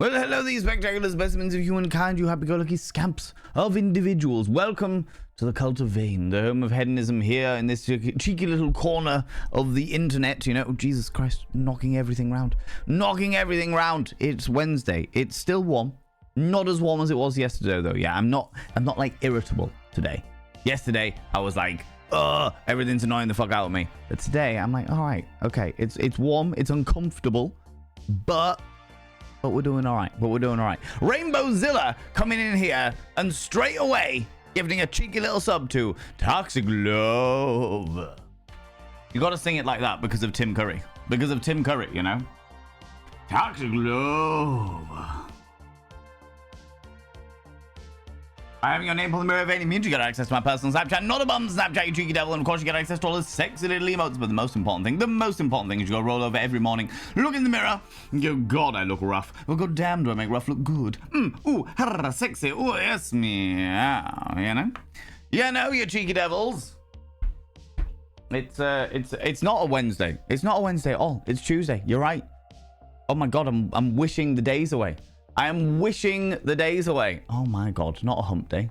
Well, hello, these spectacular specimens of humankind, you happy-go-lucky scamps of individuals. Welcome to the Cult of Vain, the home of hedonism here in this cheeky little corner of the internet. You know, oh, Jesus Christ, knocking everything round. Knocking everything round. It's Wednesday. It's still warm. Not as warm as it was yesterday, though. Yeah, I'm not like irritable today. Yesterday, I was like, ugh, everything's annoying the fuck out of me. But today, I'm like, all right, okay. It's warm. It's uncomfortable, but we're doing all right. Rainbow Zilla coming in here and straight away giving a cheeky little sub to Toxic Love. You got to sing it like that because of Tim Curry. Because of Tim Curry, you know? Toxic Love. I am your name on the mirror of any means. You get access to my personal Snapchat, not a bum Snapchat, you cheeky devil. And of course, you get access to all the sexy little emotes. But the most important thing is you go roll over every morning, look in the mirror, and go, God, I look rough. Well, god damn, do I make rough look good? Ooh, sexy. Ooh, yes, meow. You know, you cheeky devils. It's not a Wednesday. It's not a Wednesday at all. It's Tuesday. You're right. Oh my God, I'm wishing the days away. I am wishing the days away. Oh my God, not a hump day.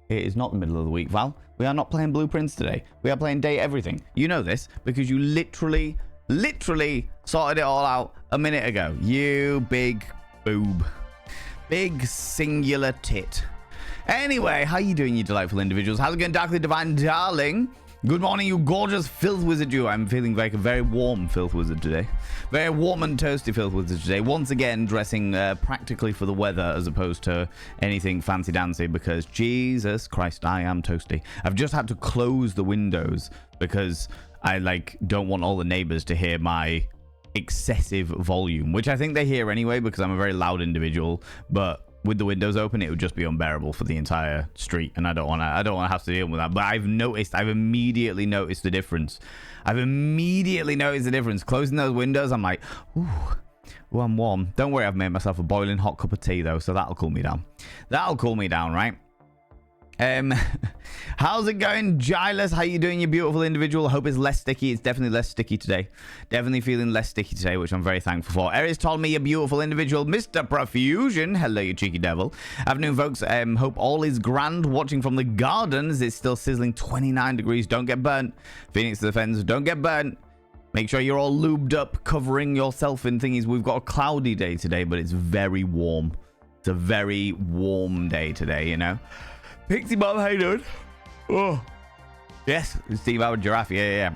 It is not the middle of the week, Val. We are not playing Blueprints today. We are playing Day Everything. You know this because you literally sorted it all out a minute ago. You big boob. Big singular tit. Anyway, how you doing, you delightful individuals? How's it going, Darkly Divine Darling? Good morning, you gorgeous filth wizard you. I'm feeling like a very warm filth wizard today. Very warm and toasty filth wizard today. Once again, dressing practically for the weather as opposed to anything fancy-dancy because, Jesus Christ, I am toasty. I've just had to close the windows because I, don't want all the neighbors to hear my excessive volume, which I think they hear anyway because I'm a very loud individual, but with the windows open, it would just be unbearable for the entire street, and I don't want to have to deal with that. But I've immediately noticed the difference. Closing those windows, I'm like, ooh, I'm warm. Don't worry, I've made myself a boiling hot cup of tea though, so that'll cool me down. Right? How's it going, Giles? How you doing, you beautiful individual? I hope it's less sticky. It's definitely less sticky today. Definitely feeling less sticky today, which I'm very thankful for. Eris told me, you beautiful individual. Mr. Profusion. Hello, you cheeky devil. Afternoon, folks. Hope all is grand. Watching from the gardens. It's still sizzling 29 degrees. Don't get burnt. Phoenix to the fence. Don't get burnt. Make sure you're all lubed up, covering yourself in thingies. We've got a cloudy day today, but it's very warm. It's a very warm day today, you know? Pixie Bob, how you doing? Oh, yes, Steve Howard Giraffe. Yeah.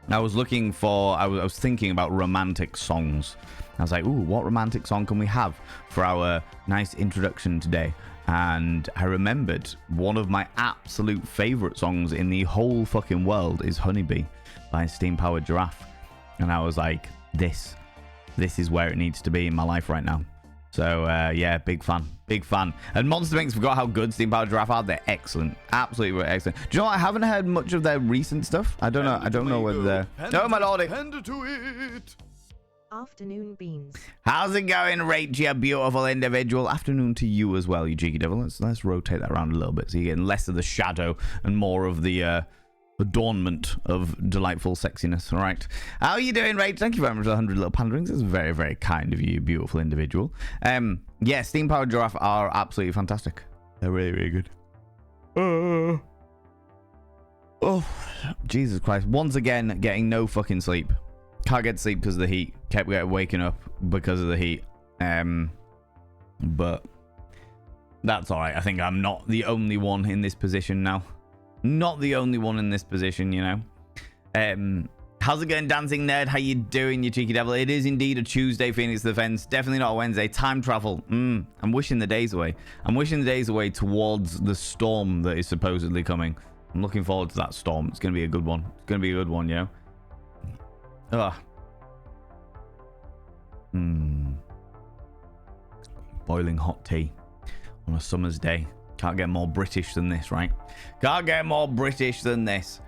I was thinking about romantic songs. I was like, ooh, what romantic song can we have for our nice introduction today? And I remembered one of my absolute favorite songs in the whole fucking world is Honeybee by Steam Powered Giraffe. And I was like, this is where it needs to be in my life right now. So, yeah, big fan. And Monster Minx forgot how good Steam Powered Giraffe are. They're excellent. Absolutely excellent. Do you know what? I haven't heard much of their recent stuff. I don't know whether they're... No, my lordy. Afternoon beans. How's it going, Rach, you beautiful individual? Afternoon to you as well, you cheeky devil. Let's rotate that around a little bit so you're getting less of the shadow and more of the... adornment of delightful sexiness. All right, how are you doing, Rach? Thank you very much for the 100 little panderings. It's very, very kind of you, beautiful individual. Yeah, Steam Powered Giraffe are absolutely fantastic. They're really, really good. Oh, Jesus Christ. Once again, getting no fucking sleep. Can't get sleep because of the heat. Kept waking up because of the heat. But that's all right. I think I'm not the only one in this position now. Not the only one in this position, you know. How's it going, Dancing Nerd? How you doing, you cheeky devil? It is indeed a Tuesday, Phoenix to the fence. Definitely not a Wednesday. Time travel. I'm wishing the days away. I'm wishing the days away towards the storm that is supposedly coming. I'm looking forward to that storm. It's going to be a good one. It's going to be a good one, you know. Ugh. Boiling hot tea on a summer's day. Can't get more British than this, right? Can't get more British than this.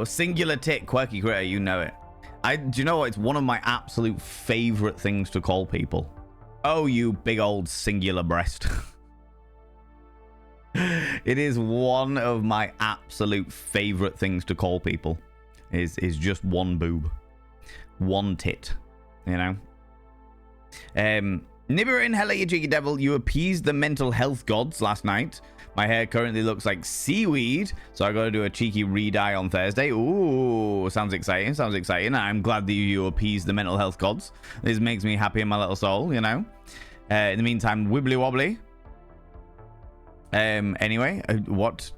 Singular tit, quirky critter, you know it. Do you know what? It's one of my absolute favorite things to call people. Oh, you big old singular breast. It is one of my absolute favorite things to call people. Is just one boob. One tit. You know? Nibirin, hello, you cheeky devil. You appeased the mental health gods last night. My hair currently looks like seaweed, so I got to do a cheeky re-dye on Thursday. Ooh, sounds exciting. Sounds exciting. I'm glad that you appeased the mental health gods. This makes me happy in my little soul, you know. In the meantime, wibbly wobbly. Anyway, what?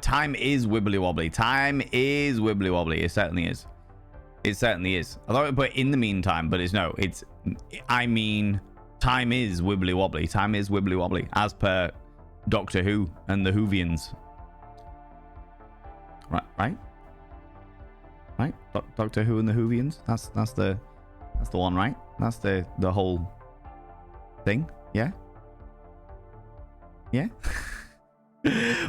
Time is wibbly wobbly. Time is wibbly wobbly. It certainly is. It certainly is. I thought I put in the meantime, but it's no. It's, I mean, time is wibbly wobbly. Time is wibbly wobbly, as per Doctor Who and the Whovians. Right. Doctor Who and the Whovians. That's the one, right? That's the whole thing. Yeah.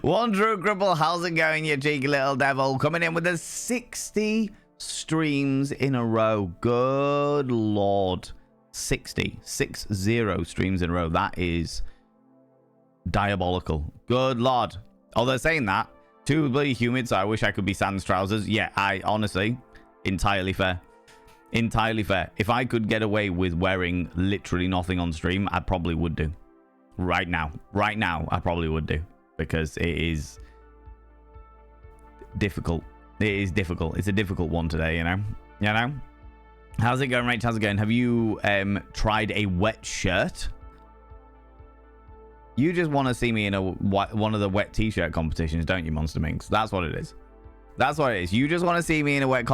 Wanderer Cripple, how's it going, you cheeky little devil? Coming in with the 60 streams in a row. Good lord. 60 streams in a row. That is diabolical. Good lord. Although saying that, too bloody humid, so I wish I could be sans trousers. Yeah, I honestly, entirely fair. Entirely fair. If I could get away with wearing literally nothing on stream, I probably would do. Right now, I probably would do, because it is difficult. It is difficult. It's a difficult one today, you know. How's it going, Rach? How's it going? Have you tried a wet shirt? You just want to see me in one of the wet t-shirt competitions, don't you, Monster Minx? That's what it is. That's what it is. You just want to see me in a wet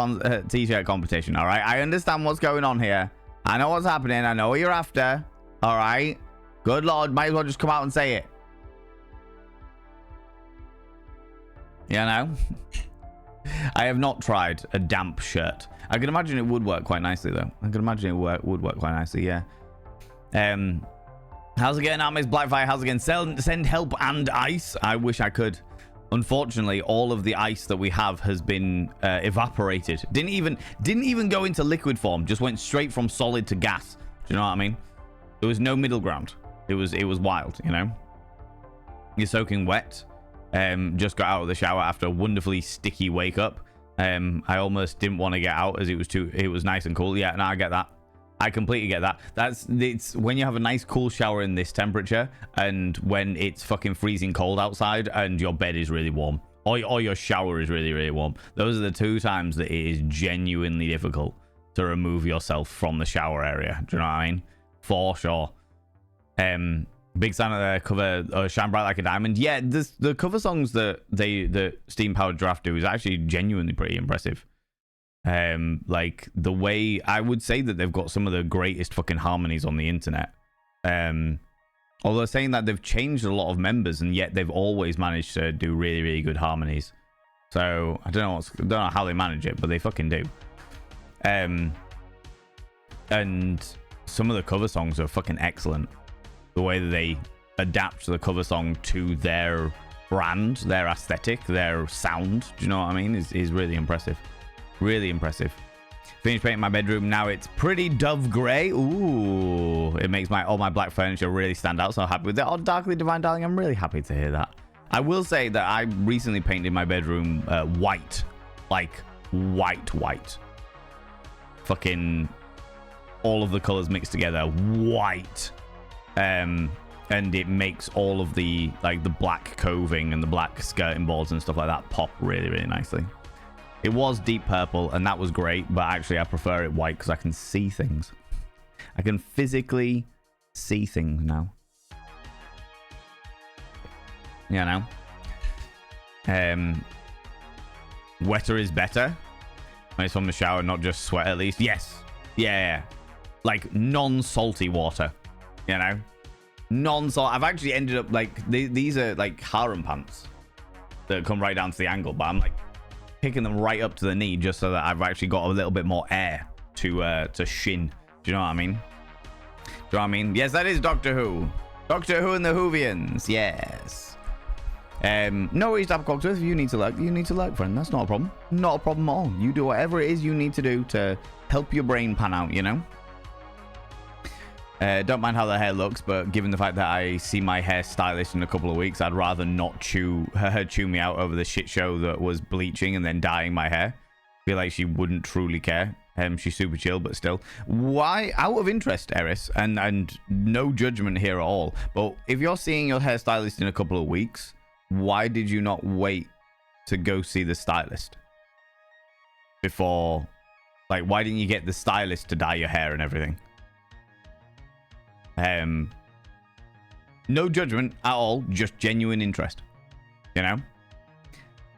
t-shirt competition, all right? I understand what's going on here. I know what's happening. I know what you're after, all right? Good lord, might as well just come out and say it. You know? I have not tried a damp shirt. I can imagine it would work quite nicely, though. I can imagine it would work quite nicely, yeah. How's it going, Miss Blackfire? How's it going? Send help and ice. I wish I could. Unfortunately, all of the ice that we have has been evaporated. Didn't even go into liquid form. Just went straight from solid to gas. Do you know what I mean? There was no middle ground. It was wild, you know. You're soaking wet. Just got out of the shower after a wonderfully sticky wake up. I almost didn't want to get out as it was nice and cool. Yeah, no, I get that. I completely get that. It's when you have a nice cool shower in this temperature, and when it's fucking freezing cold outside and your bed is really warm, or your shower is really, really warm. Those are the two times that it is genuinely difficult to remove yourself from the shower area. Do you know what I mean? For sure. Big fan of the cover, Shine Bright Like a Diamond. Yeah, the cover songs that the Steam Powered Giraffe do is actually genuinely pretty impressive. Like the way I would say that they've got some of the greatest fucking harmonies on the internet. Although saying that, they've changed a lot of members, and yet they've always managed to do really, really good harmonies. So I don't know how they manage it, but they fucking do. And some of the cover songs are fucking excellent. The way that they adapt the cover song to their brand, their aesthetic, their sound, do you know what I mean? Is really impressive. Really impressive. Finished painting my bedroom. Now it's pretty dove grey. Ooh, it makes all my black furniture really stand out. So I'm happy with that. Oh, Darkly Divine Darling, I'm really happy to hear that. I will say that I recently painted my bedroom white. Like white. Fucking all of the colors mixed together. White. And it makes all of the black coving and the black skirting boards and stuff like that pop really, really nicely. It was deep purple, and that was great, but actually I prefer it white because I can see things. I can physically see things now. You know? Wetter is better. When it's from the shower, not just sweat at least. Yes. Yeah. Like non-salty water. You know? Non-salt. I've actually ended up like, these are like harem pants that come right down to the ankle, but I'm like picking them right up to the knee just so that I've actually got a little bit more air to shin. Do you know what I mean? Do you know what I mean? Yes, that is Doctor Who. Doctor Who and the Whovians. Yes. No worries, Dapper Cocktail. If you need to lurk, friend. That's not a problem. Not a problem at all. You do whatever it is you need to do to help your brain pan out, you know? Don't mind how the hair looks, but given the fact that I see my hair stylish in a couple of weeks, I'd rather not chew me out over the shit show that was bleaching and then dyeing my hair. I feel like she wouldn't truly care. She's super chill, but still. Why, out of interest, Eris, and no judgment here at all, but if you're seeing your hairstylist in a couple of weeks, why did you not wait to go see the stylist before? Like, why didn't you get the stylist to dye your hair and everything? No judgment at all, just genuine interest. You know?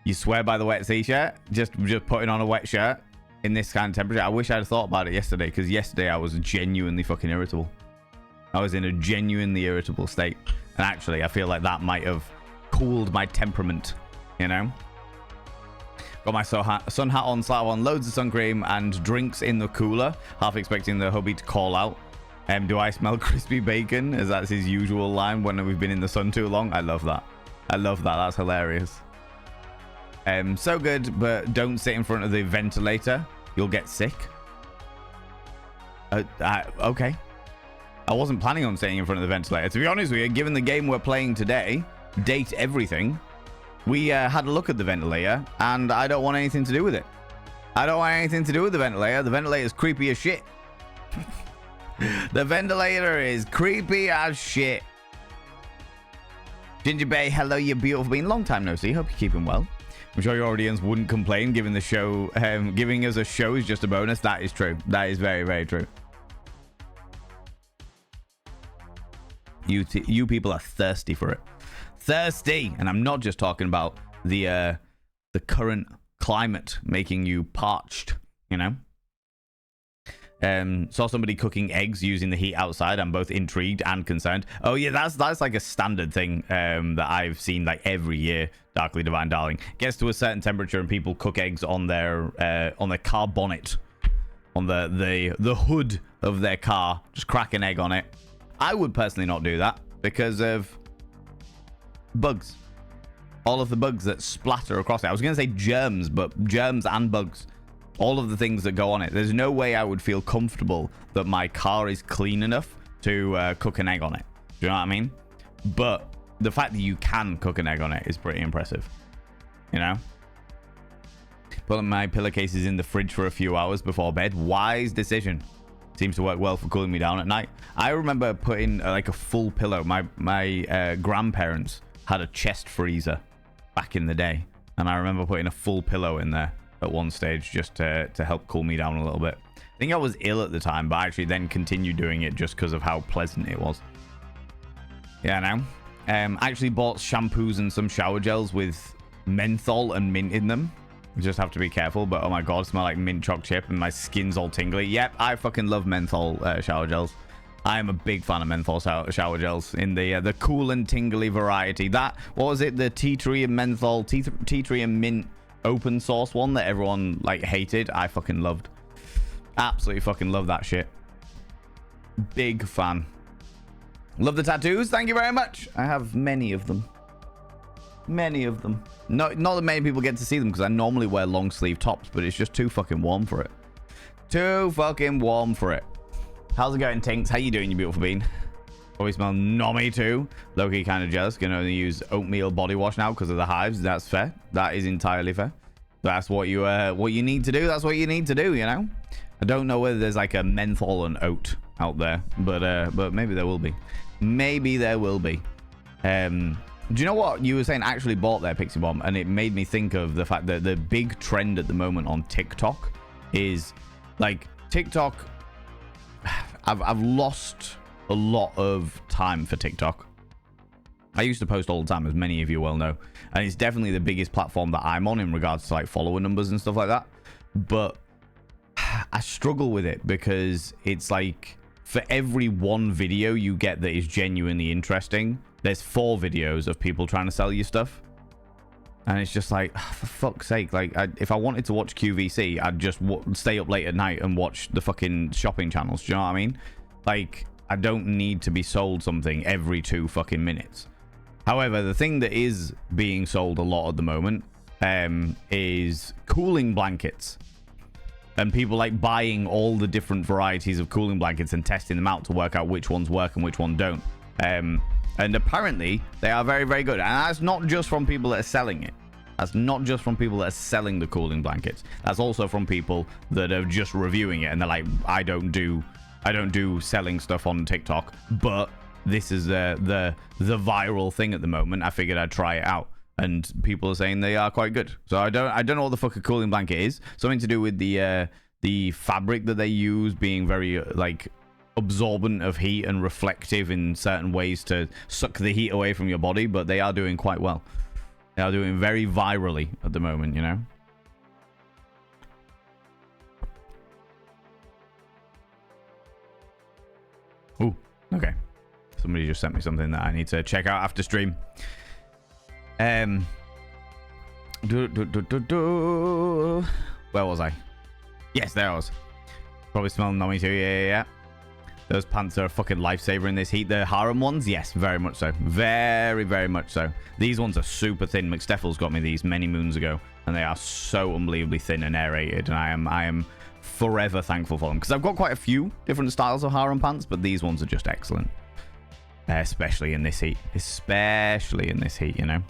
You swear by the wet t-shirt? Just putting on a wet shirt in this kind of temperature. I wish I'd thought about it yesterday, because yesterday I was genuinely fucking irritable. I was in a genuinely irritable state. And actually, I feel like that might have cooled my temperament, you know? Got my sun hat on, slap on, loads of sun cream, and drinks in the cooler. Half expecting the hubby to call out. Do I smell crispy bacon? As that's his usual line when we've been in the sun too long. I love that. I love that. That's hilarious. So good, but don't sit in front of the ventilator. You'll get sick. Okay. I wasn't planning on sitting in front of the ventilator. To be honest with you, given the game we're playing today, date everything, we had a look at the ventilator, and I don't want anything to do with it. I don't want anything to do with the ventilator. The ventilator is creepy as shit. The ventilator is creepy as shit. Ginger Bay, hello, you beautiful being. Long time no see. Hope you're keeping well. I'm sure your audience wouldn't complain, given the show, giving us a show is just a bonus. That is true. That is very, very true. You people are thirsty for it. Thirsty. And I'm not just talking about the current climate making you parched, you know? Saw somebody cooking eggs using the heat outside. I'm both intrigued and concerned. Oh yeah, that's like a standard thing that I've seen like every year. Darkly Divine Darling gets to a certain temperature and people cook eggs on their car bonnet, on the hood of their car. Just crack an egg on it. I would personally not do that because of bugs. All of the bugs that splatter across it. I was going to say germs, but germs and bugs. All of the things that go on it. There's no way I would feel comfortable that my car is clean enough to cook an egg on it. Do you know what I mean? But the fact that you can cook an egg on it is pretty impressive. You know? Putting my pillowcases in the fridge for a few hours before bed. Wise decision. Seems to work well for cooling me down at night. I remember putting like a full pillow. My grandparents had a chest freezer back in the day. And I remember putting a full pillow in there at one stage just to help cool me down a little bit. I think I was ill at the time, but I actually then continued doing it just because of how pleasant it was. Yeah, now. Actually bought shampoos and some shower gels with menthol and mint in them. You just have to be careful, but oh my god, I smell like mint choc chip and my skin's all tingly. Yep, I fucking love menthol shower gels. I am a big fan of menthol shower gels in the cool and tingly variety. That, what was it? The tea tree and menthol, tea tree and mint open source one that everyone like hated. I fucking loved. Absolutely fucking love that shit. Big fan. Love the tattoos. Thank you very much. I have many of them. Many of them. Not that many people get to see them because I normally wear long sleeve tops, but it's just too fucking warm for it. Too fucking warm for it. How's it going, Tinks? How you doing, you beautiful bean? Probably smell nommy too. Low-key kind of jealous. Gonna only use oatmeal body wash now because of the hives. That's fair. That is entirely fair. That's what you need to do. That's what you need to do, you know? I don't know whether there's like a menthol and oat out there, but maybe there will be. Maybe there will be. Do you know what you were saying? I actually bought there, Pixie Bomb, and it made me think of the fact that the big trend at the moment on TikTok is like TikTok. I've lost a lot of time for TikTok. I used to post all the time, as many of you well know, and it's definitely the biggest platform that I'm on in regards to like follower numbers and stuff like that. But I struggle with it because it's like for every one video you get that is genuinely interesting, there's 4 videos of people trying to sell you stuff. And it's just like, for fuck's sake, like if I wanted to watch QVC, I'd just stay up late at night and watch the fucking shopping channels. Do you know what I mean? Like, I don't need to be sold something every 2 fucking minutes. However, the thing that is being sold a lot at the moment is cooling blankets. And people like buying all the different varieties of cooling blankets and testing them out to work out which ones work and which ones don't. And apparently they are very, very good. And that's not just from people that are selling it. That's not just from people that are selling the cooling blankets. That's also from people that are just reviewing it, and they're like, I don't do selling stuff on TikTok, but this is the viral thing at the moment. I figured I'd try it out, and people are saying they are quite good. So I don't know what the fuck a cooling blanket is. Something to do with the fabric that they use being very like absorbent of heat and reflective in certain ways to suck the heat away from your body, but they are doing quite well. They are doing very virally at the moment, you know. Ooh, okay. Somebody just sent me something that I need to check out after stream. Where was I? Yes, there I was. Probably smelling nummy too. Yeah. Those pants are a fucking lifesaver in this heat. The harem ones, yes, very much so. Very, very much so. These ones are super thin. McSteffels got me these many moons ago, and they are so unbelievably thin and aerated, and I am forever thankful for them, because I've got quite a few different styles of harem pants, but these ones are just excellent. Especially in this heat. Especially in this heat, you know.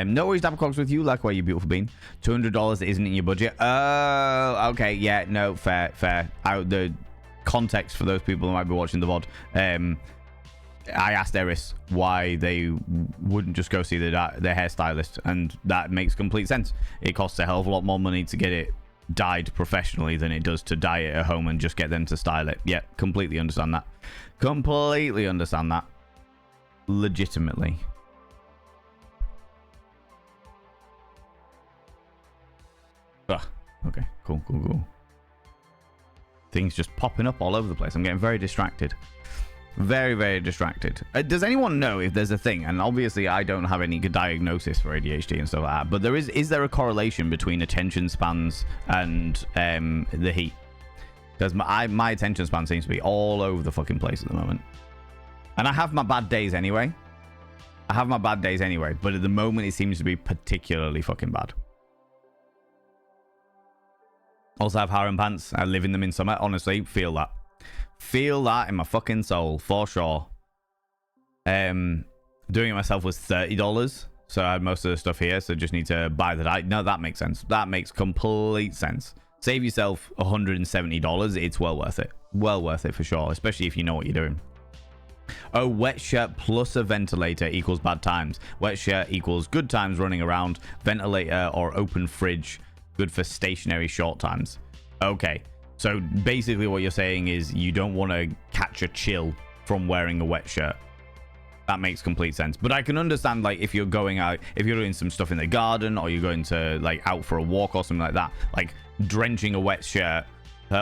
No worries, Dappercocks with you, like where you beautiful bean. $200 isn't in your budget. Oh, okay, yeah, no, fair. The context for those people who might be watching the VOD. I asked Eris why they wouldn't just go see their hairstylist, and that makes complete sense. It costs a hell of a lot more money to get it dyed professionally than it does to dye it at home and just get them to style it. Yeah, completely understand that. Completely understand that. Legitimately. Okay, cool. Things just popping up all over the place. I'm getting very distracted. Very, very distracted. Does anyone know if there's a thing? And obviously, I don't have any diagnosis for ADHD and stuff like that. But is there a correlation between attention spans and the heat? Because my attention span seems to be all over the fucking place at the moment. And I have my bad days anyway. But at the moment, it seems to be particularly fucking bad. Also, I have harem pants. I live in them in summer. Honestly, feel that. Feel that in my fucking soul, for sure. Doing it myself was $30. So I had most of the stuff here. So just need to buy that. No, that makes sense. That makes complete sense. Save yourself $170. It's well worth it. Well worth it for sure. Especially if you know what you're doing. Oh, wet shirt plus a ventilator equals bad times. Wet shirt equals good times running around. Ventilator or open fridge. Good for stationary short times. Okay. So basically what you're saying is you don't want to catch a chill from wearing a wet shirt. That makes complete sense. But I can understand, like, if you're going out, if you're doing some stuff in the garden, or you're going to, like, out for a walk or something like that, like drenching a wet shirt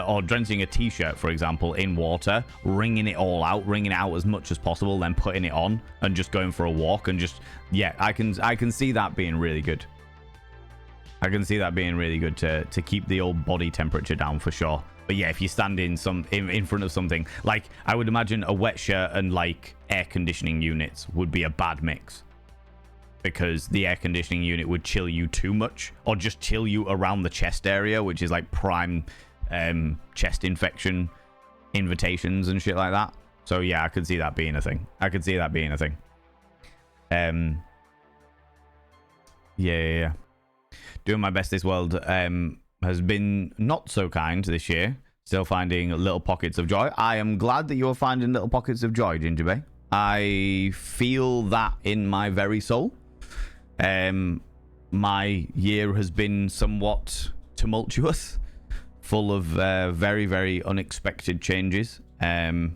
or drenching a t-shirt, for example, in water, wringing it all out, wringing it out as much as possible, then putting it on and just going for a walk and just, yeah, I can see that being really good. I can see that being really good to keep the old body temperature down for sure. But yeah, if you stand in front of something, like I would imagine a wet shirt and like air conditioning units would be a bad mix, because the air conditioning unit would chill you too much, or just chill you around the chest area, which is like prime chest infection invitations and shit like that. So yeah, I could see that being a thing. Yeah. Doing my best this world has been not so kind this year. Still finding little pockets of joy. I am glad that you're finding little pockets of joy, Gingerbay. I feel that in my very soul. My year has been somewhat tumultuous, full of very, very unexpected changes. And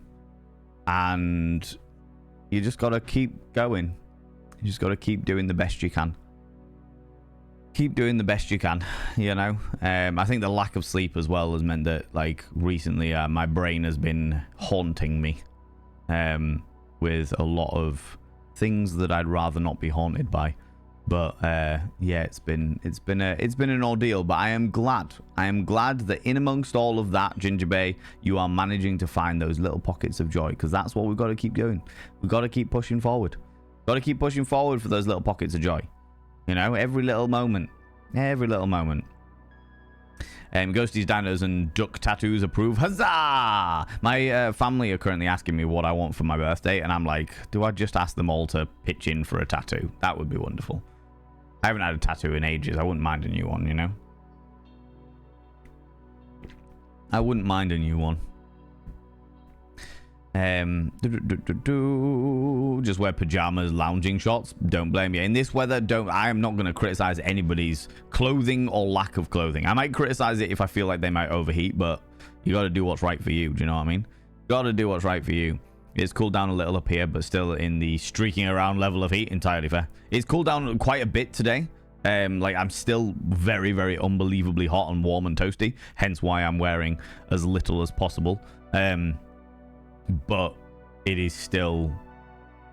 you just got to keep going. You just got to keep doing the best you can. Keep doing the best you can, you know. I think the lack of sleep as well has meant that, like, recently my brain has been haunting me with a lot of things that I'd rather not be haunted by. But yeah, it's been an ordeal. But I am glad that in amongst all of that, Gingerbay, you are managing to find those little pockets of joy, because that's what we've got to keep doing. We've got to keep pushing forward. Got to keep pushing forward for those little pockets of joy. You know, every little moment. Ghosties, dinos, and duck tattoos approve. Huzzah! My family are currently asking me what I want for my birthday, and I'm like, do I just ask them all to pitch in for a tattoo? That would be wonderful. I haven't had a tattoo in ages. I wouldn't mind a new one, you know? I wouldn't mind a new one. Just wear pajamas, lounging shots. Don't blame you. In this weather, I am not going to criticize anybody's clothing or lack of clothing. I might criticize it if I feel like they might overheat, but you got to do what's right for you. Do you know what I mean? Got to do what's right for you. It's cooled down a little up here, but still in the streaking around level of heat. Entirely fair. It's cooled down quite a bit today. Like I'm still very, very unbelievably hot and warm and toasty. Hence why I'm wearing as little as possible. But it is still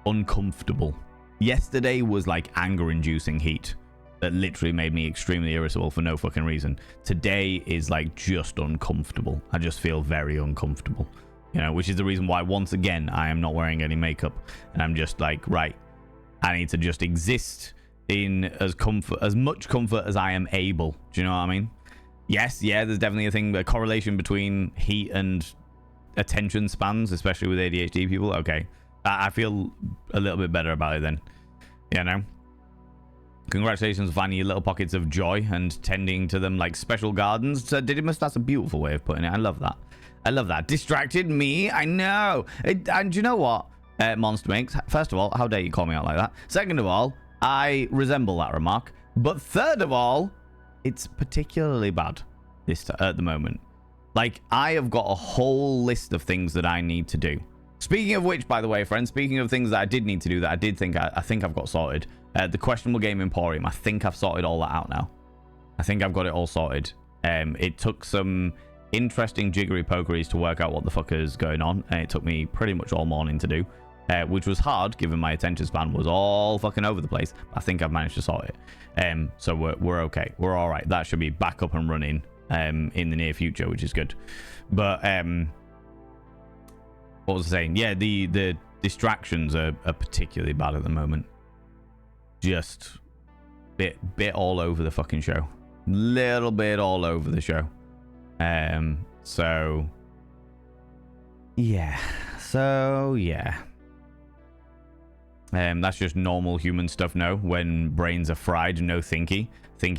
uncomfortable. Yesterday was like anger-inducing heat that literally made me extremely irritable for no fucking reason. Today is like just uncomfortable. I just feel very uncomfortable. You know, which is the reason why, once again, I am not wearing any makeup. And I'm just like, right, I need to just exist in as much comfort as I am able. Do you know what I mean? Yes, yeah, there's definitely a correlation between heat and attention spans, especially with ADHD people. Okay, I feel a little bit better about it then. You know? Congratulations on finding your little pockets of joy and tending to them like special gardens. So, Didymus, that's a beautiful way of putting it. I love that. I love that. Distracted me? I know. And you know what, Monster Makes? First of all, how dare you call me out like that? Second of all, I resemble that remark. But third of all, it's particularly bad at the moment. Like, I have got a whole list of things that I need to do. Speaking of which, by the way, friends, speaking of things that I did need to do that I did think I think I've got sorted. The Questionable Game Emporium, I think I've sorted all that out now. I think I've got it all sorted. It took some interesting jiggery pokeries to work out what the fuck is going on, and it took me pretty much all morning to do, which was hard given my attention span was all fucking over the place. I think I've managed to sort it. So we're okay. We're all right. That should be back up and running in the near future, which is good. But what was I saying? Yeah, the distractions are particularly bad at the moment. Just bit all over the fucking show. Little bit all over the show. So yeah. That's just normal human stuff, no? When brains are fried, no thinky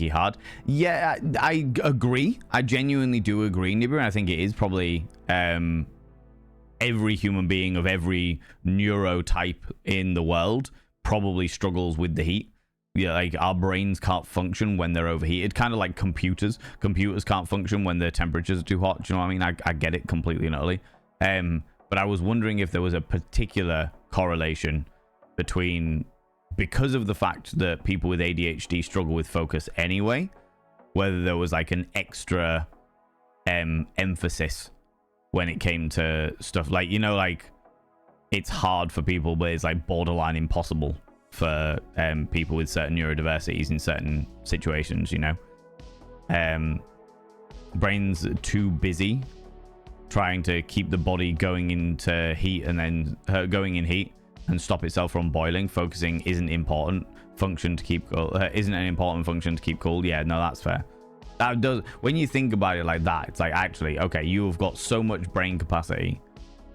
hard. Yeah, I agree. I genuinely do agree, Nibiru. I think it is probably every human being of every neurotype in the world probably struggles with the heat. Yeah, like our brains can't function when they're overheated, kind of like computers. Computers can't function when their temperatures are too hot. Do you know what I mean? I get it completely and utterly. But I was wondering if there was a particular correlation between, because of the fact that people with ADHD struggle with focus anyway, whether there was like an extra emphasis when it came to stuff like, you know, like it's hard for people, but it's like borderline impossible for people with certain neurodiversities in certain situations, you know. Brain's too busy trying to keep the body going into heat and then going in heat and stop itself from boiling. Focusing isn't important function to keep isn't an important function to keep cool. Yeah, no, that's fair. That does, when you think about it like that, it's like, actually, okay, you've got so much brain capacity,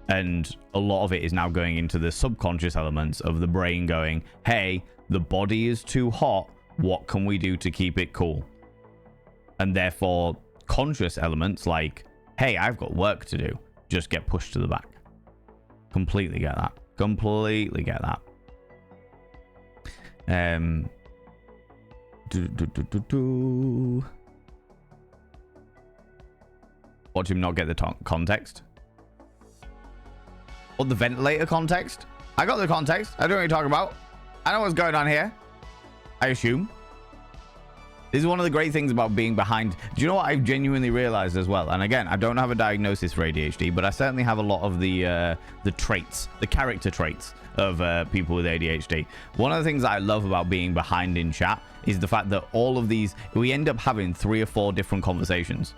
and a lot of it is now going into the subconscious elements of the brain going, hey, the body is too hot, what can we do to keep it cool? And therefore conscious elements like, hey, I've got work to do, just get pushed to the back. Completely get that. Completely get that. Watch him not get the context. Or the ventilator context? I got the context. I know what you're talking about. I know what's going on here. I assume. This is one of the great things about being behind. Do you know what I've genuinely realized as well? And again, I don't have a diagnosis for ADHD, but I certainly have a lot of the traits, the character traits of people with ADHD. One of the things I love about being behind in chat is the fact that all of these, we end up having 3 or 4 different conversations.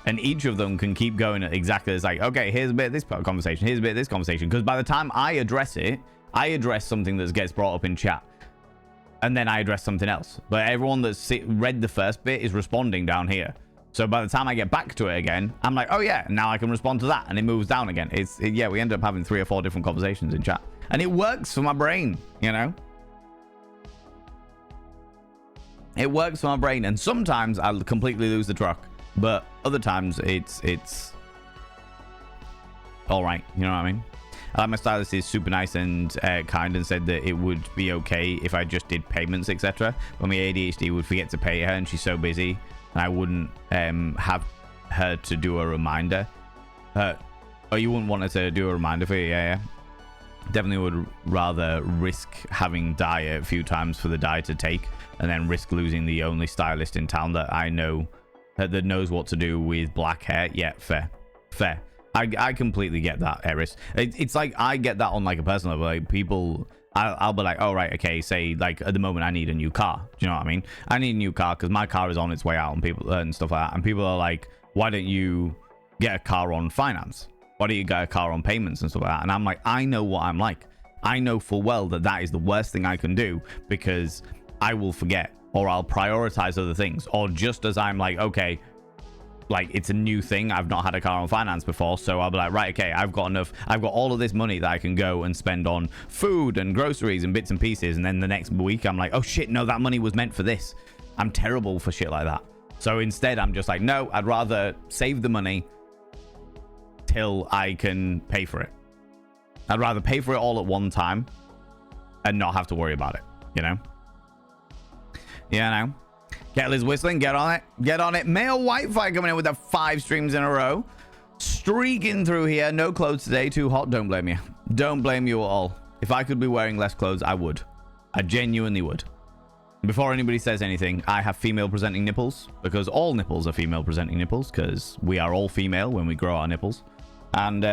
And each of them can keep going at exactly, it's like, okay, here's a bit of this conversation, here's a bit of this conversation. Because by the time I address it, I address something that gets brought up in chat. And then I address something else. But everyone that's read the first bit is responding down here. So by the time I get back to it again, I'm like, oh yeah, now I can respond to that. And it moves down again. Yeah, we end up having 3 or 4 different conversations in chat. And it works for my brain, you know? It works for my brain, and sometimes I'll completely lose the truck, but other times it's all right. You know what I mean? My stylist is super nice and kind, and said that it would be okay if I just did payments, etc. But my ADHD would forget to pay her, and she's so busy, and I wouldn't have her to do a reminder. Oh, you wouldn't want her to do a reminder for you? Yeah. Definitely would rather risk having dye a few times for the dye to take, and then risk losing the only stylist in town that I know that knows what to do with black hair. Yeah, fair. I completely get that, Eris. It's like I get that on like a personal level. Like people, I'll be like, oh right, okay. Say like at the moment I need a new car. Do you know what I mean? I need a new car because my car is on its way out, and people and stuff like that. And people are like, why don't you get a car on finance? Why don't you get a car on payments and stuff like that? And I'm like, I know what I'm like. I know full well that that is the worst thing I can do, because I will forget, or I'll prioritize other things. Or just as I'm like, okay, like it's a new thing, I've not had a car on finance before, so I'll be like, right, okay, I've got all of this money that I can go and spend on food and groceries and bits and pieces. And then the next week I'm like, oh shit, no, that money was meant for this. I'm terrible for shit like that. So instead I'm just like, no, I'd rather save the money till I can pay for it. I'd rather pay for it all at one time and not have to worry about it, you know? Yeah, no. Kettle is whistling. Get on it. Male Whitefire coming in with the 5 streams in a row. Streaking through here. No clothes today. Too hot. Don't blame you. Don't blame you at all. If I could be wearing less clothes, I would. I genuinely would. Before anybody says anything, I have female presenting nipples, because all nipples are female presenting nipples, because we are all female when we grow our nipples. And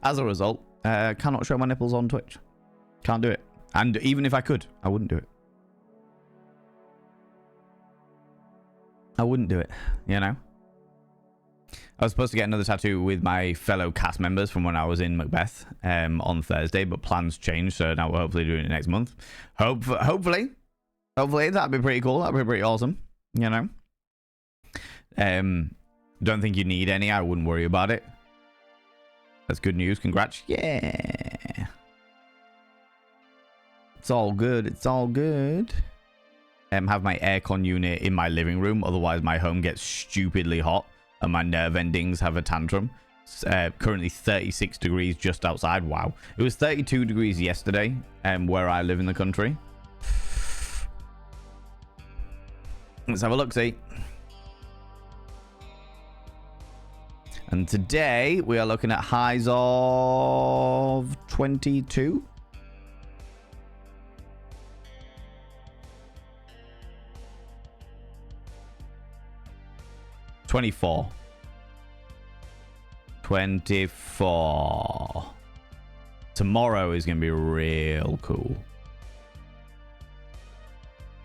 as a result, cannot show my nipples on Twitch. Can't do it. And even if I could, I wouldn't do it. I wouldn't do it, you know? I was supposed to get another tattoo with my fellow cast members from when I was in Macbeth on Thursday, but plans changed, so now we're hopefully doing it next month. Hopefully, that'd be pretty cool. That'd be pretty awesome, you know? Don't think you need any. I wouldn't worry about it. That's good news. Congrats. Yeah. It's all good. It's all good. Have my aircon unit in my living room. Otherwise, my home gets stupidly hot and my nerve endings have a tantrum. It's, currently 36 degrees just outside. Wow. It was 32 degrees yesterday where I live in the country. Let's have a look, see. And today we are looking at highs of 22. $24. Tomorrow is going to be real cool.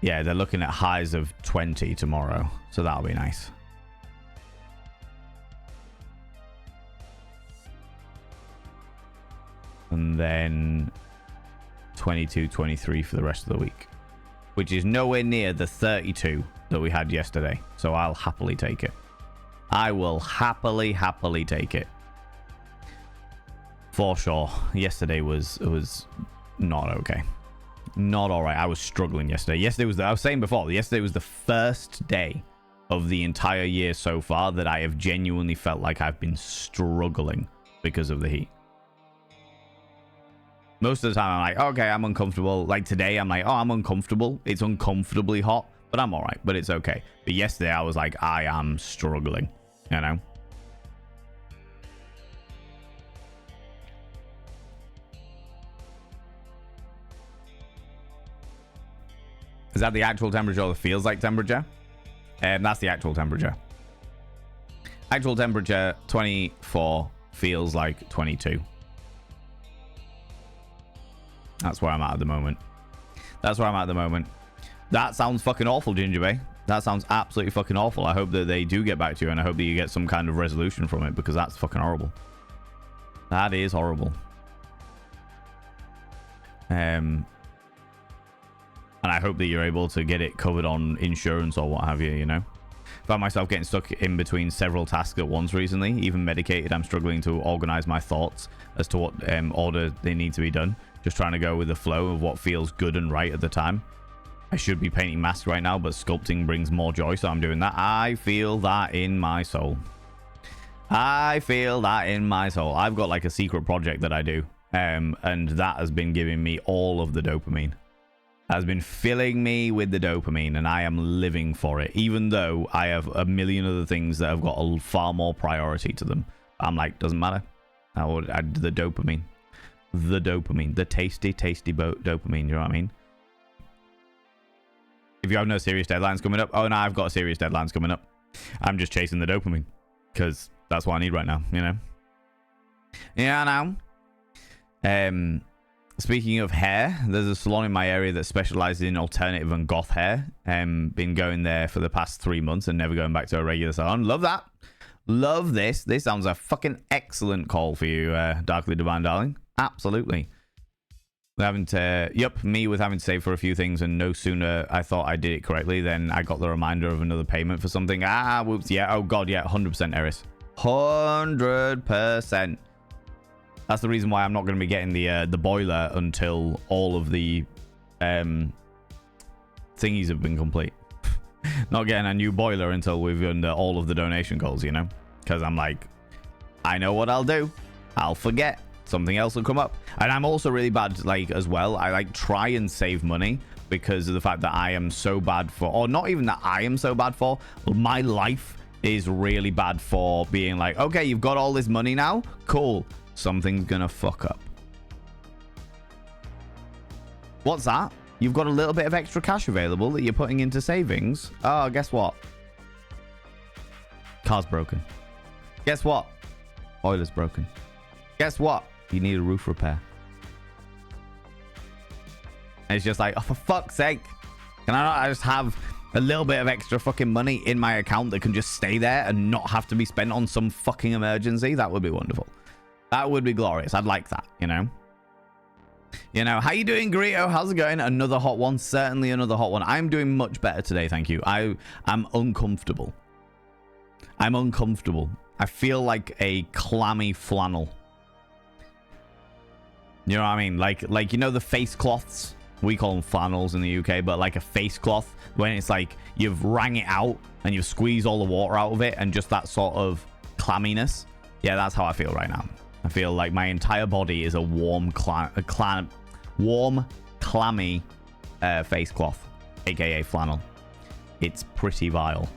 Yeah, they're looking at highs of 20 tomorrow, so that'll be nice. And then 22, 23 for the rest of the week, which is nowhere near the 32 that we had yesterday. So I'll happily take it. I will happily take it. For sure. Yesterday was not okay. Not all right. I was struggling yesterday. I was saying before, yesterday was the first day of the entire year so far that I have genuinely felt like I've been struggling because of the heat. Most of the time, I'm like, okay, I'm uncomfortable. Like today, I'm like, oh, I'm uncomfortable. It's uncomfortably hot, but I'm all right. But it's okay. But yesterday, I was like, I am struggling, you know? Is that the actual temperature or the feels like temperature? That's the actual temperature. Actual temperature, 24. Feels like 22. That's where I'm at the moment. That's where I'm at the moment. That sounds fucking awful, Ginger Bay. That sounds absolutely fucking awful. I hope that they do get back to you, and I hope that you get some kind of resolution from it, because that's fucking horrible. That is horrible. And I hope that you're able to get it covered on insurance or what have you, you know? Found myself getting stuck in between several tasks at once recently. Even medicated, I'm struggling to organize my thoughts as to what order they need to be done. Just trying to go with the flow of what feels good and right at the time. I should be painting masks right now, but sculpting brings more joy, so I'm doing that. I feel that in my soul. I feel that in my soul. I've got like a secret project that I do, and that has been giving me all of the dopamine. Has been filling me with the dopamine, and I am living for it, even though I have a million other things that have got a far more priority to them. I'm like, doesn't matter. I would add the dopamine. The dopamine. The tasty dopamine, you know what I mean? If you have no serious deadlines coming up, oh no, I've got serious deadlines coming up. I'm just chasing the dopamine, because that's what I need right now, you know? Yeah, I know. Speaking of hair, there's a salon in my area that specializes in alternative and goth hair. Been going there for the past 3 months and never going back to a regular salon. Love that. Love this. This sounds a fucking excellent call for you, Darkly Divine Darling. Absolutely. Having to, me with having to save for a few things, and no sooner I thought I did it correctly than I got the reminder of another payment for something. Whoops, yeah, oh god, yeah, 100% Eris. 100%. That's the reason why I'm not going to be getting the boiler until all of the thingies have been complete. Not getting a new boiler until we've done all of the donation goals, you know? Because I'm like, I know what I'll do. I'll forget. Something else will come up. And I'm also really bad, like, as well. I, like, try and save money because of the fact that I am so bad for... Or not even that I am so bad for. My life is really bad for being like, okay, you've got all this money now. Cool. Something's gonna fuck up. What's that? You've got a little bit of extra cash available that you're putting into savings. Oh, guess what? Car's broken. Guess what? Boiler's broken. Guess what? You need a roof repair. And it's just like, oh, for fuck's sake. Can I not just have a little bit of extra fucking money in my account that can just stay there and not have to be spent on some fucking emergency? That would be wonderful. That would be glorious. I'd like that, you know? You know, how you doing, Grito? How's it going? Another hot one. Certainly another hot one. I'm doing much better today, thank you. I'm uncomfortable. I'm uncomfortable. I feel like a clammy flannel. You know what I mean? Like you know the face cloths? We call them flannels in the UK, but like a face cloth when it's like you've wrung it out and you've squeezed all the water out of it and just that sort of clamminess. Yeah, that's how I feel right now. I feel like my entire body is a warm, clammy face cloth, aka flannel. It's pretty vile.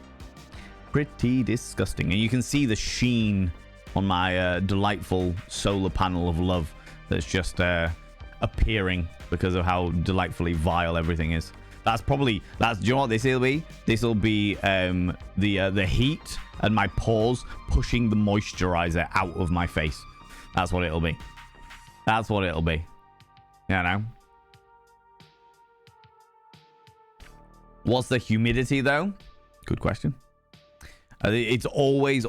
Pretty disgusting. And you can see the sheen on my delightful solar panel of love that's just appearing because of how delightfully vile everything is. Do you know what this will be? This will be the heat and my pores pushing the moisturizer out of my face. That's what it'll be. That's what it'll be. You know? What's the humidity, though? Good question. It's always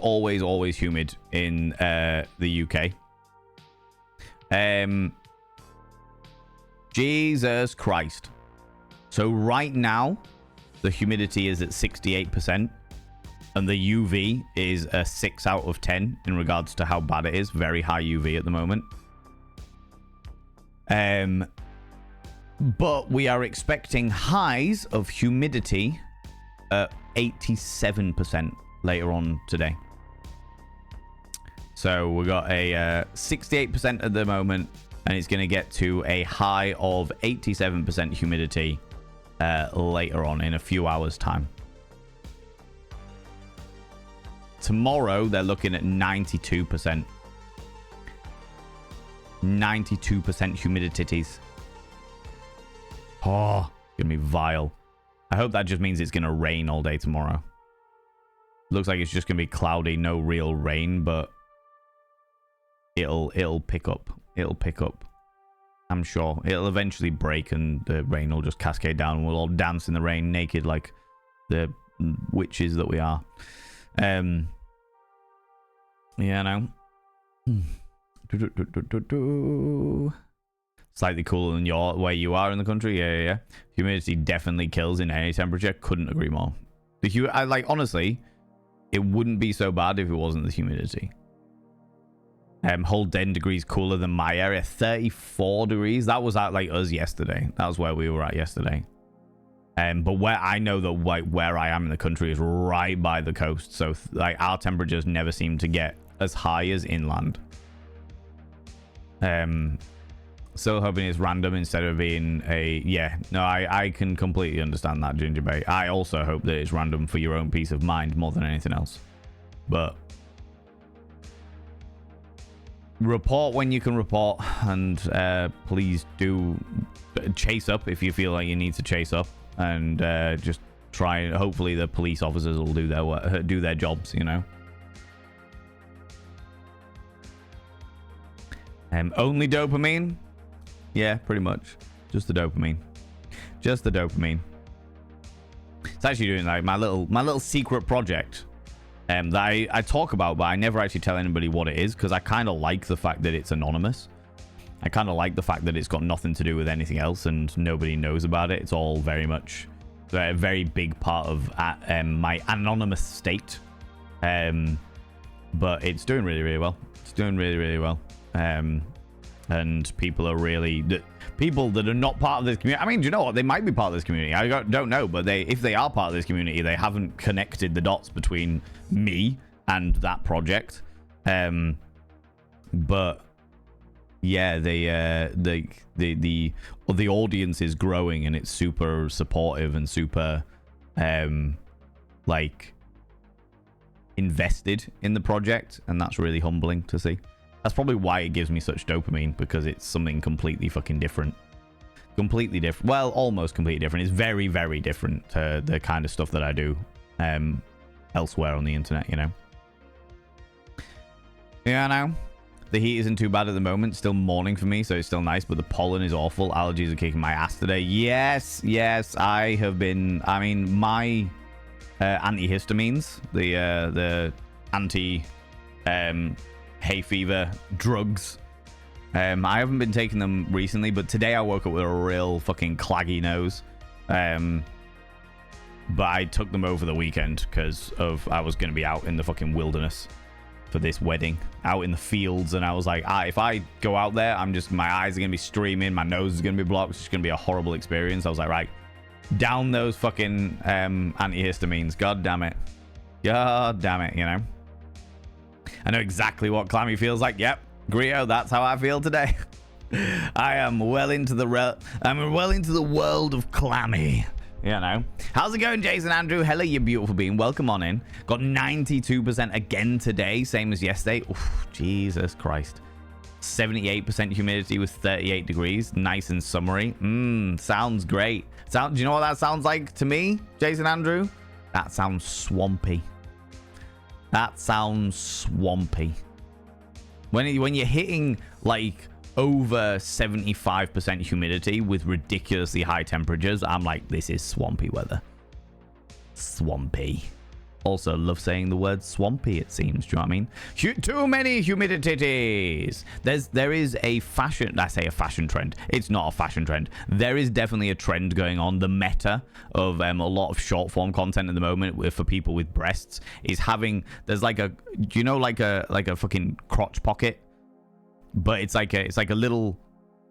humid in the UK. Jesus Christ. So right now, the humidity is at 68%. And the UV is a 6 out of 10 in regards to how bad it is. Very high UV at the moment. But we are expecting highs of humidity at 87% later on today. So we got a 68% at the moment, and it's going to get to a high of 87% humidity later on in a few hours' time. Tomorrow, they're looking at 92%. 92% humidities. Oh, it's going to be vile. I hope that just means it's going to rain all day tomorrow. Looks like it's just going to be cloudy, no real rain, but it'll pick up. It'll pick up. I'm sure. It'll eventually break and the rain will just cascade down and we'll all dance in the rain naked like the witches that we are. Yeah, no. Slightly cooler than where you are in the country. Yeah. Humidity definitely kills in any temperature. Couldn't agree more. Honestly, it wouldn't be so bad if it wasn't the humidity. Whole 10 degrees cooler than my area. 34 degrees. That was at like us yesterday. That was where we were at yesterday. But where I know that where I am in the country is right by the coast, so like our temperatures never seem to get as high as inland. So hoping it's random instead of being a I can completely understand that, Ginger Bay. I also hope that it's random for your own peace of mind more than anything else. But report when you can report, and please do chase up if you feel like you need to chase up, and just try. Hopefully the police officers will do their jobs, you know. Only dopamine. Yeah, pretty much. Just the dopamine. Just the dopamine. It's actually doing like my little secret project that I talk about, but I never actually tell anybody what it is, because I kind of like the fact that it's anonymous. I kind of like the fact that it's got nothing to do with anything else and nobody knows about it. It's all very much a very big part of my anonymous state. But it's doing really, really well. It's doing really, really well. And people are really people that are not part of this community. I mean, do you know what? They might be part of this community. I don't know, but if they are part of this community, they haven't connected the dots between me and that project. But yeah, the audience is growing, and it's super supportive and super like invested in the project, and that's really humbling to see. That's probably why it gives me such dopamine, because it's something completely fucking different. Completely different. Well, almost completely different. It's very, very different to the kind of stuff that I do elsewhere on the internet, you know. Yeah, I know. The heat isn't too bad at the moment. Still morning for me, so it's still nice, but the pollen is awful. Allergies are kicking my ass today. Yes, I have been... I mean, my antihistamines, the anti... hay fever drugs, I haven't been taking them recently, but today I woke up with a real fucking claggy nose, but I took them over the weekend because I was going to be out in the fucking wilderness for this wedding, out in the fields, and I was like, if I go out there, my eyes are going to be streaming, my nose is going to be blocked, it's just going to be a horrible experience. I was like, right, down those fucking antihistamines. God damn it, you know. I know exactly what clammy feels like. Yep, Grio, that's how I feel today. I am well into the world of clammy. You know. How's it going, Jason Andrew? Hello, you beautiful being. Welcome on in. Got 92% again today, same as yesterday. Oof, Jesus Christ. 78% humidity with 38 degrees. Nice and summery. Sounds great. Do you know what that sounds like to me, Jason Andrew? That sounds swampy. That sounds swampy. When you're hitting like over 75% humidity with ridiculously high temperatures, I'm like, this is swampy weather. Swampy. Also love saying the word swampy, it seems. Do you know what I mean? Too many humidities. There is a fashion... I say a fashion trend. It's not a fashion trend. There is definitely a trend going on. The meta of a lot of short form content at the moment for people with breasts is having... There's like a... Do you know like a fucking crotch pocket? But it's like a little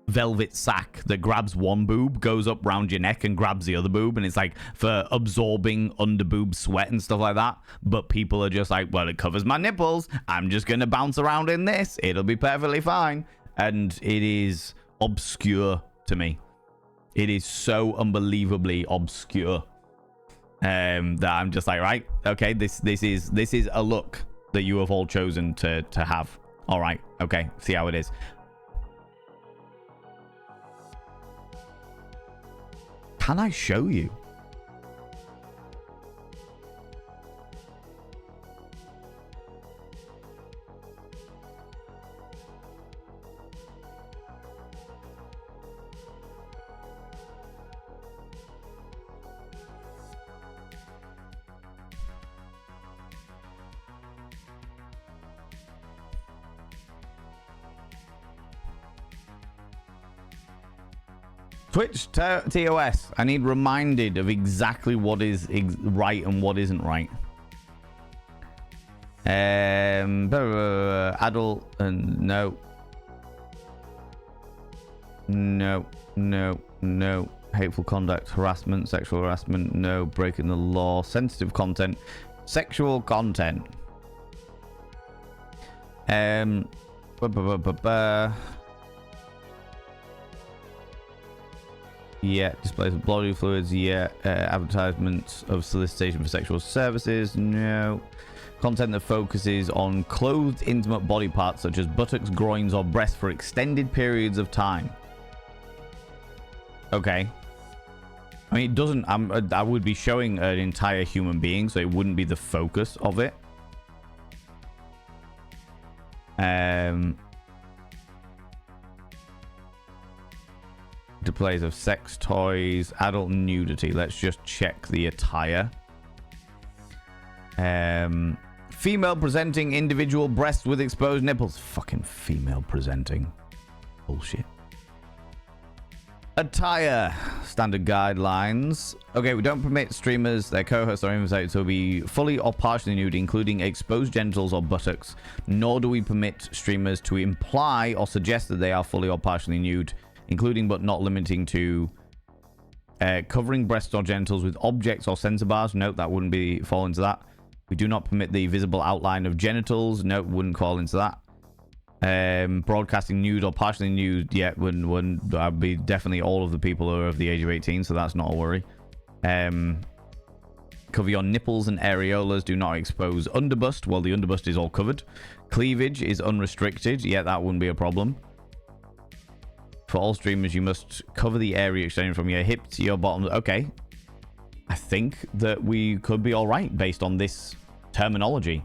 velvet sack that grabs one boob, goes up round your neck and grabs the other boob, and it's like for absorbing under boob sweat and stuff like that. But people are just like, well, it covers my nipples, I'm just gonna bounce around in this, it'll be perfectly fine. And it is obscure to me. It is so unbelievably obscure that I'm just like, right, okay, this is a look that you have all chosen to have. All right, okay, see how it is. Can I show you? Twitch TOS. I need reminded of exactly what is right and what isn't right. Adult and no. Hateful conduct, harassment, sexual harassment, no. Breaking the law, sensitive content, sexual content. Yeah, displays of bodily fluids, yeah. Advertisements of solicitation for sexual services, no. Content that focuses on clothed intimate body parts such as buttocks, groins, or breasts for extended periods of time. Okay. I mean, it doesn't... I would be showing an entire human being, so it wouldn't be the focus of it. Displays of sex toys, adult nudity. Let's just check the attire. Female presenting individual breasts with exposed nipples. Fucking female presenting. Bullshit. Attire. Standard guidelines. Okay, we don't permit streamers, their co-hosts, or invitees to be fully or partially nude, including exposed genitals or buttocks. Nor do we permit streamers to imply or suggest that they are fully or partially nude, including but not limiting to covering breasts or genitals with objects or sensor bars. Note that wouldn't be fall into that. We do not permit the visible outline of genitals. Note wouldn't fall into that. Broadcasting nude or partially nude, yeah, wouldn't that'd be definitely all of the people who are of the age of 18, so that's not a worry. Cover your nipples and areolas. Do not expose underbust. Well, the underbust is all covered. Cleavage is unrestricted. Yeah, that wouldn't be a problem. For all streamers, you must cover the area extending from your hip to your bottom. Okay. I think that we could be all right based on this terminology.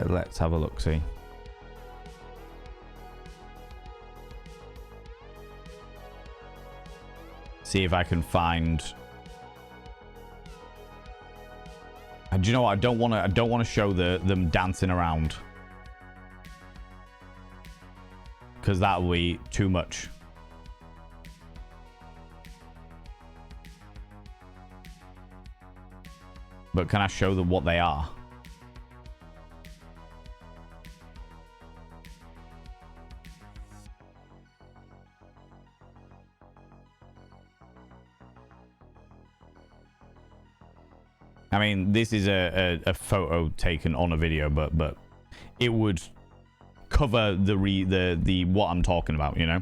Let's have a look, see. See if I can find. And do you know what? I don't want to show them dancing around, because that will be too much. But can I show them what they are? I mean, this is a photo taken on a video, but it would cover the what I'm talking about, you know.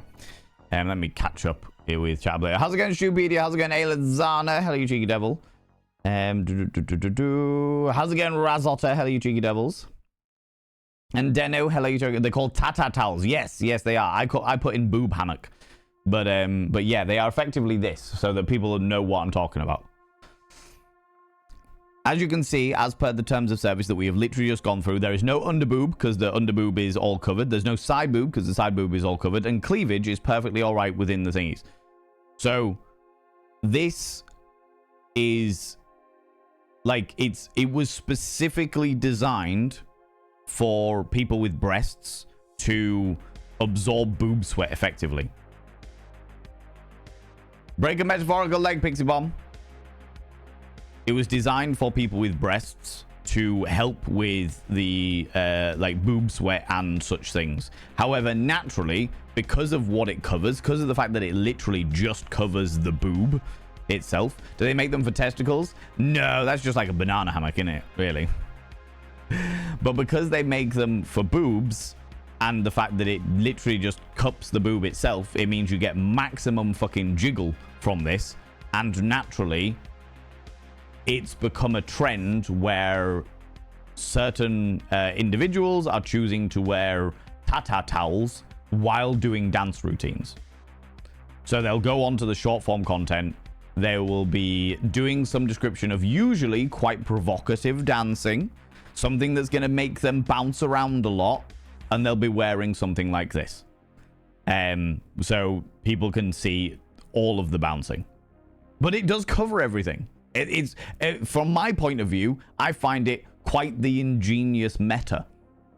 And let me catch up here with chat later. How's it going, Stubedia? How's it going, Ailazana? Hello, you cheeky devil. How's it going, Razotta? Hello, you cheeky devils. And Deno, hello, you cheeky. They're called tatatals. Yes, they are. I put in boob hammock, but yeah, they are effectively this, so that people know what I'm talking about. As you can see, as per the terms of service that we have literally just gone through, there is no underboob because the underboob is all covered. There's no side boob because the side boob is all covered. And cleavage is perfectly all right within the thingies. So this is like, it was specifically designed for people with breasts to absorb boob sweat effectively. Break a metaphorical leg, Pixie Bomb. It was designed for people with breasts to help with the like boob sweat and such things. However, naturally, because of what it covers, because of the fact that it literally just covers the boob itself, do they make them for testicles? No, that's just like a banana hammock, isn't it? Really. But because they make them for boobs, and the fact that it literally just cups the boob itself, it means you get maximum fucking jiggle from this, and naturally it's become a trend where certain individuals are choosing to wear tata towels while doing dance routines. So they'll go on to the short form content. They will be doing some description of usually quite provocative dancing, something that's going to make them bounce around a lot, and they'll be wearing something like this. So people can see all of the bouncing. But it does cover everything. From my point of view, I find it quite the ingenious meta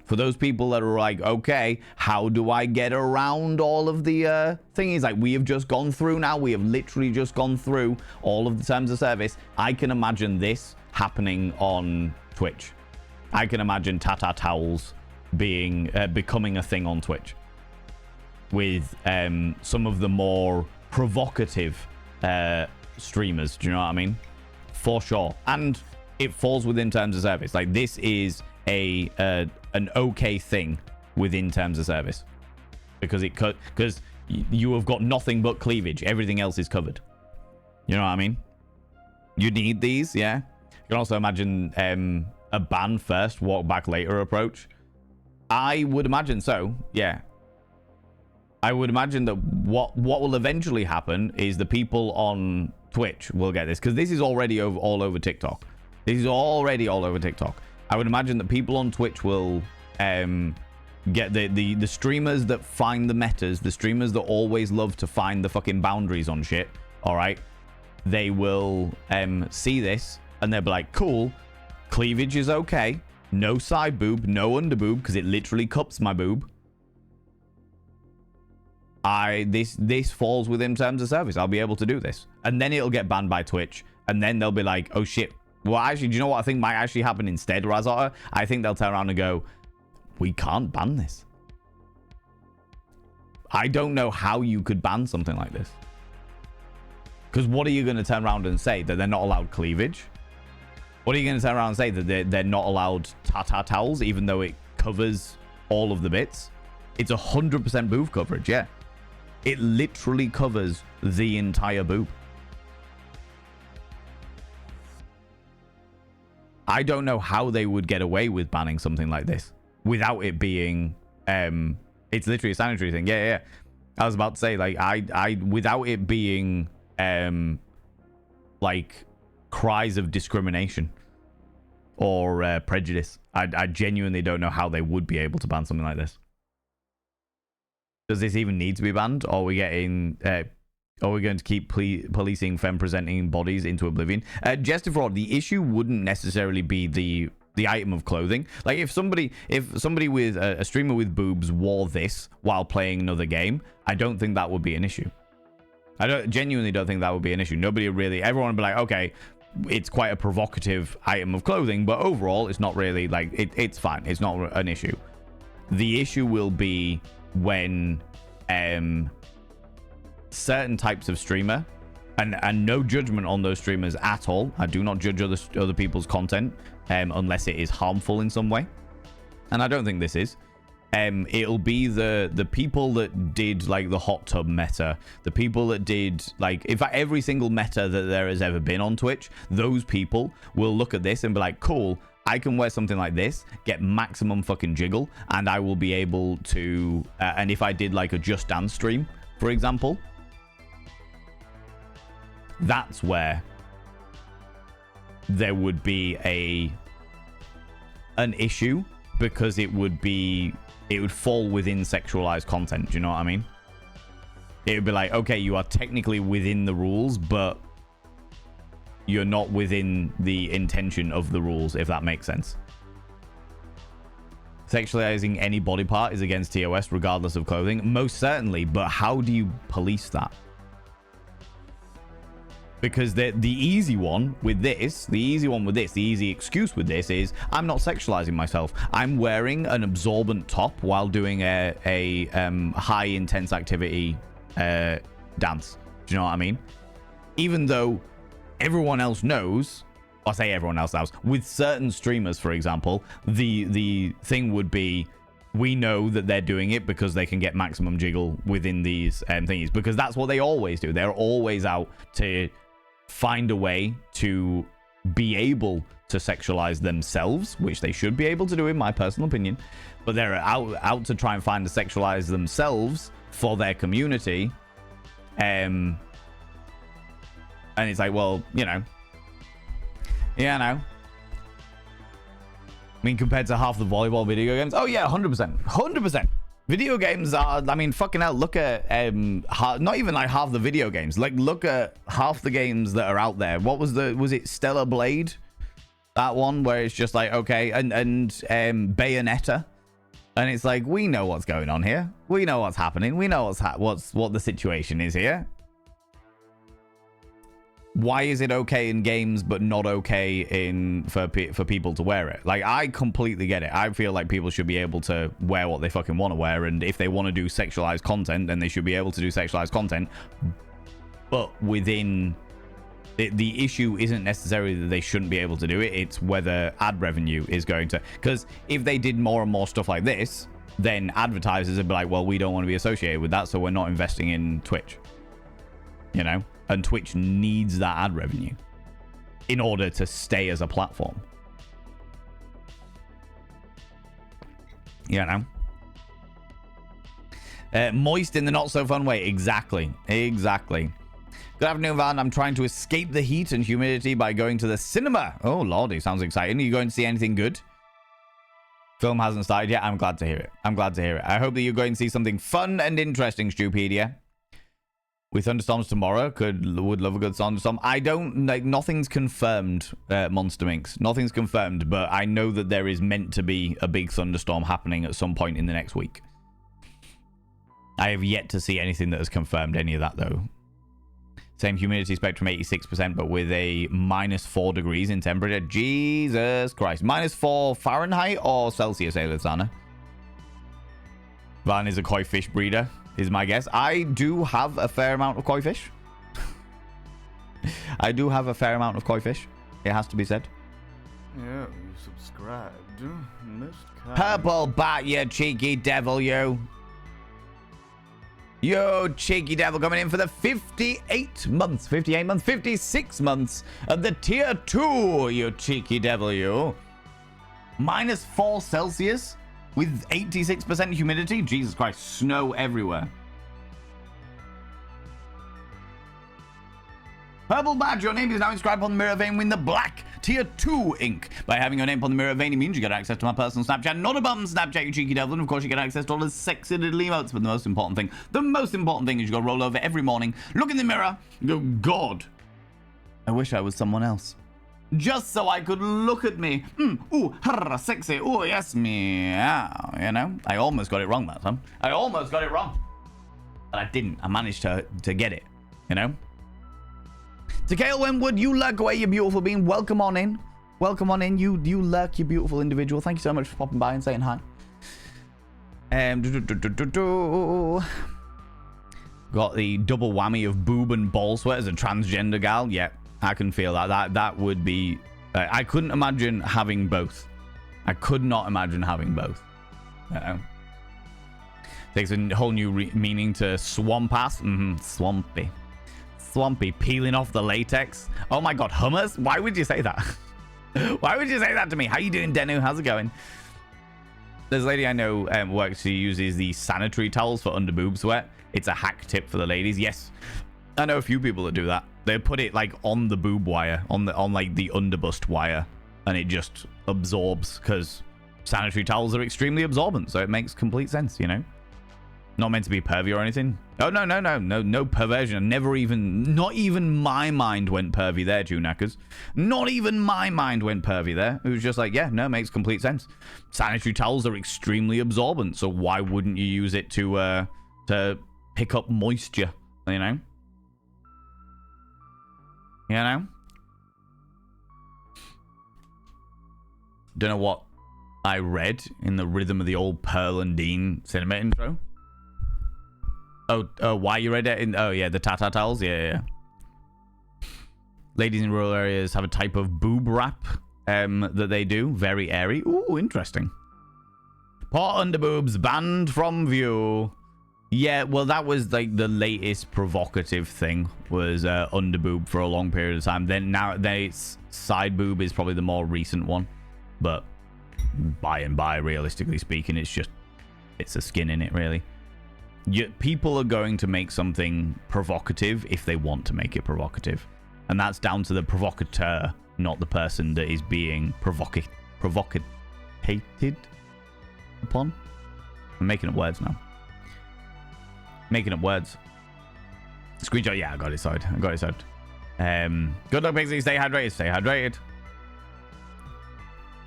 For those people that are like, okay, how do I get around all of the thingies? Like, we have just gone through now. We have literally just gone through all of the terms of service. I can imagine this happening on Twitch. I can imagine Tata Towels being becoming a thing on Twitch with some of the more provocative streamers. Do you know what I mean? For sure. And it falls within terms of service. Like, this is an okay thing within terms of service, because you have got nothing but cleavage. Everything else is covered. You know what I mean? You need these, yeah. You can also imagine a ban first, walk back later approach. I would imagine so, yeah. I would imagine that what will eventually happen is the people on Twitch will get this, because this is already all over TikTok. This is already all over TikTok. I would imagine that people on Twitch will get the streamers that find the metas, the streamers that always love to find the fucking boundaries on shit, all right? They will see this, and they'll be like, cool, cleavage is okay. No side boob, no under boob, because it literally cups my boob. This falls within terms of service. I'll be able to do this. And then it'll get banned by Twitch. And then they'll be like, oh shit. Well, actually, do you know what I think might actually happen instead, Razotta? I think they'll turn around and go, we can't ban this. I don't know how you could ban something like this. Because what are you going to turn around and say? That they're not allowed cleavage? What are you going to turn around and say? That they're not allowed Tata Towels, even though it covers all of the bits? It's 100% boob coverage, yeah. It literally covers the entire boob. I don't know how they would get away with banning something like this without it being it's literally a sanitary thing. Yeah. I was about to say, like, I without it being like cries of discrimination or prejudice. I genuinely don't know how they would be able to ban something like this. Does this even need to be banned? Or are we getting are we going to keep policing femme-presenting bodies into oblivion? Jester Fraud, the issue wouldn't necessarily be the item of clothing. Like, if somebody with a streamer with boobs wore this while playing another game, I don't think that would be an issue. I genuinely don't think that would be an issue. Everyone would be like, okay, it's quite a provocative item of clothing, but overall, it's not really, like, it's fine. It's not an issue. The issue will be when certain types of streamer, and no judgment on those streamers at all. I do not judge other people's content unless it is harmful in some way, and I don't think this is. It'll be the people that did, like, the hot tub meta, the people that did, like, in fact, every single meta that there has ever been on Twitch. Those people will look at this and be like, cool, I can wear something like this, get maximum fucking jiggle, and I will be able to and if I did, like, a Just Dance stream, for example, that's where there would be an issue, because it would fall within sexualized content. Do you know what I mean? It would be like, okay, you are technically within the rules, but you're not within the intention of the rules, if that makes sense. Sexualizing any body part is against TOS regardless of clothing. Most certainly, but how do you police that? Because the easy one with this, the easy excuse with this is, I'm not sexualizing myself. I'm wearing an absorbent top while doing a high intense activity dance. Do you know what I mean? Even though everyone else knows, I say everyone else knows, with certain streamers, for example, the thing would be, we know that they're doing it because they can get maximum jiggle within these thingies, because that's what they always do. They're always out to find a way to be able to sexualize themselves, which they should be able to do, in my personal opinion, but they're out to try and find to sexualize themselves for their community. And it's like, well, you know, yeah, I know. I mean, compared to half the volleyball video games, oh yeah, 100%. Video games are, I mean, fucking hell, look at, not even like half the video games. Like, look at half the games that are out there. What was it Stellar Blade? That one where it's just like, okay, and Bayonetta. And it's like, we know what's going on here. We know what's happening. We know what the situation is here. Why is it okay in games but not okay for people to wear it? Like, I completely get it. I feel like people should be able to wear what they fucking want to wear, and if they want to do sexualized content, then they should be able to do sexualized content. But within the issue isn't necessarily that they shouldn't be able to do it. It's whether ad revenue is going to, because if they did more and more stuff like this, then advertisers would be like, well, we don't want to be associated with that, so we're not investing in Twitch. You know? And Twitch needs that ad revenue in order to stay as a platform. You know? Moist in the not so fun way. Exactly. Exactly. Good afternoon, Van. I'm trying to escape the heat and humidity by going to the cinema. Oh, lordy. Sounds exciting. Are you going to see anything good? Film hasn't started yet. I'm glad to hear it. I'm glad to hear it. I hope that you're going to see something fun and interesting, Stupedia. With thunderstorms tomorrow, would love a good thunderstorm. I don't, like, nothing's confirmed, Monster Minx. Nothing's confirmed, but I know that there is meant to be a big thunderstorm happening at some point in the next week. I have yet to see anything that has confirmed any of that, though. Same humidity spectrum, 86%, but with a -4 degrees in temperature. Jesus Christ. -4 Fahrenheit or Celsius, Elizana? Van is a koi fish breeder, is my guess. I do have a fair amount of koi fish. I do have a fair amount of koi fish. It has to be said. Yeah, you subscribed. Most kind. Purple bat, you cheeky devil, you. Yo, cheeky devil, coming in for the 58 months, 56 months of the tier 2, you cheeky devil, you. -4 Celsius with 86% humidity. Jesus Christ, snow everywhere. Purple badge, your name is now inscribed on the mirror vein with the black tier 2 ink. By having your name on the mirror vein, it means you get access to my personal Snapchat, not a bum Snapchat, you cheeky devil. And of course, you get access to all the sexy little emotes. But the most important thing is you got to roll over every morning, look in the mirror, go, God, I wish I was someone else. Just so I could look at me. Ooh, sexy. Ooh, yes, meow. You know, I almost got it wrong that time. I almost got it wrong. But I didn't. I managed to get it, you know? To Kale Wenwood, you lurk away, you beautiful being. Welcome on in. Welcome on in. You lurk, you beautiful individual. Thank you so much for popping by and saying hi. Got the double whammy of boob and ball sweat as a transgender gal. Yeah, I can feel that. That would be... I couldn't imagine having both. I could not imagine having both. Takes a whole new meaning to swamp-ass. Swampy. Swampy, peeling off the latex. Oh my god, hummus? Why would you say that? Why would you say that to me? How you doing, Denu? How's it going? There's a lady I know works, she uses the sanitary towels for under boob sweat. It's a hack tip for the ladies. Yes, I know a few people that do that. They put it like on the boob wire, on like the underbust wire, and it just absorbs, because sanitary towels are extremely absorbent, so it makes complete sense, you know? Not meant to be pervy or anything. Oh, no perversion. Not even my mind went pervy there, Tunakers. Not even my mind went pervy there. It was just like, yeah, no, makes complete sense. Sanitary towels are extremely absorbent, so why wouldn't you use it to pick up moisture, you know? You know? Don't know what I read in the rhythm of the old Pearl and Dean cinema intro. Oh, why you read it? Oh, yeah, the Tata towels? Yeah. Ladies in rural areas have a type of boob wrap that they do. Very airy. Ooh, interesting. Poor underboobs banned from view. Yeah, well, that was like the latest provocative thing, was underboob for a long period of time. Then side boob is probably the more recent one. But by and by, realistically speaking, it's a skin in it, really. People are going to make something provocative if they want to make it provocative. And that's down to the provocateur, not the person that is being provocated upon. I'm making up words now. Making up words. Screenshot, yeah, I got it sorted. Good luck, Pixie. Stay hydrated.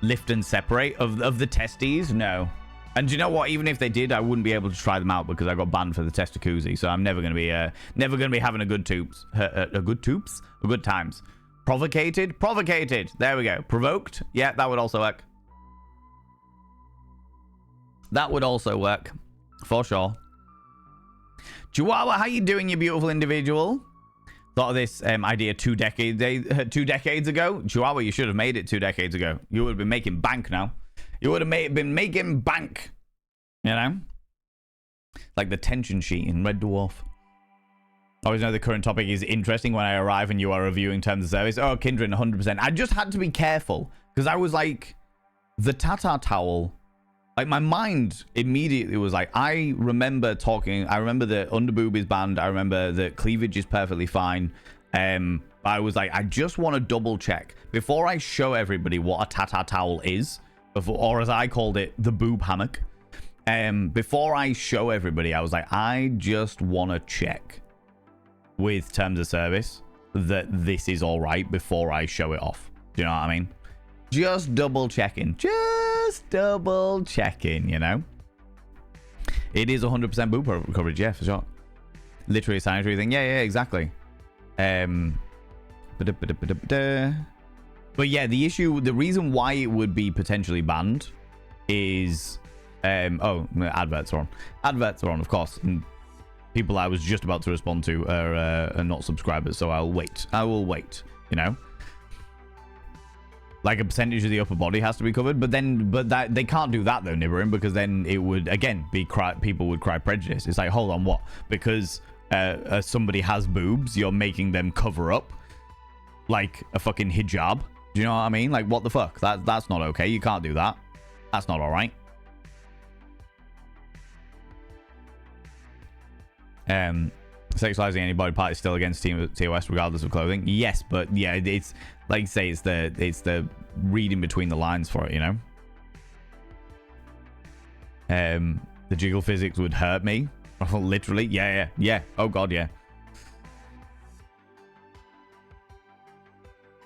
Lift and separate of the testes? No. And do you know what? Even if they did, I wouldn't be able to try them out because I got banned for the Testacuzzi. So I'm never going to be having a good times. Provocated. There we go. Provoked. Yeah, that would also work. That would also work for sure. Chihuahua, how you doing, you beautiful individual? Thought of this idea 2 decades ago. Chihuahua, you should have made it 2 decades ago. You would have been making bank now. You would have been making bank. You know? Like the tension sheet in Red Dwarf. Always know the current topic is interesting when I arrive and you are reviewing terms of service. Oh, Kindred, 100%. I just had to be careful. Because I was like, the Tata towel. Like, my mind immediately was like, I remember the underboob is banned. I remember that cleavage is perfectly fine. I was like, I just want to double check. Before I show everybody what a Tata towel is, or as I called it, the boob hammock. Before I show everybody, I was like, I just want to check with terms of service that this is all right before I show it off. Do you know what I mean? Just double checking. Just double checking, you know? It is 100% boob coverage, yeah, for sure. Literally a sanitary thing. Yeah, exactly. But yeah, the reason why it would be potentially banned is adverts are on. Adverts are on, of course. And people I was just about to respond to are not subscribers, so I'll wait. I will wait, you know? Like a percentage of the upper body has to be covered, but that they can't do that though, Nibirin, because then it would again be people would cry prejudice. It's like, hold on, what? Because somebody has boobs, you're making them cover up like a fucking hijab. Do you know what I mean? Like, what the fuck? That's not okay. You can't do that. That's not all right. Sexualizing any body part is still against TOS regardless of clothing. Yes, but yeah, it's like say it's the reading between the lines for it, you know. The jiggle physics would hurt me. Literally, yeah. Oh god, yeah.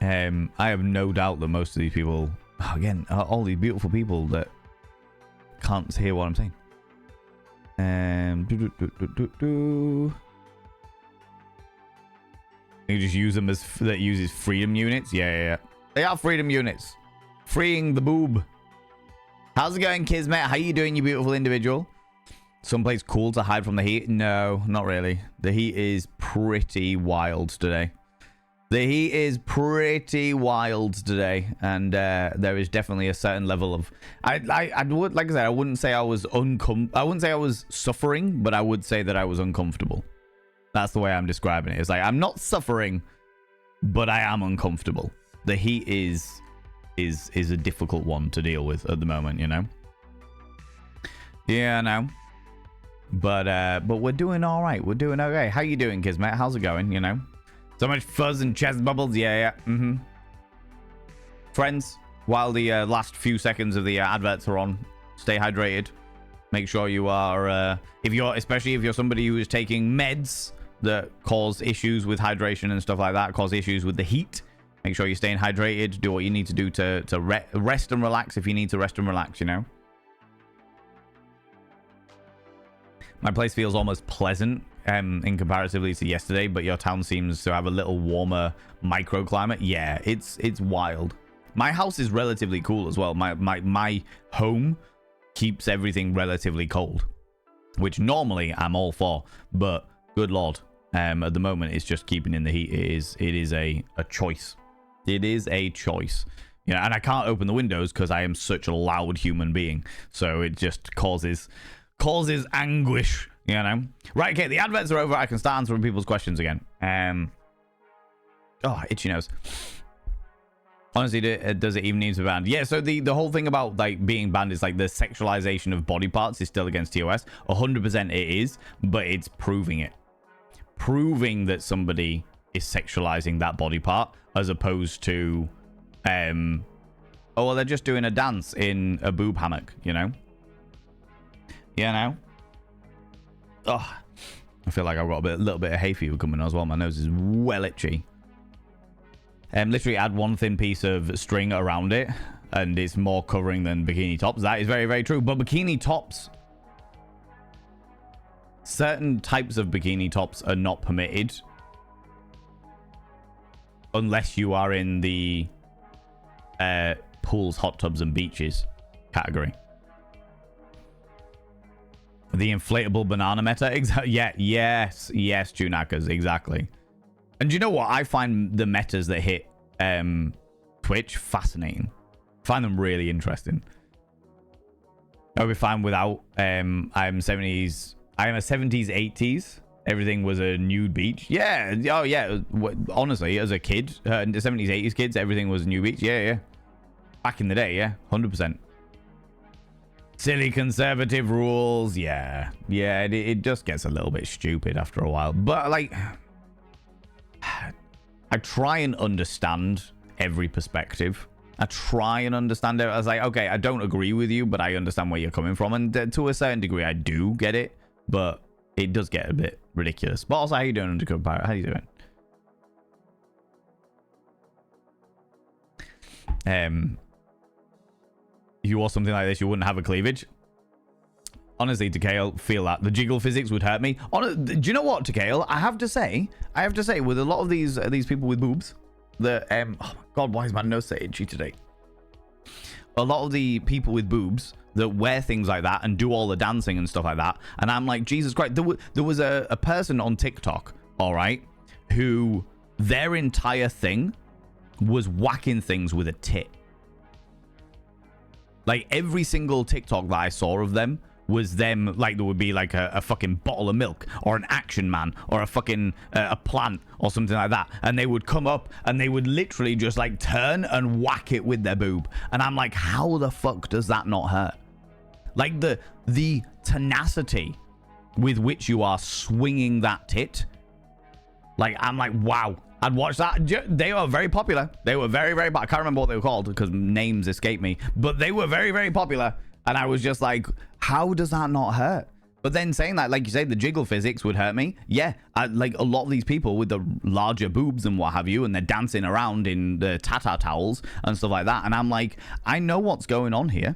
I have no doubt that most of these people, again, all these beautiful people that can't hear what I'm saying. You just use them as that uses freedom units. Yeah. They are freedom units. Freeing the boob. How's it going, Kismet? How you doing, you beautiful individual? Someplace cool to hide from the heat? No, not really. The heat is pretty wild today. The heat is pretty wild today, and there is definitely a certain level of. I would, like I said, I wouldn't say I was I wouldn't say I was suffering, but I would say that I was uncomfortable. That's the way I'm describing it. It's like I'm not suffering, but I am uncomfortable. The heat is a difficult one to deal with at the moment, you know. Yeah, I know. But we're doing all right. We're doing okay. How you doing, Kismet? How's it going? You know. So much fuzz and chest bubbles. Yeah. Friends, while the last few seconds of the adverts are on, stay hydrated. Make sure you are, especially if you're somebody who is taking meds that cause issues with hydration and stuff like that, cause issues with the heat. Make sure you're staying hydrated. Do what you need to do to rest and relax if you need to rest and relax, you know. My place feels almost pleasant in comparatively to yesterday, but your town seems to have a little warmer microclimate. Yeah, it's wild. My house is relatively cool as well. My home keeps everything relatively cold, which normally I'm all for, but good lord, at the moment it's just keeping in the heat. It is a choice. It is a choice. You know, and I can't open the windows because I am such a loud human being, so it just causes anguish, you know. Right, okay, the adverts are over. I can start answering people's questions again. Itchy nose. Honestly, does it even need to be banned? Yeah, so the whole thing about like being banned is like the sexualization of body parts is still against TOS. 100% it is, but it's proving it. Proving that somebody is sexualizing that body part as opposed to, they're just doing a dance in a boob hammock, you know? Yeah, now. Oh, I feel like I've got a little bit of hay fever coming as well. My nose is well itchy. Literally add one thin piece of string around it. and it's more covering than bikini tops. That is very, very true. But bikini tops, certain types of bikini tops are not permitted unless you are in the pools, hot tubs, and beaches category. The inflatable banana meta, exactly. Yeah, yes, Tunakas, exactly. And do you know what? I find the metas that hit Twitch fascinating. Find them really interesting. I'll be fine without. I'm a 70s, 80s. Everything was a nude beach. Yeah. Oh, yeah. Honestly, as a kid, the 70s, 80s kids, everything was a nude beach. Yeah. Back in the day, yeah. 100%. Silly conservative rules. Yeah. It just gets a little bit stupid after a while. But, like, I try and understand every perspective. I try and understand it. I was like, okay, I don't agree with you, but I understand where you're coming from. And to a certain degree, I do get it. But it does get a bit ridiculous. But also, how you doing, Undercover Pirate? How you doing? If you wore something like this, you wouldn't have a cleavage. Honestly, Takale, feel that. The jiggle physics would hurt me. Do you know what, Takale? I have to say, with a lot of these people with boobs, oh my God, why is my nose so itchy today? A lot of the people with boobs that wear things like that and do all the dancing and stuff like that, and I'm like, Jesus Christ, there was a person on TikTok, all right, who their entire thing was whacking things with a tit. Like, every single TikTok that I saw of them was them, like, there would be like a fucking bottle of milk or an Action Man or a fucking a plant or something like that, and they would come up and they would literally just like turn and whack it with their boob, and I'm like, how the fuck does that not hurt? Like, the tenacity with which you are swinging that tit, like, I'm like, wow. I'd watch that. They were very popular. They were very, very popular. I can't remember what they were called because names escape me. But they were very, very popular. And I was just like, how does that not hurt? But then saying that, like you say, the jiggle physics would hurt me. Yeah, like a lot of these people with the larger boobs and what have you, and they're dancing around in the tata towels and stuff like that. And I'm like, I know what's going on here.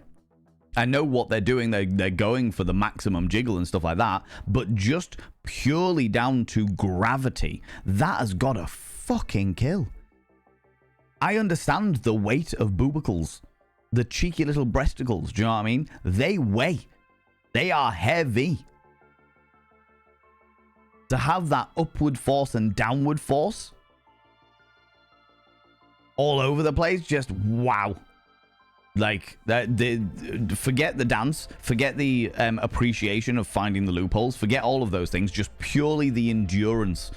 I know what they're doing. They're going for the maximum jiggle and stuff like that. But just purely down to gravity, that has got to fucking kill. I understand the weight of boobicles, the cheeky little breasticles. Do you know what I mean? They weigh. They are heavy. To have that upward force and downward force all over the place, just wow. Like, forget the dance, forget the appreciation of finding the loopholes, forget all of those things, just purely the endurance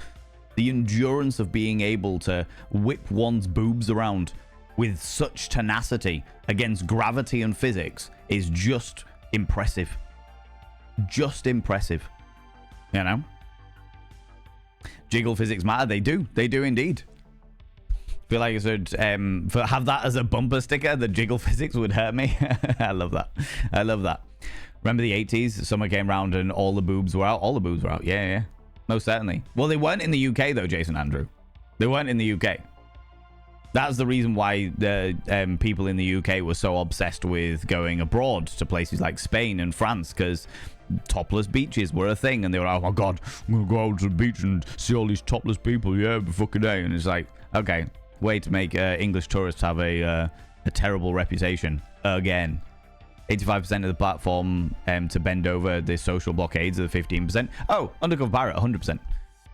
of being able to whip one's boobs around with such tenacity against gravity and physics is just impressive. Just impressive. You know? Jiggle physics matter. They do indeed. Feel like I should have that as a bumper sticker. The jiggle physics would hurt me. I love that. Remember the 80s? Summer came round and all the boobs were out. Yeah. Most certainly. Well, they weren't in the UK though, Jason Andrew. They weren't in the UK. That's the reason why the people in the UK were so obsessed with going abroad to places like Spain and France, because topless beaches were a thing, and they were like, oh my God, I'm gonna go out to the beach and see all these topless people, yeah, every fucking day. And it's like, okay, way to make English tourists have a terrible reputation again. 85% of the platform to bend over the social blockades of the 15%. Oh, Undercover Pirate, 100%.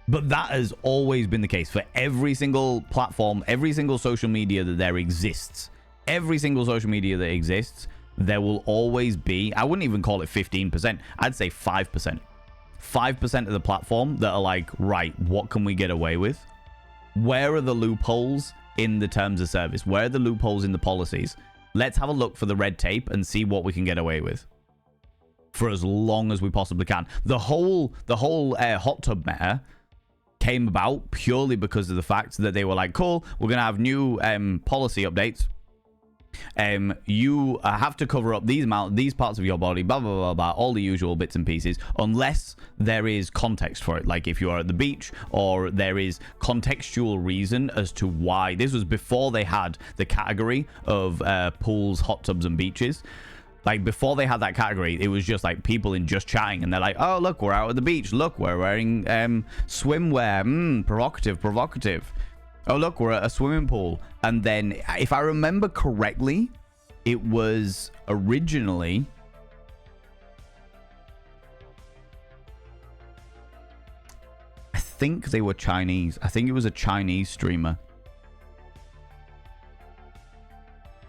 But that has always been the case for every single platform, every single social media that there exists. Every single social media that exists, there will always be, I wouldn't even call it 15%, I'd say 5%. 5% of the platform that are like, right, what can we get away with? Where are the loopholes in the terms of service? Where are the loopholes in the policies? Let's have a look for the red tape and see what we can get away with for as long as we possibly can. The whole hot tub meta came about purely because of the fact that they were like, cool, we're going to have new policy updates. you have to cover up these parts of your body, blah, blah, blah, blah, all the usual bits and pieces, unless there is context for it. Like if you are at the beach or there is contextual reason as to why. This was before they had the category of pools, hot tubs, and beaches. Like before they had that category, it was just like people in just chatting, and they're like, oh, look, we're out at the beach. Look, we're wearing swimwear. Provocative. Oh, look, we're at a swimming pool. And then, if I remember correctly, it was originally... I think they were Chinese. I think it was a Chinese streamer.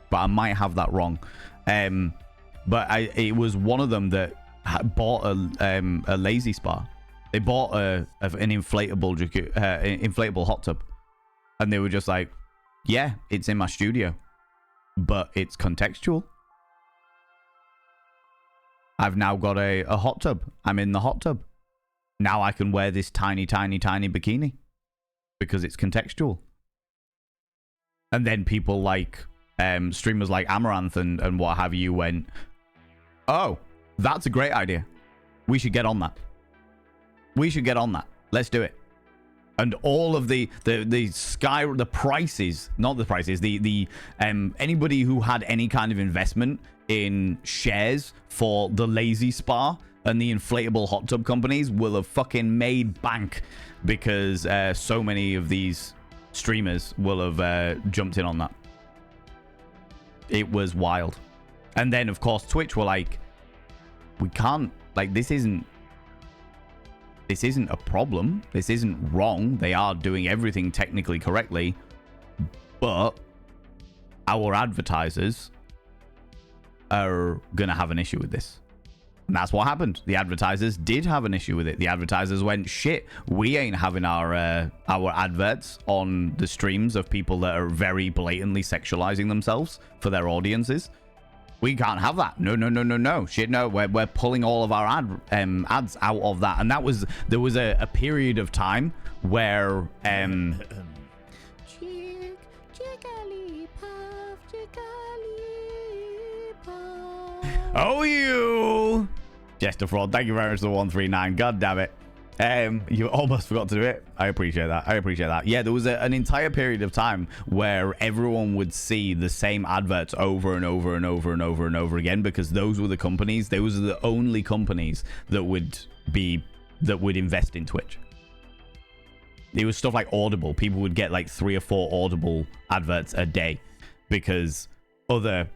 But I might have that wrong. But it was one of them that bought a lazy spa. They bought an inflatable hot tub. And they were just like, yeah, it's in my studio, but it's contextual. I've now got a hot tub. I'm in the hot tub. Now I can wear this tiny, tiny, tiny bikini because it's contextual. And then people like streamers like Amaranth and what have you went, oh, that's a great idea. We should get on that. Let's do it. And all of the prices, not the prices, anybody who had any kind of investment in shares for the lazy spa and the inflatable hot tub companies will have fucking made bank, because so many of these streamers will have jumped in on that. It was wild. And then of course Twitch were like, we can't, like, this isn't a problem. This isn't wrong. They are doing everything technically correctly, but our advertisers are going to have an issue with this. And that's what happened. The advertisers did have an issue with it. The advertisers went, shit, we ain't having our adverts on the streams of people that are very blatantly sexualizing themselves for their audiences. We can't have that. No. Shit, no. We're pulling all of our ads out of that. And there was a period of time where oh, you Jester Fraud, thank you very much for the 139. God damn it. You almost forgot to do it. I appreciate that. Yeah, there was an entire period of time where everyone would see the same adverts over and over and over and over and over again, because those were the companies, those are the only companies that would invest in Twitch. It was stuff like Audible. People would get like 3 or 4 Audible adverts a day because other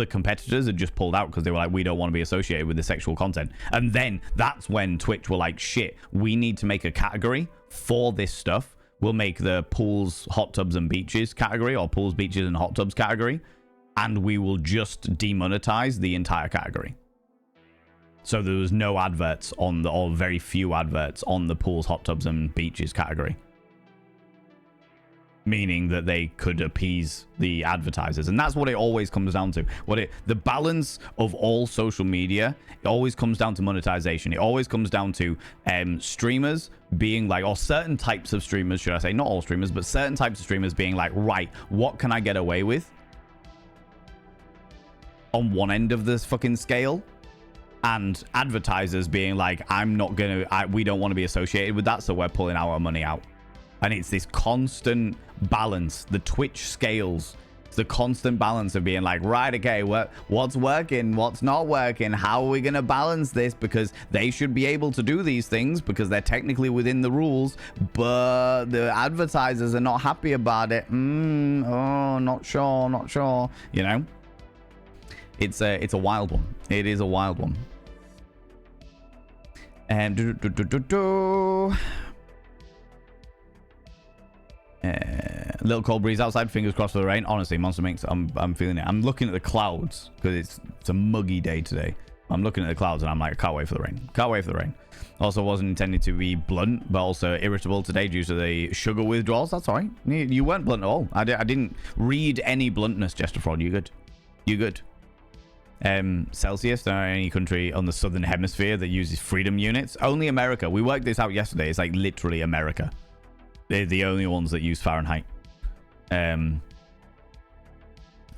competitors had just pulled out because they were like, we don't want to be associated with the sexual content. And then that's when Twitch were like, shit, we need to make a category for this stuff. We'll make the pools, hot tubs, and beaches category, or pools, beaches, and hot tubs category, and we will just demonetize the entire category. So there was no adverts on the, or very few adverts on the pools, hot tubs, and beaches category. Meaning that they could appease the advertisers. And that's what it always comes down to. The balance of all social media, it always comes down to monetization. It always comes down to streamers being like, or certain types of streamers, should I say, not all streamers, but certain types of streamers being like, right, what can I get away with on one end of this fucking scale? And advertisers being like, we don't want to be associated with that, so we're pulling our money out. And it's this constant balance. The Twitch scales. It's the constant balance of being like, right, okay, what's working? What's not working? How are we going to balance this? Because they should be able to do these things because they're technically within the rules, but the advertisers are not happy about it. Not sure. You know? It's a wild one. It is a wild one. And little cold breeze outside, fingers crossed for the rain. Honestly, Monster Minx, I'm feeling it. I'm looking at the clouds because it's a muggy day today. I'm looking at the clouds and I'm like, can't wait for the rain. Also wasn't intended to be blunt, but also irritable today due to the sugar withdrawals. That's all right. You weren't blunt at all. I didn't read any bluntness, Jester Fraud. You good. Celsius, there aren't any country on the southern hemisphere that uses freedom units. Only America. We worked this out yesterday. It's like literally America. They're the only ones that use Fahrenheit.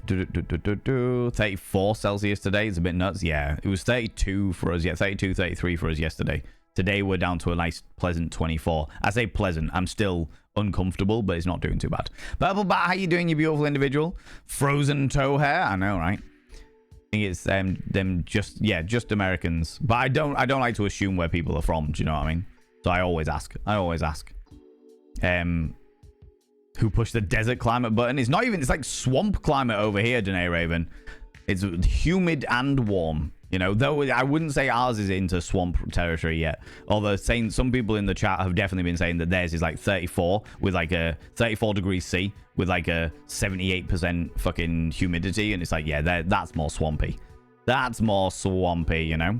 34 Celsius today. It's a bit nuts. Yeah, it was 32 for us. Yeah, 32, 33 for us yesterday. Today we're down to a nice pleasant 24. I say pleasant. I'm still uncomfortable, but it's not doing too bad. Purple Bat, how you doing, you beautiful individual? Frozen toe hair. I know, right? I think it's them just Americans. But I don't like to assume where people are from. Do you know what I mean? So I always ask. Who pushed the desert climate button? It's not even. It's like swamp climate over here, Danae Raven. It's humid and warm. You know, though I wouldn't say ours is into swamp territory yet. Although saying some people in the chat have definitely been saying that theirs is like 34 with like a 34 degrees C with like a 78% fucking humidity, and it's like, yeah, that's more swampy. That's more swampy, you know.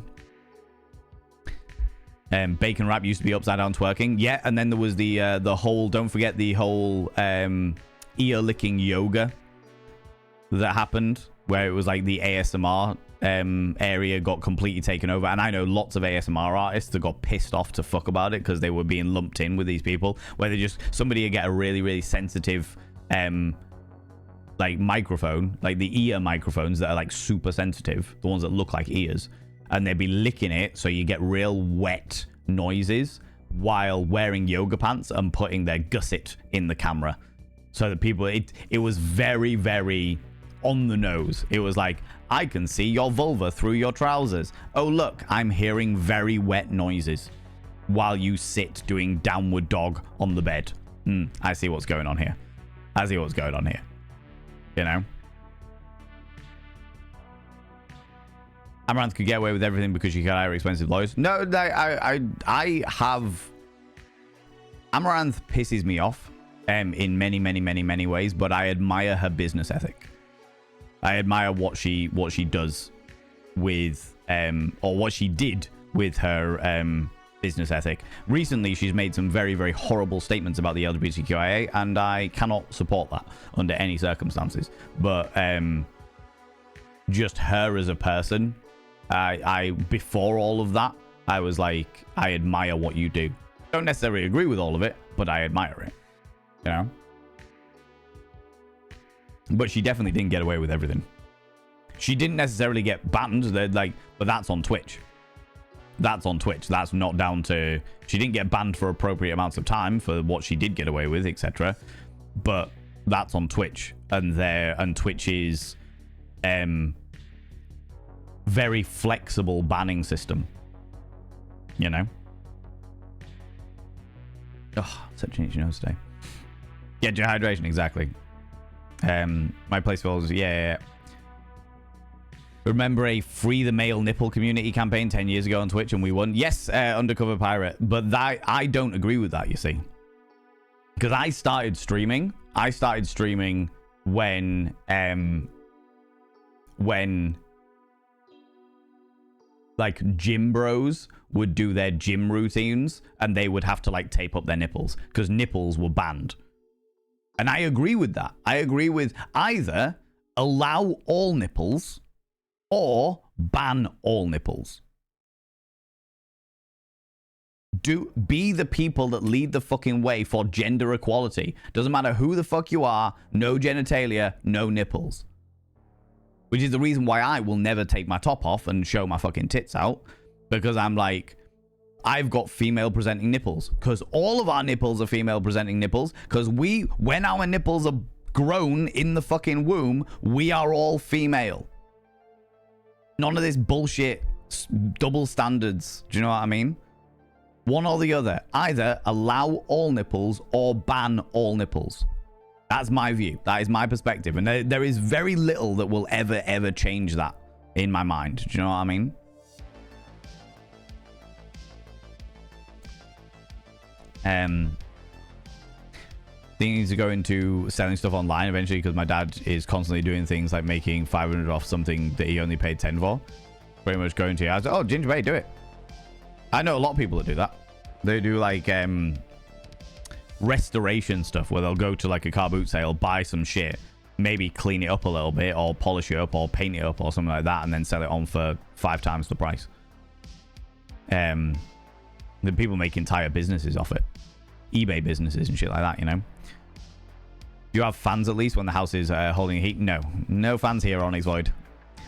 Bacon wrap used to be upside down twerking. Yeah, and then there was the whole, don't forget the whole ear licking yoga that happened, where it was like the ASMR area got completely taken over. And I know lots of ASMR artists that got pissed off to fuck about it because they were being lumped in with these people, where they just, somebody would get a really, really sensitive like microphone, like the ear microphones that are like super sensitive, the ones that look like ears, and they'd be licking it so you get real wet noises while wearing yoga pants and putting their gusset in the camera. So that people, it was very, very on the nose. It was like, I can see your vulva through your trousers. Oh look, I'm hearing very wet noises while you sit doing downward dog on the bed. I see what's going on here. You know? Amaranth could get away with everything because she could hire expensive lawyers. No, I have... Amaranth pisses me off in many, many, many, many ways, but I admire her business ethic. I admire what she does with, or what she did with her business ethic. Recently, she's made some very, very horrible statements about the LGBTQIA, and I cannot support that under any circumstances. But just her as a person, I before all of that, I was like, I admire what you do. Don't necessarily agree with all of it, but I admire it. You know? But she definitely didn't get away with everything. She didn't necessarily get banned, but that's on Twitch. That's on Twitch. That's not down to... She didn't get banned for appropriate amounts of time for what she did get away with, etc. But that's on Twitch. And Twitch is very flexible banning system. You know? Oh, such an itchy nose today. Yeah, dehydration, exactly. My place was, yeah. Remember a free the male nipple community campaign 10 years ago on Twitch and we won? Yes, Undercover Pirate. But that, I don't agree with that, you see. Because I started streaming when like gym bros would do their gym routines and they would have to like tape up their nipples because nipples were banned. And I agree with that. I agree with either allow all nipples or ban all nipples. Be the people that lead the fucking way for gender equality. Doesn't matter who the fuck you are, no genitalia, no nipples. Which is the reason why I will never take my top off and show my fucking tits out. Because I'm like, I've got female presenting nipples. Because all of our nipples are female presenting nipples. Because when our nipples are grown in the fucking womb, we are all female. None of this bullshit double standards. Do you know what I mean? One or the other. Either allow all nipples or ban all nipples. That's my view. That is my perspective. And there is very little that will ever change that in my mind. Do you know what I mean? They need to go into selling stuff online eventually because my dad is constantly doing things like making 500 off something that he only paid 10 for. Pretty much going to, I was like, oh, Ginger Bay, do it. I know a lot of people that do that. They do like restoration stuff where they'll go to like a car boot sale, buy some shit, maybe clean it up a little bit or polish it up or paint it up or something like that and then sell it on for 5 times the price. The people make entire businesses off it. eBay businesses and shit like that, you know. Do you have fans at least when the house is holding heat? No. No fans here, Onyx Void.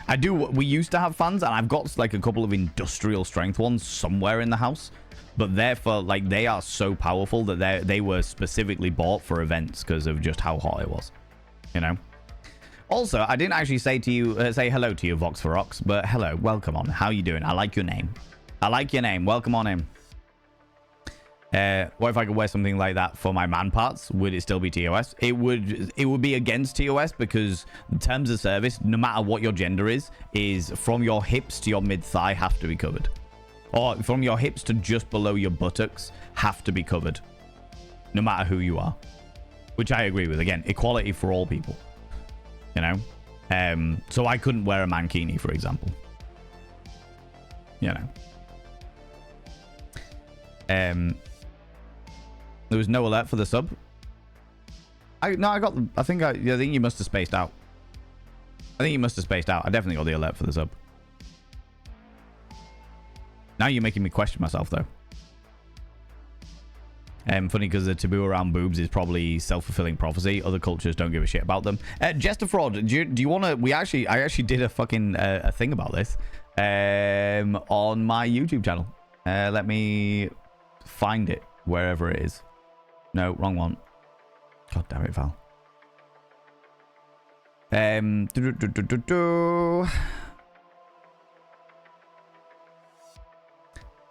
I do. We used to have fans, and I've got like a couple of industrial strength ones somewhere in the house. But they're for, like, they are so powerful that they were specifically bought for events because of just how hot it was. You know? Also, I didn't actually say to you, say hello to you, Vox for Ox, but hello, welcome on. How you doing? I like your name. I like your name. Welcome on in. What if I could wear something like that for my man parts? Would it still be TOS? It would be against TOS because in terms of service, no matter what your gender is from your hips to your mid-thigh have to be covered. Or from your hips to just below your buttocks have to be covered. No matter who you are. Which I agree with. Again, equality for all people. You know? So I couldn't wear a mankini, for example. You know. There was no alert for the sub. I think you must have spaced out. I definitely got the alert for the sub. Now you're making me question myself, though. Funny because the taboo around boobs is probably self-fulfilling prophecy. Other cultures don't give a shit about them. Jester Fraud, do you want to... I actually did a fucking a thing about this on my YouTube channel. Let me find it wherever it is. No, wrong one. God damn it, Val.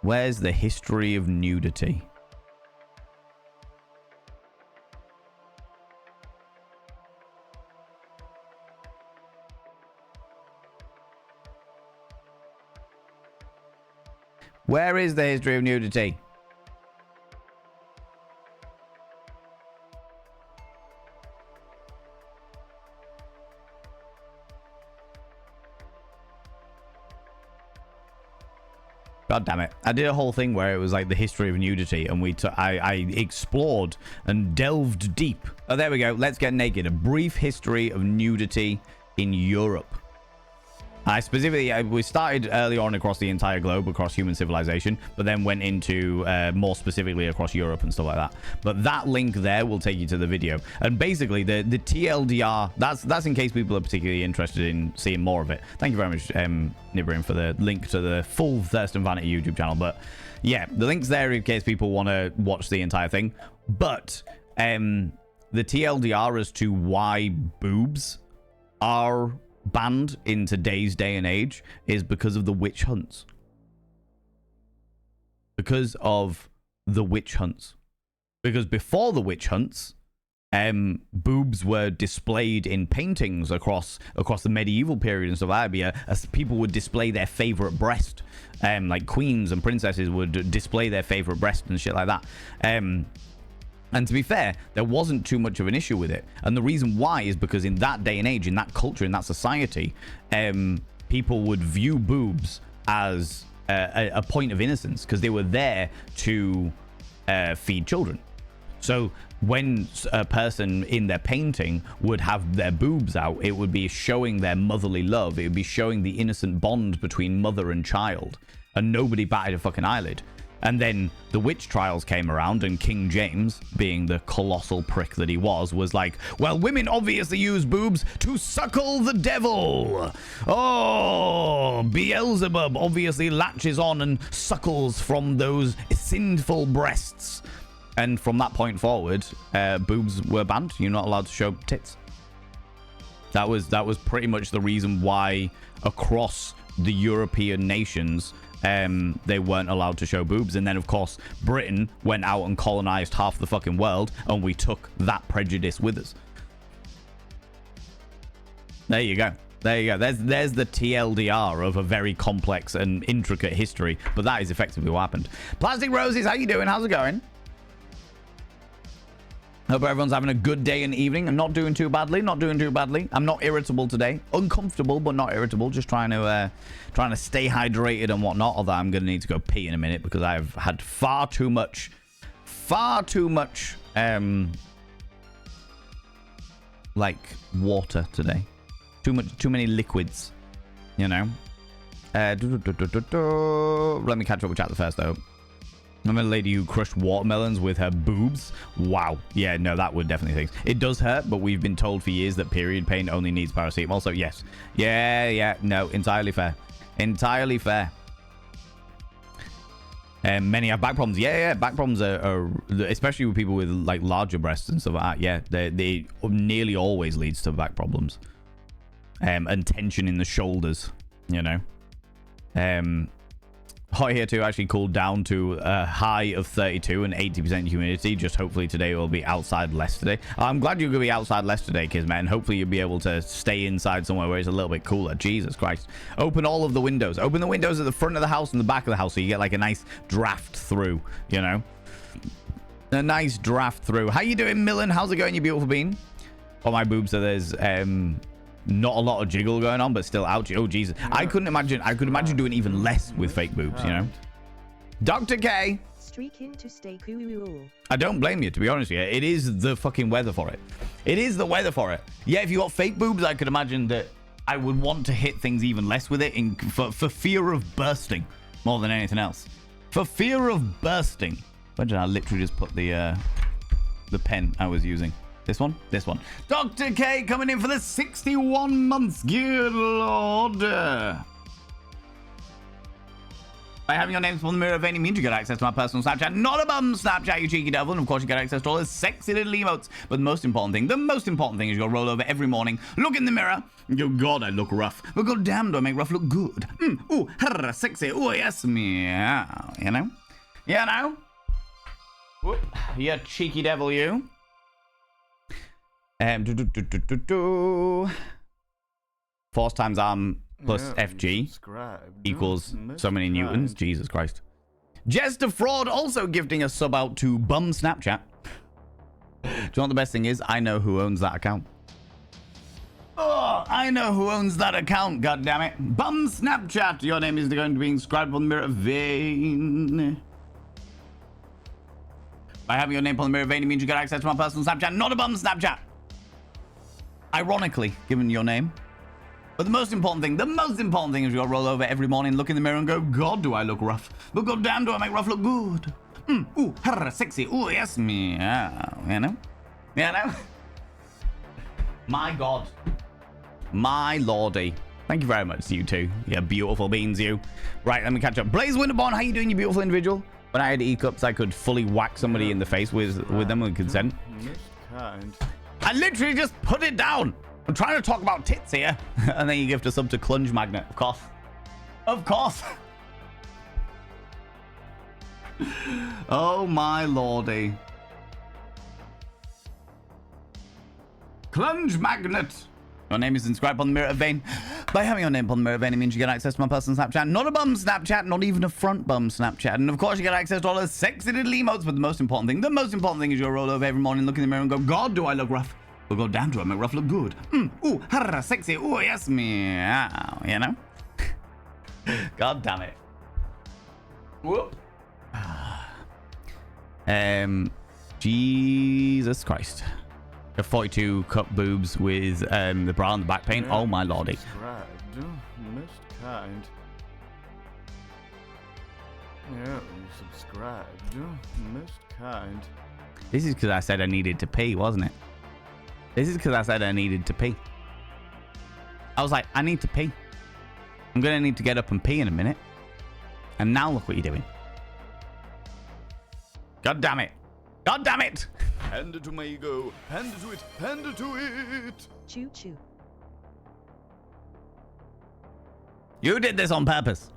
Where's the history of nudity? Where is the history of nudity? God damn it. I did a whole thing where it was like the history of nudity and I explored and delved deep. Oh, there we go. Let's get naked. A brief history of nudity in Europe. We started early on across the entire globe, across human civilization, but then went into more specifically across Europe and stuff like that. But that link there will take you to the video. And basically, the TLDR, that's in case people are particularly interested in seeing more of it. Thank you very much, Nibrin, for the link to the full Thurston Vanity YouTube channel. But yeah, the link's there in case people want to watch the entire thing. But the TLDR as to why boobs are banned in today's day and age is because of the witch hunts. Because of the witch hunts. Because before the witch hunts, boobs were displayed in paintings across the medieval period and stuff like that. As people would display their favorite breast. Like queens and princesses would display their favorite breast and shit like that. And to be fair, there wasn't too much of an issue with it. And the reason why is because in that day and age, in that culture, in that society, people would view boobs as a point of innocence because they were there to feed children. So when a person in their painting would have their boobs out, it would be showing their motherly love. It would be showing the innocent bond between mother and child. And nobody batted a fucking eyelid. And then the witch trials came around, and King James, being the colossal prick that he was like, well, women obviously use boobs to suckle the devil. Oh, Beelzebub obviously latches on and suckles from those sinful breasts. And from that point forward, boobs were banned. You're not allowed to show tits. That was pretty much the reason why across the European nations, they weren't allowed to show boobs. And then, of course, Britain went out and colonized half the fucking world, and we took that prejudice with us. There you go. There you go. There's the TLDR of a very complex and intricate history, but that is effectively what happened. Plastic Roses, how you doing? How's it going? Hope everyone's having a good day and evening. I'm not doing too badly. I'm not irritable today. Uncomfortable, but not irritable. Just trying to stay hydrated and whatnot. Although I'm going to need to go pee in a minute because I've had far too much, like water today. Too many liquids, you know. Let me catch up with chat first, though. I'm a lady who crushed watermelons with her boobs. Wow. Yeah, no, that would definitely think. It does hurt, but we've been told for years that period pain only needs paracetamol. So, yes. Yeah. No, entirely fair. Entirely fair. Many have back problems. Yeah. Back problems are especially with people with like larger breasts and stuff like that. Yeah, they nearly always leads to back problems. And tension in the shoulders, you know. Hot here too actually cooled down to a high of 32 and 80% humidity. Just hopefully today will be outside less today. I'm glad you're gonna be outside less today, Kisman. Hopefully you'll be able to stay inside somewhere where it's a little bit cooler. Jesus Christ. Open all of the windows. Open the windows at the front of the house and the back of the house so you get like a nice draft through, you know. A nice draft through. How you doing, Millen? How's it going, you beautiful bean? On my boobs, so there's not a lot of jiggle going on, but still ouch. Oh Jesus, I could imagine doing even less with fake boobs, you know. Dr. K, streaking to stay cool. I don't blame you, to be honest with you. It is the fucking weather for it. It is the weather for it. Yeah, if you got fake boobs, I could imagine that I would want to hit things even less with it for fear of bursting more than anything else. For fear of bursting. Imagine I literally just put the pen I was using. This one? This one. Dr. K coming in for the 61 months. Good lord. By having your name on the mirror of any means you get access to my personal Snapchat. Not a bum Snapchat, you cheeky devil. And of course you get access to all the sexy little emotes. But the most important thing is you'll roll over every morning, look in the mirror. Oh God, I look rough. But god damn, do I make rough look good. Ooh, herra, sexy. Ooh, yes, meow. You know? You know? Whoop. You cheeky devil, you. Force times arm plus FG equals so many newtons. Jesus Christ. Jester Fraud also gifting a sub out to Bum Snapchat. Do you know what the best thing is? I know who owns that account. Oh, I know who owns that account, god damn it. Bum Snapchat. Your name is going to be inscribed on the mirror vein. By having your name on the mirror vein, it means you get access to my personal Snapchat, not a bum Snapchat. Ironically, given your name. But the most important thing is you'll roll over every morning, look in the mirror and go, God, do I look rough? But god damn, do I make rough look good? Ooh, herra, sexy. Ooh, yes, meow. You know? You know? My God. My lordy. Thank you very much, you two. You beautiful beans, you. Right, let me catch up. Blaze Winterborn, how you doing, you beautiful individual? When I had E-cups, I could fully whack somebody in the face with them with consent. I literally just put it down. I'm trying to talk about tits here. And then you give to sub to Clunge Magnet. Of course. Of course. Oh my lordy. Clunge Magnet. Your name is inscribed on the mirror vein. By having your name on the mirror vein, it means you get access to my personal Snapchat. Not a bum Snapchat, not even a front bum Snapchat. And of course, you get access to all those sexy little emotes. But the most important thing is you'll roll over every morning, look in the mirror and go, God, do I look rough? Or go, damn, do I make rough look good? Ooh, harra, sexy. Ooh, yes, meow. You know? God damn it. Whoop. Jesus Christ. 42 cup boobs with the bra and the back paint. Oh my lordy. Most kind. Yeah, you subscribed. Most kind. This is because I said I needed to pee, wasn't it? This is because I said I needed to pee. I was like, I need to pee. I'm going to need to get up and pee in a minute. And now look what you're doing. God damn it. God damn it. Hand it to my ego. Hand it to it. Hand it to it. Choo choo. You did this on purpose.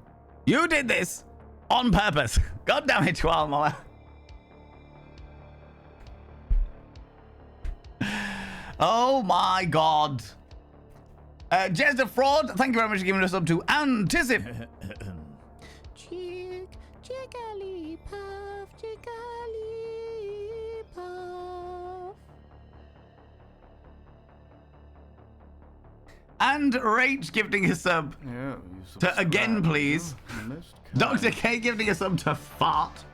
You did this on purpose. God damn it, Chihuahua. Oh my God. Jester Fraud, thank you very much for giving us up to Anticip. Jigglypuff. And Rach gifting a sub Yeah, to again, please. Most kind. Dr. K gifting a sub to fart.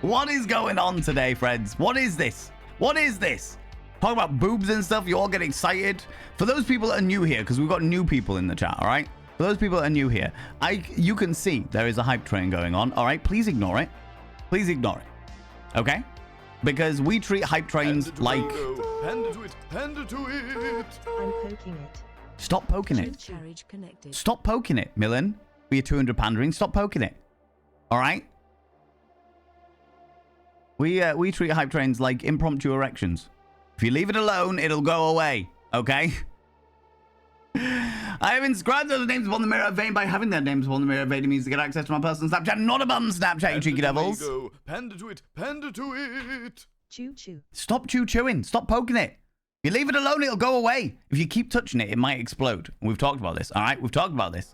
What is going on today, friends? What is this? What is this? Talk about boobs and stuff. You all get excited. For those people that are new here, because we've got new people in the chat, all right? For For those people that are new here, you can see there is a hype train going on. All right, please ignore it. Please ignore it. Okay? Because we treat hype trains like... Hand it to it. Hand it to it. I'm poking it. Stop poking it. Carriage connected. Stop poking it, Millen. For your 200 pandering, stop poking it. All right? We treat hype trains like impromptu erections. If you leave it alone, it'll go away. Okay? I have inscribed those names upon the mirror of vein. By having their names upon the mirror of vein, it means to get access to my personal Snapchat, not a bum Snapchat, you cheeky devils. Panda to it. Panda to it. Choo choo. Stop chewing. Stop poking it. If you leave it alone, it'll go away. If you keep touching it, it might explode. And we've talked about this. All right? We've talked about this.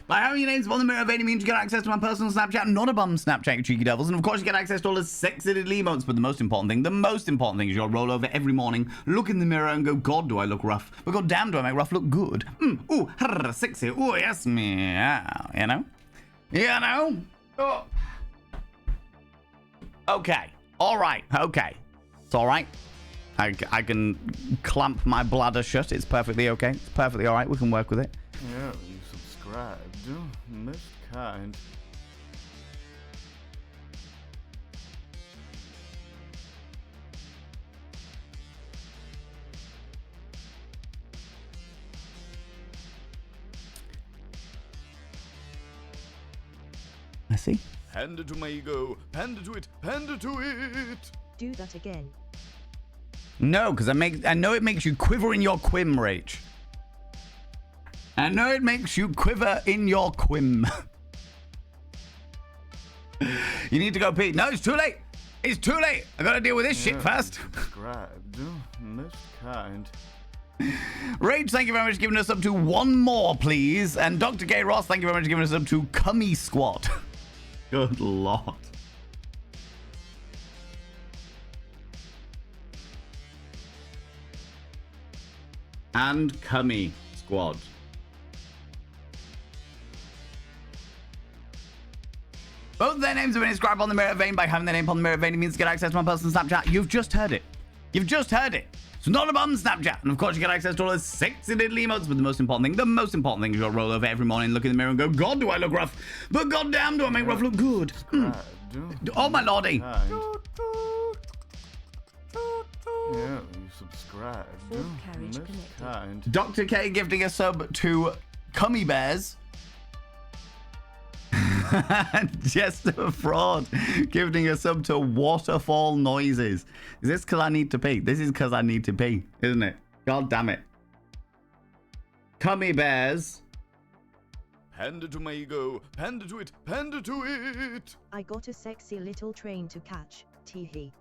By having your names upon the mirror of vein, it means you get access to my personal Snapchat, not a bum Snapchat, you cheeky devils. And of course, you get access to all the sexy little emotes. But the most important thing is you'll roll over every morning, look in the mirror and go, God, do I look rough? But God damn, do I make rough look good? Ooh, sexy. Ooh, yes, meow. You know? You know? Oh. Okay. All right. Okay. It's all right. I can clamp my bladder shut. It's perfectly okay. It's perfectly all right. We can work with it. Yeah, you subscribed. Most kind. I see. Hand it to my ego. Hand it to it. Hand it to it. Do that again. No, because I know it makes you quiver in your quim, Rach. I know it makes you quiver in your quim. You need to go pee. No, it's too late. It's too late. I gotta deal with this shit first. Subscribed. Most kind. Rage, thank you very much for giving us up to one more, please. And Dr. K. Ross, thank you very much for giving us up to Cummy Squat. Good lord. And Cummy Squad. Both their names have been inscribed on the mirror vein. By having their name on the mirror vein, it means to get access to my personal Snapchat. You've just heard it. You've just heard it. It's not a bum Snapchat. And of course, you get access to all the sexy little emotes. But the most important thing is you'll roll over every morning, look in the mirror and go, God, do I look rough? But goddamn, do I make rough look good? Oh, my lordy. Yeah, you subscribed. Full carriage Most connected. kind. Dr. K gifting a sub to Cummy Bears. Jester Fraud gifting a sub to Waterfall Noises. Is this because I need to pee? This is because I need to pee, isn't it? God damn it. Cummy Bears. Hand it to my ego. Hand it to it. Hand it to it. I got a sexy little train to catch. Tee-hee.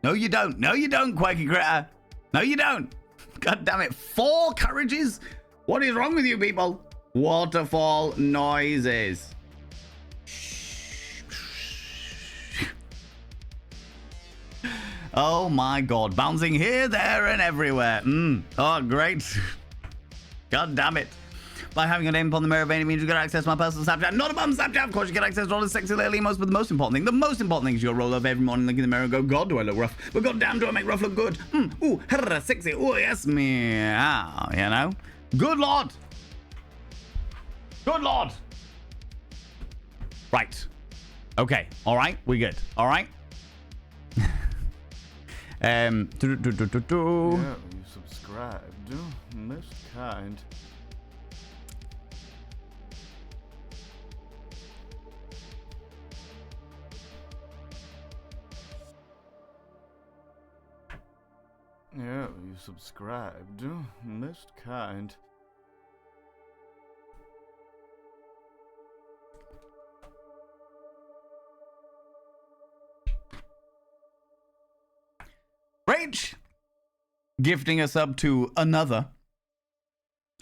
No, you don't. No, you don't, Quaky Critter. No, you don't. God damn it. 4 carriages? What is wrong with you people? Waterfall Noises. Oh my god. Bouncing here, there, and everywhere. Oh, great. God damn it. By having your name upon the mirror vein, it means you get access to my personal Snapchat. Not a bum Snapchat. Of course, you get access to all the sexy little emotes, but the most important thing is you'll roll up every morning, look in the mirror and go, God, do I look rough? But goddamn, do I make rough look good? Ooh, sexy. Ooh, yes, meow. You know? Good lord. Good lord. Right. Okay. All right. We good. All right. Yeah, you subscribed. Most kind. Yeah, you subscribed. Most kind. Rach gifting us up to another.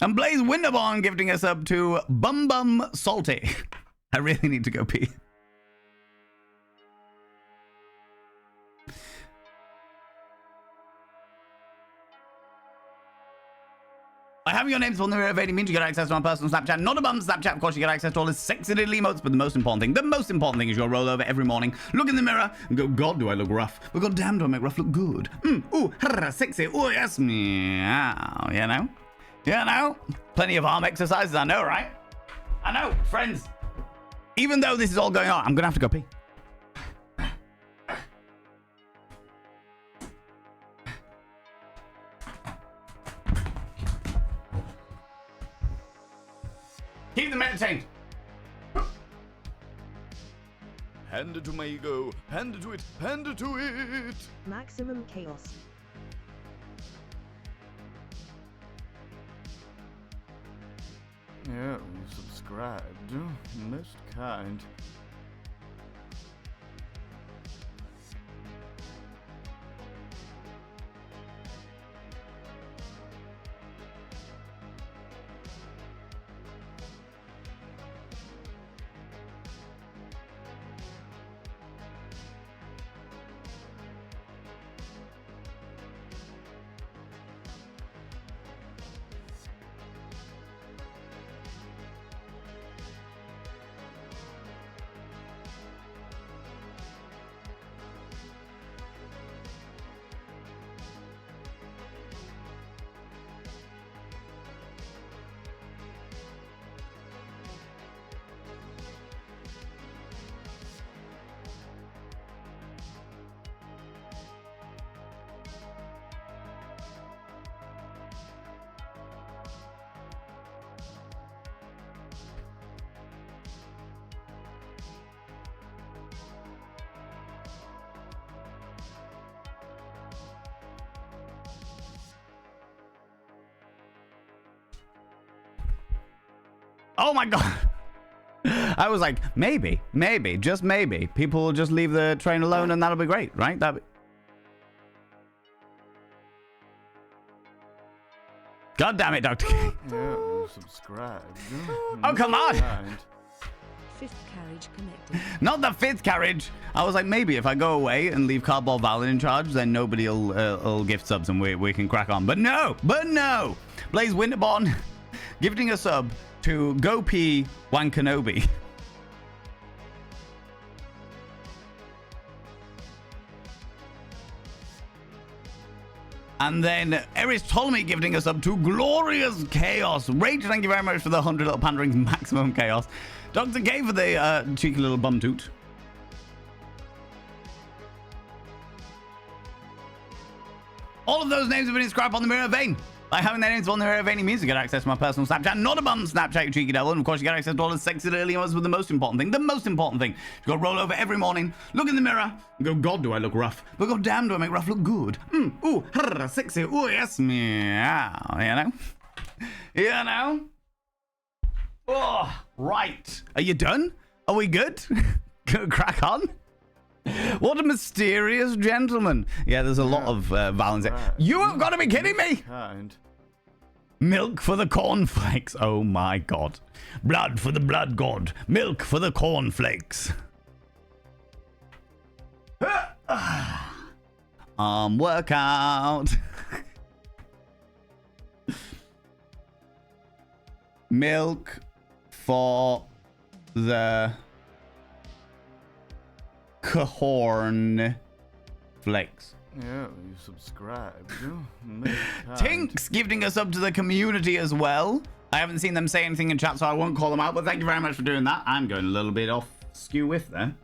And Blaze Winterborn gifting us up to Bum Bum Salty. I really need to go pee. By having your names on the mirror vein, it means you get access to my personal Snapchat. Not a bum Snapchat, of course, you get access to all the sexy little emotes, but the most important thing is you'll roll over every morning, look in the mirror, and go, God, do I look rough? But God damn, do I make rough look good? Ooh, sexy. Ooh, yes, meow, you know? You know? Plenty of arm exercises, I know, right? I know, friends. Even though this is all going on, I'm going to have to go pee. Keep them entertained. Pander to my ego. Pander to it. Pander to it. Maximum chaos. Yeah, you subscribed. Most kind. Oh my god. I was like, maybe, just maybe. People will just leave the train alone and that'll be great, right? God damn it, Dr. K. Yeah, you subscribed. Oh, come on. Fifth carriage connected. Not the fifth carriage. I was like, maybe if I go away and leave Cardboard Valen in charge, then nobody will gift subs and we can crack on. But no. Blaze Winterborn gifting a sub to Go P Wankanobi. And then Eris Ptolemy gifting us up to Glorious Chaos. Rage, thank you very much for the 100 little panderings, maximum chaos. Dr. K for the cheeky little bum toot. All of those names have been inscribed on the Mirror Vein. By having their names on the Mirror Vein, it means you get access to my personal Snapchat. Not a bum Snapchat, you cheeky devil. And of course, you get access to all the sexy early hours with the most important thing. The most important thing. You got to roll over every morning, look in the mirror, and go, God, do I look rough? But God damn, do I make rough look good? Ooh, sexy. Ooh, yes, meow. You know? You know? Oh, right. Are you done? Are we good? Go crack on? What a mysterious gentleman. Yeah, there's a lot of Valens. You have got to be kidding me. Kind. Milk for the cornflakes. Oh my god. Blood for the blood god. Milk for the cornflakes. Workout. Milk for the corn flakes. Yeah, you subscribed. Most kind. Tinks gifting us up to the community as well. I haven't seen them say anything in chat, so I won't call them out, but thank you very much for doing that. I'm going a little bit off skew with there.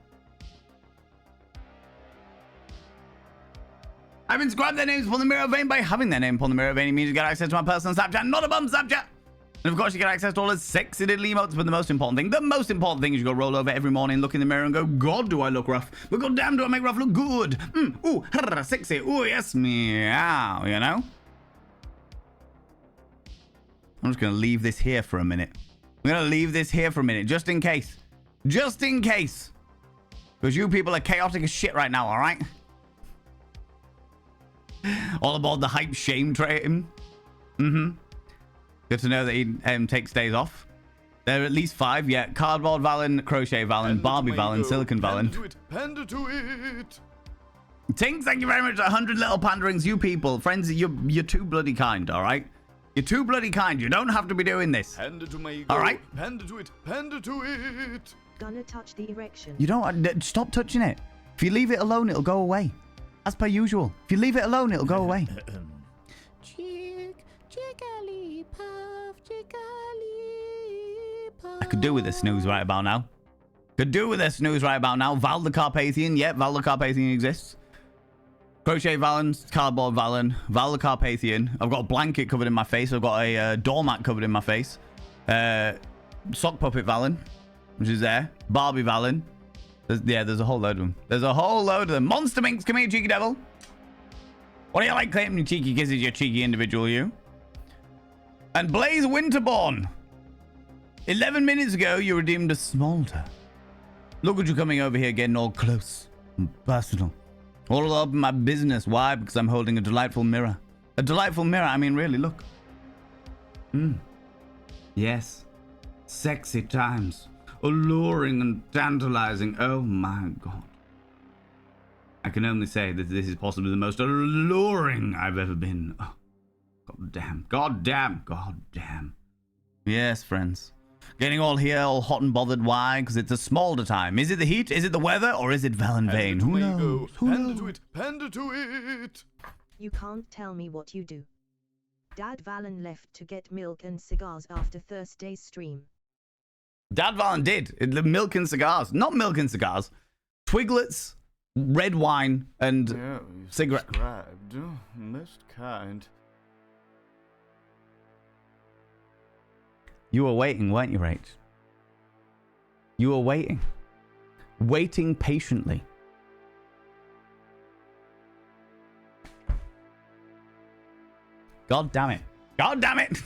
I've inscribed their names upon the Mirror Vein. By having their name upon the Mirror Vein, it means you get access to my personal Snapchat, not a bum Snapchat. And of course, you get access to all the sexy little emotes, but the most important thing is you go roll over every morning, look in the mirror and go, God, do I look rough? But God damn, do I make rough look good? Ooh, sexy. Ooh, yes, meow, you know? I'm just going to leave this here for a minute. I'm going to leave this here for a minute, just in case. Just in case. Because you people are chaotic as shit right now, all right? All aboard the hype shame train. Good to know that he takes days off. There are at least 5, yeah. Cardboard Valen, Crochet Valen, Barbie Valen, Silicon Valen. Pander to it. Tinks, thank you very much. 100 little panderings, you people. Friends, you're too bloody kind, all right? You're too bloody kind. You don't have to be doing this. Pander to my ego. All right? Pander to it. Pander to it. Gonna touch the erection. You don't... Stop touching it. If you leave it alone, it'll go away. As per usual. If you leave it alone, it'll go away. I could do with a snooze right about now. Could do with a snooze right about now. Val the Carpathian. Yep, Val the Carpathian exists. Crochet Valen, Cardboard Valen, Val the Carpathian. I've got a blanket covered in my face. I've got a doormat covered in my face. Sock Puppet Valen, which is there. Barbie Valen. There's a whole load of them. There's a whole load of them. Monster Minx, come here, cheeky devil. What do you like claiming, you cheeky kisses, you cheeky individual, you? And Blaze Winterborn. 11 minutes ago, you redeemed a smolder. Look at you coming over here getting all close and personal. All up in my business. Why? Because I'm holding a delightful mirror. A delightful mirror. I mean, really, look. Yes. Sexy times. Alluring and tantalizing. Oh my God. I can only say that this is possibly the most alluring I've ever been. Oh, God damn. God damn. God damn. Yes, friends. Getting all here, all hot and bothered. Why? Because it's a smolder time. Is it the heat? Is it the weather? Or is it Valen Vane? Who knows? Pander to it. Pander to it. You can't tell me what you do. Dad Valen left to get milk and cigars after Thursday's stream. Dad Valen did. The milk and cigars. Not milk and cigars. Twiglets, red wine, and Yeah, cigarette. subscribed. Most kind. You were waiting, weren't you, Rach? You were waiting. Waiting patiently. God damn it. God damn it!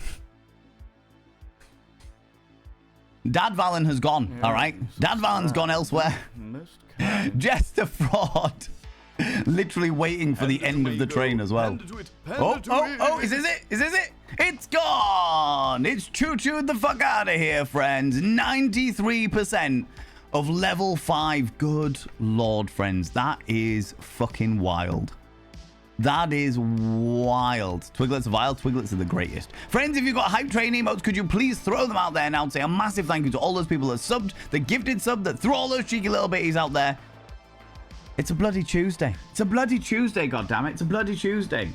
Dad Valen has gone, Yeah, alright? Dad Valen's gone elsewhere. Most kind. Just a fraud. Literally waiting for the end of the train as well. Pander to it. Pander to it. Oh, is this it? Is this it? It's gone! It's choo-chooed the fuck out of here, friends. 93% of level 5. Good lord, friends. That is fucking wild. That is wild. Twiglets are vile. Twiglets are the greatest. Friends, if you've got hype train emotes, could you please throw them out there now and say a massive thank you to all those people that subbed, the gifted sub, that threw all those cheeky little bitties out there. It's a bloody Tuesday. It's a bloody Tuesday, goddammit. It's a bloody Tuesday.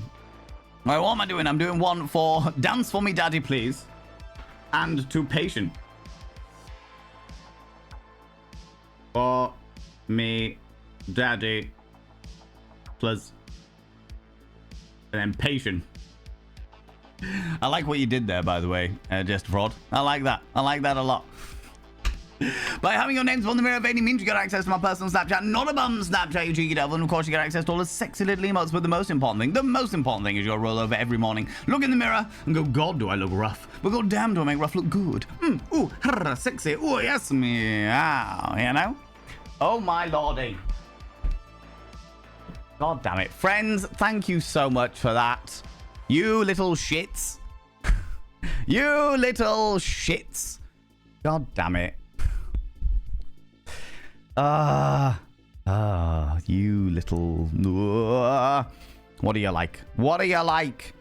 All right, what am I doing? I'm doing one for Dance For Me Daddy, please. And to Patient. For me, Daddy, please. And then Patient. I like what you did there, by the way, Just Fraud. I like that. I like that a lot. By having your names on the mirror of any means, you get access to my personal Snapchat, not a bum Snapchat, you cheeky devil, and of course you get access to all the sexy little emotes, but the most important thing is your roll over every morning, look in the mirror, and go, God, do I look rough, but god damn, do I make rough look good. Ooh, sexy, ooh, yes, meow, you know? Oh my lordy. God damn it. Friends, thank you so much for that. You little shits. You little shits. God damn it. You little... What do you like? What do you like?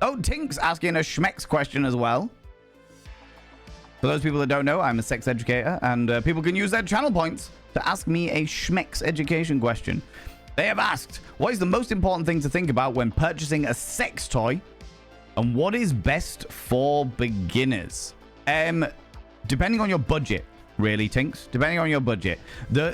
Oh, Tink's asking a Schmex question as well. For those people that don't know, I'm a sex educator, and people can use their channel points to ask me a Schmex education question. They have asked, what is the most important thing to think about when purchasing a sex toy? And what is best for beginners? Depending on your budget, really, Tinks. Depending on your budget.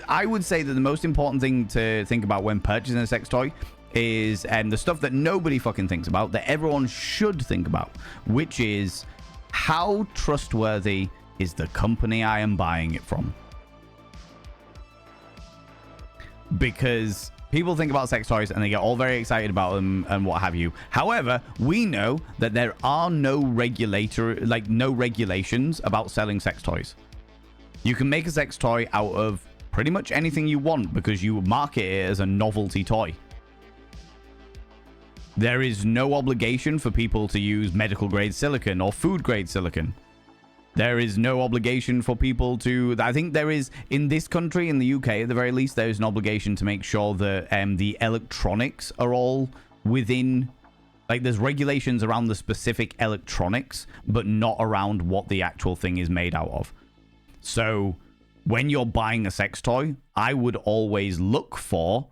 I would say that the most important thing to think about when purchasing a sex toy is the stuff that nobody fucking thinks about, that everyone should think about, which is how trustworthy is the company I am buying it from? Because people think about sex toys and they get all very excited about them and what have you. However, we know that there are no regulations about selling sex toys. You can make a sex toy out of pretty much anything you want because you market it as a novelty toy. There is no obligation for people to use medical grade silicone or food grade silicone. There is no obligation for people to... I think there is, in this country, in the UK, at the very least, there is an obligation to make sure that the electronics are all within... Like, there's regulations around the specific electronics, but not around what the actual thing is made out of. So, when you're buying a sex toy, I would always look for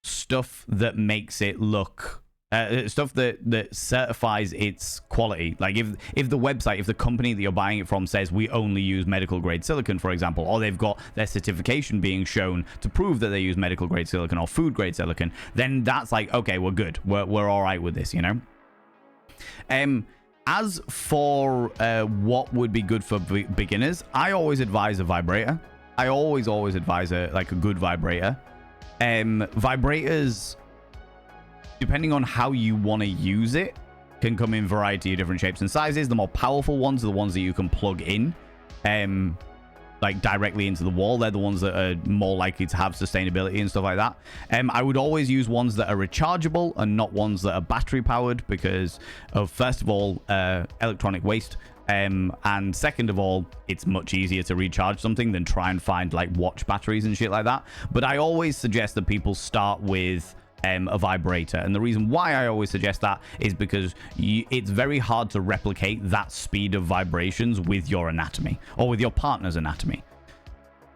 stuff that makes it look Stuff that certifies its quality. Like if the website, if the company that you're buying it from says we only use medical grade silicon, for example, or they've got their certification being shown to prove that they use medical grade silicon or food grade silicon, then that's like, okay, we're good. We're all right with this, you know. As for what would be good for beginners, I always advise a vibrator. I always advise a good vibrator. Vibrators, depending on how you want to use it, can come in a variety of different shapes and sizes. The more powerful ones are the ones that you can plug in, like directly into the wall. They're the ones that are more likely to have sustainability and stuff like that. I would always use ones that are rechargeable and not ones that are battery powered because of, first of all, electronic waste. And second of all, it's much easier to recharge something than try and find like watch batteries and shit like that. But I always suggest that people start with a vibrator, and the reason why I always suggest that is because it's very hard to replicate that speed of vibrations with your anatomy or with your partner's anatomy,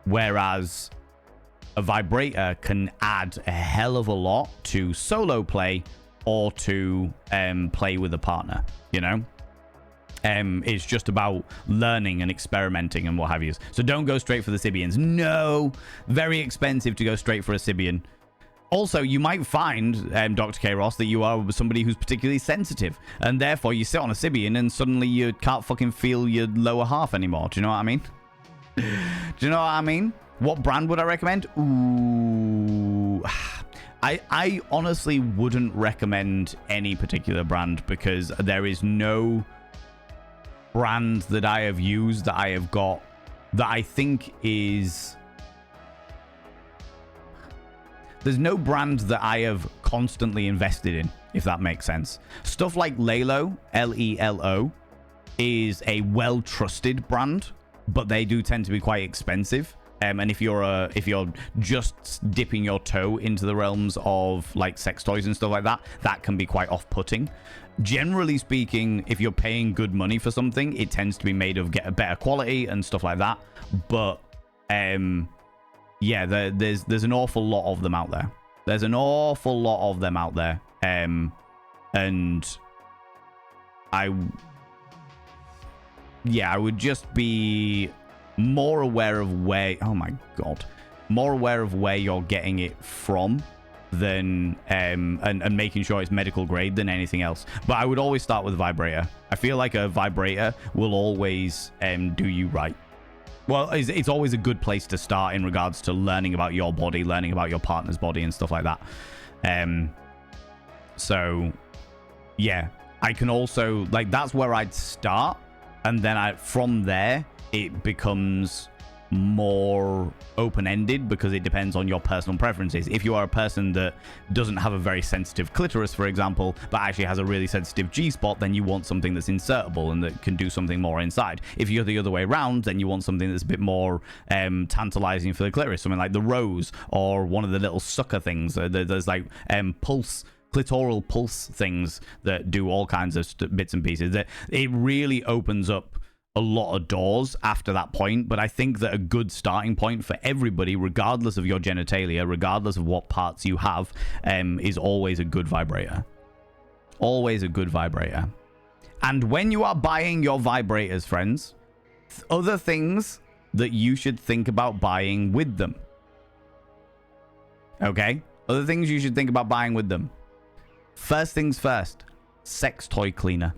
whereas a vibrator can add a hell of a lot to solo play or to play with a partner, you know. It's just about learning and experimenting and what have you. So don't go straight for the Sybians. No, very expensive to go straight for a Sybian. Also, you might find, Dr. K. Ross, that you are somebody who's particularly sensitive, and therefore you sit on a Sybian and suddenly you can't fucking feel your lower half anymore. Do you know what I mean? Do you know what I mean? What brand would I recommend? Ooh, I honestly wouldn't recommend any particular brand because there is no brand that I have used that I have got that I think is... There's no brand that I have constantly invested in, if that makes sense. Stuff like Lelo, L-E-L-O, is a well-trusted brand, but they do tend to be quite expensive. And if you're just dipping your toe into the realms of like sex toys and stuff like that, that can be quite off-putting. Generally speaking, if you're paying good money for something, it tends to be made of get a better quality and stuff like that. But yeah, there's an awful lot of them out there. There's an awful lot of them out there. And I would just be more aware of where, oh my god, more aware of where you're getting it from than and making sure it's medical grade than anything else. But I would always start with a vibrator. I feel like a vibrator will always do you right. Well, it's always a good place to start in regards to learning about your body, learning about your partner's body and stuff like that. So, yeah, I can also, like, that's where I'd start. And then from there, it becomes more open-ended because it depends on your personal preferences. If you are a person that doesn't have a very sensitive clitoris, for example, but actually has a really sensitive G-spot, then you want something that's insertable and that can do something more inside. If you're the other way around, then you want something that's a bit more tantalizing for the clitoris, something like the Rose or one of the little sucker things. There's like clitoral pulse things that do all kinds of bits and pieces. It really opens up a lot of doors after that point, but I think that a good starting point for everybody, regardless of your genitalia, regardless of what parts you have, is always a good vibrator. Always a good vibrator. And when you are buying your vibrators, friends, other things that you should think about buying with them. Okay? Other things you should think about buying with them. First things first, sex toy cleaner.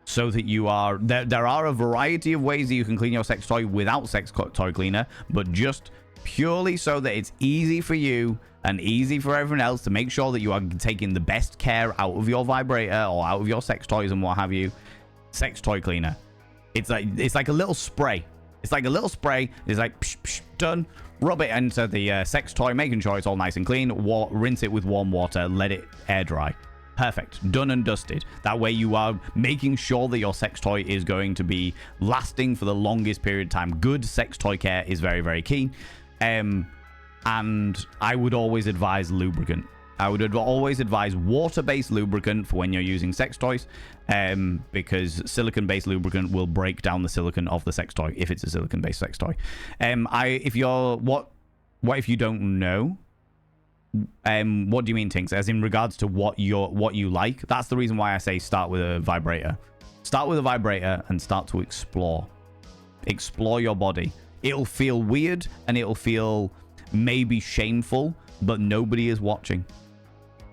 So that you are... There are a variety of ways that you can clean your sex toy without sex toy cleaner, but just purely so that it's easy for you and easy for everyone else to make sure that you are taking the best care out of your vibrator or out of your sex toys and what have you. Sex toy cleaner. It's like a little spray. It's like a little spray. It's like, psh, psh, done. Rub it into the sex toy, making sure it's all nice and clean. Rinse it with warm water. Let it air dry. Perfect. Done and dusted. That way you are making sure that your sex toy is going to be lasting for the longest period of time. Good sex toy care is very, very key. And I would always advise lubricant. I would always advise water-based lubricant for when you're using sex toys, because silicon-based lubricant will break down the silicon of the sex toy if it's a silicon-based sex toy. What if you don't know? What do you mean, Tinks? As in regards to what you like? That's the reason why I say start with a vibrator. Start with a vibrator and start to explore. Explore your body. It'll feel weird and it'll feel maybe shameful, but nobody is watching.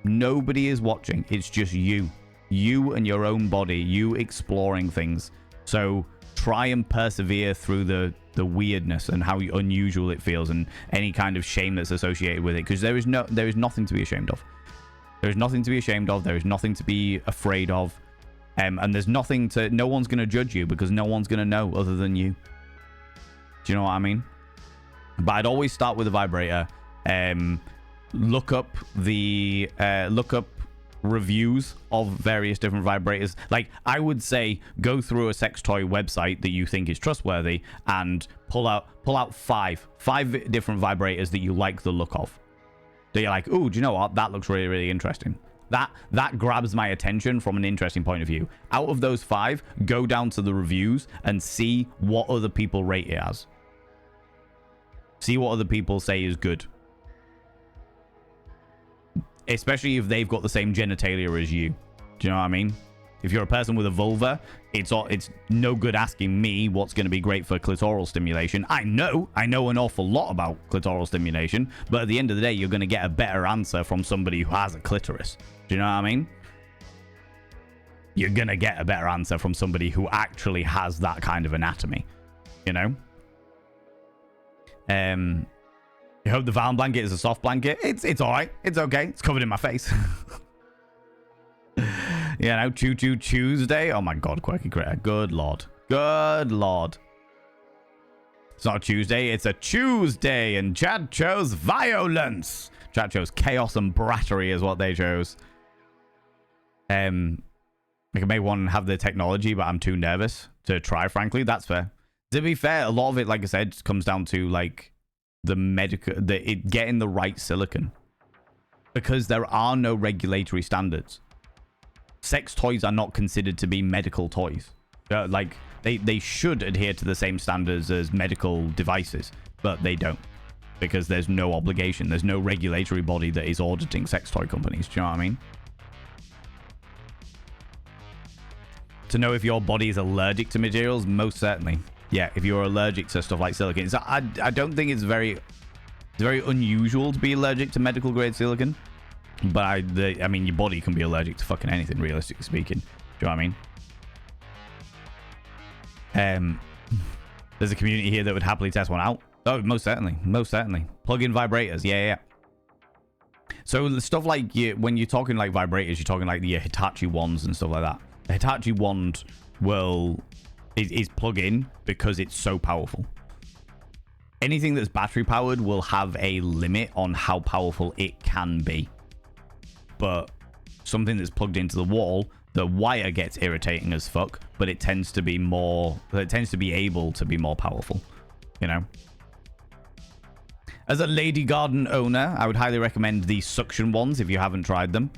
Nobody is watching. It's just you. You and your own body. You exploring things. So try and persevere through the weirdness and how unusual it feels and any kind of shame that's associated with it, because there is nothing to be ashamed of. There is nothing to be ashamed of. There is nothing to be afraid of. And there's nothing to... No one's going to judge you because no one's going to know other than you. Do you know what I mean? But I'd always start with a vibrator. Look up reviews of various different vibrators. Like, I would say go through a sex toy website that you think is trustworthy and pull out five different vibrators that you like the look of. That you're like, oh, do you know what? That looks really, really interesting. That grabs my attention from an interesting point of view. Out of those 5, go down to the reviews and see what other people rate it as. See what other people say is good. Especially if they've got the same genitalia as you. Do you know what I mean? If you're a person with a vulva, it's no good asking me what's going to be great for clitoral stimulation. I know an awful lot about clitoral stimulation, but at the end of the day, you're going to get a better answer from somebody who has a clitoris. Do you know what I mean? You're going to get a better answer from somebody who actually has that kind of anatomy. You know? I hope the Valen blanket is a soft blanket. It's all right. It's okay. It's covered in my face. You know, Choo Choo Tuesday. Oh my God, Quirky Critter. Good Lord. Good Lord. It's not a Tuesday. It's a Tuesday. And Chad chose violence. Chad chose chaos and brattery is what they chose. I may want to have the technology, but I'm too nervous to try, frankly. That's fair. To be fair, a lot of it, like I said, comes down to like getting the right silicon. Because there are no regulatory standards. Sex toys are not considered to be medical toys. Like, they should adhere to the same standards as medical devices, but they don't. Because there's no obligation. There's no regulatory body that is auditing sex toy companies. Do you know what I mean? To know if your body is allergic to materials, most certainly. Yeah, if you're allergic to stuff like silicon. So I don't think it's very unusual to be allergic to medical grade silicon. But I mean, your body can be allergic to fucking anything, realistically speaking. Do you know what I mean? There's a community here that would happily test one out. Oh, most certainly. Most certainly. Plug-in vibrators. Yeah. So the stuff like when you're talking like vibrators, you're talking like the Hitachi wands and stuff like that. The Hitachi wand is plug-in because it's so powerful. Anything that's battery powered will have a limit on how powerful it can be. But something that's plugged into the wall, the wire gets irritating as fuck, but it tends to be able to be more powerful, you know? As a Lady Garden owner, I would highly recommend the suction ones if you haven't tried them.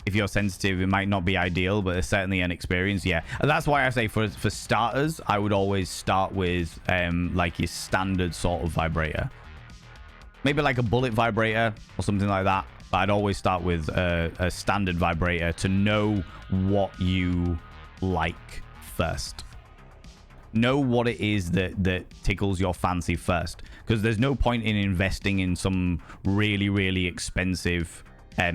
If you're sensitive, it might not be ideal, but it's certainly an experience. Yeah, and that's why I say for starters, I would always start with like your standard sort of vibrator, maybe like a bullet vibrator or something like that. But I'd always start with a standard vibrator to know what you like first. Know what it is that tickles your fancy first, because there's no point in investing in some really, really expensive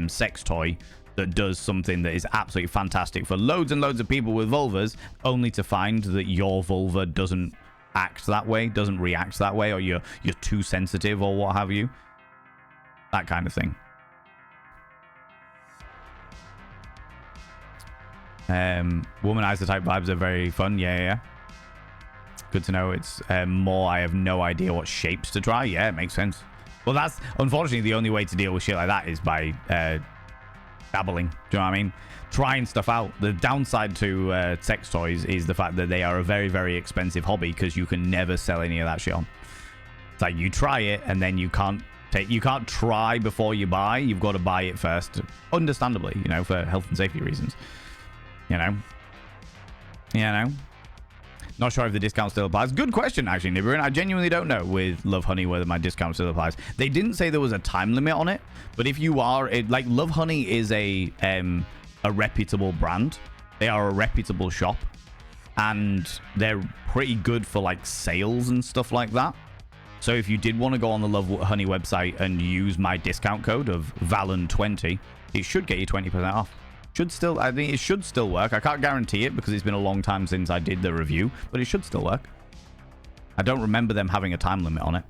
sex toy that does something that is absolutely fantastic for loads and loads of people with vulvas, only to find that your vulva doesn't act that way, doesn't react that way, or you're too sensitive or what have you. That kind of thing. Womanizer type vibes are very fun. Yeah. Good to know. It's more, I have no idea what shapes to try. Yeah, it makes sense. Well, that's unfortunately the only way to deal with shit like that is by dabbling. Do you know what I mean? Trying stuff out. The downside to sex toys is the fact that they are a very, very expensive hobby because you can never sell any of that shit on. It's like you try it and then you can't try before you buy. You've got to buy it first, understandably, you know, for health and safety reasons. You know. Not sure if the discount still applies. Good question, actually, Nibirin. I genuinely don't know with Love Honey whether my discount still applies. They didn't say there was a time limit on it, but if you are, like, Love Honey is a reputable brand. They are a reputable shop, and they're pretty good for, like, sales and stuff like that. So if you did want to go on the Love Honey website and use my discount code of Valen20, it should get you 20% off. I think it should still work. I can't guarantee it because it's been a long time since I did the review, but it should still work. I don't remember them having a time limit on it.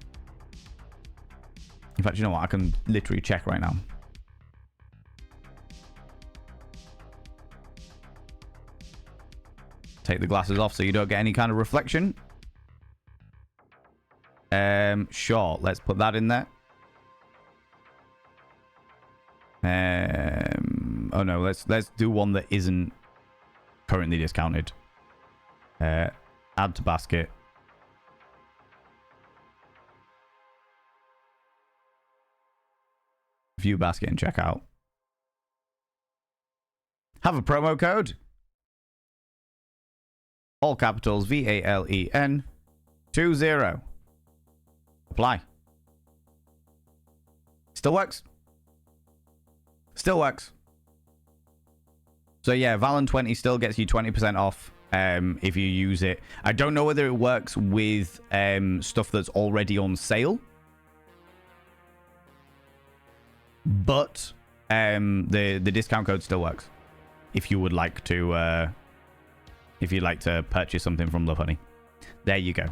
In fact, you know what? I can literally check right now. Take the glasses off so you don't get any kind of reflection. Sure. Let's put that in there. Oh no, let's do one that isn't currently discounted. Add to basket. View basket and check out. Have a promo code. All capitals VALEN 20. Apply. Still works. Still works. So yeah, Valen20 still gets you 20% off if you use it. I don't know whether it works with stuff that's already on sale, but the discount code still works if you would like to purchase something from Love Honey. There you go.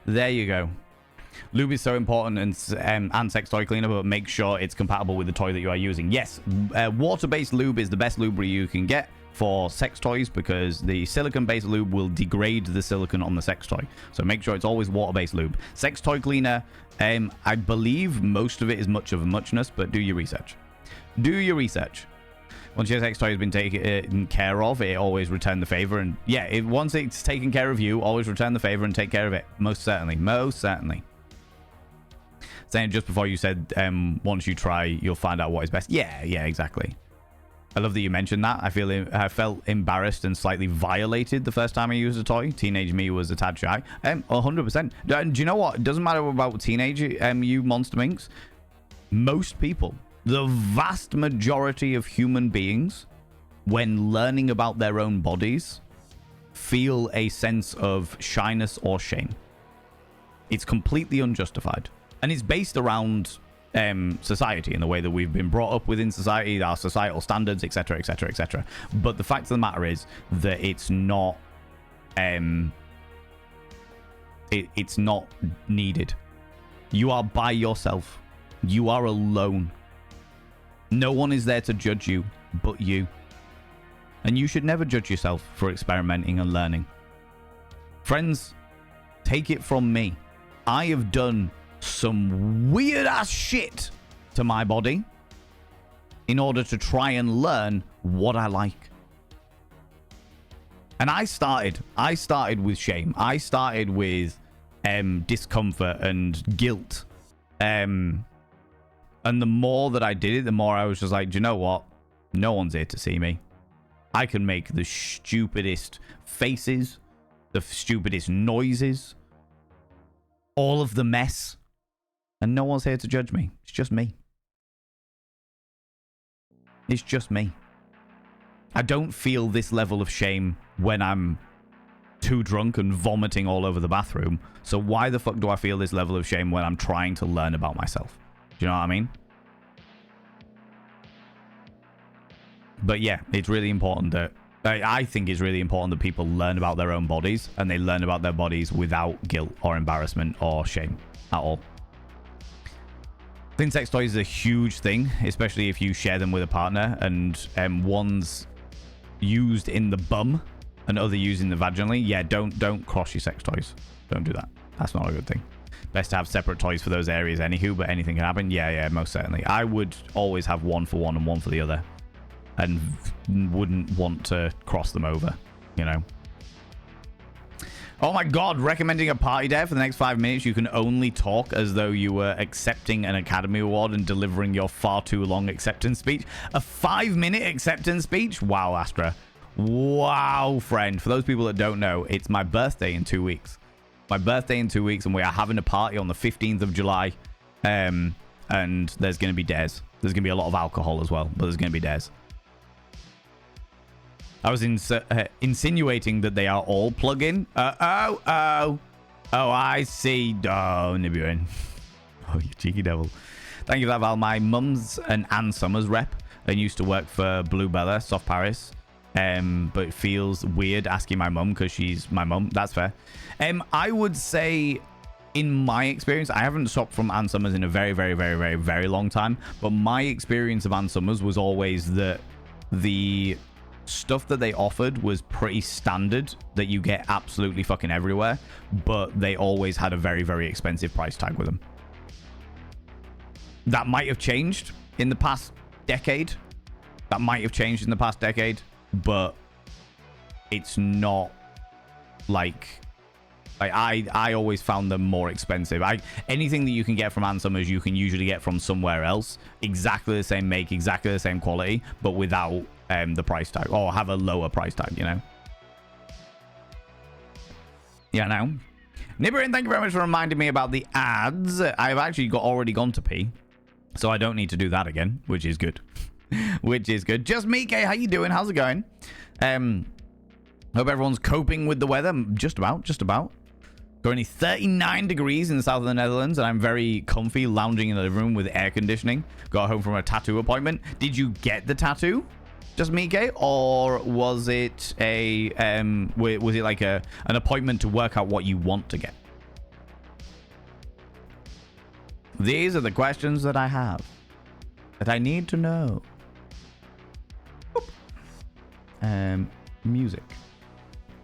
There you go. Lube is so important, and sex toy cleaner, but make sure it's compatible with the toy that you are using. Yes, water-based lube is the best lube you can get for sex toys because the silicone-based lube will degrade the silicone on the sex toy. So make sure it's always water-based lube. Sex toy cleaner, I believe most of it is much of a muchness, but do your research. Do your research. Once your sex toy has been taken care of, it always return the favor. And yeah, once it's taken care of you, always return the favor and take care of it. Most certainly. Most certainly. Saying just before you said, once you try, you'll find out what is best. Yeah, exactly. I love that you mentioned that. I felt embarrassed and slightly violated the first time I used a toy. Teenage me was a tad shy. 100%. Do you know what? It doesn't matter about teenage you monster minks. Most people, the vast majority of human beings, when learning about their own bodies, feel a sense of shyness or shame. It's completely unjustified. And it's based around society and the way that we've been brought up within society, our societal standards, etc., etc., etc. But the fact of the matter is that it's not it's not needed. You are by yourself. You are alone. No one is there to judge you but you. And you should never judge yourself for experimenting and learning. Friends, take it from me. I have done some weird ass shit to my body in order to try and learn what I like. And I started with shame. I started with discomfort and guilt. And the more that I did it, the more I was just like, do you know what? No one's here to see me. I can make the stupidest faces, the stupidest noises, all of the mess, and no one's here to judge me. It's just me. It's just me. I don't feel this level of shame when I'm too drunk and vomiting all over the bathroom. So why the fuck do I feel this level of shame when I'm trying to learn about myself? Do you know what I mean? But yeah, it's really important that I think it's really important that people learn about their own bodies, and they learn about their bodies without guilt or embarrassment or shame at all. Thin sex toys is a huge thing, especially if you share them with a partner and one's used in the bum and other used in the vaginally. Yeah, don't cross your sex toys. Don't do that. That's not a good thing. Best to have separate toys for those areas anywho, but anything can happen. Yeah, most certainly. I would always have one for one and one for the other, and wouldn't want to cross them over, you know. Oh my god, recommending a party dare for the next 5 minutes. You can only talk as though you were accepting an Academy Award and delivering your far too long acceptance speech. A 5-minute acceptance speech? Wow, Astra. Wow, friend. For those people that don't know, it's my birthday in 2 weeks. My birthday in 2 weeks, and we are having a party on the 15th of July. And there's going to be dares. There's going to be a lot of alcohol as well, but there's going to be dares. I was insinuating that they are all plug-in. Oh, I see. Oh, Nibirin. Oh, you cheeky devil. Thank you for that, Val. My mum's an Ann Summers rep and used to work for Blue Bella, Soft Paris. But it feels weird asking my mum because she's my mum. That's fair. I would say, in my experience, I haven't shopped from Ann Summers in a very, very, very, very, very long time. But my experience of Ann Summers was always that the stuff that they offered was pretty standard, that you get absolutely fucking everywhere. But they always had a very, very expensive price tag with them. That might have changed in the past decade. But it's not like I always found them more expensive. Anything that you can get from Ann Summers, you can usually get from somewhere else. Exactly the same make, exactly the same quality, but without the price tag, or have a lower price tag, you know? Yeah, now. Nibirin, thank you very much for reminding me about the ads. I've actually already gone to pee, so I don't need to do that again, which is good. Which is good. Just Mike, how you doing? How's it going? Hope everyone's coping with the weather. Just about. Currently 39 degrees in the south of the Netherlands, and I'm very comfy lounging in the living room with air conditioning. Got home from a tattoo appointment. Did you get the tattoo, Just Mike, or was it a was it like an appointment to work out what you want to get? These are the questions that I have, that I need to know. Music.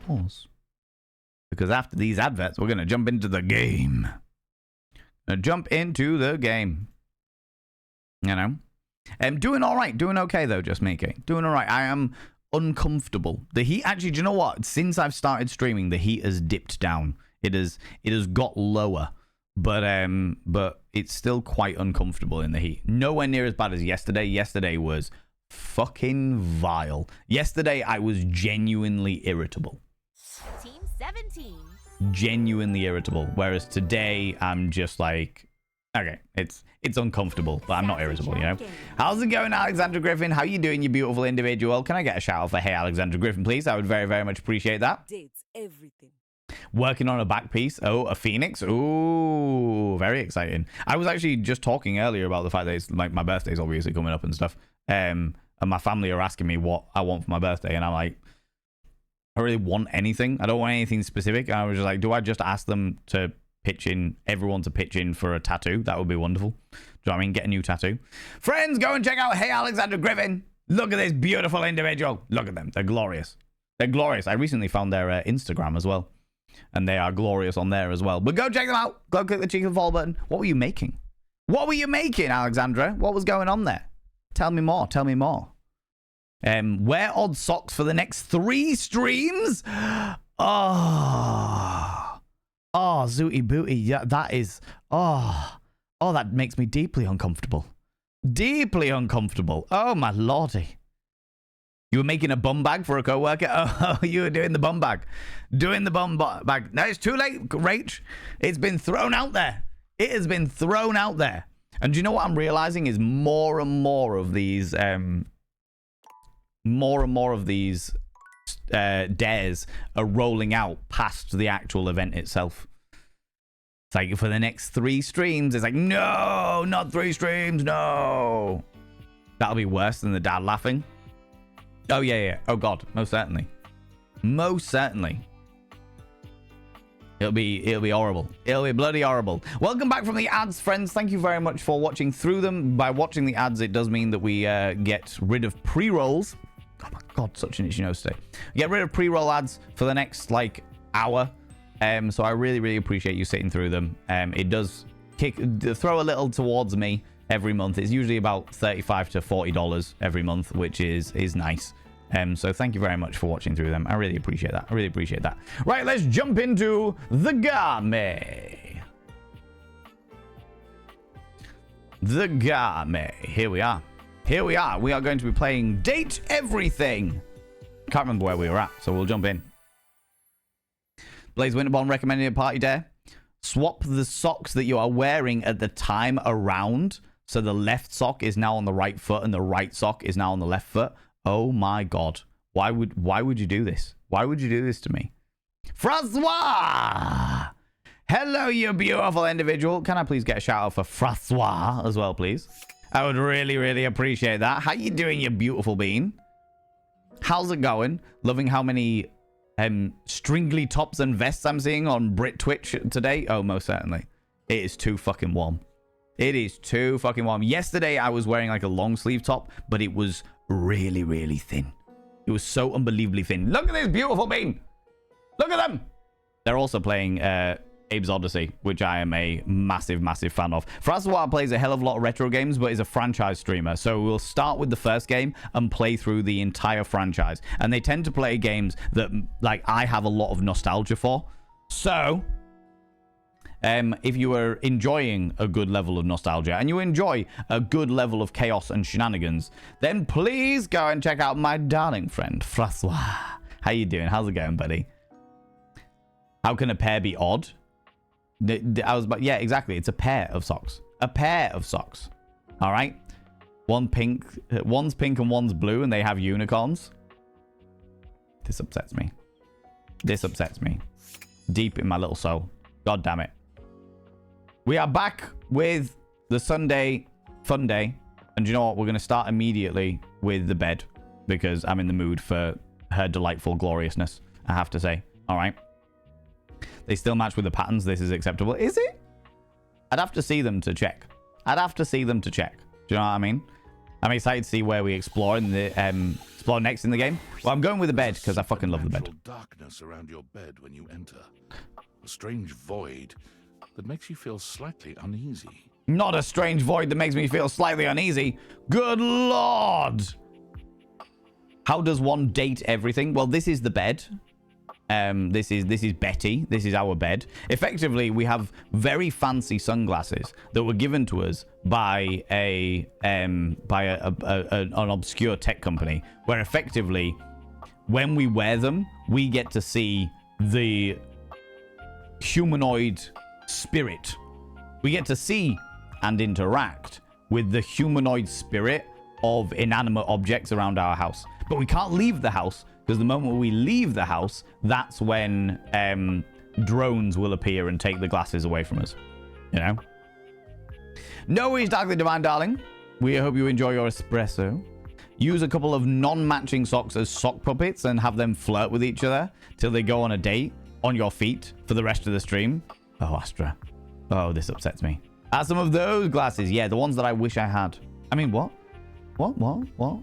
Pause. Because after these adverts, we're going to jump into the game. You know? Doing all right. Doing okay, though, Just Mike. Doing all right. I am uncomfortable. The heat, actually, do you know what? Since I've started streaming, the heat has dipped down. It has got lower. But it's still quite uncomfortable in the heat. Nowhere near as bad as yesterday. Yesterday was fucking vile. Yesterday, I was genuinely irritable. Team 17. Genuinely irritable. Whereas today, I'm just like, okay, it's uncomfortable, but I'm not irritable, you know? How's it going, Alexandra Griffin? How you doing, you beautiful individual? Can I get a shout out for Hey Alexandra Griffin, please? I would very, very much appreciate that. Dates everything. Working on a back piece. Oh, a phoenix. Ooh, very exciting. I was actually just talking earlier about the fact that it's like my birthday's obviously coming up and stuff. And my family are asking me what I want for my birthday, and I'm like, I don't really want anything. I don't want anything specific. And I was just like, do I just ask them to everyone to pitch in for a tattoo? That would be wonderful. Do you know what I mean? Get a new tattoo. Friends, go and check out Hey Alexandra Griffin. Look at this beautiful individual. Look at them. They're glorious. They're glorious. I recently found their Instagram as well, and they are glorious on there as well. But go check them out. Go click the cheeky follow button. What were you making? What were you making, Alexandra? What was going on there? Tell me more. Tell me more. Wear odd socks for the next 3 streams? Oh, Zooty Booty. Yeah, that is... Oh, that makes me deeply uncomfortable. Deeply uncomfortable. Oh, my lordy. You were making a bum bag for a co-worker? Oh, you were doing the bum bag. Doing the bum bag. No, it's too late, Rach. It's been thrown out there. It has been thrown out there. And do you know what I'm realizing is more and more of these... dares are rolling out past the actual event itself. It's like for the next 3 streams, it's like, no, not 3 streams, no. That'll be worse than the dad laughing. Oh, yeah. Oh, God, most certainly. Most certainly. It'll be horrible. It'll be bloody horrible. Welcome back from the ads, friends. Thank you very much for watching through them. By watching the ads, it does mean that we get rid of pre-rolls. Oh my God, such an itchy nose today. Get rid of pre-roll ads for the next hour. So I really, really appreciate you sitting through them. It does throw a little towards me every month. It's usually about $35 to $40 every month, which is nice. So thank you very much for watching through them. I really appreciate that. Right, let's jump into the game. The game. Here we are. We are going to be playing Date Everything. Can't remember where we were at, so we'll jump in. Blaze Winterbond recommending a party dare. Swap the socks that you are wearing at the time around, so the left sock is now on the right foot and the right sock is now on the left foot. Oh my god. Why would you do this? Why would you do this to me? Francois! Hello, you beautiful individual. Can I please get a shout out for Francois as well, please? I would really, really appreciate that. How you doing, you beautiful bean? How's it going? Loving how many stringly tops and vests I'm seeing on Brit Twitch today. Oh, most certainly. It is too fucking warm. It is too fucking warm. Yesterday, I was wearing like a long sleeve top, but it was really, really thin. It was so unbelievably thin. Look at this beautiful bean. Look at them. They're also playing Abe's Odyssey, which I am a massive, massive fan of. Francois plays a hell of a lot of retro games, but is a franchise streamer. So we'll start with the first game and play through the entire franchise. And they tend to play games that, like, I have a lot of nostalgia for. So, if you are enjoying a good level of nostalgia and you enjoy a good level of chaos and shenanigans, then please go and check out my darling friend, Francois. How you doing? How's it going, buddy? How can a pair be odd? Yeah, exactly. It's a pair of socks. A pair of socks. All right. One's pink and one's blue, and they have unicorns. This upsets me. This upsets me. Deep in my little soul. God damn it. We are back with the Sunday fun day. And you know what? We're going to start immediately with the bed, because I'm in the mood for her delightful gloriousness, I have to say. All right. They still match with the patterns. This is acceptable. Is it? I'd have to see them to check. I'd have to see them to check. Do you know what I mean? I'm excited to see where we explore in the explore next in the game. Well, I'm going with the bed because I fucking love the bed. Darkness around your bed when you enter. A strange void that makes you feel slightly uneasy. Not a strange void that makes me feel slightly uneasy. Good lord. How does one date everything? Well, this is the bed. This is Betty. This is our bed. Effectively, we have very fancy sunglasses that were given to us by an obscure tech company, where effectively, when we wear them, we get to see the humanoid spirit. We get to see and interact with the humanoid spirit of inanimate objects around our house. But we can't leave the house, because the moment we leave the house, that's when drones will appear and take the glasses away from us. You know? No worries, Darkly Divine Darling. We hope you enjoy your espresso. Use a couple of non-matching socks as sock puppets and have them flirt with each other till they go on a date on your feet for the rest of the stream. Oh, Astra. Oh, this upsets me. Some of those glasses. Yeah, the ones that I wish I had. I mean, what? What? What?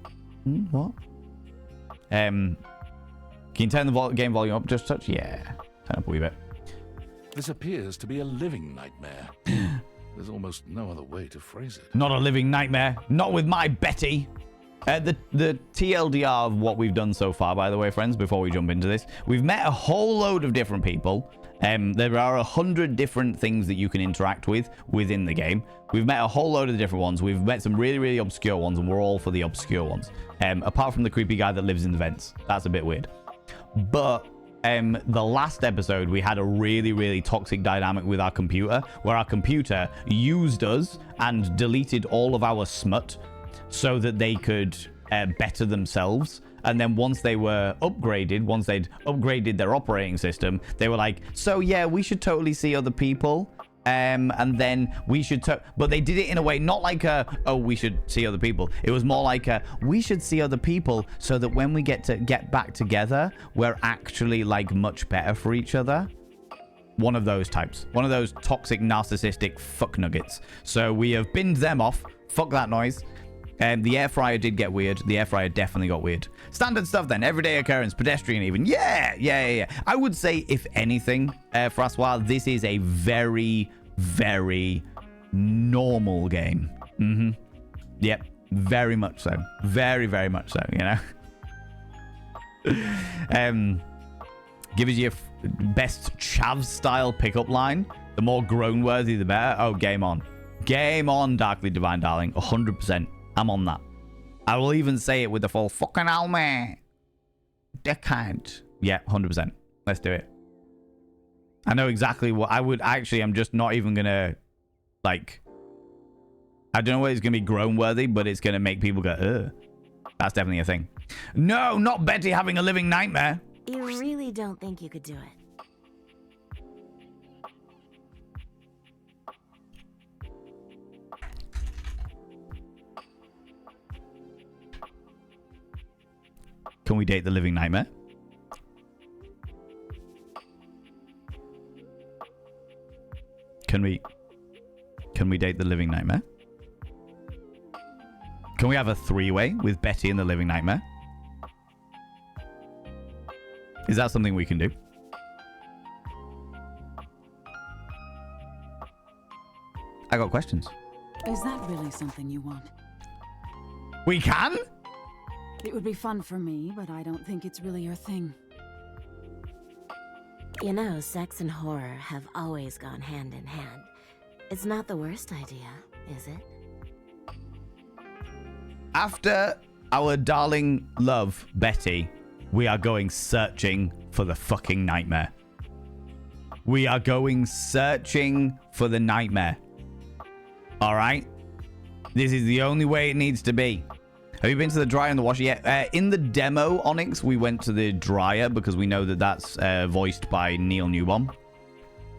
Can you turn the game volume up just a touch? Yeah. Turn up a wee bit. This appears to be a living nightmare. There's almost no other way to phrase it. Not a living nightmare. Not with my Betty. The TLDR of what we've done so far, by the way, friends, before we jump into this. We've met a whole load of different people. There are 100 different things that you can interact with within the game. We've met a whole load of different ones. We've met some really, really obscure ones, and we're all for the obscure ones. Apart from the creepy guy that lives in the vents. That's a bit weird. But the last episode, we had a really, really toxic dynamic with our computer, where our computer used us and deleted all of our smut so that they could better themselves. And then once they were upgraded, once they'd upgraded their operating system, they were like, so yeah, we should totally see other people. And then we should, but they did it in a way, not like oh, we should see other people. It was more like we should see other people so that when we get back together, we're actually like much better for each other. One of those types. One of those toxic, narcissistic fuck nuggets. So we have binned them off. Fuck that noise. The air fryer did get weird. The air fryer definitely got weird. Standard stuff then. Everyday occurrence. Pedestrian even. Yeah. I would say, if anything, Francois, this is a very, very normal game. Yep. Very much so. Very, very much so, you know? Give us your best Chav style pickup line. The more groan worthy, the better. Oh, game on. Game on, Darkly Divine Darling. 100%. I'm on that. I will even say it with the full fucking helmet. decade. Yeah, 100%. Let's do it. I know exactly what I would actually. I'm just not even gonna like. I don't know whether it's gonna be groan worthy, but it's gonna make people go, ugh. That's definitely a thing. No, not Betty having a living nightmare. You really don't think you could do it? Can we date the living nightmare? Can we date the living nightmare? Can we have a three-way with Betty and the living nightmare? Is that something we can do? I got questions. Is that really something you want? We can? It would be fun for me, but I don't think it's really your thing. You know, sex and horror have always gone hand in hand. It's not the worst idea, is it? After our darling love, Betty, we are going searching for the fucking nightmare. We are going searching for the nightmare. All right? This is the only way it needs to be. Have you been to the dryer and the washer yet? In the demo, Onyx, we went to the dryer because we know that that's voiced by Neil Newbon,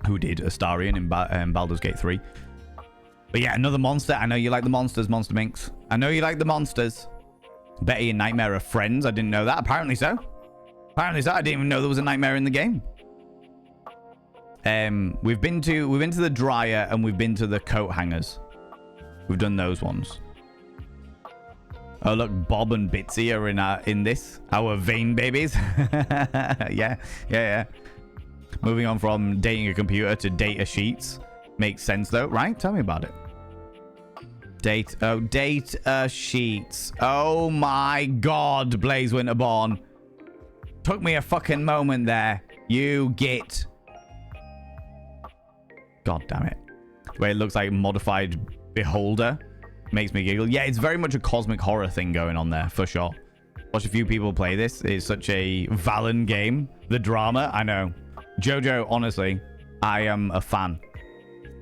who did Astarion in Baldur's Gate 3. But yeah, another monster. I know you like the monsters, Monster Minx. I know you like the monsters. Betty and Nightmare are friends. I didn't know that. Apparently so. Apparently so. I didn't even know there was a nightmare in the game. We've been to the dryer and we've been to the coat hangers. We've done those ones. Oh look, Bob and Bitsy are in this. Our vein babies. Yeah. Moving on from dating a computer to data sheets. Makes sense though, right? Tell me about it. Data sheets. Oh my god, Blaze Winterborn. Took me a fucking moment there. You git. God damn it. The way it looks like modified Beholder makes me giggle. Yeah, it's very much a cosmic horror thing going on there, for sure. Watch a few people play this. It's such a Valen game. The drama, I know. Jojo, honestly, I am a fan.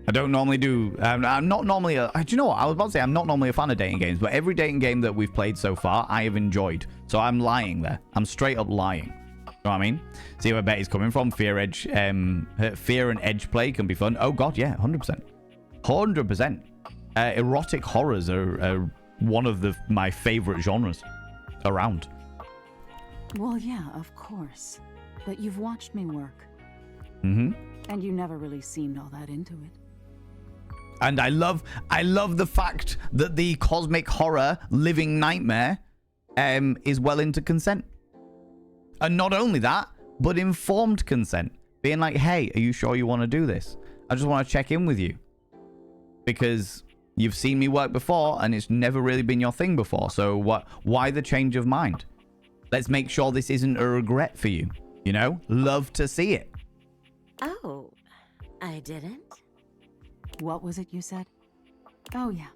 I don't normally do... I'm not normally... do you know what? I was about to say I'm not normally a fan of dating games, but every dating game that we've played so far, I have enjoyed. So I'm lying there. I'm straight up lying. You know what I mean? See where Betty's coming from. Fear and edge play can be fun. Oh, God, yeah. 100%. 100%. Erotic horrors are one of my favorite genres around. Well, yeah, of course. But you've watched me work. Mm-hmm. And you never really seemed all that into it. And I love the fact that the cosmic horror living nightmare is well into consent. And not only that, but informed consent. Being like, hey, are you sure you want to do this? I just want to check in with you. Because you've seen me work before and it's never really been your thing before. So why the change of mind? Let's make sure this isn't a regret for you. You know? Love to see it. Oh, I didn't? What was it you said? Oh, yeah.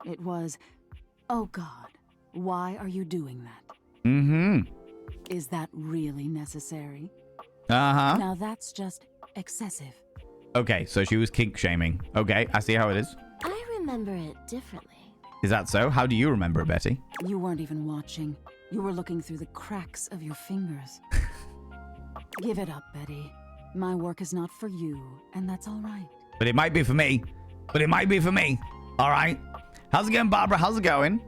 It was, oh God, why are you doing that? Mm-hmm. Is that really necessary? Uh-huh. Now that's just excessive. Okay, so she was kink shaming. Okay, I see how it is. I remember it differently. Is that so? How do you remember it, Betty? You weren't even watching. You were looking through the cracks of your fingers. Give it up, Betty. My work is not for you, and that's all right. But it might be for me. All right. How's it going, Barbara? How's it going?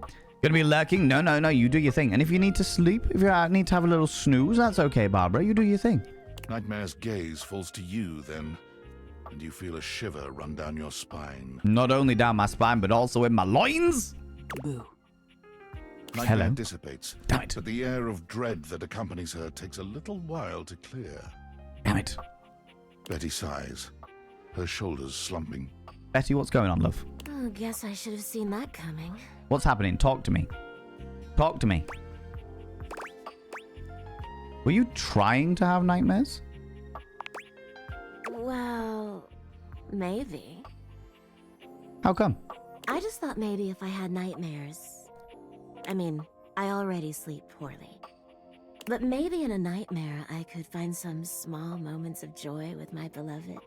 Gonna be lurking? No. You do your thing. And if you need to sleep, if you need to have a little snooze, that's okay, Barbara. You do your thing. Nightmare's gaze falls to you then, and you feel a shiver run down your spine. Not only down my spine, but also in my loins. Boo. Nightmare Hello. dissipates, Damn it. but the air of dread that accompanies her takes a little while to clear. Damn it. Betty sighs, her shoulders slumping. Betty, what's going on, love? Oh, guess I should have seen that coming. What's happening? Talk to me. Talk to me. Were you trying to have nightmares? Well, maybe. How come? I just thought maybe if I had nightmares... I mean, I already sleep poorly. But maybe in a nightmare, I could find some small moments of joy with my beloved.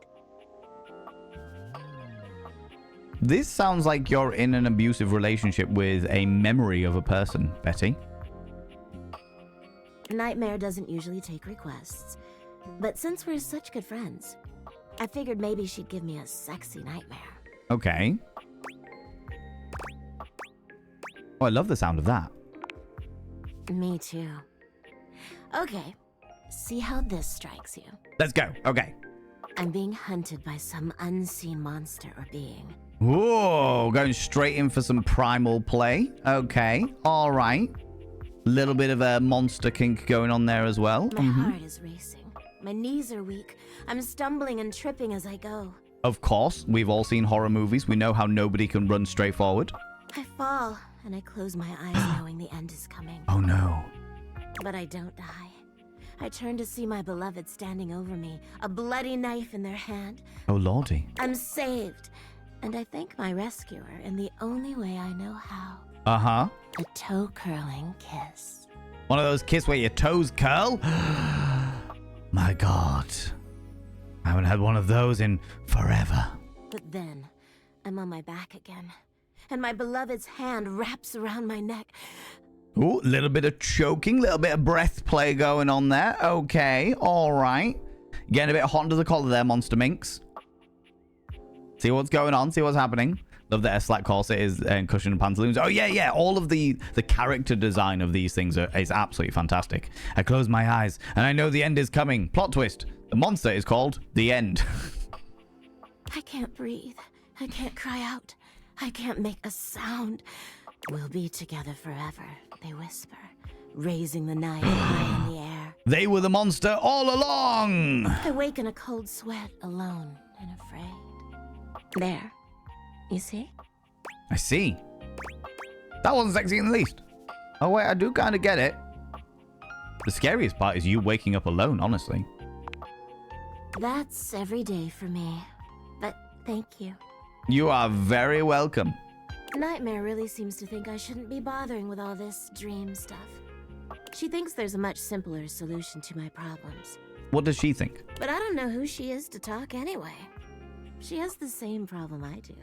This sounds like you're in an abusive relationship with a memory of a person, Betty. Nightmare doesn't usually take requests, but since we're such good friends, I figured maybe she'd give me a sexy nightmare. Okay. Oh, I love the sound of that. Me too. Okay, see how this strikes you. Let's go. Okay. I'm being hunted by some unseen monster or being. Whoa, going straight in for some primal play. Okay, all right. Little bit of a monster kink going on there as well. My heart is racing. My knees are weak. I'm stumbling and tripping as I go. Of course, we've all seen horror movies. We know how nobody can run straight forward. I fall, and I close my eyes knowing the end is coming. Oh no. But I don't die. I turn to see my beloved standing over me, a bloody knife in their hand. Oh lordy. I'm saved, and I thank my rescuer in the only way I know how. Uh-huh. A toe-curling kiss. One of those kiss where your toes curl? My God. I haven't had one of those in forever. But then, I'm on my back again, and my beloved's hand wraps around my neck. Ooh, a little bit of choking, little bit of breath play going on there. Okay, all right. Getting a bit hot under the collar there, Monster Minx. See what's going on, see what's happening. Love that slack corset is and cushion and pantaloons. Oh, yeah. All of the character design of these things is absolutely fantastic. I close my eyes, and I know the end is coming. Plot twist. The monster is called The End. I can't breathe. I can't cry out. I can't make a sound. We'll be together forever, they whisper, raising the knife high in the air. They were the monster all along. I wake in a cold sweat, alone and afraid. There. You see? I see. That wasn't sexy in the least. Oh, wait, I do kind of get it. The scariest part is you waking up alone, honestly. That's every day for me. But thank you. You are very welcome. Nightmare really seems to think I shouldn't be bothering with all this dream stuff. She thinks there's a much simpler solution to my problems. What does she think? But I don't know who she is to talk anyway. She has the same problem I do.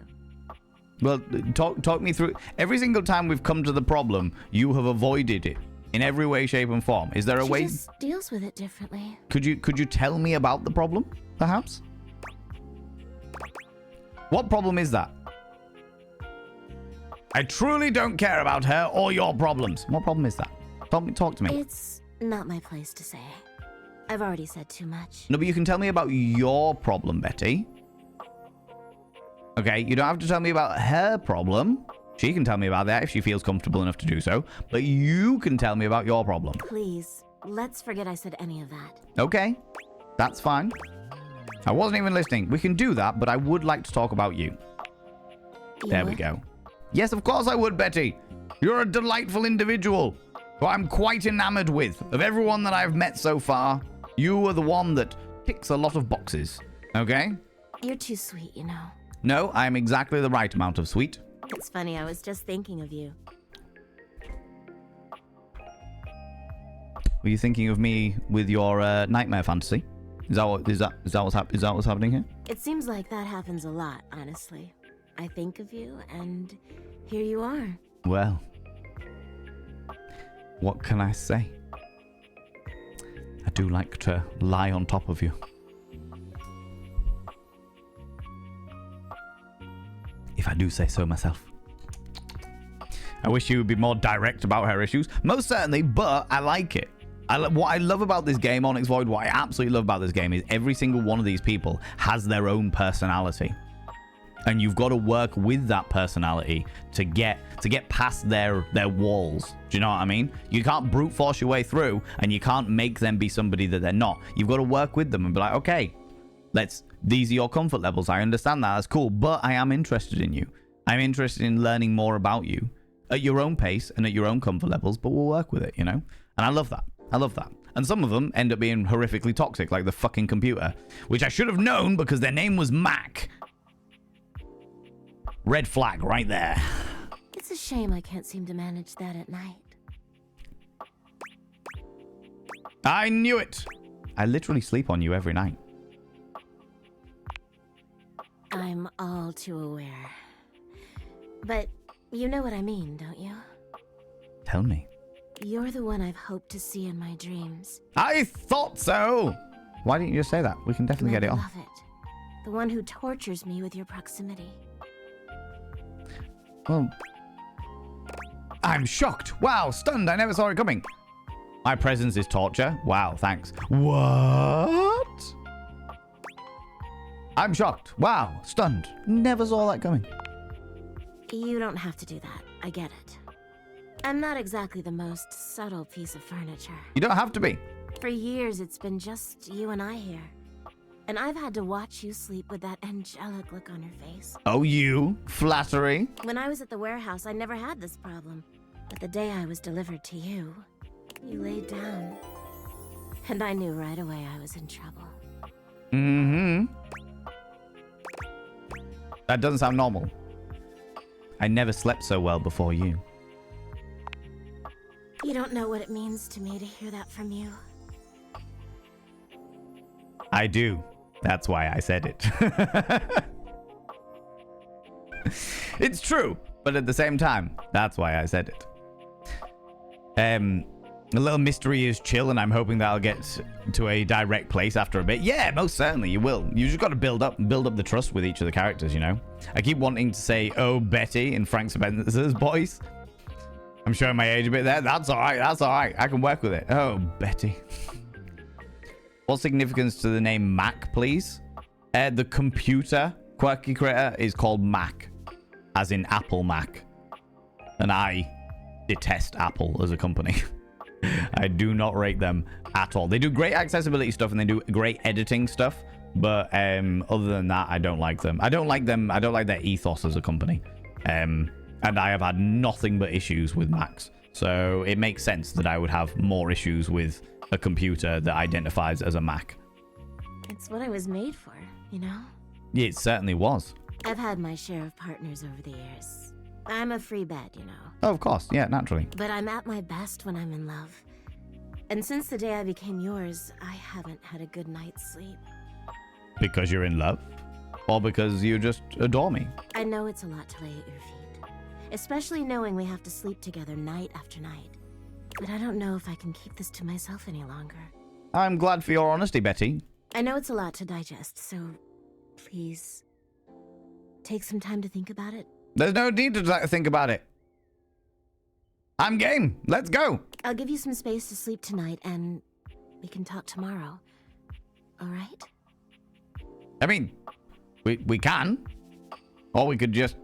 Well, talk me through. Every single time we've come to the problem, you have avoided it in every way, shape, and form. Is there a way? She just deals with it differently. Could you tell me about the problem, perhaps? What problem is that? I truly don't care about her or your problems. What problem is that? Talk to me. It's not my place to say. I've already said too much. No, but you can tell me about your problem, Betty. Okay, you don't have to tell me about her problem. She can tell me about that if she feels comfortable enough to do so. But you can tell me about your problem. Please, let's forget I said any of that. Okay, that's fine. I wasn't even listening. We can do that, but I would like to talk about you. There we go. Yes, of course I would, Betty. You're a delightful individual who I'm quite enamored with. Of everyone that I've met so far, you are the one that ticks a lot of boxes. Okay? You're too sweet, you know. No, I'm exactly the right amount of sweet. It's funny, I was just thinking of you. Were you thinking of me with your nightmare fantasy? Is that what's happening here? It seems like that happens a lot, honestly. I think of you, and here you are. Well, what can I say? I do like to lie on top of you. If I do say so myself. I wish you would be more direct about her issues. Most certainly, but I like it. What I love about this game, Onyx Void, what I absolutely love about this game is every single one of these people has their own personality. And you've got to work with that personality to get past their walls. Do you know what I mean? You can't brute force your way through, and you can't make them be somebody that they're not. You've got to work with them and be like, okay, these are your comfort levels. I understand that. That's cool. But I am interested in you. I'm interested in learning more about you at your own pace and at your own comfort levels, but we'll work with it, you know? And I love that. I love that. And some of them end up being horrifically toxic, like the fucking computer, which I should have known because their name was Mac. Red flag right there. It's a shame I can't seem to manage that at night. I knew it. I literally sleep on you every night. I'm all too aware. But you know what I mean, don't you? Tell me. You're the one I've hoped to see in my dreams. I thought so. Why didn't you just say that? We can definitely get it on. Love it. The one who tortures me with your proximity. Well, I'm shocked. Wow, stunned. I never saw it coming. My presence is torture. Wow, thanks. What? I'm shocked. Wow, stunned. Never saw that coming. You don't have to do that. I get it. I'm not exactly the most subtle piece of furniture. You don't have to be. For years, it's been just you and I here. And I've had to watch you sleep with that angelic look on your face. Oh, you? Flattery? When I was at the warehouse, I never had this problem. But the day I was delivered to you, you laid down. And I knew right away I was in trouble. Mm-hmm. That doesn't sound normal. I never slept so well before you. You don't know what it means to me to hear that from you. I do. That's why I said it. It's true, but at the same time, that's why I said it. A little mystery is chill, and I'm hoping that'll get to a direct place after a bit. Yeah, most certainly you will. You just got to build up the trust with each of the characters, you know? I keep wanting to say, "Oh, Betty," in Frank Spencer's voice. I'm showing my age a bit there. That's all right. That's all right. I can work with it. Oh, Betty. What significance to the name Mac, please? The computer quirky critter is called Mac, as in Apple Mac. And I detest Apple as a company. I do not rate them at all. They do great accessibility stuff and they do great editing stuff. But other than that, I don't like them. I don't like their ethos as a company. And I have had nothing but issues with Macs. So it makes sense that I would have more issues with a computer that identifies as a Mac. It's what I was made for, you know? It certainly was. I've had my share of partners over the years. I'm a free bed, you know. Oh, of course. Yeah, naturally. But I'm at my best when I'm in love. And since the day I became yours, I haven't had a good night's sleep. Because you're in love? Or because you just adore me? I know it's a lot to lay at your feet. Especially knowing we have to sleep together night after night. But I don't know if I can keep this to myself any longer. I'm glad for your honesty, Betty. I know it's a lot to digest, so please take some time to think about it. There's no need to think about it. I'm game. Let's go. I'll give you some space to sleep tonight, and we can talk tomorrow. All right? I mean, we can. Or we could just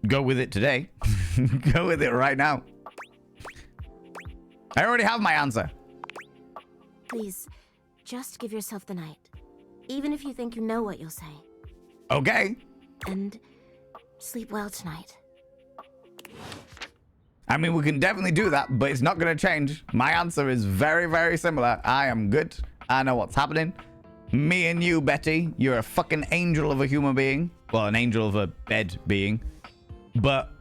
go with it today. Go with it right now. I already have my answer. Please, just give yourself the night. Even if you think you know what you'll say. Okay. And sleep well tonight. I mean, we can definitely do that, but it's not going to change. My answer is very, very similar. I am good. I know what's happening. Me and you, Betty, you're a fucking angel of a human being. Well, an angel of a bed being. But,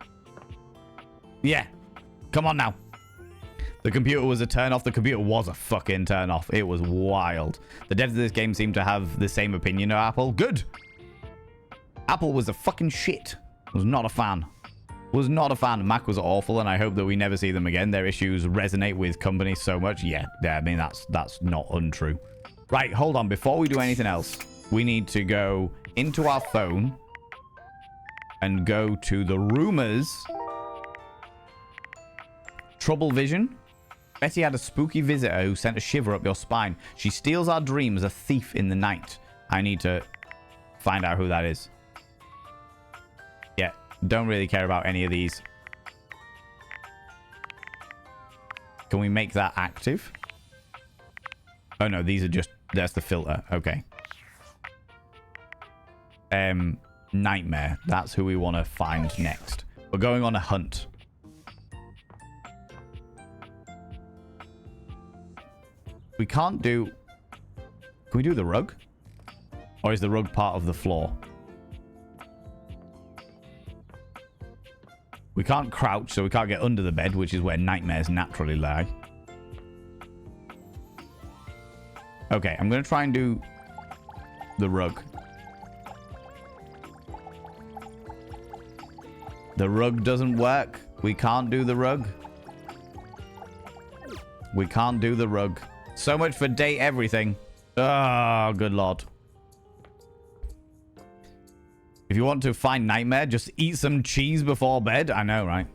yeah. Come on now. The computer was a turn-off. The computer was a fucking turn-off. It was wild. The devs of this game seem to have the same opinion of Apple. Good. Apple was a fucking shit. Was not a fan. Was not a fan. Mac was awful, and I hope that we never see them again. Their issues resonate with companies so much. Yeah, I mean, that's not untrue. Right, hold on. Before we do anything else, we need to go into our phone and go to the rumors. Trouble vision. Betty had a spooky visitor who sent a shiver up your spine. She steals our dreams, a thief in the night. I need to find out who that is. Yeah, don't really care about any of these. Can we make that active? Oh no, these are just... That's the filter. Okay. Nightmare. That's who we want to find next. We're going on a hunt. We can't do... Can we do the rug? Or is the rug part of the floor? We can't crouch, so we can't get under the bed, which is where nightmares naturally lie. Okay, I'm going to try and do the rug. The rug doesn't work. We can't do the rug. We can't do the rug. So much for date everything. Oh, good lord. If you want to find Nightmare, just eat some cheese before bed. I know, right?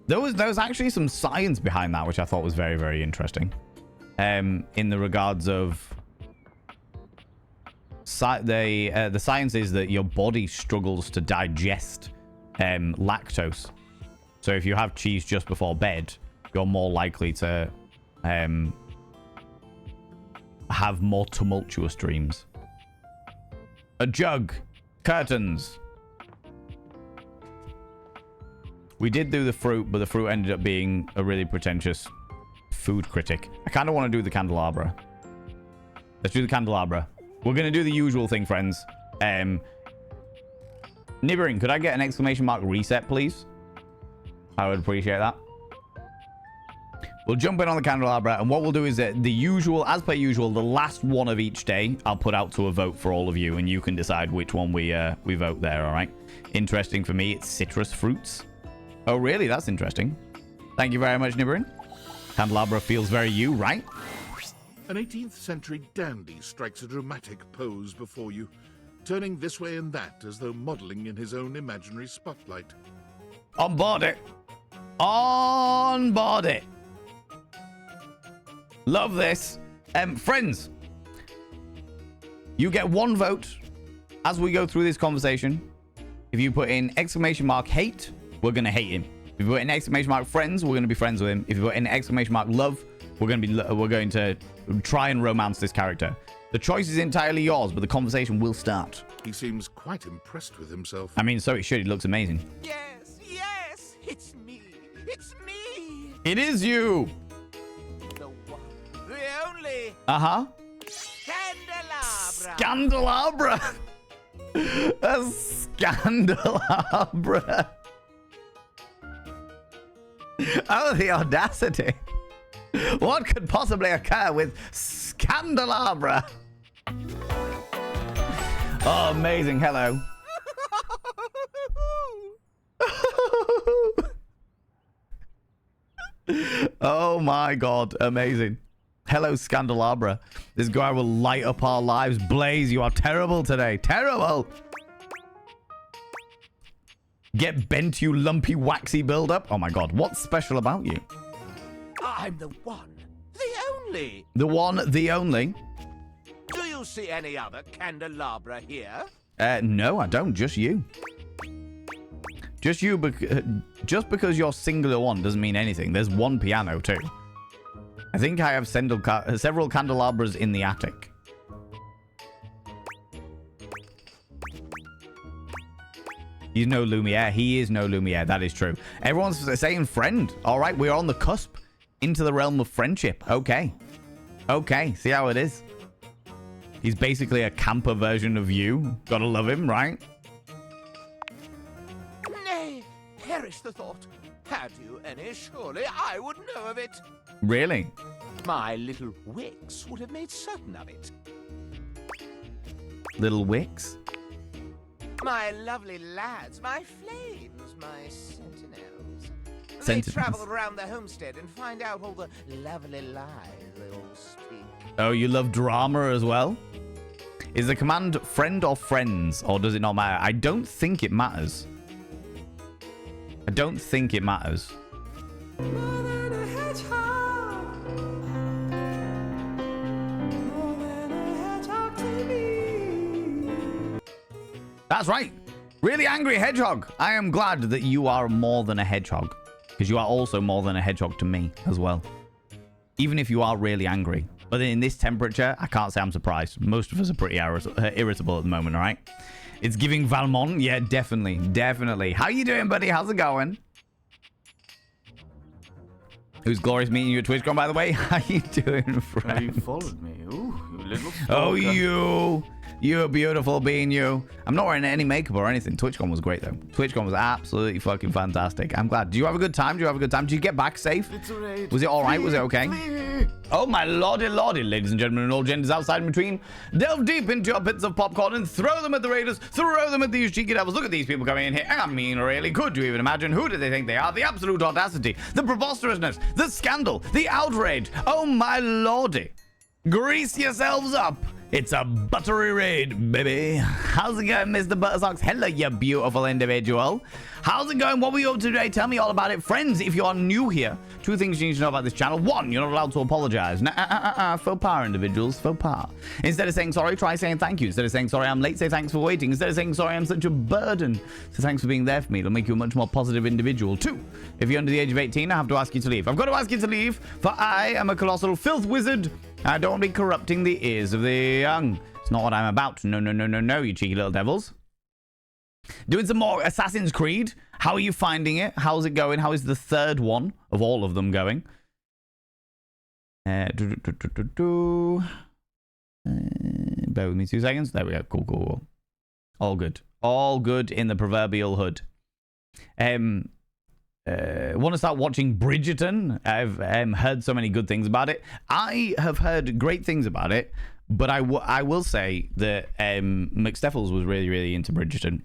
There was actually some science behind that, which I thought was very, very interesting. In the regards of... the science is that your body struggles to digest lactose. So if you have cheese just before bed, you're more likely to have more tumultuous dreams. A jug. Curtains. We did do the fruit, but the fruit ended up being a really pretentious food critic. I kind of want to do the candelabra. Let's do the candelabra. We're going to do the usual thing, friends. Nibbering, could I get an exclamation mark reset, please? I would appreciate that. We'll jump in on the candelabra, and what we'll do is that the usual, as per usual, the last one of each day, I'll put out to a vote for all of you, and you can decide which one we vote there, all right? Interesting for me, it's citrus fruits. Oh, really? That's interesting. Thank you very much, Nibbering. Candelabra feels very you, right? An 18th century dandy strikes a dramatic pose before you, turning this way and that as though modelling in his own imaginary spotlight. On board it. On board it. Love this. Friends, you get one vote as we go through this conversation. If you put in exclamation mark hate, we're going to hate him. If you put in exclamation mark friends, we're going to be friends with him. If you put in exclamation mark love, we're going to try and romance this character. The choice is entirely yours, but the conversation will start. He seems quite impressed with himself. I mean, so it should. It looks amazing. Yes, yes, it's me. It's me. It is you. The one, the only Uh-huh. candelabra. Candelabra. A candelabra. Oh, the audacity. What could possibly occur with candelabra? Oh, amazing. Hello. Oh my god, amazing. Hello, Scandelabra. This guy will light up our lives. Blaze, you are terrible today. Terrible. Get bent, you lumpy, waxy build-up. Oh my god, what's special about you? I'm the one, the only. The one, the only? Do you see any other candelabra here? No, I don't. Just you. Just you, just because you're singular one doesn't mean anything. There's one piano, too. I think I have several candelabras in the attic. He's no Lumiere. He is no Lumiere. That is true. Everyone's saying friend. All right, we're on the cusp into the realm of friendship. Okay. Okay, see how it is? He's basically a camper version of you. Gotta love him, right? Nay, perish the thought. Had you any, surely I would know of it. Really? My little wicks would have made certain of it. Little wicks? My lovely lads, my flames, my sentinels. They Sentinels. travel around the homestead and find out all the lovely lies they all speak. Oh, you love drama as well? Is the command friend or friends, or does it not matter? I don't think it matters. I don't think it matters. That's right. Really angry hedgehog. I am glad that you are more than a hedgehog, because you are also more than a hedgehog to me as well. Even if you are really angry. But in this temperature, I can't say I'm surprised. Most of us are pretty irritable at the moment, all right? It's giving Valmont. Yeah, definitely. Definitely. How you doing, buddy? How's it going? Who's glorious meeting you at TwitchCon, by the way? How you doing, friend? You followed me. Ooh, you little stalker. Oh, You're beautiful being you. I'm not wearing any makeup or anything. TwitchCon was great, though. TwitchCon was absolutely fucking fantastic. I'm glad. Do you have a good time? Did you get back safe? Was it all right? Was it okay? Oh, my lordy, ladies and gentlemen, and all genders outside and between. Delve deep into your bits of popcorn and throw them at the raiders. Throw them at these cheeky devils. Look at these people coming in here. I mean, really, could you even imagine? Who do they think they are? The absolute audacity, the preposterousness, the scandal, the outrage. Oh, my lordy. Grease yourselves up. It's a buttery raid, baby. How's it going, Mr. Buttersocks? Hello, you beautiful individual. How's it going? What were you up to today? Tell me all about it. Friends, if you are new here, 2 things you need to know about this channel. 1, you're not allowed to apologize. Faux pas, individuals. Faux pas. Instead of saying sorry, try saying thank you. Instead of saying sorry, I'm late, say thanks for waiting. Instead of saying sorry, I'm such a burden, so thanks for being there for me. It'll make you a much more positive individual. 2, if you're under the age of 18, I have to ask you to leave. I've got to ask you to leave, for I am a colossal filth wizard. I don't want to be corrupting the ears of the young. It's not what I'm about. No, you cheeky little devils. Doing some more Assassin's Creed. How are you finding it? How's it going? How is the 3rd one of all of them going? Bear with me 2 seconds. There we go. Cool. All good. All good in the proverbial hood. Want to start watching Bridgerton? I've heard so many good things about it. I have heard great things about it, but I will say that McSteffels was really, really into Bridgerton.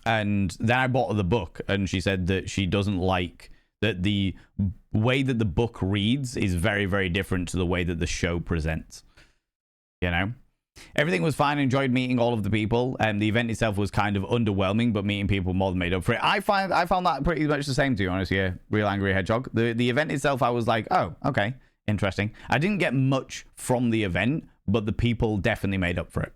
And then I bought her the book, and she said that she doesn't like that the way that the book reads is very, very different to the way that the show presents. You know? Everything was fine. Enjoyed meeting all of the people. The event itself was kind of underwhelming, but meeting people more than made up for it. I found that pretty much the same, to be honest. Yeah, Real Angry Hedgehog. The event itself, I was like, oh, okay, interesting. I didn't get much from the event, but the people definitely made up for it.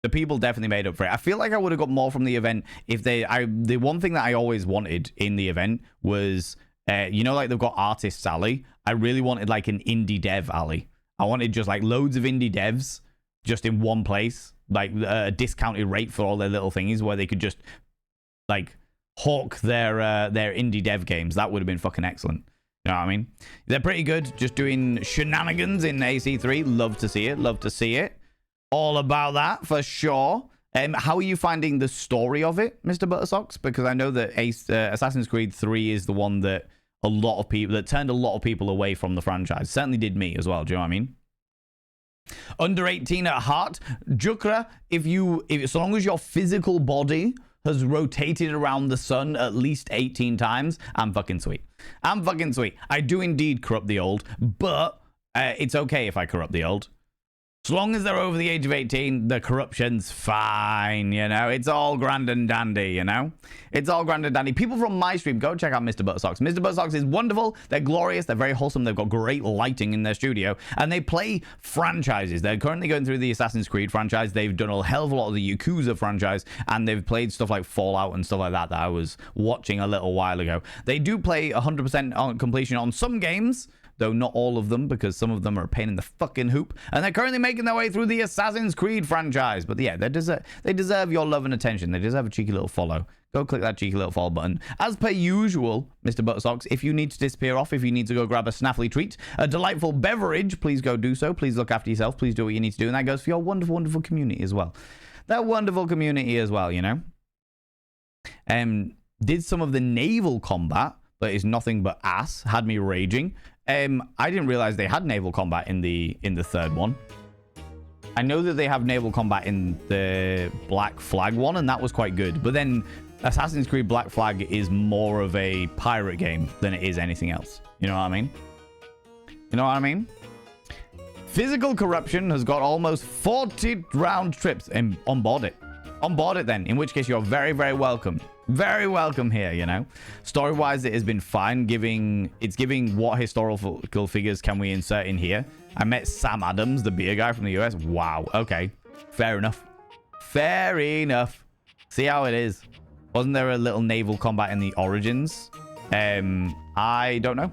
I feel like I would have got more from the event if the one thing that I always wanted in the event was, you know, like they've got Artists Alley. I really wanted like an indie dev alley. I wanted just like loads of indie devs just in one place, like a discounted rate for all their little thingies where they could just like hawk their indie dev games. That would have been fucking excellent. You know what I mean? They're pretty good. Just doing shenanigans in AC3. Love to see it. All about that for sure. How are you finding the story of it, Mr. Buttersocks? Because I know that Assassin's Creed 3 is the one that turned a lot of people away from the franchise. Certainly did me as well. Do you know what I mean? Under 18 at heart, Jukra, if so long as your physical body has rotated around the sun at least 18 times, I'm fucking sweet. I do indeed corrupt the old, but it's okay if I corrupt the old. As long as they're over the age of 18, the corruption's fine, you know? It's all grand and dandy, you know? It's all grand and dandy. People from my stream, go check out Mr. Buttersocks. Mr. Buttersocks is wonderful. They're glorious. They're very wholesome. They've got great lighting in their studio. And they play franchises. They're currently going through the Assassin's Creed franchise. They've done a hell of a lot of the Yakuza franchise. And they've played stuff like Fallout and stuff like that I was watching a little while ago. They do play 100% on completion on some games, though not all of them, because some of them are a pain in the fucking hoop. And they're currently making their way through the Assassin's Creed franchise. But yeah, they deserve your love and attention. They deserve a cheeky little follow. Go click that cheeky little follow button. As per usual, Mr. Buttersocks, if you need to disappear off, if you need to go grab a snaffly treat, a delightful beverage, please go do so. Please look after yourself. Please do what you need to do. And that goes for your wonderful, wonderful community as well. That wonderful community as well, you know? Did some of the naval combat, but is nothing but ass. Had me raging. I didn't realize they had naval combat in the 3rd one. I know that they have naval combat in the Black Flag one, and that was quite good. But then Assassin's Creed Black Flag is more of a pirate game than it is anything else. You know what I mean? Physical corruption has got almost 40 round trips on board it. On board it then, in which case you're very, very welcome. Very welcome here, you know. Story-wise, it has been fine. It's giving what historical figures can we insert in here. I met Sam Adams, the beer guy from the US. Wow, okay. Fair enough. See how it is. Wasn't there a little naval combat in the Origins? I don't know.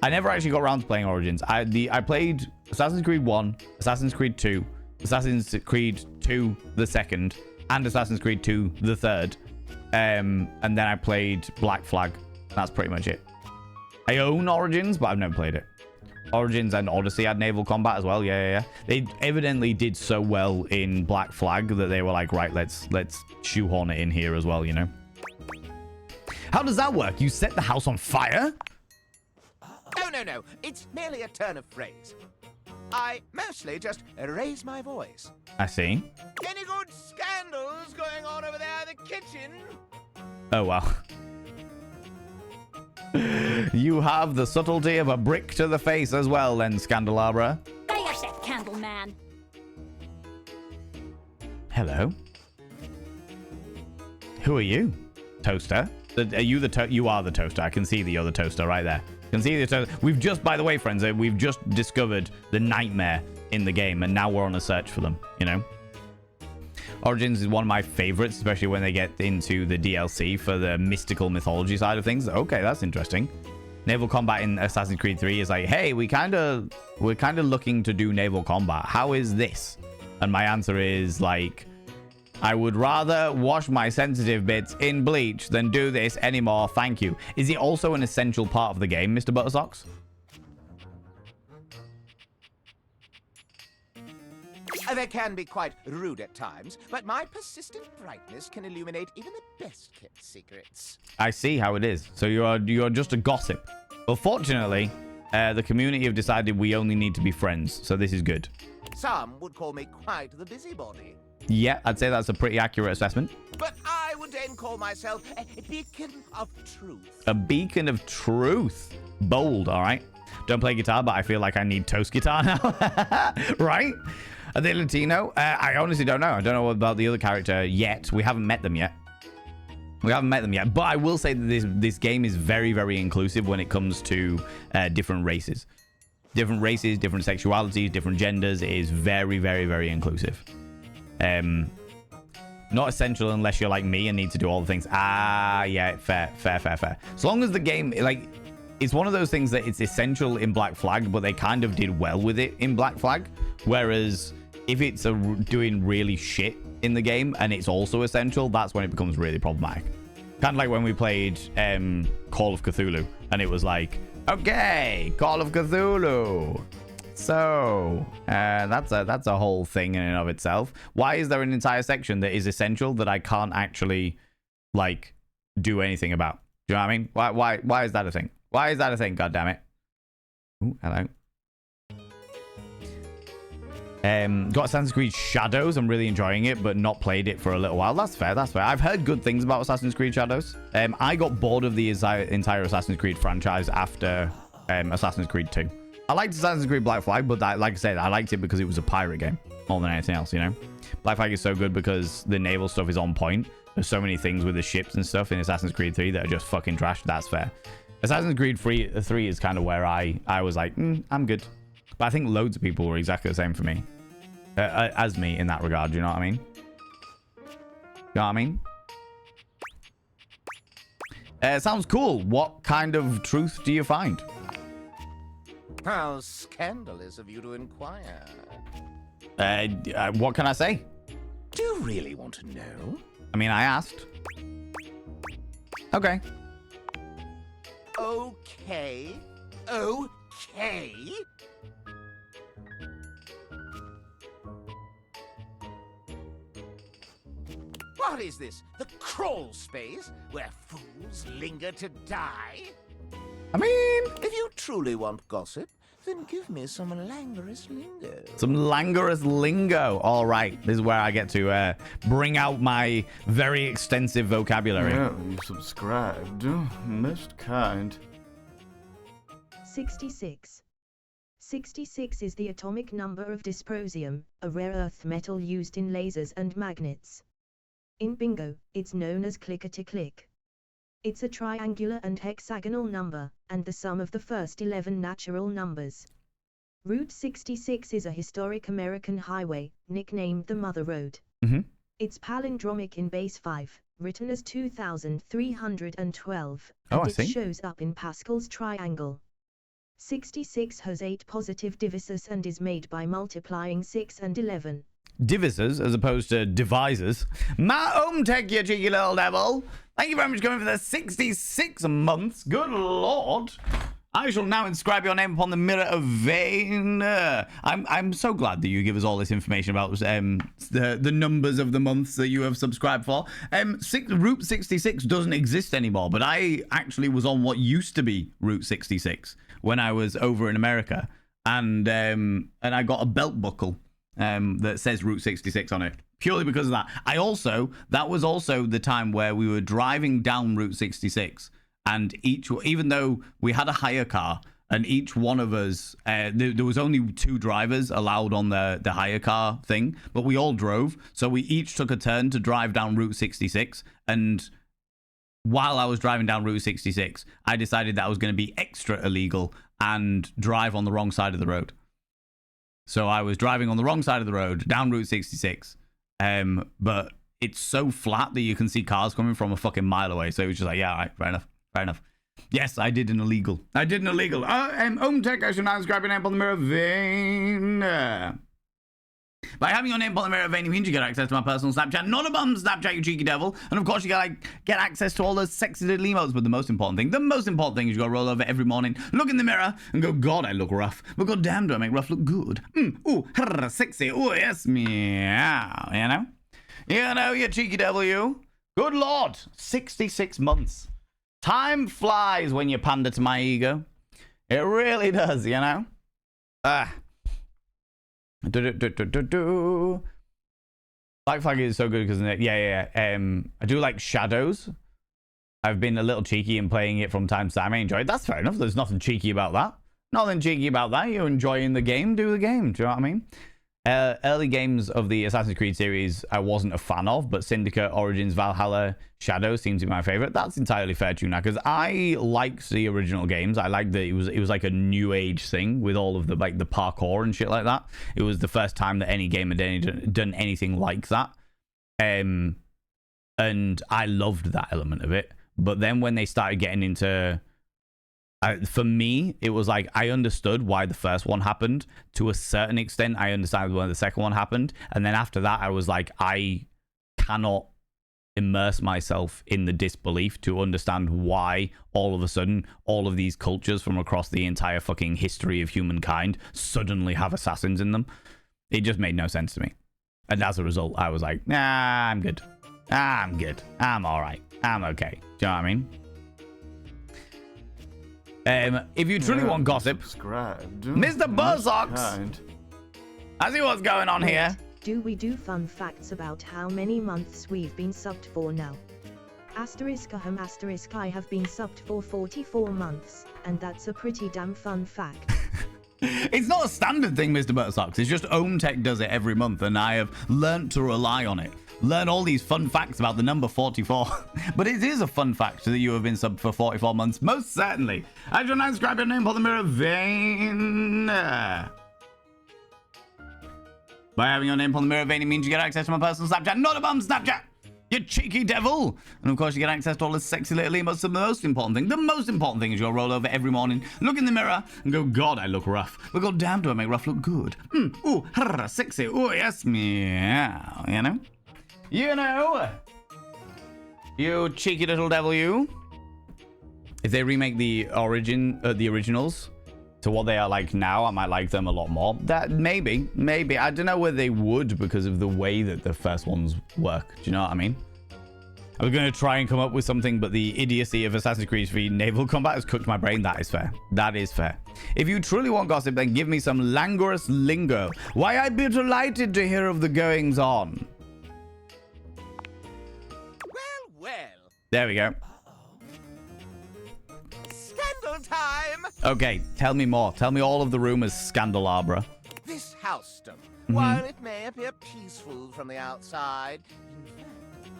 I never actually got around to playing Origins. I played Assassin's Creed 1, Assassin's Creed 2, Assassin's Creed 2 the 2nd, and Assassin's Creed 2 the 3rd. And then I played Black Flag. That's pretty much it. I own Origins, but I've never played it. Origins and Odyssey had naval combat as well. Yeah. They evidently did so well in Black Flag that they were like, right, let's shoehorn it in here as well, you know? How does that work? You set the house on fire? No. It's merely a turn of phrase. I mostly just raise my voice. I see. Any good scandals going on over there in the kitchen? Oh, well. You have the subtlety of a brick to the face as well, then, Scandelabra. Get yourself, Candleman. Hello. Who are you? Toaster? Are you the you are the toaster. I can see the other toaster right there. I can see the toaster. We've just, by the way, friends, we've just discovered the nightmare in the game, and now we're on a search for them, you know? Origins is one of my favorites, especially when they get into the DLC for the mystical mythology side of things. Okay, that's interesting. Naval combat in Assassin's Creed 3 is like, hey, we're kind of looking to do naval combat. How is this? And my answer is like, I would rather wash my sensitive bits in bleach than do this anymore. Thank you. Is it also an essential part of the game, Mr. Buttersocks? They can be quite rude at times, but my persistent brightness can illuminate even the best kept secrets. I see how it is. So you're just a gossip. Well, fortunately, the community have decided we only need to be friends, so this is good. Some would call me quite the busybody. Yeah, I'd say that's a pretty accurate assessment. But I would then call myself a beacon of truth. A beacon of truth. Bold, all right? Don't play guitar, but I feel like I need toast guitar now. Right? Are they Latino? I honestly don't know. I don't know about the other character yet. We haven't met them yet. But I will say that this game is very, very inclusive when it comes to different races. Different races, different sexualities, different genders. It is very, very, very inclusive. Not essential unless you're like me and need to do all the things. Yeah, fair. As long as the game, like, it's one of those things that it's essential in Black Flag, but they kind of did well with it in Black Flag. Whereas if it's doing really shit in the game and it's also essential, that's when it becomes really problematic. Kind of like when we played Call of Cthulhu, and it was like, okay, Call of Cthulhu. So that's a whole thing in and of itself. Why is there an entire section that is essential that I can't actually like do anything about? Do you know what I mean? Why is that a thing? Why is that a thing? God damn it! Ooh, hello. Got Assassin's Creed Shadows. I'm really enjoying it, but not played it for a little while. That's fair. I've heard good things about Assassin's Creed Shadows. I got bored of the entire Assassin's Creed franchise after Assassin's Creed 2. I liked Assassin's Creed Black Flag, but like I said, I liked it because it was a pirate game more than anything else, you know? Black Flag is so good because the naval stuff is on point. There's so many things with the ships and stuff in Assassin's Creed 3 that are just fucking trash. That's fair. Assassin's Creed 3 is kind of where I was like, I'm good. But I think loads of people were exactly the same for me. As me in that regard, do you know what I mean? You know what I mean? Sounds cool. What kind of truth do you find? How scandalous of you to inquire. What can I say? Do you really want to know? I mean, I asked. Okay. Okay. What is this? The crawl space where fools linger to die? I mean, If you truly want gossip, then give me some languorous lingo. some languorous lingo. All right. This is where I get to bring out my very extensive vocabulary. You subscribed. Most kind. 66. 66 is the atomic number of dysprosium, a rare earth metal used in lasers and magnets. In bingo, it's known as clickety-click. It's a triangular and hexagonal number, and the sum of the first 11 natural numbers. Route 66 is a historic American highway, nicknamed the Mother Road. It's palindromic in base 5, written as 2312, and I it see. shows up in Pascal's triangle. 66 has 8 positive divisors and is made by multiplying 6 and 11. Divisors as opposed to divisors. Ma tech, you cheeky little devil. Thank you very much for coming for the 66 months. Good lord. I shall now inscribe your name upon the mirror of Vane. I'm so glad that you give us all this information about the numbers of the months that you have subscribed for. Route 66 doesn't exist anymore, but I actually was on what used to be Route 66 when I was over in America, and I got a belt buckle that says Route 66 on it. Purely because of that. That was also the time where we were driving down Route 66, and even though we had a hire car, and each one of us, there was only 2 drivers allowed on the hire car thing, but we all drove, so we each took a turn to drive down Route 66, and while I was driving down Route 66, I decided that I was going to be extra illegal and drive on the wrong side of the road. So I was driving on the wrong side of the road, down Route 66, but it's so flat that you can see cars coming from a fucking mile away, so it was just like, yeah, all right, fair enough. Yes, I did an illegal. Tech, I shall now inscribe your name upon the mirror of Vane. By having your name upon the mirror of Vane, means you get access to my personal Snapchat. Not a bum Snapchat, you cheeky devil. And of course, you get access to all those sexy little emotes. But the most important thing is you got to roll over every morning, look in the mirror, and go, God, I look rough. But god damn, do I make rough look good. Sexy. Oh, yes, meow. You know, you cheeky devil, you. Good Lord, 66 months. Time flies when you pander to my ego. It really does, you know. Black Flag is so good because I do like Shadows. I've been a little cheeky in playing it from time to time. I enjoy it. That's fair enough. There's nothing cheeky about that. Nothing cheeky about that. You're enjoying the game. Do the game. Do you know what I mean? Early games of the Assassin's Creed series I wasn't a fan of, but Syndicate, Origins, Valhalla, Shadows seems to be my favorite. That's entirely fair too now, because I liked the original games. I liked that it was like a new age thing with all of the like the parkour and shit like that. It was the first time that any game had done anything like that, and I loved that element of it. But then when they started getting into for me, it was like I understood why the first one happened. To a certain extent, I understand why the second one happened. And then after that, I was like, I cannot immerse myself in the disbelief to understand why all of a sudden all of these cultures from across the entire fucking history of humankind suddenly have assassins in them. It just made no sense to me. And as a result, I was like, nah, I'm good. I'm all right. I'm okay. Do you know what I mean? If you truly want gossip, Mr. Buzzocks, I see what's going on here. Do we do fun facts about how many months we've been subbed for now? Asterisk I have been subbed for 44 months, and that's a pretty damn fun fact. It's not a standard thing, Mr. Buzzocks. It's just OhmTech does it every month, and I have learnt to rely on it. Learn all these fun facts about the number 44. But it is a fun fact that you have been subbed for 44 months. Most certainly. I shall now inscribe your name upon the mirror of Vane. By having your name upon the mirror of Vane, it means you get access to my personal Snapchat. Not a bum Snapchat! You cheeky devil! And of course, you get access to all the sexy little emotes. The most important thing is you'll roll over every morning, look in the mirror, and go, God, I look rough. But god damn, do I make rough look good. Sexy. Oh, yes, meow. You know? You cheeky little devil, you. If they remake the originals to what they are like now, I might like them a lot more. That maybe. I don't know whether they would because of the way that the first ones work. Do you know what I mean? I was going to try and come up with something, but the idiocy of Assassin's Creed 3 naval combat has cooked my brain. That is fair. If you truly want gossip, then give me some languorous lingo. Why, I'd be delighted to hear of the goings on. Well. There we go. Scandal time! Okay, tell me more. Tell me all of the rumors, Scandalabra. This housedom, while it may appear peaceful from the outside, in fact,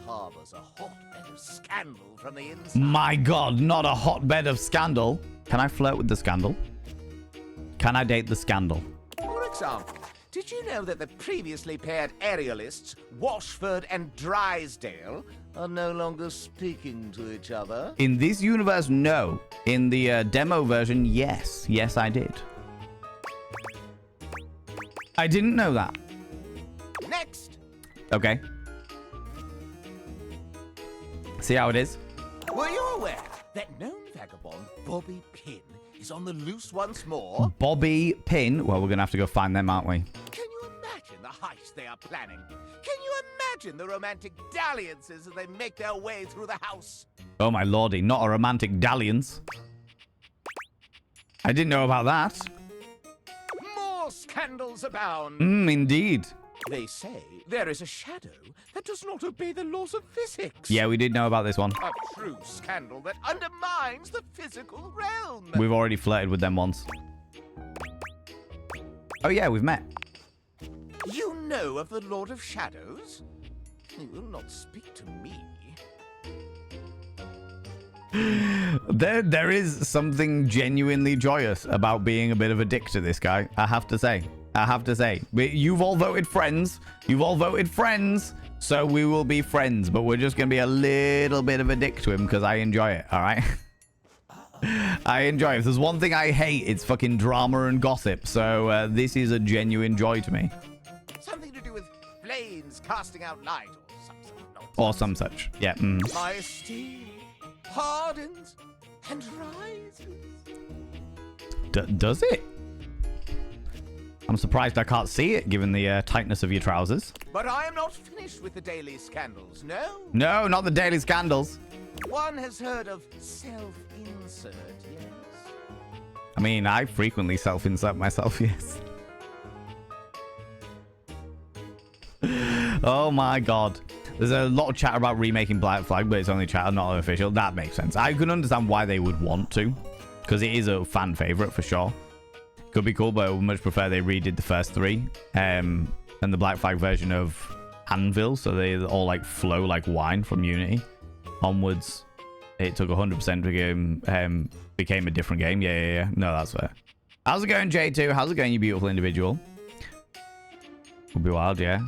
harbors a hotbed of scandal from the inside. My God, not a hotbed of scandal. Can I flirt with the scandal? Can I date the scandal? For example, did you know that the previously paired aerialists, Washford and Drysdale, are no longer speaking to each other? In this universe, no. In the demo version, yes. Yes, I did. I didn't know that. Next. Okay. See how it is? Were you aware that known vagabond Bobby Pin is on the loose once more. Bobby Pin. Well, we're going to have to go find them, aren't we? Can you imagine the heist they are planning? Can you imagine the romantic dalliances as they make their way through the house? Oh, my lordy. Not a romantic dalliance. I didn't know about that. More scandals abound. Indeed. They say there is a shadow that does not obey the laws of physics. Yeah, we did know about this one. A true scandal that undermines the physical realm. We've already flirted with them once. Oh, yeah, we've met. You know of the Lord of Shadows? He will not speak to me. There is something genuinely joyous about being a bit of a dick to this guy, I have to say. You've all voted friends. So we will be friends. But we're just going to be a little bit of a dick to him because I enjoy it, all right? I enjoy it. If there's one thing I hate, it's fucking drama and gossip. So this is a genuine joy to me. Something to do with flames casting out light Or some such. Yeah. My esteem hardens and rises. Does it? I'm surprised I can't see it, given the tightness of your trousers. But I am not finished with the daily scandals, no? No, not the daily scandals. One has heard of self-insert, yes? I mean, I frequently self-insert myself, yes. Oh my god. There's a lot of chat about remaking Black Flag, but it's only chat, not official. That makes sense. I can understand why they would want to, because it is a fan favorite for sure. Could be cool, but I would much prefer they redid the first three and the Black Flag version of Anvil, so they all like flow like wine from Unity onwards. It took 100% to became a different game. Yeah. No, that's fair. How's it going, J2? How's it going, you beautiful individual? Would be wild, yeah.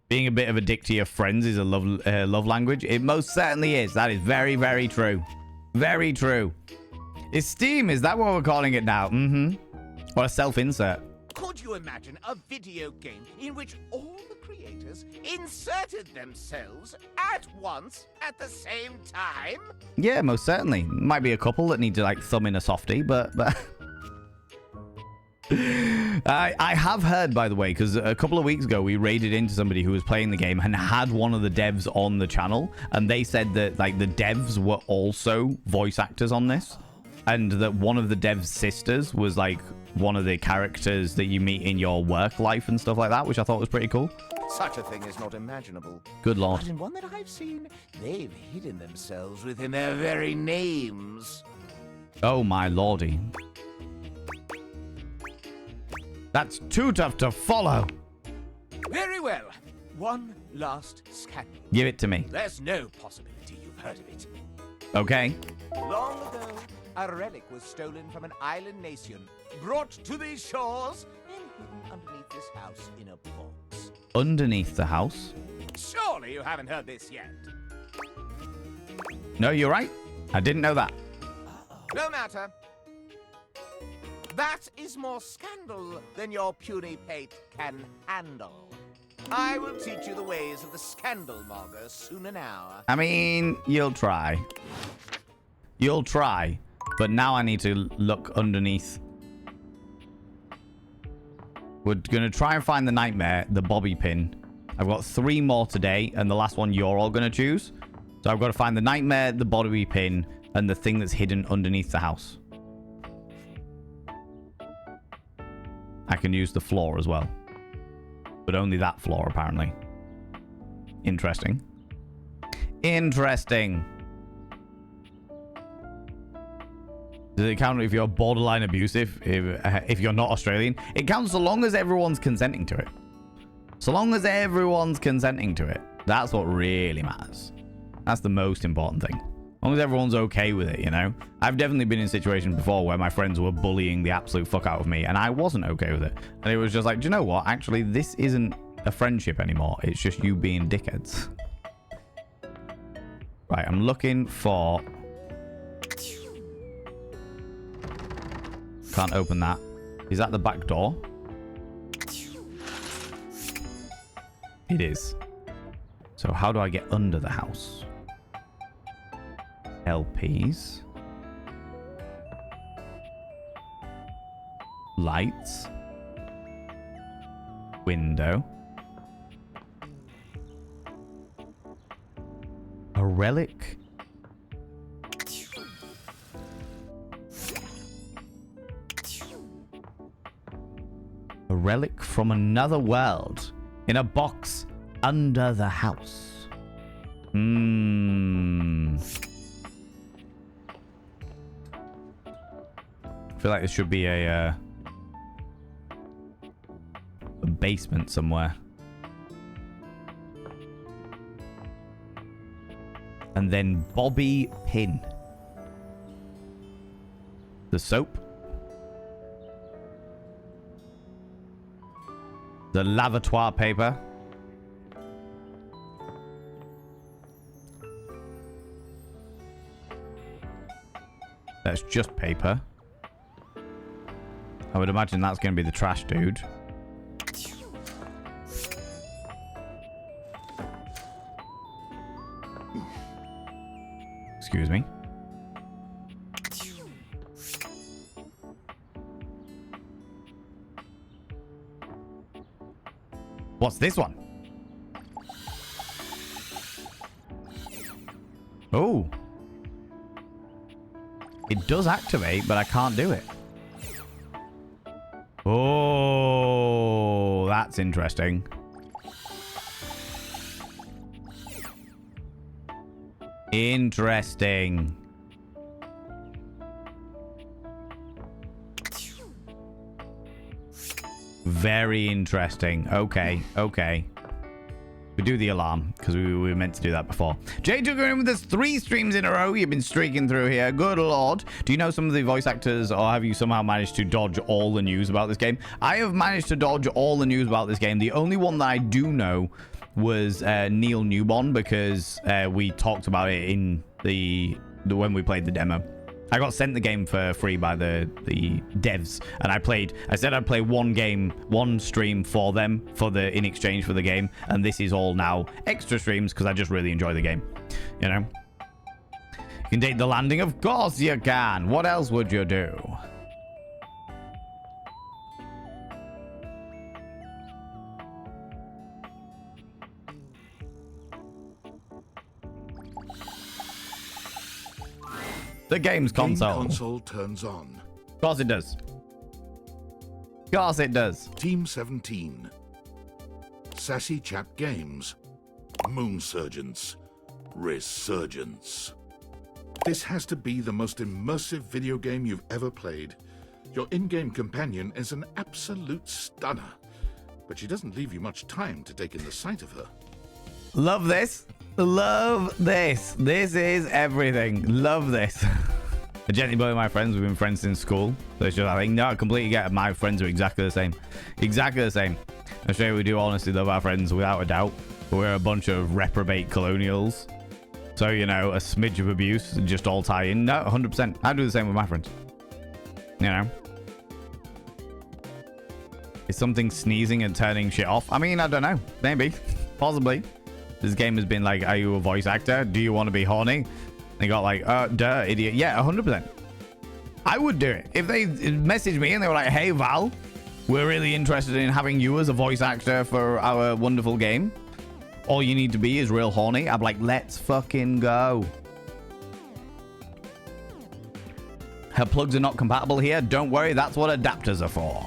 Being a bit of a dick to your friends is a love language. It most certainly is. That is very, very true. Very true. Is Steam, is that what we're calling it now? Or a self-insert. Could you imagine a video game in which all the creators inserted themselves at once at the same time? Yeah, most certainly. Might be a couple that need to like thumb in a softie, but I have heard, by the way, because a couple of weeks ago we raided into somebody who was playing the game and had one of the devs on the channel, and they said that like the devs were also voice actors on this, and that one of the devs' sisters was like one of the characters that you meet in your work life and stuff like that, which I thought was pretty cool. Such a thing is not imaginable. Good lord. But in one that I've seen, they've hidden themselves within their very names. Oh my lordy. That's too tough to follow. Very well. One last scandal. Give it to me. There's no possibility you've heard of it. Okay. Long ago, a relic was stolen from an island nation, brought to these shores, and hidden underneath this house in a box. Underneath the house? Surely you haven't heard this yet. No, you're right. I didn't know that. No matter. That is more scandal than your puny pate can handle. I will teach you the ways of the scandal monger soon now. I mean, you'll try. You'll try. But now I need to look underneath. We're going to try and find the nightmare, the bobby pin. I've got 3 more today, and the last one you're all going to choose. So I've got to find the nightmare, the bobby pin, and the thing that's hidden underneath the house. I can use the floor as well. But only that floor, apparently. Interesting. Interesting. Does it count if you're borderline abusive? If you're not Australian? It counts so long as everyone's consenting to it. So long as everyone's consenting to it. That's what really matters. That's the most important thing. As long as everyone's okay with it, you know? I've definitely been in situations before where my friends were bullying the absolute fuck out of me, and I wasn't okay with it. And it was just like, do you know what? Actually, this isn't a friendship anymore. It's just you being dickheads. Right, I'm looking for... Can't open that. Is that the back door? It is. So how do I get under the house? LPs. lights. Window. A relic. A relic from another world in a box under the house. I feel like there should be a basement somewhere. And then Bobby Pin. The soap. The lavatoire paper. That's just paper. I would imagine that's going to be the trash dude. Excuse me. What's this one? Oh. It does activate, but I can't do it. Oh, that's interesting. Interesting. Very interesting. Okay, okay. We do the alarm because we were meant to do that before. Jay took in with us 3 streams in a row. You've been streaking through here. Good lord. Do you know some of the voice actors, or have you somehow managed to dodge all the news about this game? I have managed to dodge all the news about this game. The only one that I do know was Neil Newbon, because we talked about it in the when we played the demo. I got sent the game for free by the devs, and I said I'd play one stream for them in exchange for the game, and this is all now extra streams because I just really enjoy the game. You know, you can date the landing, of course you can. What else would you do? The game's console. Game console turns on. Of course it does. Of course it does. Team 17. Sassy Chap Games. Moon Surgents. Resurgence. This has to be the most immersive video game you've ever played. Your in-game companion is an absolute stunner, but she doesn't leave you much time to take in the sight of her. Love this. Love this. This is everything. Love this. I gently bully my friends. We've been friends since school. So it's just, I think, no, I completely get it. My friends are exactly the same. Exactly the same. I'm sure we do honestly love our friends without a doubt. But we're a bunch of reprobate colonials. So, you know, a smidge of abuse just all tie in. No, 100%. I do the same with my friends. You know? Is something sneezing and turning shit off? I mean, I don't know. Maybe. Possibly. This game has been like, are you a voice actor? Do you want to be horny? They got like, duh, idiot. Yeah, 100%. I would do it. If they messaged me and they were like, hey, Val, we're really interested in having you as a voice actor for our wonderful game. All you need to be is real horny. I'm like, let's fucking go. Her plugs are not compatible here. Don't worry, that's what adapters are for.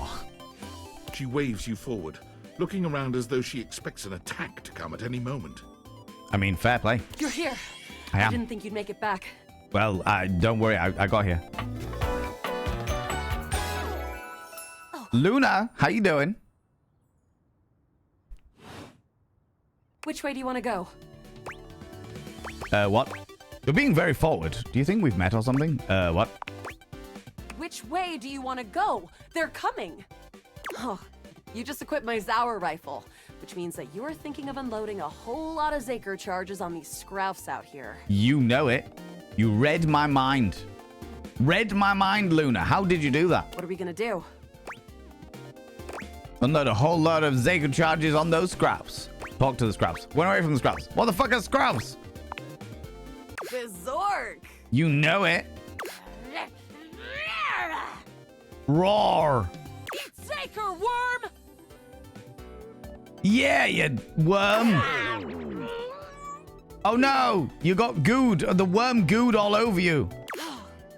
She waves you forward, looking around as though she expects an attack to come at any moment. I mean, fair play. You're here. I am. I didn't think you'd make it back. Well, don't worry, I got here. Oh. Luna, how you doing? Which way do you want to go? What? You're being very forward. Do you think we've met or something? What? Which way do you want to go? They're coming. Oh, you just equipped my Zauer rifle, which means that you're thinking of unloading a whole lot of Zaker charges on these scroufs out here. You know it. You read my mind. Read my mind, Luna. How did you do that? What are we gonna do? Unload a whole lot of Zaker charges on those scraps. Talk to the scraps. Run away from the scraps. What the fuck are scraps? The Zork! You know it. Roar. Yeah, you worm. Oh no, you got gooed. The worm gooed all over you.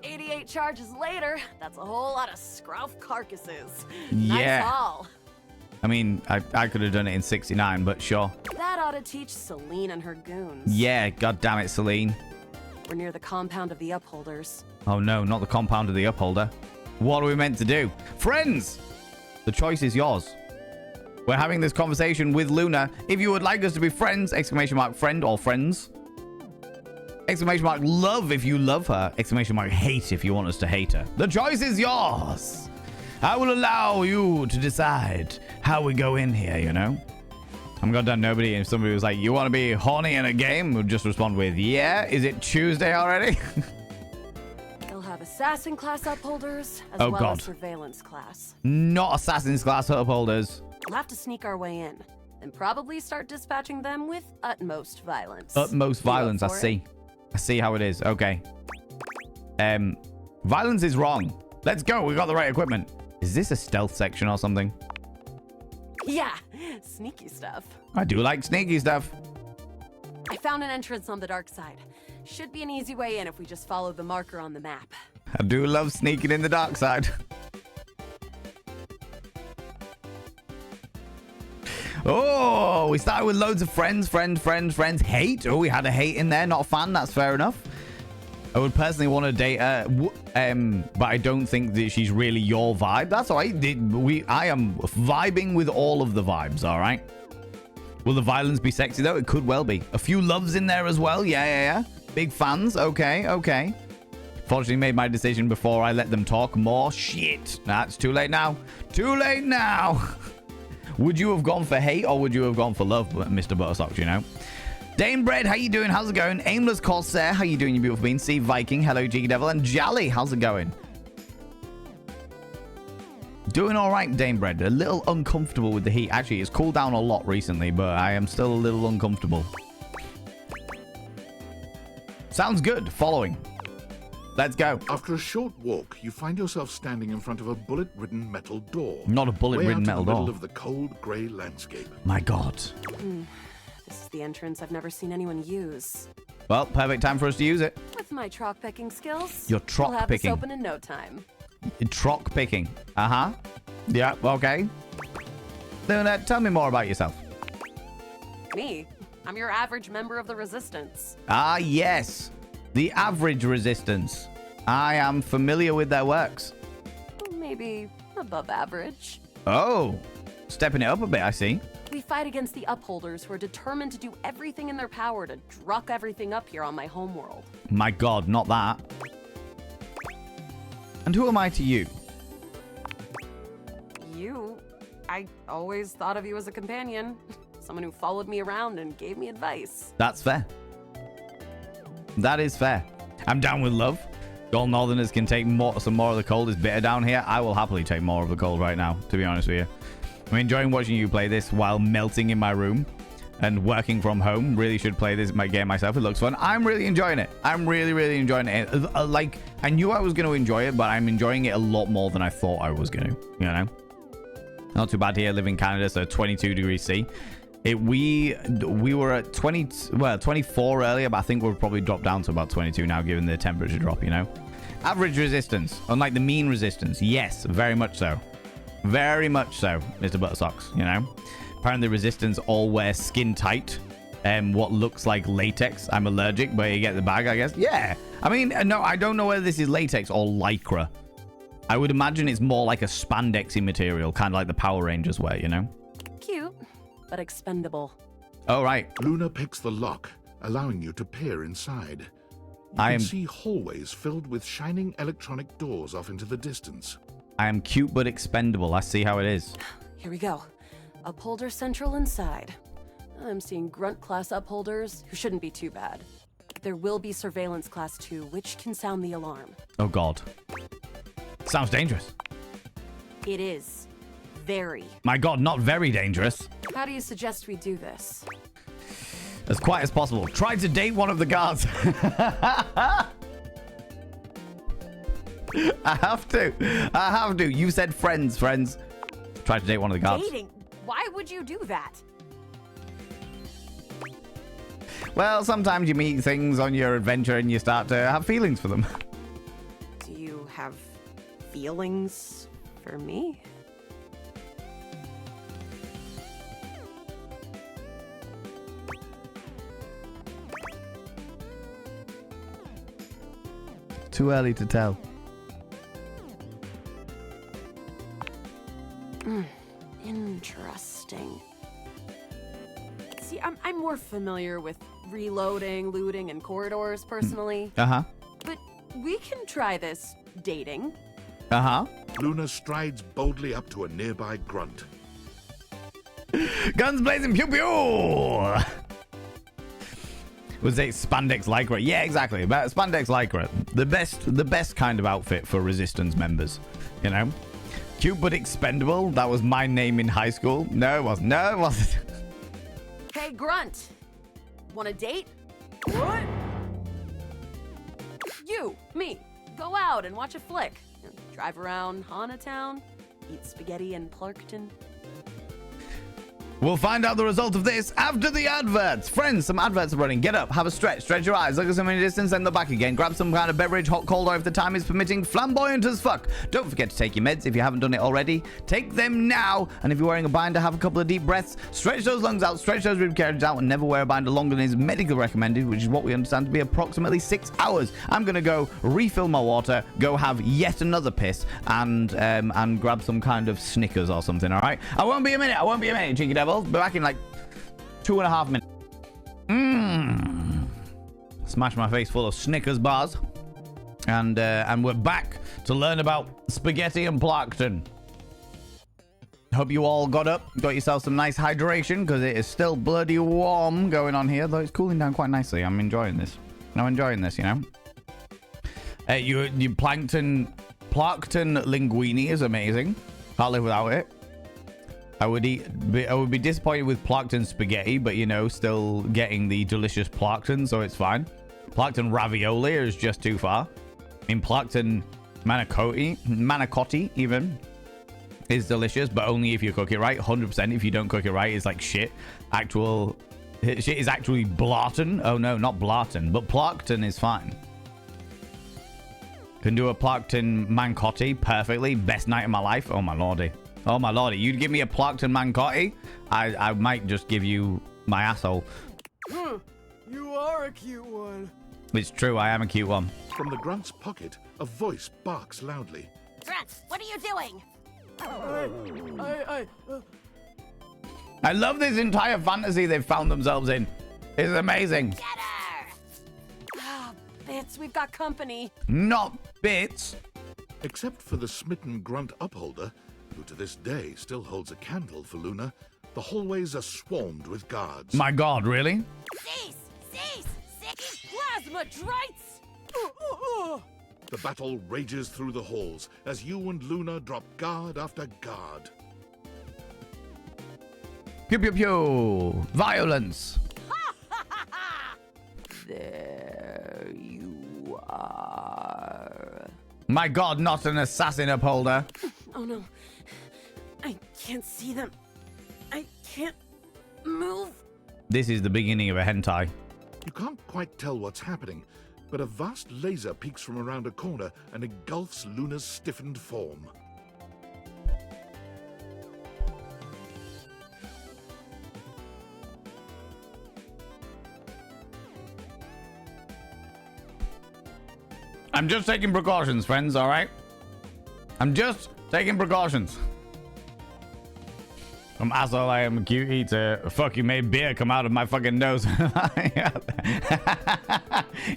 88 charges later, that's a whole lot of scruff carcasses. Yeah. Nice haul. I mean, I could have done it in 69, but sure. That ought to teach Celine and her goons. Yeah, god damn it, Celine. We're near the compound of the Upholders. Oh no, not the compound of the Upholder. What are we meant to do? Friends! The choice is yours. We're having this conversation with Luna. If you would like us to be friends, exclamation mark friend or friends. Exclamation mark love if you love her. Exclamation mark hate if you want us to hate her. The choice is yours. I will allow you to decide how we go in here, you know? I'm goddamn nobody. If somebody was like, you want to be horny in a game? We'll just respond with, yeah. Is it Tuesday already? They'll have assassin class upholders as Oh, well God. as surveillance class. Not Assassin's Class upholders. We'll have to sneak our way in and probably start dispatching them with utmost violence. Utmost You up violence, I for it? see. I see how it is. Okay. Violence is wrong. Let's go. We got the right equipment. Is this a stealth section or something? Yeah, sneaky stuff. I do like sneaky stuff. I found an entrance on the dark side. Should be an easy way in if we just follow the marker on the map. I do love sneaking in the dark side. Oh, we started with loads of friends. Friends. Hate. Oh, we had a hate in there. Not a fan. That's fair enough. I would personally want to date her, but I don't think that she's really your vibe. That's all right. I am vibing with all of the vibes, all right? Will the violence be sexy, though? It could well be. A few loves in there as well. Yeah. Big fans. Okay. Fortunately, made my decision before I let them talk more. Shit. Nah, it's too late now. Too late now. Would you have gone for hate or would you have gone for love, Mr. Buttersocks, you know? Dane Bread, how you doing? How's it going? Aimless Corsair, how you doing, you beautiful bean? Steve Viking, hello, Cheeky Devil. And Jolly, how's it going? Doing all right, Dane Bread. A little uncomfortable with the heat. Actually, it's cooled down a lot recently, but I am still a little uncomfortable. Sounds good. Following. Let's go. After a short walk, you find yourself standing in front of a bullet-ridden metal door. Not a bullet-ridden metal door. Way out in the middle of the cold, grey landscape. My God. This is the entrance I've never seen anyone use. Well, perfect time for us to use it. With my trock picking skills, Your trock we'll have picking. this open in no time. Trock picking. Uh-huh. Yeah, okay. Then tell me more about yourself. Me? I'm your average member of the Resistance. Ah, yes. The average resistance. I am familiar with their works. Maybe above average. Oh, stepping it up a bit, I see. We fight against the Upholders who are determined to do everything in their power to druck everything up here on my homeworld. My God, not that. And who am I to you? You? I always thought of you as a companion. Someone who followed me around and gave me advice. That's fair. That is fair. I'm down with love. All Northerners can take some more of the cold. It's bitter down here. I will happily take more of the cold right now, to be honest with you. I'm enjoying watching you play this while melting in my room and working from home. Really should play this game myself. It looks fun. I'm really enjoying it. I'm really enjoying it. Like, I knew I was going to enjoy it, but I'm enjoying it a lot more than I thought I was going to, you know? Not too bad here. Live in Canada, so 22 degrees C. We were at 24 earlier, but I think we'll probably drop down to about 22 now, given the temperature drop, you know? Average resistance, unlike the mean resistance. Yes, very much so. Very much so, Mr. Buttersocks, you know? Apparently resistance all wear skin tight, what looks like latex. I'm allergic, but you get the bag, I guess. Yeah. I mean, no, I don't know whether this is latex or lycra. I would imagine it's more like a spandexy material, kind of like the Power Rangers wear, you know? Cute, but expendable. Oh, right. Luna picks the lock, allowing you to peer inside. You I can am- see hallways filled with shining electronic doors off into the distance. I am cute but expendable. I see how it is. Here we go. Upholder Central inside. I'm seeing Grunt class upholders who shouldn't be too bad. There will be Surveillance class 2, which can sound the alarm. Oh, God. Sounds dangerous. It is. Very. My God, not very dangerous. How do you suggest we do this? As quiet as possible. Try to date one of the guards. I have to. You said friends. Try to date one of the guards. Dating? Why would you do that? Well, sometimes you meet things on your adventure and you start to have feelings for them. Do you have feelings for me? Too early to tell. Interesting. See, I'm more familiar with reloading, looting, and corridors personally. Uh-huh. But we can try this dating. Uh-huh. Luna strides boldly up to a nearby grunt. Guns blazing, pew pew! Was it spandex lycra? Yeah, exactly. About spandex lycra, the best kind of outfit for resistance members. You know, cute but expendable. That was my name in high school. No, it wasn't. No, it wasn't. Hey, Grunt. Want a date? What? You, me, go out and watch a flick. You know, drive around Hana Town, eat spaghetti in Clarkton. We'll find out the result of this after the adverts. Friends, some adverts are running. Get up, have a stretch, stretch your eyes, look at something in the distance, then look back again. Grab some kind of beverage, hot, cold, or if the time is permitting, flamboyant as fuck. Don't forget to take your meds if you haven't done it already. Take them now. And if you're wearing a binder, have a couple of deep breaths. Stretch those lungs out, stretch those rib cages out, and never wear a binder longer than is medically recommended, which is what we understand to be approximately 6 hours. I'm going to go refill my water, go have yet another piss, and grab some kind of Snickers or something, all right? I won't be a minute, cheeky devils. Be back in like 2.5 minutes. Smash my face full of Snickers bars. And we're back to learn about spaghetti and Clarkton. Hope you all got up, got yourself some nice hydration, because it is still bloody warm going on here, though it's cooling down quite nicely. I'm enjoying this, you know. Your Plankton linguine is amazing. Can't live without it. I would be disappointed with Clarkton spaghetti, but you know, still getting the delicious Clarkton, so it's fine. Clarkton ravioli is just too far. I mean, Clarkton manicotti even is delicious, but only if you cook it right. 100% if you don't cook it right, it's like shit. Shit is actually Blarton. Oh no, not Blarton, but Clarkton is fine. Can do a Clarkton manicotti perfectly. Best night of my life. Oh my lordy. Oh my lordy, you'd give me a Clarkton manicotti, I might just give you my asshole. You are a cute one. It's true, I am a cute one. From the grunt's pocket, a voice barks loudly. Grunt, what are you doing? I love this entire fantasy they've found themselves in. It's amazing. Get her! Ah, Bits, we've got company. Not Bits. Except for the smitten grunt upholder, who to this day still holds a candle for Luna, the hallways are swarmed with guards. My god, really? Cease! Plasmadrites! The battle rages through the halls as you and Luna drop guard after guard. Pew pew pew! Violence! There you are. My god, not an assassin upholder. Oh no. I can't see them. I can't move. This is the beginning of a hentai. You can't quite tell what's happening, but a vast laser peeks from around a corner and engulfs Luna's stiffened form. I'm just taking precautions, friends, alright? I'm just taking precautions. From asshole I am a cutie to fucking made beer come out of my fucking nose.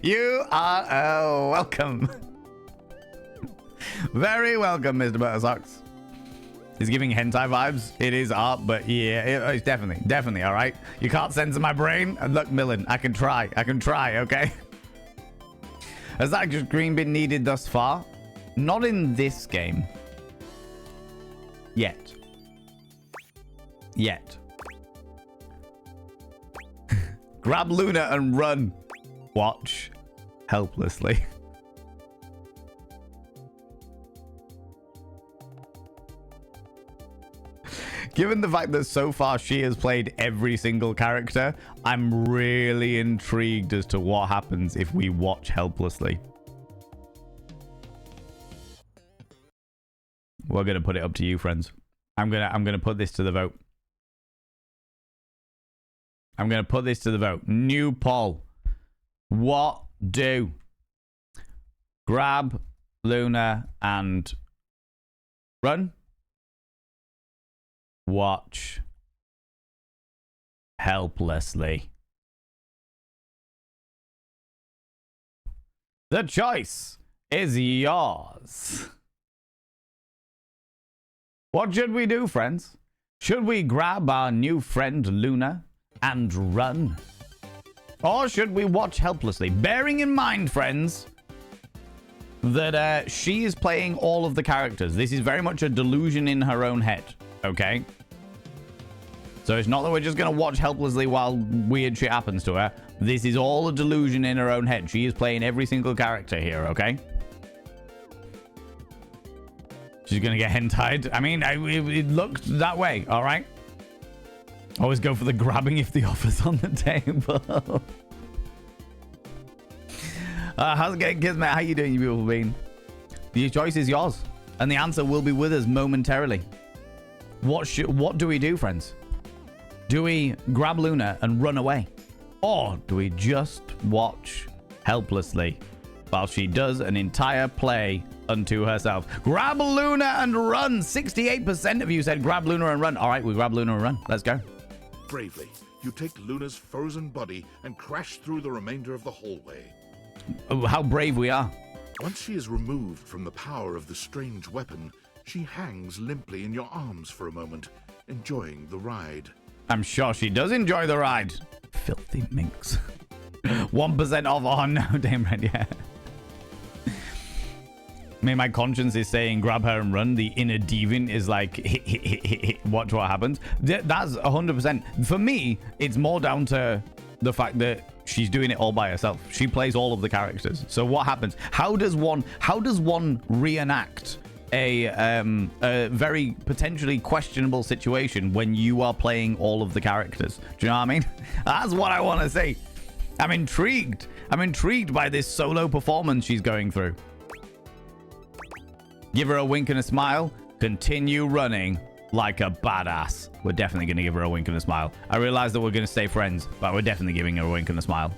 You are welcome. Very welcome, Mr. Buttersocks. It's giving hentai vibes. It is art, but yeah, it's definitely, all right? You can't censor my brain. And look, Millen, I can try, okay? Has that just green been needed thus far? Not in this game. Yet. Grab Luna and run. Watch helplessly. Given the fact that so far she has played every single character, I'm really intrigued as to what happens if we watch helplessly. We're gonna put it up to you, friends. I'm gonna put this to the vote. I'm gonna put this to the vote. New poll. What do? Grab Luna and run. Watch helplessly. The choice is yours. What should we do, friends? Should we grab our new friend Luna and run? Or should we watch helplessly? Bearing in mind, friends, that she is playing all of the characters. This is very much a delusion in her own head, okay? So it's not that we're just going to watch helplessly while weird shit happens to her. This is all a delusion in her own head. She is playing every single character here, okay? She's going to get hentied. I mean, it looked that way, all right? Always go for the grabbing if the offer's on the table. How's it going, Kismet? How you doing, you beautiful bean? The choice is yours. And the answer will be with us momentarily. What do we do, friends? Do we grab Luna and run away? Or do we just watch helplessly while she does an entire play unto herself? Grab Luna and run! 68% of you said grab Luna and run. All right, we grab Luna and run. Let's go. Bravely, you take Luna's frozen body and crash through the remainder of the hallway. Oh, how brave we are. Once she is removed from the power of the strange weapon, she hangs limply in your arms for a moment, enjoying the ride. I'm sure she does enjoy the ride. Filthy minx. 1% off. Oh no, damn right, yeah. I mean, my conscience is saying grab her and run. The inner deviant is like, watch what happens. That's 100%. For me, it's more down to the fact that she's doing it all by herself. She plays all of the characters. So what happens? How does one reenact a very potentially questionable situation when you are playing all of the characters? Do you know what I mean? That's what I want to say. I'm intrigued. I'm intrigued by this solo performance she's going through. Give her a wink and a smile. Continue running like a badass. We're definitely going to give her a wink and a smile. I realize that we're going to stay friends, but we're definitely giving her a wink and a smile.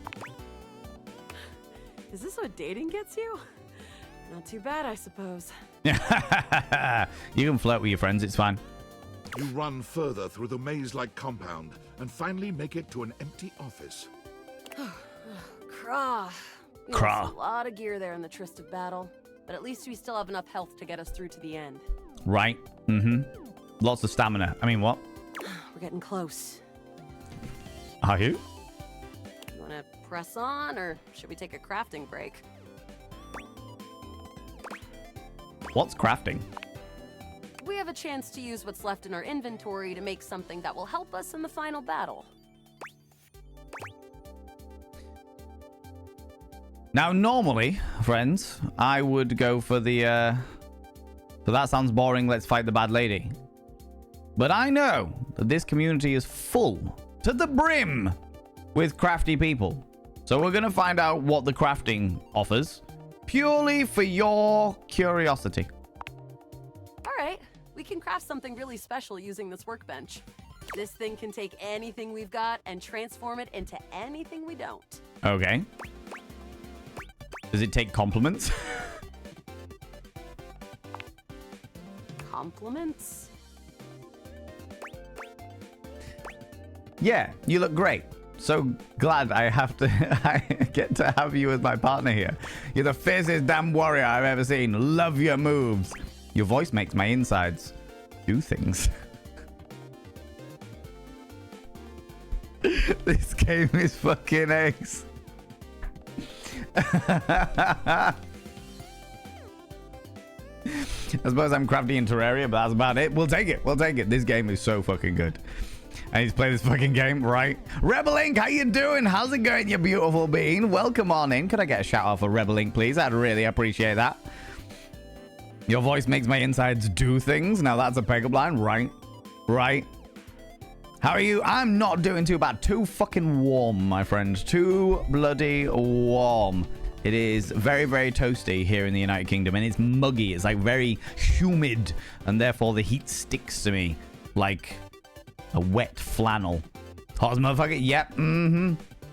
Is this what dating gets you? Not too bad, I suppose. You can flirt with your friends, it's fine. You run further through the maze-like compound and finally make it to an empty office. Craw. We lost a lot of gear there in the Tryst of Battle, but at least we still have enough health to get us through to the end. Right. Mm-hmm. Lots of stamina. I mean, what? We're getting close. Are you? You want to press on, or should we take a crafting break? What's crafting? We have a chance to use what's left in our inventory to make something that will help us in the final battle. Now, normally, friends, I would go for the, so that sounds boring, let's fight the bad lady. But I know that this community is full to the brim with crafty people. So we're going to find out what the crafting offers, purely for your curiosity. All right, we can craft something really special using this workbench. This thing can take anything we've got and transform it into anything we don't. Okay. Does it take compliments? Compliments? Yeah, you look great. So glad I get to have you as my partner here. You're the fiercest damn warrior I've ever seen. Love your moves. Your voice makes my insides do things. This game is fucking ace. I suppose I'm crafty in Terraria, but that's about it. We'll take it. We'll take it. This game is so fucking good. I need to play this fucking game, right? Rebel Inc, how you doing? How's it going, you beautiful being? Welcome on in. Could I get a shout out for Rebel Inc, please? I'd really appreciate that. Your voice makes my insides do things. Now that's a pickup line, right? Right? How are you? I'm not doing too bad. Too fucking warm, my friend. Too bloody warm. It is very, very toasty here in the United Kingdom, and it's muggy. It's like very humid, and therefore the heat sticks to me like a wet flannel. Hot as motherfucker? Yep.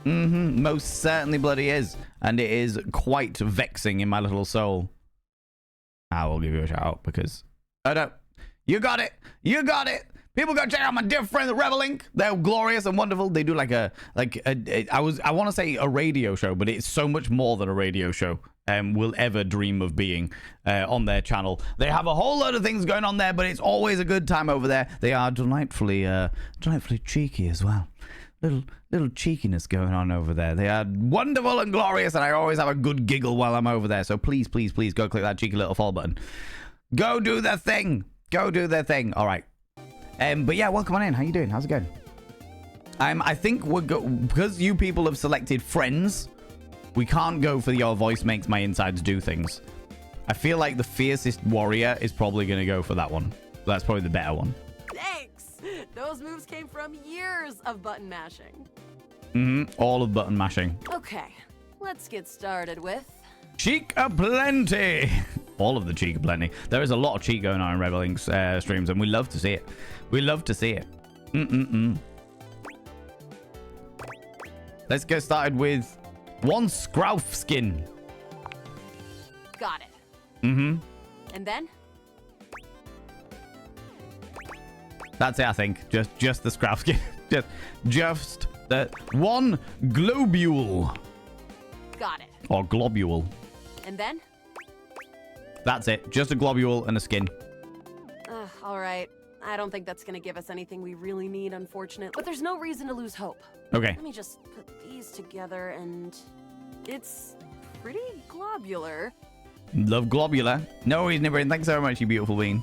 Most certainly bloody is. And it is quite vexing in my little soul. I will give you a shout out because I don't. You got it. You got it. People go check out my dear friend, the Rebel Inc. They're glorious and wonderful. They do I want to say a radio show, but it's so much more than a radio show. Will ever dream of being on their channel. They have a whole load of things going on there, but it's always a good time over there. They are delightfully cheeky as well. Little cheekiness going on over there. They are wonderful and glorious, and I always have a good giggle while I'm over there. So please, please, please go click that cheeky little follow button. Go do the thing. Go do the thing. All right. But yeah, welcome on in. How you doing? How's it going? I think because you people have selected friends, we can't go for the your voice makes my insides do things. I feel like the fiercest warrior is probably going to go for that one. That's probably the better one. Thanks! Those moves came from years of button mashing. All of button mashing. Okay, let's get started with... Cheek aplenty. All of the cheek aplenty. There is a lot of cheek going on in Rebel Inc.'s streams, and we love to see it. We love to see it. Let's get started with one Scrowf skin. Got it. And then? That's it, I think. Just the Scrowf skin. just the one globule. Got it. Or globule. And then? That's it. Just a globule and a skin. All right. I don't think that's going to give us anything we really need, unfortunately. But there's no reason to lose hope. Okay. Let me just put these together, and it's pretty globular. Love globular. No worries, Nibberin. Thanks so much, you beautiful bean.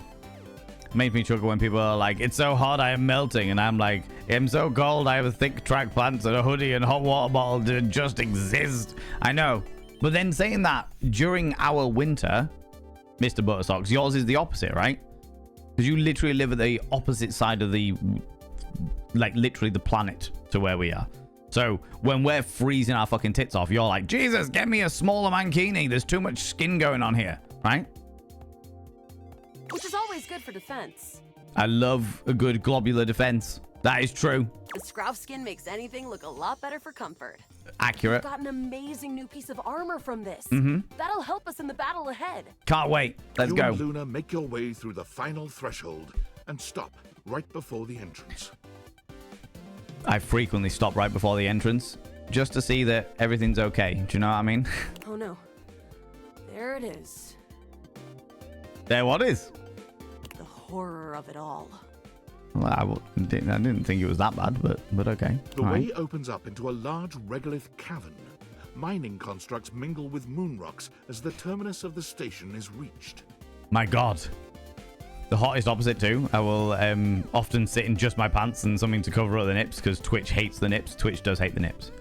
Makes me chuckle when people are like, it's so hot I am melting, and I'm like, I'm so cold I have a thick track pants and a hoodie and hot water bottle to just exist. I know. But then saying that during our winter, Mr. Buttersocks, yours is the opposite, right? Because you literally live at the opposite side of the, like, literally the planet to where we are. So when we're freezing our fucking tits off, you're like, Jesus, get me a smaller mankini. There's too much skin going on here, right? Which is always good for defense. I love a good globular defense. That is true. The Scrowf skin makes anything look a lot better for comfort. Accurate. We've got an amazing new piece of armor from this. That'll help us in the battle ahead. Can't wait. Let's go. You and Luna make your way through the final threshold and stop right before the entrance. I frequently stop right before the entrance just to see that everything's okay. Do you know what I mean? Oh no. There it is. There what is? The horror of it all. Well, I didn't think it was that bad, but okay. The way opens up into a large regolith cavern. Mining constructs mingle with moon rocks as the terminus of the station is reached. My God. The hottest opposite too. I will often sit in just my pants and something to cover up the nips because Twitch hates the nips. Twitch does hate the nips.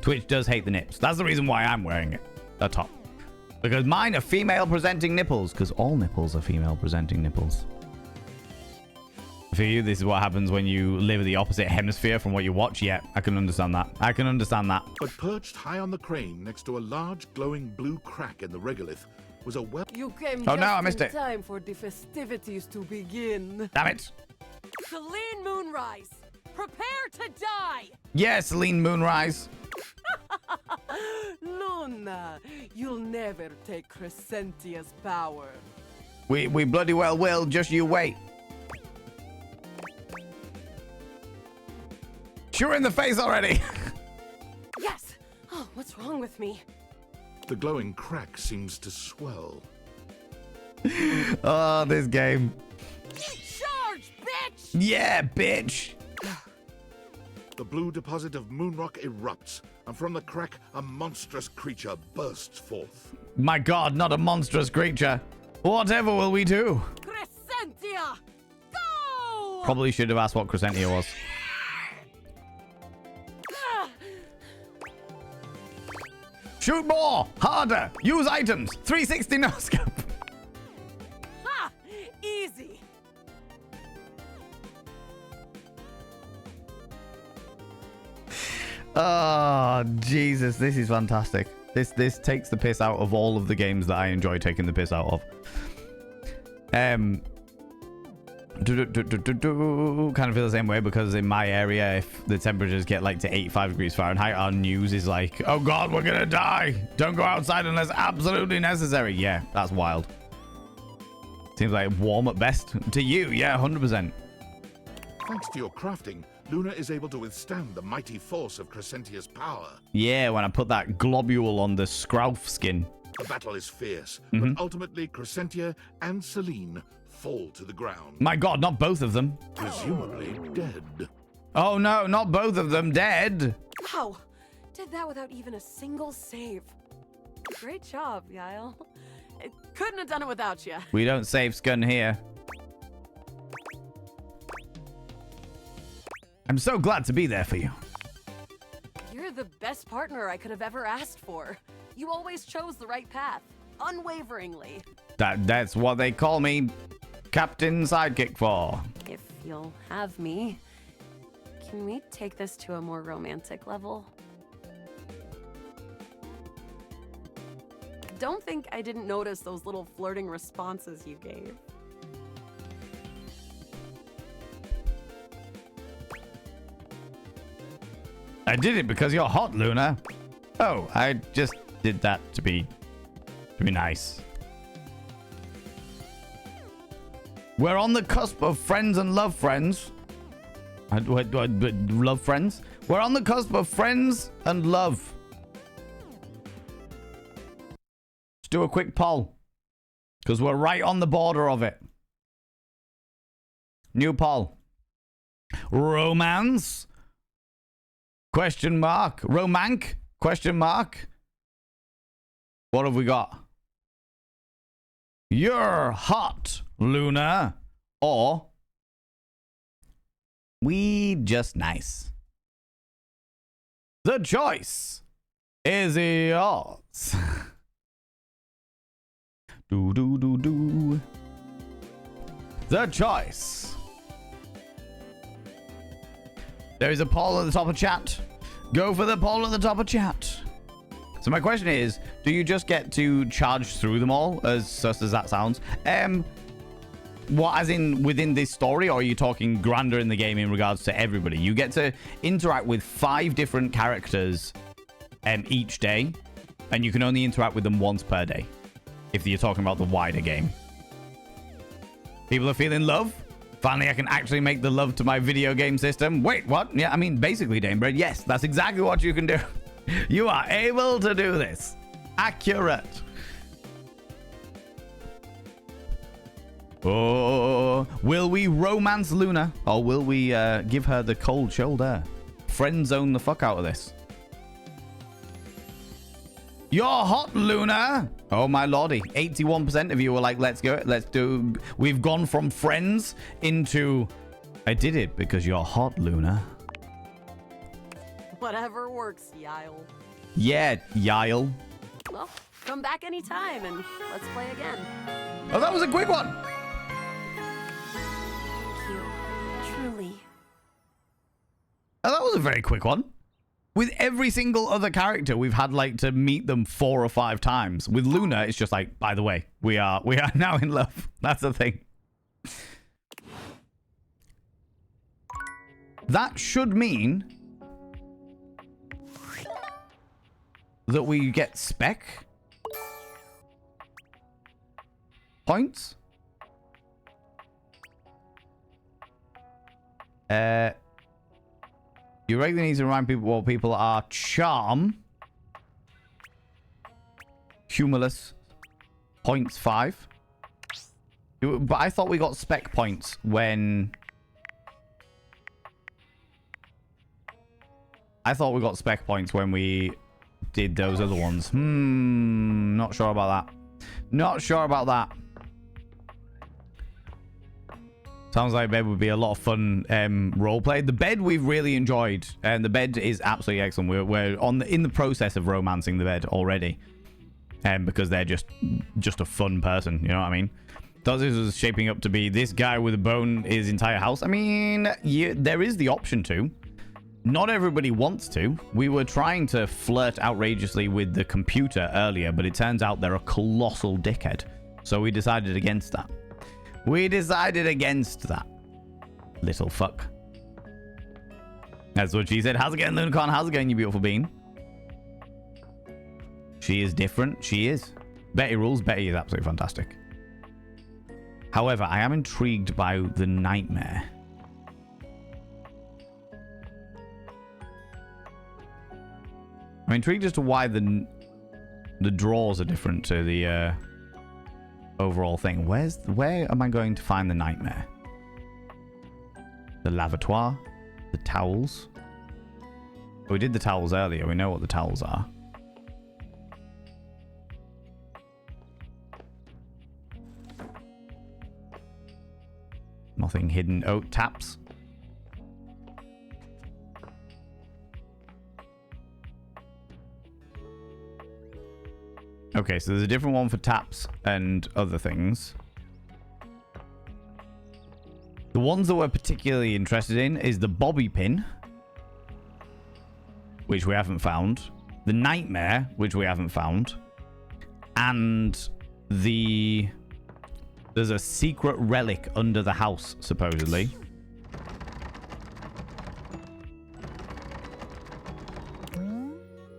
Twitch does hate the nips. That's the reason why I'm wearing it. A top. Because mine are female presenting nipples. Because all nipples are female presenting nipples. For you, this is what happens when you live in the opposite hemisphere from what you watch. Yeah, I can understand that. I can understand that. But perched high on the crane next to a large glowing blue crack in the regolith was a You came Oh, just no, I missed in it. time for the festivities to begin. Damn it. Celine Moonrise, prepare to die! Yeah, Celine Moonrise. Luna, you'll never take Crescentia's power. We bloody well will. Just you wait. You're in the face already. Yes! Oh, what's wrong with me? The glowing crack seems to swell. Oh, this game. Charge, bitch! Yeah, bitch. The blue deposit of moonrock erupts, and from the crack, a monstrous creature bursts forth. My God, not a monstrous creature. Whatever will we do? Crescentia! Go! Probably should have asked what Crescentia was. Shoot more! Harder! Use items! 360 no scope! Ha! Easy! Oh, Jesus. This is fantastic. This takes the piss out of all of the games that I enjoy taking the piss out of. Kind of feel the same way because in my area, if the temperatures get like to 85 degrees Fahrenheit, our news is like, oh God, we're going to die. Don't go outside unless absolutely necessary. Yeah, that's wild. Seems like warm at best. To you, yeah, 100%. Thanks to your crafting, Luna is able to withstand the mighty force of Crescentia's power. Yeah, when I put that globule on the Scrowf skin. The battle is fierce, but ultimately Crescentia and Celine fall to the ground. My God, not both of them. Presumably dead. Oh no, not both of them dead. Wow, did that without even a single save. Great job, Yael. Couldn't have done it without you. We don't save Scun here. I'm so glad to be there for you. You're the best partner I could have ever asked for. You always chose the right path, unwaveringly. That's what they call me, Captain Sidekick for. If you'll have me, can we take this to a more romantic level? Don't think I didn't notice those little flirting responses you gave. I did it because you're hot, Luna. Oh, I just did that to be nice. We're on the cusp of friends and love friends. Love friends? We're on the cusp of friends and love. Let's do a quick poll. Because we're right on the border of it. New poll. Romance? Question mark. Romank? Question mark. What have we got? You're hot, Luna. Or we just nice. The choice is yours. Do. The choice. There is a poll at the top of chat. Go for the poll at the top of chat. So my question is, do you just get to charge through them all, as sus as that sounds? What, as in within this story, or are you talking grander in the game in regards to everybody? You get to interact with 5 different characters each day, and you can only interact with them once per day, if you're talking about the wider game. People are feeling love? Finally, I can actually make the love to my video game system. Wait, what? Yeah, I mean, basically, Damebread, yes, that's exactly what you can do. You are able to do this. Accurate. Oh, will we romance Luna, or will we give her the cold shoulder? Friend zone the fuck out of this. You're hot, Luna. Oh my lordy. 81% of you were like, let's go. Let's do. We've gone from friends into I did it because you're hot, Luna. Whatever works, Yael. Yeah, Yael. Well, come back anytime and let's play again. Oh, that was a quick one. Thank you. Truly. Oh, that was a very quick one. With every single other character, we've had like to meet them 4 or 5 times. With Luna, it's just like, by the way, we are now in love. That's the thing. That should mean that we get spec points. You regularly need to remind people what people are. Charm. Cumulus. Points 5. But I thought we got spec points when... I thought we got spec points when we did those other ones. Not sure about that. Not sure about that. Sounds like bed would be a lot of fun roleplay. The bed we've really enjoyed, and the bed is absolutely excellent. We're in the process of romancing the bed already, because they're just a fun person. You know what I mean? Does this is shaping up to be this guy with a bone his entire house? I mean, there is the option to. Not everybody wants to. We were trying to flirt outrageously with the computer earlier, but it turns out they're a colossal dickhead. So we decided against that. We decided against that. Little fuck. That's what she said. How's it going, Lunacon? How's it going, you beautiful bean? She is different. She is. Betty rules. Betty is absolutely fantastic. However, I am intrigued by the nightmare. I'm intrigued as to why the drawers are different to the overall thing. Where am I going to find the nightmare? The lavatoire, the towels. We did the towels earlier. We know what the towels are. Nothing hidden. Oh, taps. Okay, so there's a different one for taps and other things. The ones that we're particularly interested in is the bobby pin, which we haven't found. The nightmare, which we haven't found. And there's a secret relic under the house, supposedly.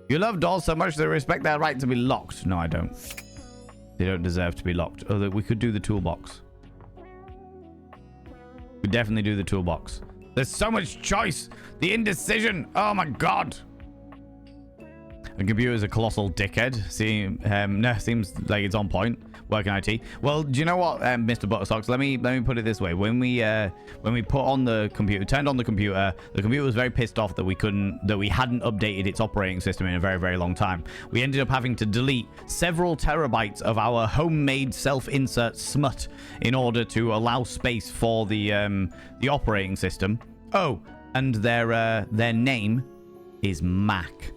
You love dolls so much they respect their right to be locked. No, I don't. They don't deserve to be locked. Although we could do the toolbox. We definitely do the toolbox. There's so much choice. The indecision. Oh my god. The computer's a colossal dickhead. See, no, seems like it's on point. Working IT. Well, do you know what, Mr. Buttersocks? Let me put it this way. When we put on the computer, turned on the computer was very pissed off that we hadn't updated its operating system in a very, very long time. We ended up having to delete several terabytes of our homemade self-insert smut in order to allow space for the operating system. Oh, and their name is Mac.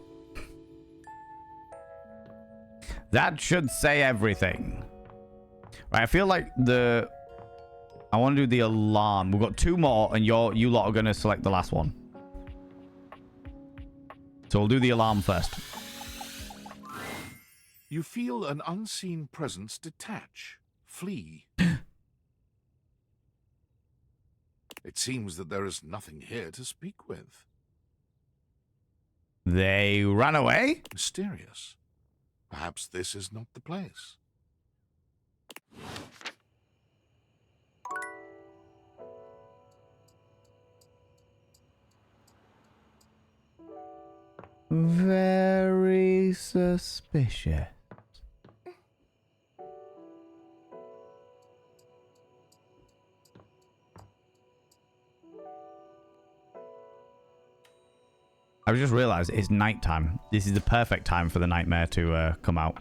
That should say everything. Right, I feel like I want to do the alarm. We've got two more, and you lot are going to select the last one. So we'll do the alarm first. You feel an unseen presence detach, flee. It seems that there is nothing here to speak with. They ran away? Mysterious. Perhaps this is not the place. Very suspicious. I've just realized it's nighttime. This is the perfect time for the nightmare to come out.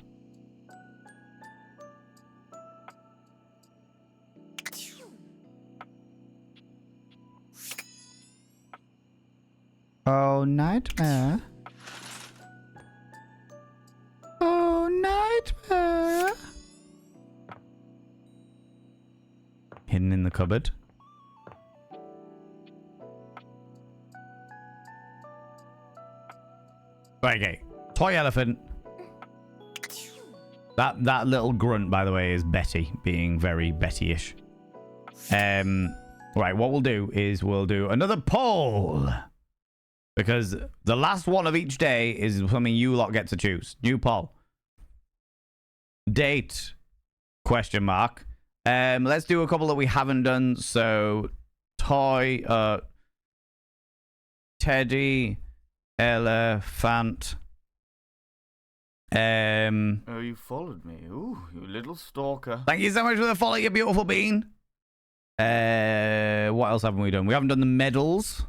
Oh, nightmare. Oh, nightmare. Hidden in the cupboard. Okay, toy elephant. That little grunt, by the way, is Betty being very Betty-ish. Right, what we'll do is we'll do another poll, because the last one of each day is something you lot get to choose. New poll. Date? Question mark. Let's do a couple that we haven't done. So, toy, teddy. Elephant. Oh, you followed me. Ooh, you little stalker. Thank you so much for the follow, you beautiful bean. What else haven't we done? We haven't done the medals.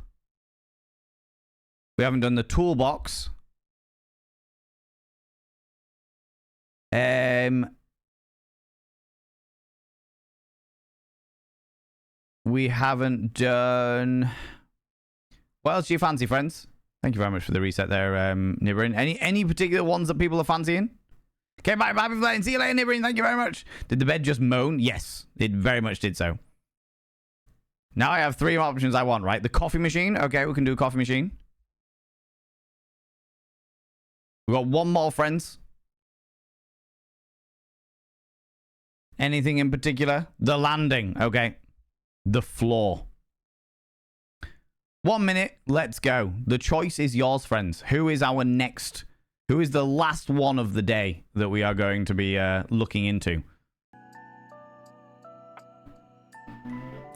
We haven't done the toolbox. We haven't done... What else do you fancy, friends? Thank you very much for the reset there, Nibrin. Any particular ones that people are fancying? Okay, bye for playing. See you later, Nibrin. Thank you very much. Did the bed just moan? Yes, it very much did so. Now I have three options I want, right? The coffee machine. Okay, we can do coffee machine. We've got one more, friends. Anything in particular? The landing. Okay. The floor. 1 minute. Let's go. The choice is yours, friends. Who is our next? Who is the last one of the day that we are going to be looking into?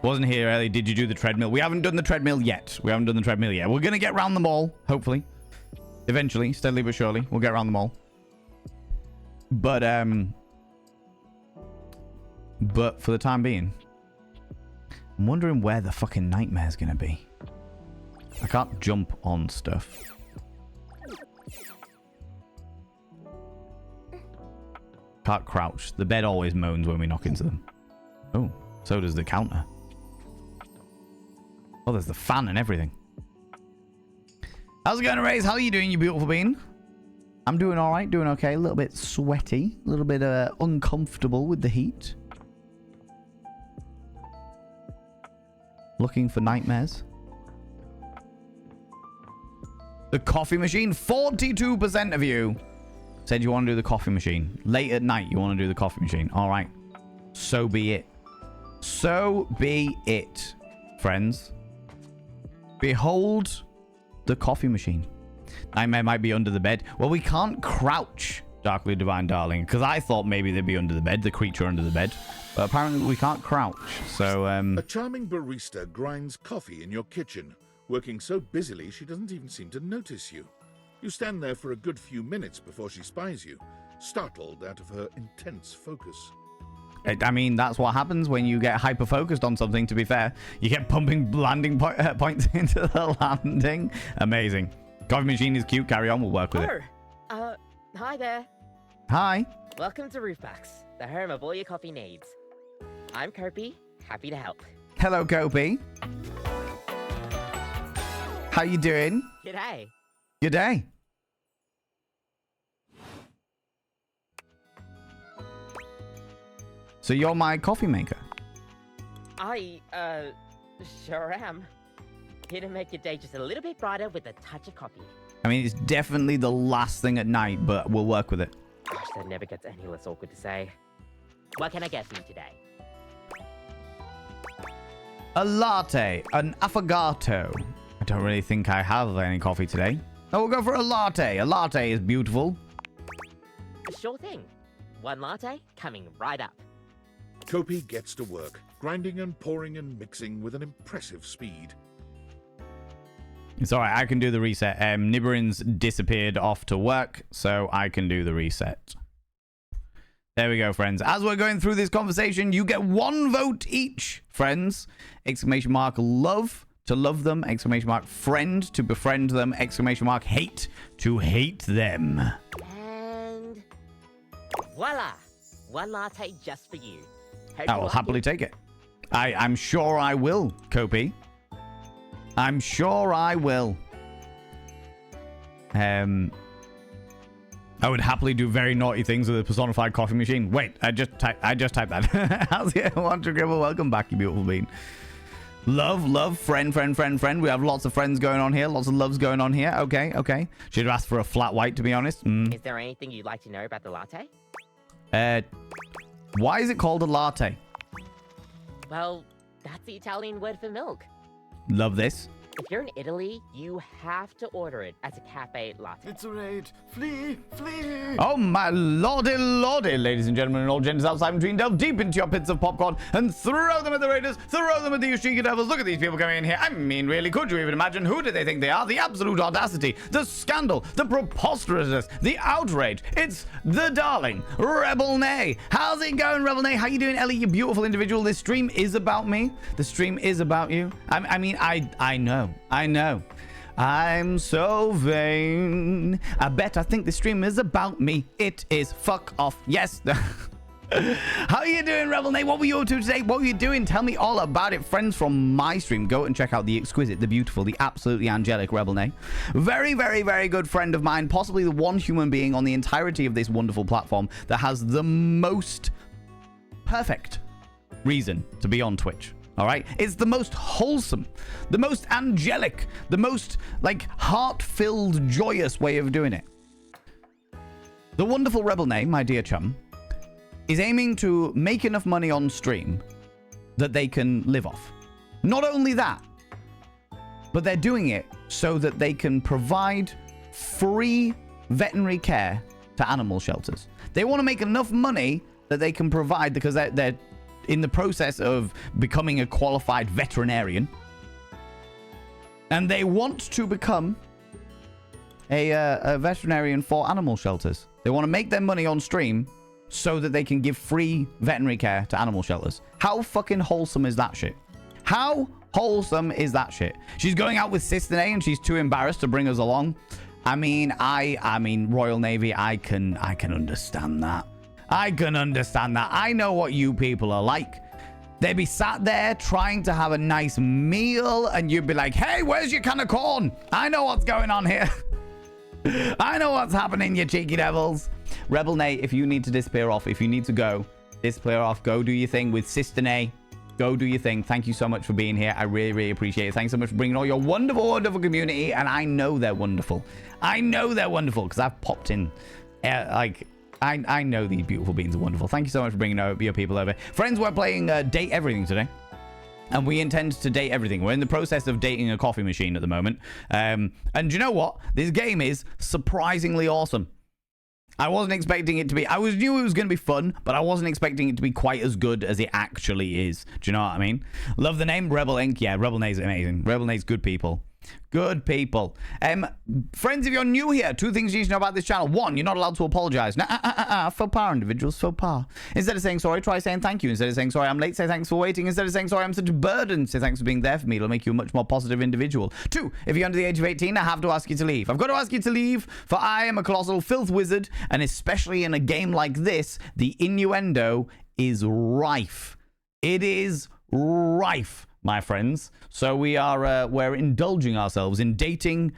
Wasn't here, Ellie. Did you do the treadmill? We haven't done the treadmill yet. We're going to get around them all, hopefully. Eventually, steadily but surely, we'll get around them all. But for the time being, I'm wondering where the fucking nightmare's going to be. I can't jump on stuff. Can't crouch. The bed always moans when we knock into them. Oh, so does the counter. Oh, there's the fan and everything. How's it going, Raze? How are you doing, you beautiful bean? I'm doing all right, doing okay. A little bit sweaty, a little bit uncomfortable with the heat. Looking for nightmares. The coffee machine. 42% of you said you want to do the coffee machine. Late at night, you want to do the coffee machine. All right. So be it. So be it, friends. Behold the coffee machine. Nightmare might be under the bed. Well, we can't crouch, Darkly Divine Darling, because I thought maybe they'd be under the bed, the creature under the bed. But apparently we can't crouch, so... A charming barista grinds coffee in your kitchen, working so busily she doesn't even seem to notice you. You stand there for a good few minutes before she spies you, startled out of her intense focus. I mean, that's what happens when you get hyper-focused on something, to be fair. You get pumping landing points into the landing. Amazing. Coffee machine is cute. Carry on. We'll work with it. Hi there. Hi. Welcome to Roofbox, the home of all your coffee needs. I'm Kirby, happy to help. Hello, Kopi. How you doing? G'day. Good day. So you're my coffee maker? I, sure am. Here to make your day just a little bit brighter with a touch of coffee. I mean, it's definitely the last thing at night, but we'll work with it. Gosh, that never gets any less awkward to say. What can I get for you today? A latte, an affogato. I don't really think I have any coffee today. Oh, we'll go for a latte. A latte is beautiful. Sure thing. One latte coming right up. Kopi gets to work, grinding and pouring and mixing with an impressive speed. It's all right. I can do the reset. Niberin's disappeared off to work, so I can do the reset. There we go, friends. As we're going through this conversation, you get 1 vote each, friends. Exclamation mark love to love them. Exclamation mark friend to befriend them. Exclamation mark hate to hate them. And voila! 1 latte just for you. Hope I will happily take it. I'm sure I will, Kopi. I'm sure I will. I would happily do very naughty things with a personified coffee machine. Wait, I just typed that. How's it? Wonder Gribble, welcome back, you beautiful bean. Love, friend. We have lots of friends going on here. Lots of loves going on here. Okay. Should have asked for a flat white, to be honest. Is there anything you'd like to know about the latte? Why is it called a latte? Well, that's the Italian word for milk. Love this. If you're in Italy, you have to order it as a cafe latte. It's a raid. Flee! Oh my lordy, ladies and gentlemen and all genders outside between, delve deep into your pits of popcorn and throw them at the raiders, throw them at these cheeky devils. Look at these people coming in here. I mean, really, could you even imagine? Who do they think they are? The absolute audacity, the scandal, the preposterousness, the outrage. It's the darling Rebel Nay. How's it going, Rebel Nay? How you doing, Ellie, you beautiful individual? This stream is about me. The stream is about you. I know. I'm so vain. I think the stream is about me. It is. Fuck off. Yes. How are you doing, Rebel Nay? What were you up to today? What were you doing? Tell me all about it. Friends from my stream, go and check out the exquisite, the beautiful, the absolutely angelic Rebel Nay. Very, very, very good friend of mine. Possibly the one human being on the entirety of this wonderful platform that has the most perfect reason to be on Twitch. All right, it's the most wholesome, the most angelic, the most like heart-filled, joyous way of doing it. The wonderful Rebel Name, my dear chum, is aiming to make enough money on stream that they can live off. Not only that, but they're doing it so that they can provide free veterinary care to animal shelters. They want to make enough money that they can provide, because they're in the process of becoming a qualified veterinarian. And they want to become a veterinarian for animal shelters. They want to make their money on stream so that they can give free veterinary care to animal shelters. How fucking wholesome is that shit? How wholesome is that shit? She's going out with Sister Nay and she's too embarrassed to bring us along. I mean, Royal Navy, I can understand that. I can understand that. I know what you people are like. They'd be sat there trying to have a nice meal and you'd be like, hey, where's your can of corn? I know what's going on here. I know what's happening, you cheeky devils. Rebel Nay, if you need to disappear off, if you need to go, disappear off, go do your thing with Sister Nay. Go do your thing. Thank you so much for being here. I really, really appreciate it. Thanks so much for bringing all your wonderful, wonderful community. And I know they're wonderful. I know they're wonderful because I've popped in. I know these beautiful beings are wonderful. Thank you so much for bringing your people over. Friends, we're playing Date Everything today. And we intend to date everything. We're in the process of dating a coffee machine at the moment. And you know what? This game is surprisingly awesome. I wasn't expecting it to be. Knew it was going to be fun, but I wasn't expecting it to be quite as good as it actually is. Do you know what I mean? Love the name Rebel Inc. Yeah, Rebel Nay's amazing. Rebel Nay's good people. Good people. Friends, if you're new here, 2 things you need to know about this channel. 1, you're not allowed to apologize. Faux pas, individuals, faux pas. Instead of saying sorry, try saying thank you. Instead of saying sorry, I'm late, say thanks for waiting. Instead of saying sorry, I'm such a burden, say thanks for being there for me. It'll make you a much more positive individual. 2, if you're under the age of 18, I have to ask you to leave. I've got to ask you to leave, for I am a colossal filth wizard, and especially in a game like this, the innuendo is rife. It is rife, my friends. So we're indulging ourselves in dating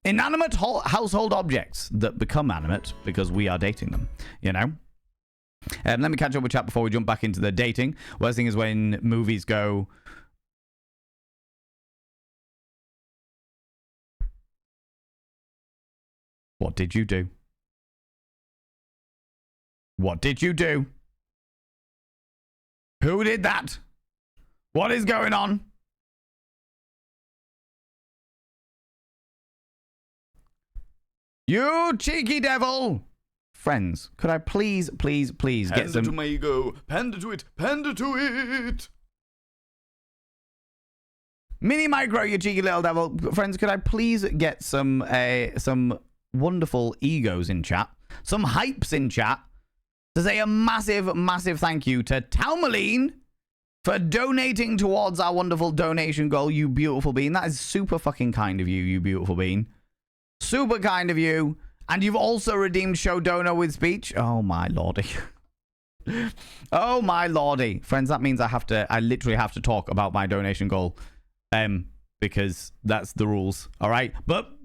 inanimate household objects that become animate because we are dating them, you know? Let me catch up with chat before we jump back into the dating. Worst thing is when movies go... What did you do? What did you do? Who did that? What is going on? You cheeky devil! Friends, could I please get some... Pander to my ego. Pander to it. Pander to it. Mini micro, you cheeky little devil. Friends, could I please get some wonderful egos in chat? Some hypes in chat to say a massive, massive thank you to Talmaline for donating towards our wonderful donation goal, you beautiful bean. That is super fucking kind of you, you beautiful bean. Super kind of you. And you've also redeemed Show Dono with speech. Oh my lordy. Oh my lordy. Friends, that means I literally have to talk about my donation goal. Because that's the rules. All right. But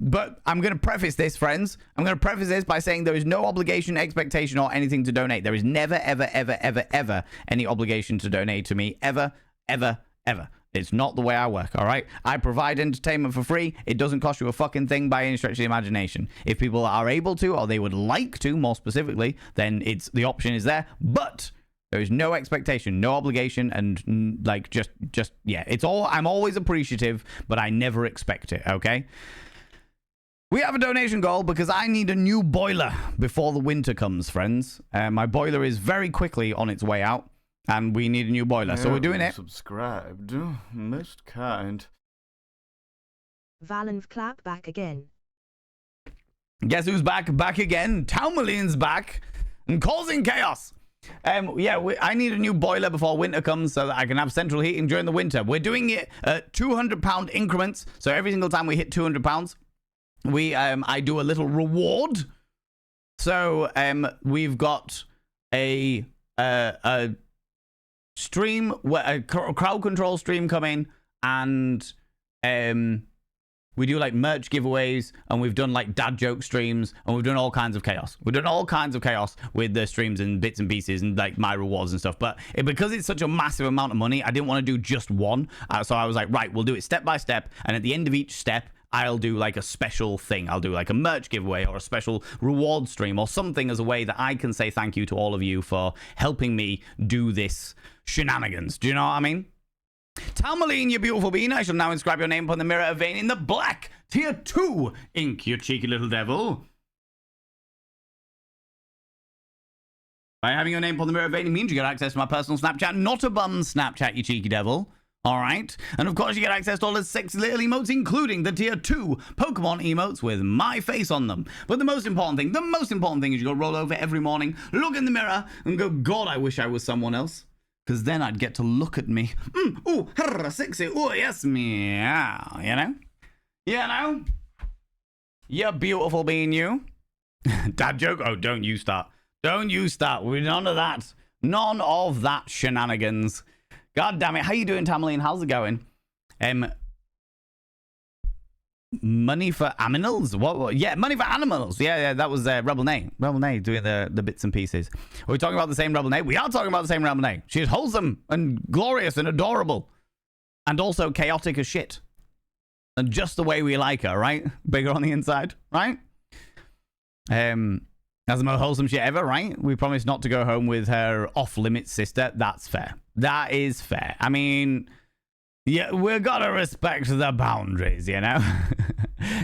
I'm going to preface this, friends. I'm going to preface this by saying there is no obligation, expectation, or anything to donate. There is never, ever, ever, ever, ever any obligation to donate to me. Ever, ever, ever. It's not the way I work, all right? I provide entertainment for free. It doesn't cost you a fucking thing by any stretch of the imagination. If people are able to, or they would like to, more specifically, then the option is there. But there is no expectation, no obligation, and like just yeah. I'm always appreciative, but I never expect it, okay? We have a donation goal because I need a new boiler before the winter comes, friends. My boiler is very quickly on its way out. And we need a new boiler, so we're doing it. Subscribed. Most kind. Valenv clap back again. Guess who's back? Back again. Talmaline's back and causing chaos. Yeah, I need a new boiler before winter comes so that I can have central heating during the winter. We're doing it at £200 increments. So every single time we hit £200, I do a little reward. So we've got a stream, a crowd control stream coming, and we do like merch giveaways, and we've done like dad joke streams, and we've done all kinds of chaos. We've done all kinds of chaos with the streams and bits and pieces and like my rewards and stuff. But because it's such a massive amount of money, I didn't want to do just one. So I was like, right, we'll do it step by step, and at the end of each step, I'll do like a special thing. I'll do like a merch giveaway or a special reward stream or something as a way that I can say thank you to all of you for helping me do this shenanigans. Do you know what I mean? Talmaline, you beautiful bean. I shall now inscribe your name upon the mirror of vein in the black tier 2 ink, you cheeky little devil. By having your name upon the mirror of vein, it means you get access to my personal Snapchat, not a bum Snapchat, you cheeky devil. All right. And of course, you get access to all the sexy little emotes, including the tier 2 Pokemon emotes with my face on them. But the most important thing is you got to roll over every morning, look in the mirror, and go, God, I wish I was someone else. Because then I'd get to look at me. Ooh, sexy. Ooh, yes, meow. You know? You know? You're beautiful being you. Dad joke? Oh, don't you start. Don't you start. None of that. None of that shenanigans. God damn it. How you doing, Tamerlane? How's it going? Money for Aminals? What? Yeah, Money for Animals. Yeah, that was Rebel Nay. Rebel Nay doing the bits and pieces. Are we talking about the same Rebel Nay? We are talking about the same Rebel Nay. She is wholesome and glorious and adorable. And also chaotic as shit. And just the way we like her, right? Bigger on the inside, right? That's the most wholesome shit ever, right? We promised not to go home with her off-limits sister. That's fair. That is fair. I mean, yeah, we've got to respect the boundaries, you know?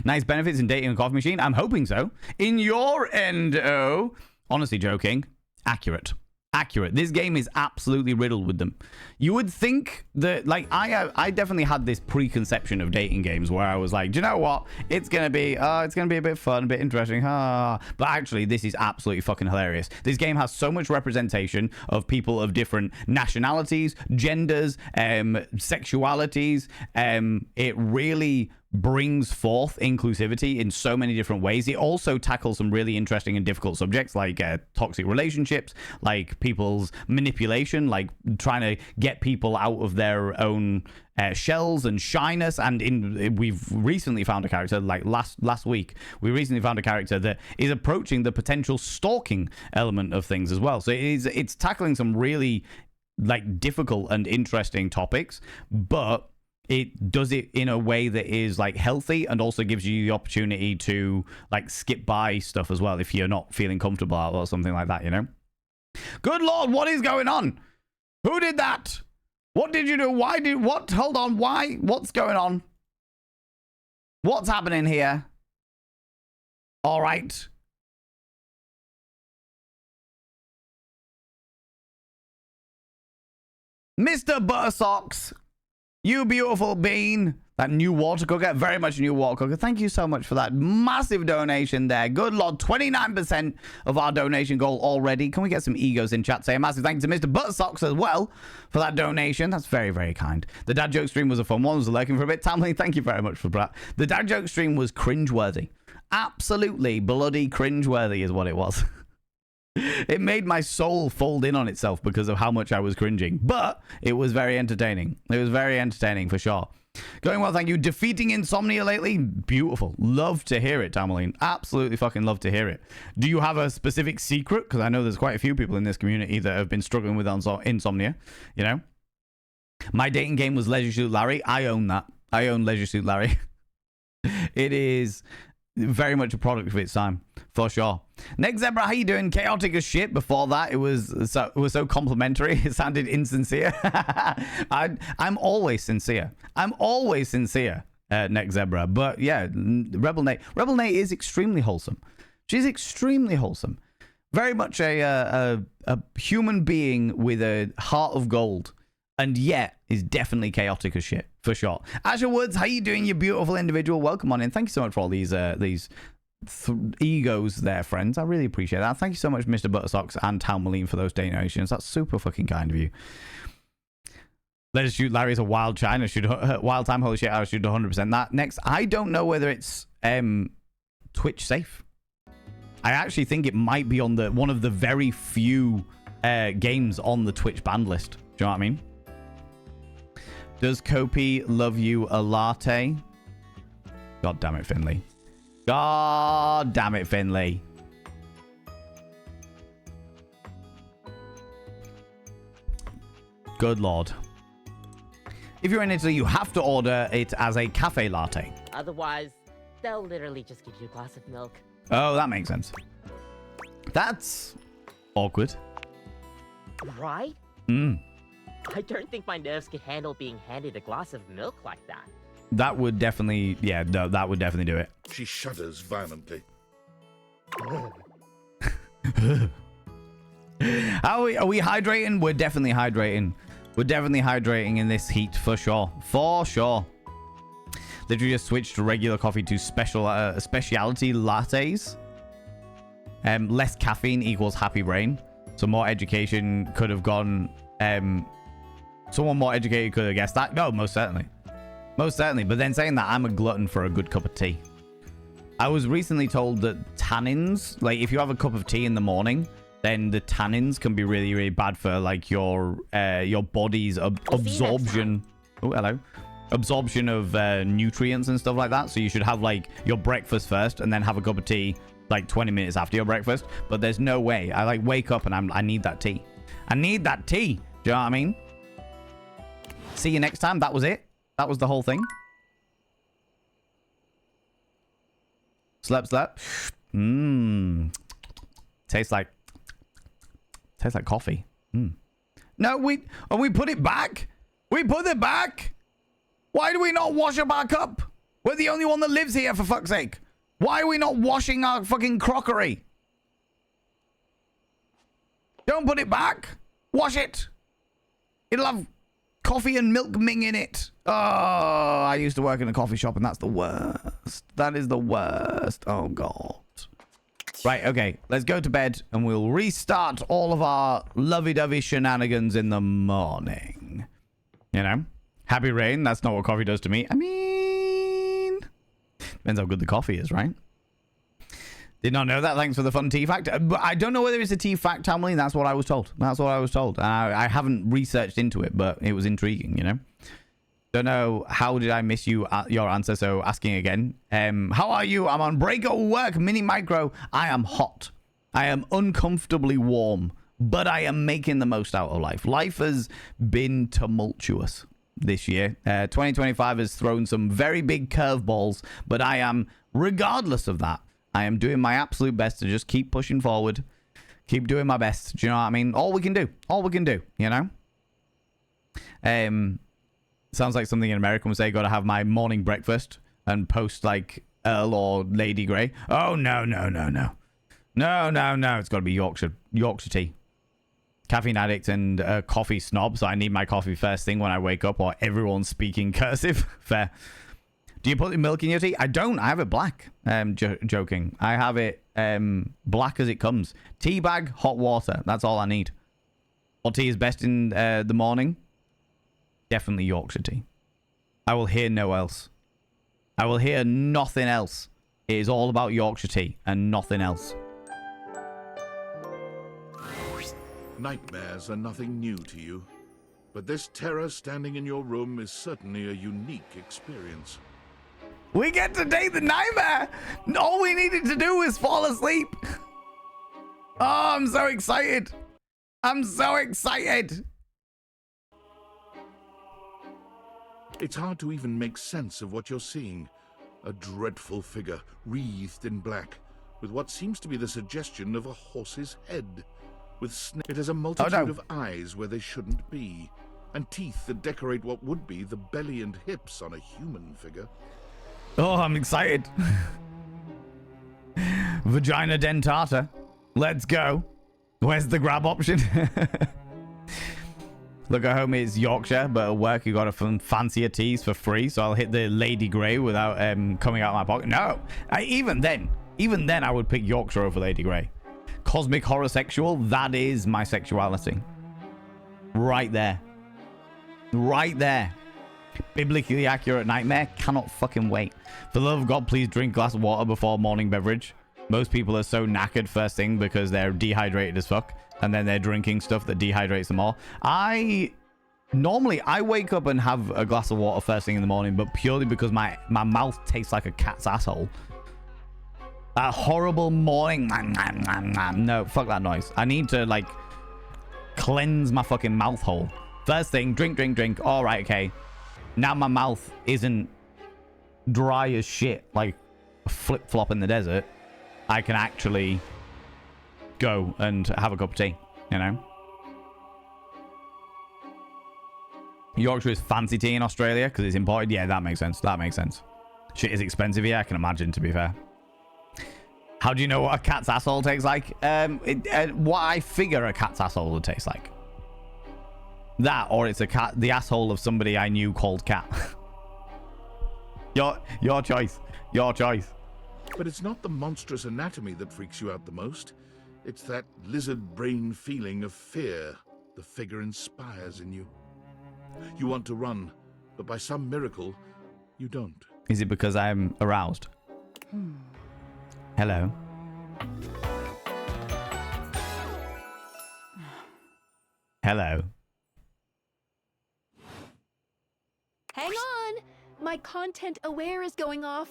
Nice benefits in dating a coffee machine? I'm hoping so. In your end, oh. Honestly joking. Accurate. Accurate. This game is absolutely riddled with them. You would think that, like, I definitely had this preconception of dating games where I was like, do you know what? It's gonna be a bit fun, a bit interesting. But actually, this is absolutely fucking hilarious. This game has so much representation of people of different nationalities, genders, sexualities. It really brings forth inclusivity in so many different ways. It also tackles some really interesting and difficult subjects like toxic relationships, like people's manipulation, like trying to get people out of their own shells and shyness. And we've recently found a character, like last week, we recently found a character that is approaching the potential stalking element of things as well. So it's tackling some really like difficult and interesting topics, but it does it in a way that is like healthy and also gives you the opportunity to like skip by stuff as well if you're not feeling comfortable or something like that, you know? Good Lord, what is going on? Who did that? What did you do? What? Hold on. Why? What's going on? What's happening here? All right. Mr. Buttersocks. You beautiful bean. That new water cooker. Very much a new water cooker. Thank you so much for that massive donation there. Good Lord. 29% of our donation goal already. Can we get some egos in chat? Say a massive thank you to Mr. Buttersocks as well for that donation. That's very, very kind. The dad joke stream was a fun one. I was lurking for a bit. Tamley, thank you very much for that. The dad joke stream was cringeworthy. Absolutely bloody cringeworthy is what it was. It made my soul fold in on itself because of how much I was cringing. But it was very entertaining. It was very entertaining for sure. Going well, thank you. Defeating insomnia lately? Beautiful. Love to hear it, Tamerlane. Absolutely fucking love to hear it. Do you have a specific secret? Because I know there's quite a few people in this community that have been struggling with insomnia. You know? My dating game was Leisure Suit Larry. I own that. I own Leisure Suit Larry. It is very much a product of its time, for sure. Next Zebra, how you doing? Chaotic as shit. Before that, it was so complimentary. It sounded insincere. I'm always sincere. I'm always sincere, Next Zebra. But yeah, Rebel Nate is extremely wholesome. She's extremely wholesome. Very much a human being with a heart of gold. And yet is definitely chaotic as shit, for sure. Asher Woods, how you doing, you beautiful individual? Welcome on in. Thank you so much for all these egos there, friends. I really appreciate that. Thank you so much, Mr. Buttersocks and Talmaline, for those donations. That's super fucking kind of you. Let us shoot Larry as a wild China. Wild time, holy shit, I shoot 100% that. Next, I don't know whether it's Twitch safe. I actually think it might be on one of the very few games on the Twitch banned list. Do you know what I mean? Does Kopi love you a latte? God damn it, Finley. God damn it, Finley. Good Lord. If you're in Italy, you have to order it as a cafe latte. Otherwise, they'll literally just give you a glass of milk. Oh, that makes sense. That's awkward. Right? Hmm. I don't think my nerves could handle being handed a glass of milk like that. That would definitely, yeah, no, that would definitely do it. She shudders violently. Are we hydrating? We're definitely hydrating. We're definitely hydrating in this heat for sure. For sure. Literally just switched regular coffee to specialty lattes. Less caffeine equals happy brain. So more education could have gone. Someone more educated could have guessed that. No, most certainly. Most certainly. But then saying that, I'm a glutton for a good cup of tea. I was recently told that tannins, like if you have a cup of tea in the morning, then the tannins can be really, really bad for like your body's absorption. Oh, hello. Absorption of nutrients and stuff like that. So you should have like your breakfast first and then have a cup of tea like 20 minutes after your breakfast. But there's no way. I like wake up and I need that tea. I need that tea. Do you know what I mean? See you next time. That was it. That was the whole thing. Slap. Mmm. Tastes like coffee. No, we put it back. We put it back. Why do we not wash up our cup? We're the only one that lives here, for fuck's sake. Why are we not washing our fucking crockery? Don't put it back. Wash it. It'll have coffee and milk ming in it. Oh, I used to work in a coffee shop and that's the worst. That is the worst. Oh, God. Right, okay. Let's go to bed and we'll restart all of our lovey-dovey shenanigans in the morning. You know? Happy rain. That's not what coffee does to me. I mean... Depends how good the coffee is, right? Did not know that. Thanks for the fun tea fact. But I don't know whether it's a tea fact, Tamlin. That's what I was told. That's what I was told. I haven't researched into it, but it was intriguing, you know? Don't know. How did I miss you? Your answer. So asking again. How are you? I'm on break at work. Mini micro. I am hot. I am uncomfortably warm, but I am making the most out of life. Life has been tumultuous this year. 2025 has thrown some very big curveballs, but I am, regardless of that, I am doing my absolute best to just keep pushing forward. Keep doing my best. Do you know what I mean? All we can do. All we can do, you know? Sounds like something an American would say, got to have my morning breakfast and post like Earl or Lady Grey. Oh, no. No. It's got to be Yorkshire tea. Caffeine addict and a coffee snob, so I need my coffee first thing when I wake up or everyone's speaking cursive. Fair. Do you put the milk in your tea? I don't. I have it black. Joking. I have it black as it comes. Tea bag, hot water. That's all I need. What tea is best in the morning? Definitely Yorkshire tea. I will hear no else. I will hear nothing else. It is all about Yorkshire tea and nothing else. Nightmares are nothing new to you, but this terror standing in your room is certainly a unique experience. We get to date the nightmare! All we needed to do was fall asleep. Oh, I'm so excited. I'm so excited. It's hard to even make sense of what you're seeing. A dreadful figure, wreathed in black, with what seems to be the suggestion of a horse's head. It has a multitude of eyes where they shouldn't be, and teeth that decorate what would be the belly and hips on a human figure. Oh, I'm excited. Vagina dentata. Let's go. Where's the grab option? Look, at home it's Yorkshire, but at work you got to fancier teas for free, so I'll hit the Lady Grey without coming out of my pocket. No, even then I would pick Yorkshire over Lady Grey. Cosmic horror sexual, that is my sexuality. Right there. Right there. Biblically accurate nightmare, cannot fucking wait. For the love of God, please drink a glass of water before morning beverage. Most people are so knackered first thing because they're dehydrated as fuck, and then they're drinking stuff that dehydrates them all. Normally I wake up and have a glass of water first thing in the morning, but purely because my mouth tastes like a cat's asshole. That horrible morning. No, fuck that noise. I need to like cleanse my fucking mouth hole. First thing, drink. All right, okay. Now my mouth isn't dry as shit. Like flip-flop in the desert, I can actually go and have a cup of tea, you know? Yorkshire is fancy tea in Australia because it's imported. Yeah, that makes sense. That makes sense. Shit is expensive here, I can imagine, to be fair. How do you know what a cat's asshole tastes like? What I figure a cat's asshole would taste like. That, or it's the asshole of somebody I knew called Cat. Your choice. Your choice. But it's not the monstrous anatomy that freaks you out the most. It's that lizard brain feeling of fear the figure inspires in you. You want to run, but by some miracle, you don't. Is it because I'm aroused? Hello. Hello. Hang on! My content aware is going off.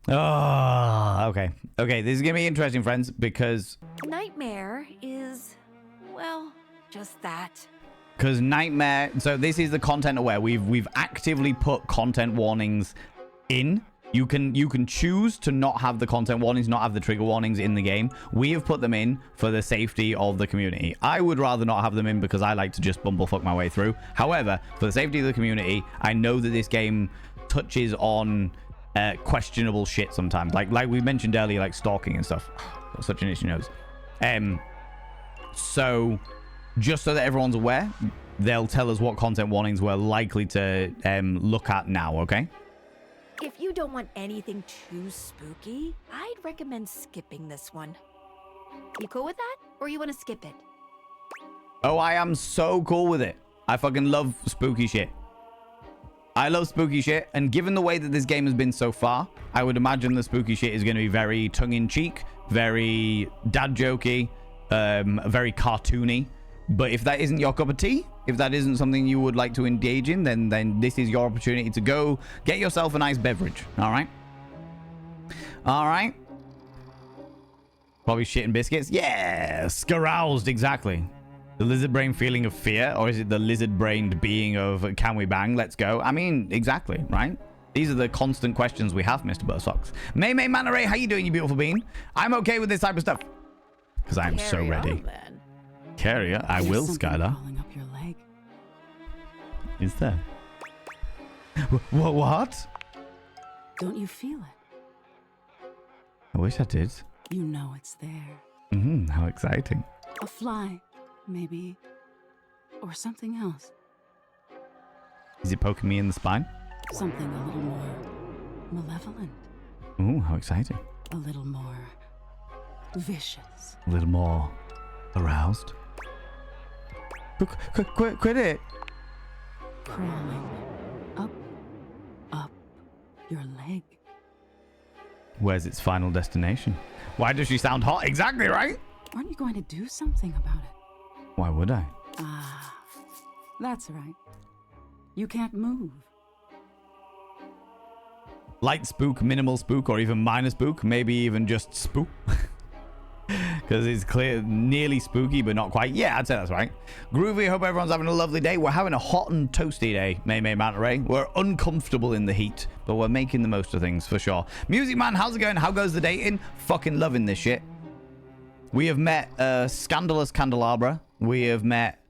Oh, okay. Okay, this is going to be interesting, friends, because... Nightmare is, well, just that. Because Nightmare... So this is the content aware. We've actively put content warnings in. You can choose to not have the content warnings, not have the trigger warnings in the game. We have put them in for the safety of the community. I would rather not have them in because I like to just bumblefuck my way through. However, for the safety of the community, I know that this game touches on questionable shit sometimes. Like we mentioned earlier, like stalking and stuff. Such an issue knows. So, just so that everyone's aware, they'll tell us what content warnings we're likely to look at now, okay? If you don't want anything too spooky, I'd recommend skipping this one. You cool with that? Or you want to skip it? Oh, I am so cool with it. I fucking love spooky shit. I love spooky shit, and given the way that this game has been so far, I would imagine the spooky shit is going to be very tongue-in-cheek, very dad-jokey, very cartoony. But if that isn't your cup of tea, if that isn't something you would like to engage in, then this is your opportunity to go get yourself a nice beverage. All right? All right? Probably shit and biscuits. Yeah! Scaroused, exactly. The lizard brain feeling of fear, or is it the lizard-brained being of can we bang? Let's go. I mean, exactly, right? These are the constant questions we have, Mr. Bursocks. May Manta Ray, how you doing, you beautiful bean? I'm okay with this type of stuff. Because I'm so ready. Carrier, I will, Skylar. Up your leg. Is there? What? Don't you feel it? I wish I did. You know it's there. How exciting. A fly, maybe. Or something else. Is it poking me in the spine? Something a little more malevolent. Ooh, how exciting. A little more vicious. A little more aroused. Quit it. Crawling up your leg. Where's its final destination? Why does she sound hot? Exactly, right? Aren't you going to do something about it? Why would I? Ah, that's right. You can't move. Light spook, minimal spook, or even minor spook. Maybe even just spook. Because it's clear, nearly spooky, but not quite. Yeah, I'd say that's right. Groovy, hope everyone's having a lovely day. We're having a hot and toasty day, May Manta Ray. We're uncomfortable in the heat, but we're making the most of things, for sure. Music Man, how's it going? How goes the dating? Fucking loving this shit. We have met Scandalous Candelabra. We have met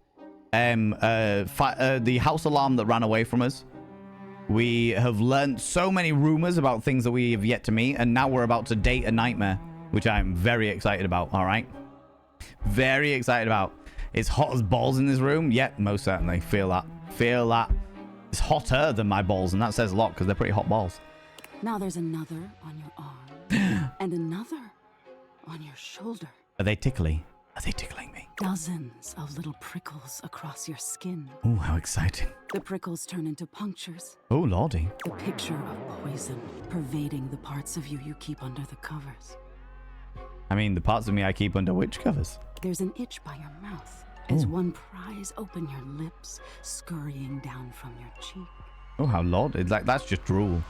the house alarm that ran away from us. We have learned so many rumors about things that we have yet to meet, and now we're about to date a nightmare, which I'm very excited about, all right? Very excited about. It's hot as balls in this room. Yep, most certainly. Feel that. Feel that. It's hotter than my balls, and that says a lot because they're pretty hot balls. Now there's another on your arm and another on your shoulder. Are they tickly? Are they tickling me? Dozens of little prickles across your skin. Oh, how exciting. The prickles turn into punctures. Oh, lordy. The picture of poison pervading the parts of you keep under the covers. I mean, the parts of me I keep under which covers? There's an itch by your mouth as one pries open your lips, scurrying down from your cheek. Oh, how lord. It's like, that's just drool.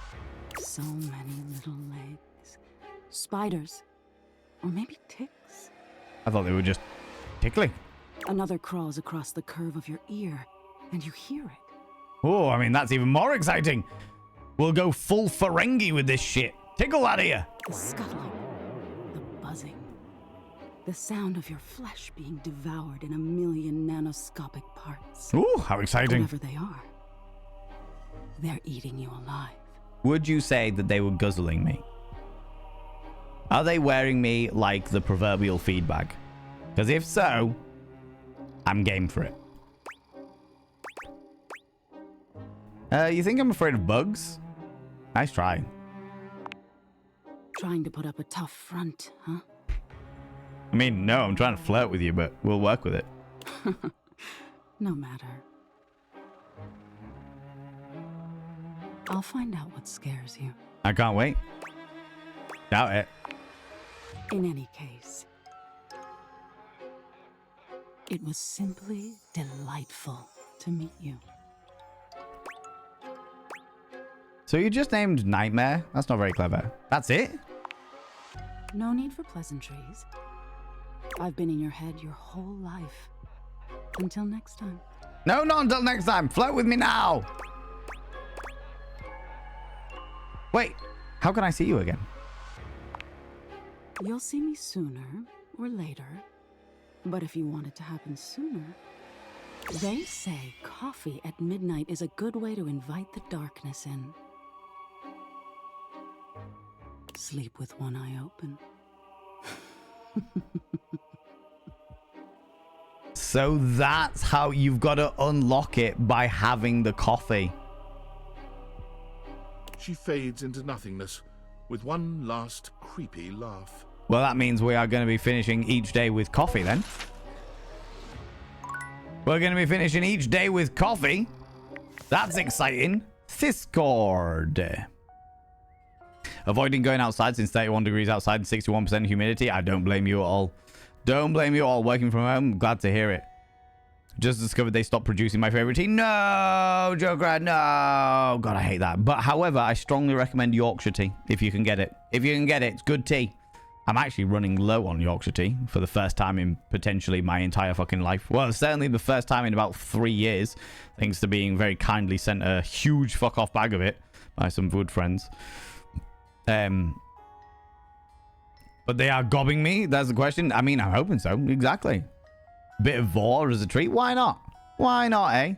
So many little legs. Spiders. Or maybe ticks. I thought they were just tickling. Another crawls across the curve of your ear, and you hear it. Oh, I mean, that's even more exciting. We'll go full Ferengi with this shit. Tickle out of here. The scuttling, the buzzing, the sound of your flesh being devoured in a million nanoscopic parts. Ooh, how exciting. Whatever they are, they're eating you alive. Would you say that they were guzzling me? Are they wearing me like the proverbial feed bag? Because if so, I'm game for it. You think I'm afraid of bugs? Nice try. Trying to put up a tough front, huh? I mean, no, I'm trying to flirt with you, but we'll work with it. No matter. I'll find out what scares you. I can't wait. Doubt it. In any case, it was simply delightful to meet you. So you just named Nightmare? That's not very clever. That's it? No need for pleasantries. I've been in your head your whole life. Until next time. No, not until next time. Flirt with me now. Wait, how can I see you again? You'll see me sooner or later. But if you want it to happen sooner, they say coffee at midnight is a good way to invite the darkness in. Sleep with one eye open. So that's how you've got to unlock it, by having the coffee. She fades into nothingness with one last creepy laugh. Well, that means we are going to be finishing each day with coffee then. We're going to be finishing each day with coffee. That's exciting. Discord. Avoiding going outside since 31 degrees outside and 61% humidity. I don't blame you at all. Don't blame you at all. Working from home, glad to hear it. Just discovered they stopped producing my favorite tea. No, Joker, no. God, I hate that. But however, I strongly recommend Yorkshire tea if you can get it. If you can get it, it's good tea. I'm actually running low on Yorkshire tea for the first time in potentially my entire fucking life. Well, certainly the first time in about 3 years, thanks to being very kindly sent a huge fuck off bag of it by some good friends. But they are gobbing me? That's the question. I mean, I'm hoping so. Exactly. Bit of vor as a treat. Why not? Why not, eh?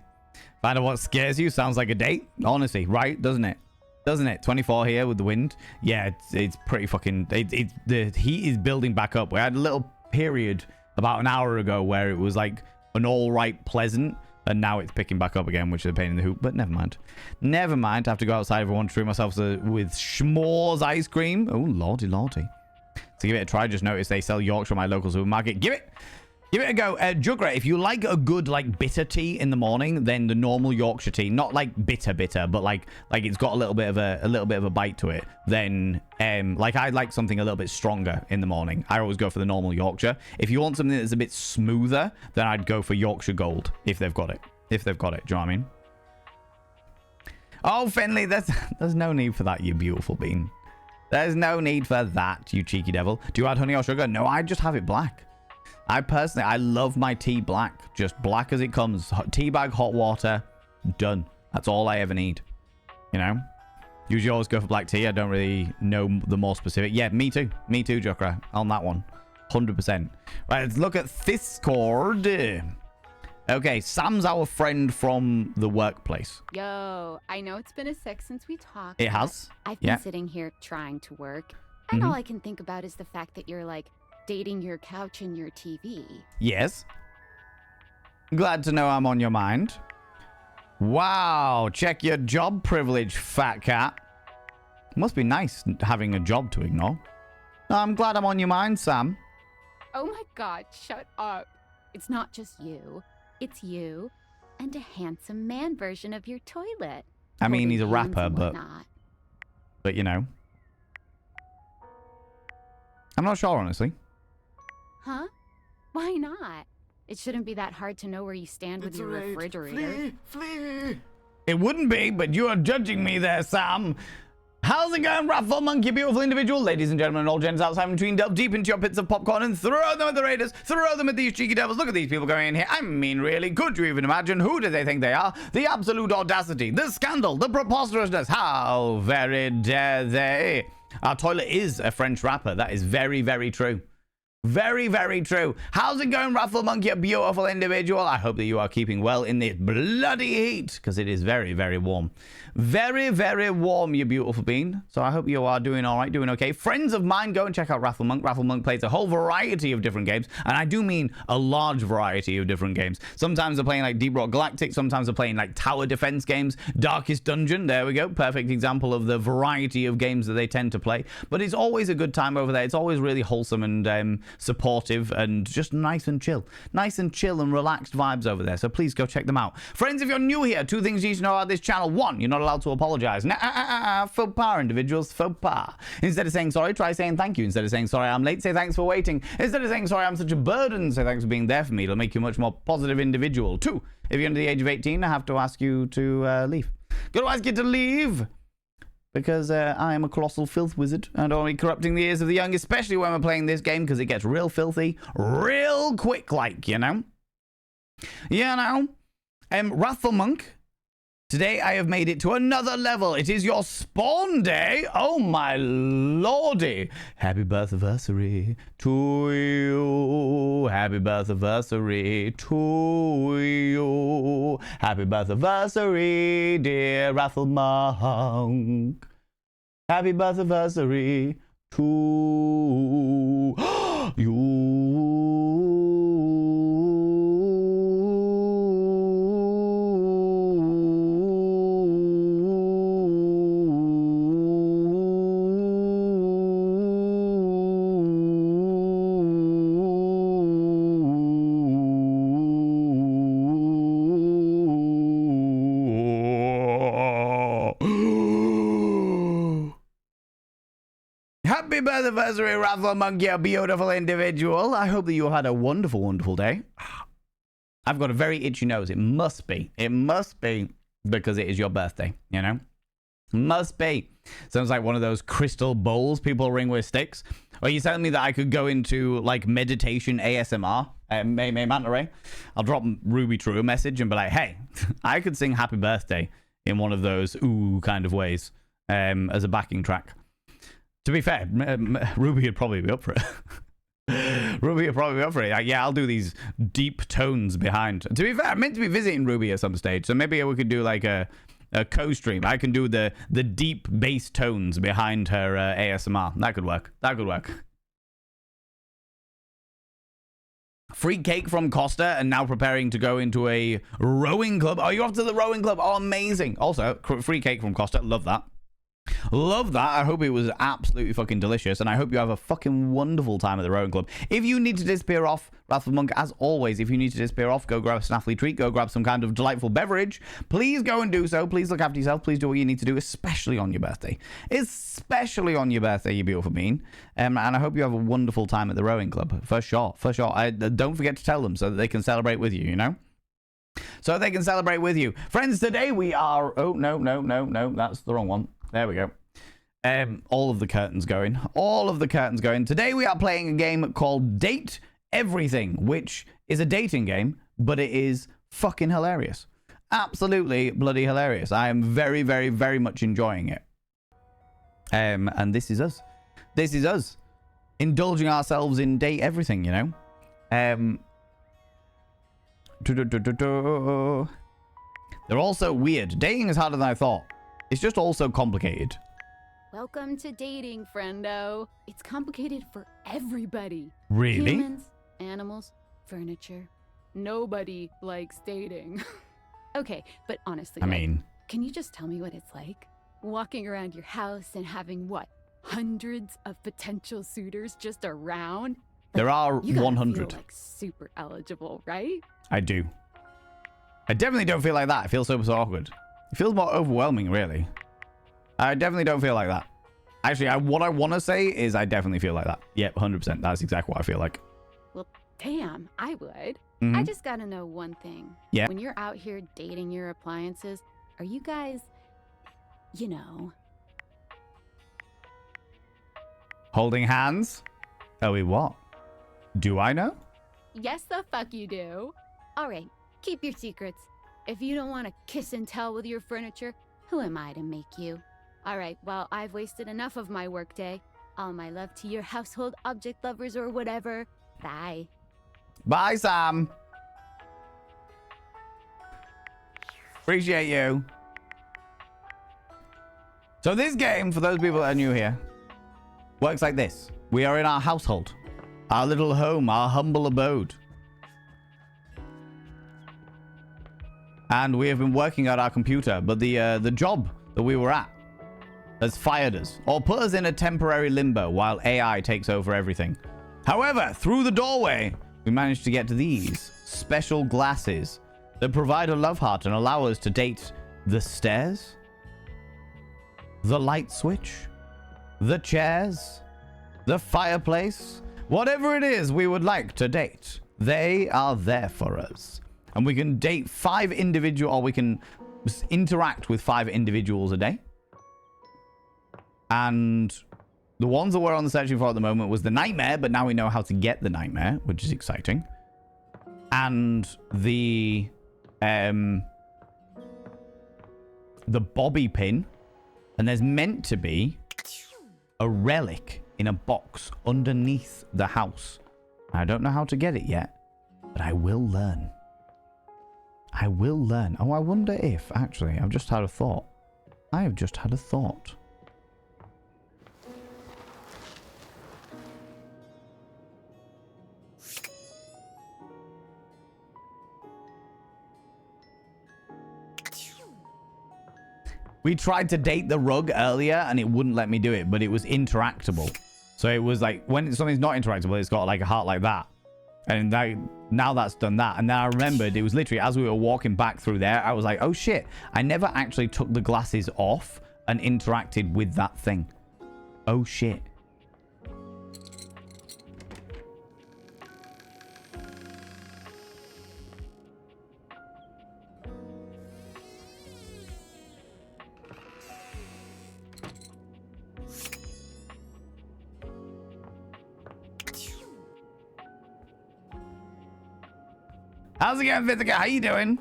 Find out what scares you. Sounds like a date. Honestly, right? Doesn't it? Doesn't it? 24 here with the wind. Yeah, it's pretty fucking... the heat is building back up. We had a little period about an hour ago where it was like an all right pleasant, and now it's picking back up again, which is a pain in the hoop, but never mind. Never mind. I have to go outside if I want to treat myself with Schmores ice cream. Oh, lordy, lordy. So give it a try. Just noticed they sell Yorkshire at my local supermarket. Give it a go. Jugra, if you like a good like bitter tea in the morning, then the normal Yorkshire tea, not like bitter, but like it's got a little bit of a bite to it. Then like I like something a little bit stronger in the morning. I always go for the normal Yorkshire. If you want something that's a bit smoother, then I'd go for Yorkshire Gold if they've got it. Do you know what I mean? Oh, Finley, there's no need for that, you beautiful bean. There's no need for that, you cheeky devil. Do you add honey or sugar? No, I just have it black. I love my tea black. Just black as it comes. Tea bag, hot water, done. That's all I ever need. You know? Usually always go for black tea. I don't really know the more specific. Yeah, me too. Me too, Jokra. On that one. 100%. Right, let's look at Discord. Okay, Sam's our friend from the workplace. Yo, I know it's been a sec since we talked. It has. I've been sitting here trying to work, and all I can think about is the fact that you're like dating your couch and your TV. Yes. Glad to know I'm on your mind. Wow, check your job privilege, fat cat. Must be nice having a job to ignore. I'm glad I'm on your mind, Sam. Oh my god, shut up. It's not just you. It's you and a handsome man version of your toilet. I mean, he's a Holding hands rapper, and but whatnot. you know. I'm not sure, honestly. Huh? Why not? It shouldn't be that hard to know where you stand with your refrigerator. Flee! It wouldn't be, but you are judging me there, Sam. How's it going, Raffle Monkey, beautiful individual? Ladies and gentlemen, and all gens outside between, delve deep into your pits of popcorn and throw them at the raiders, throw them at these cheeky devils. Look at these people going in here. I mean, really, could you even imagine? Who do they think they are? The absolute audacity, the scandal, the preposterousness. How very dare they? Our toilet is a French rapper. That is very, very true. Very, very true. How's it going, Raffle Monkey, a beautiful individual? I hope that you are keeping well in this bloody heat, because it is very, very warm. Very, very warm, you beautiful bean. So I hope you are doing all right, doing okay. Friends of mine, go and check out Raffle Monk. Raffle Monk plays a whole variety of different games, and I do mean a large variety of different games. Sometimes they're playing like Deep Rock Galactic, sometimes they're playing like tower defense games, Darkest Dungeon, there we go. Perfect example of the variety of games that they tend to play. But it's always a good time over there. It's always really wholesome and supportive and just nice and chill and relaxed vibes over there. So please go check them out. Friends, if you're new here, 2 things you need to know about this channel. 1, you're not allowed to apologize. Faux pas, individuals, faux pas. Instead of saying sorry, try saying thank you. Instead of saying sorry, I'm late, say thanks for waiting. Instead of saying sorry, I'm such a burden, say thanks for being there for me. It'll make you a much more positive individual. 2, if you're under the age of 18, I have to ask you to leave. Gotta ask you to leave. Because I am a colossal filth wizard. I don't want to be corrupting the ears of the young, especially when we're playing this game, because it gets real filthy real quick, like, you know? Wrathful Monk, today I have made it to another level. It is your spawn day. Oh, my lordy. Happy birthday to you. Happy birthday to you. Happy birthday, dear Wrathful Monk. Happy birthday to you. Happy birthday, Raffle Monkey, a beautiful individual. I hope that you had a wonderful, wonderful day. I've got a very itchy nose. It must be. It must be because it is your birthday, you know? Must be. Sounds like one of those crystal bowls people ring with sticks. Are you telling me that I could go into, like, meditation ASMR? May Manta Ray? I'll drop Ruby True a message and be like, hey, I could sing Happy Birthday in one of those ooh kind of ways as a backing track. To be fair, Ruby would probably be up for it. Ruby would probably be up for it. Like, yeah, I'll do these deep tones behind. To be fair, I'm meant to be visiting Ruby at some stage, so maybe we could do like a co-stream. I can do the deep bass tones behind her ASMR. That could work. That could work. Free cake from Costa and now preparing to go into a rowing club. Oh, you're off to the rowing club. Oh, amazing. Also, free cake from Costa. Love that. Love that. I hope it was absolutely fucking delicious, and I hope you have a fucking wonderful time at the rowing club. If you need to disappear off, Wrathful Monk, as always, if you need to disappear off, go grab a snaffly treat, go grab some kind of delightful beverage. Please go and do so. Please look after yourself. Please do what you need to do, especially on your birthday. Especially on your birthday, you beautiful bean. And I hope you have a wonderful time at the rowing club. For sure. For sure. Don't forget to tell them so that they can celebrate with you, you know? So they can celebrate with you. Friends, today we are... Oh, no. That's the wrong one. There we go. All of the curtains going. All of the curtains going. Today we are playing a game called Date Everything, which is a dating game, but it is fucking hilarious. Absolutely bloody hilarious. I am very, very, very much enjoying it. And this is us. This is us. Indulging ourselves in Date Everything, you know? They're also weird. Dating is harder than I thought. It's just also complicated. Welcome to dating, friendo. It's complicated for everybody. Really? Humans, animals, furniture. Nobody likes dating. Okay, but honestly, I mean... Can you just tell me what it's like? Walking around your house and having, what, hundreds of potential suitors just around? There are you 100. Feel, like, super eligible, right? I do. I definitely don't feel like that. I feel so awkward. It feels more overwhelming, really. I definitely don't feel like that. Actually, what I want to say is I definitely feel like that. Yep, 100%. That's exactly what I feel like. Well, damn, I would. Mm-hmm. I just gotta know one thing. Yeah. When you're out here dating your appliances, are you guys, you know, Holding hands? Oh, wait, what? Do I know? Yes, the fuck you do. All right, keep your secrets. If you don't want to kiss and tell with your furniture, who am I to make you? All right, well, I've wasted enough of my workday. All my love to your household object lovers or whatever. Bye. Bye, Sam. Appreciate you. So this game, for those people that are new here, works like this. We are in our household, our little home, our humble abode. And we have been working at our computer, but the job that we were at has fired us, or put us in a temporary limbo while AI takes over everything. However, through the doorway, we managed to get to these special glasses that provide a love heart and allow us to date the stairs, the light switch, the chairs, the fireplace, whatever it is we would like to date. They are there for us. And we can date 5 individual, or we can interact with 5 individuals a day. And the ones that we're on the searching for at the moment was the nightmare, but now we know how to get the nightmare, which is exciting. And the bobby pin. And there's meant to be a relic in a box underneath the house. I don't know how to get it yet, but I will learn. I will learn. Oh, I wonder if, actually, I've just had a thought. I have just had a thought. We tried to date the rug earlier and it wouldn't let me do it, but it was interactable. So it was like, when something's not interactable, it's got like a heart like that. And now that's done that. And then I remembered, it was literally as we were walking back through there, I was like, oh shit, I never actually took the glasses off and interacted with that thing. Oh shit. How's it going, Vithika? How you doing?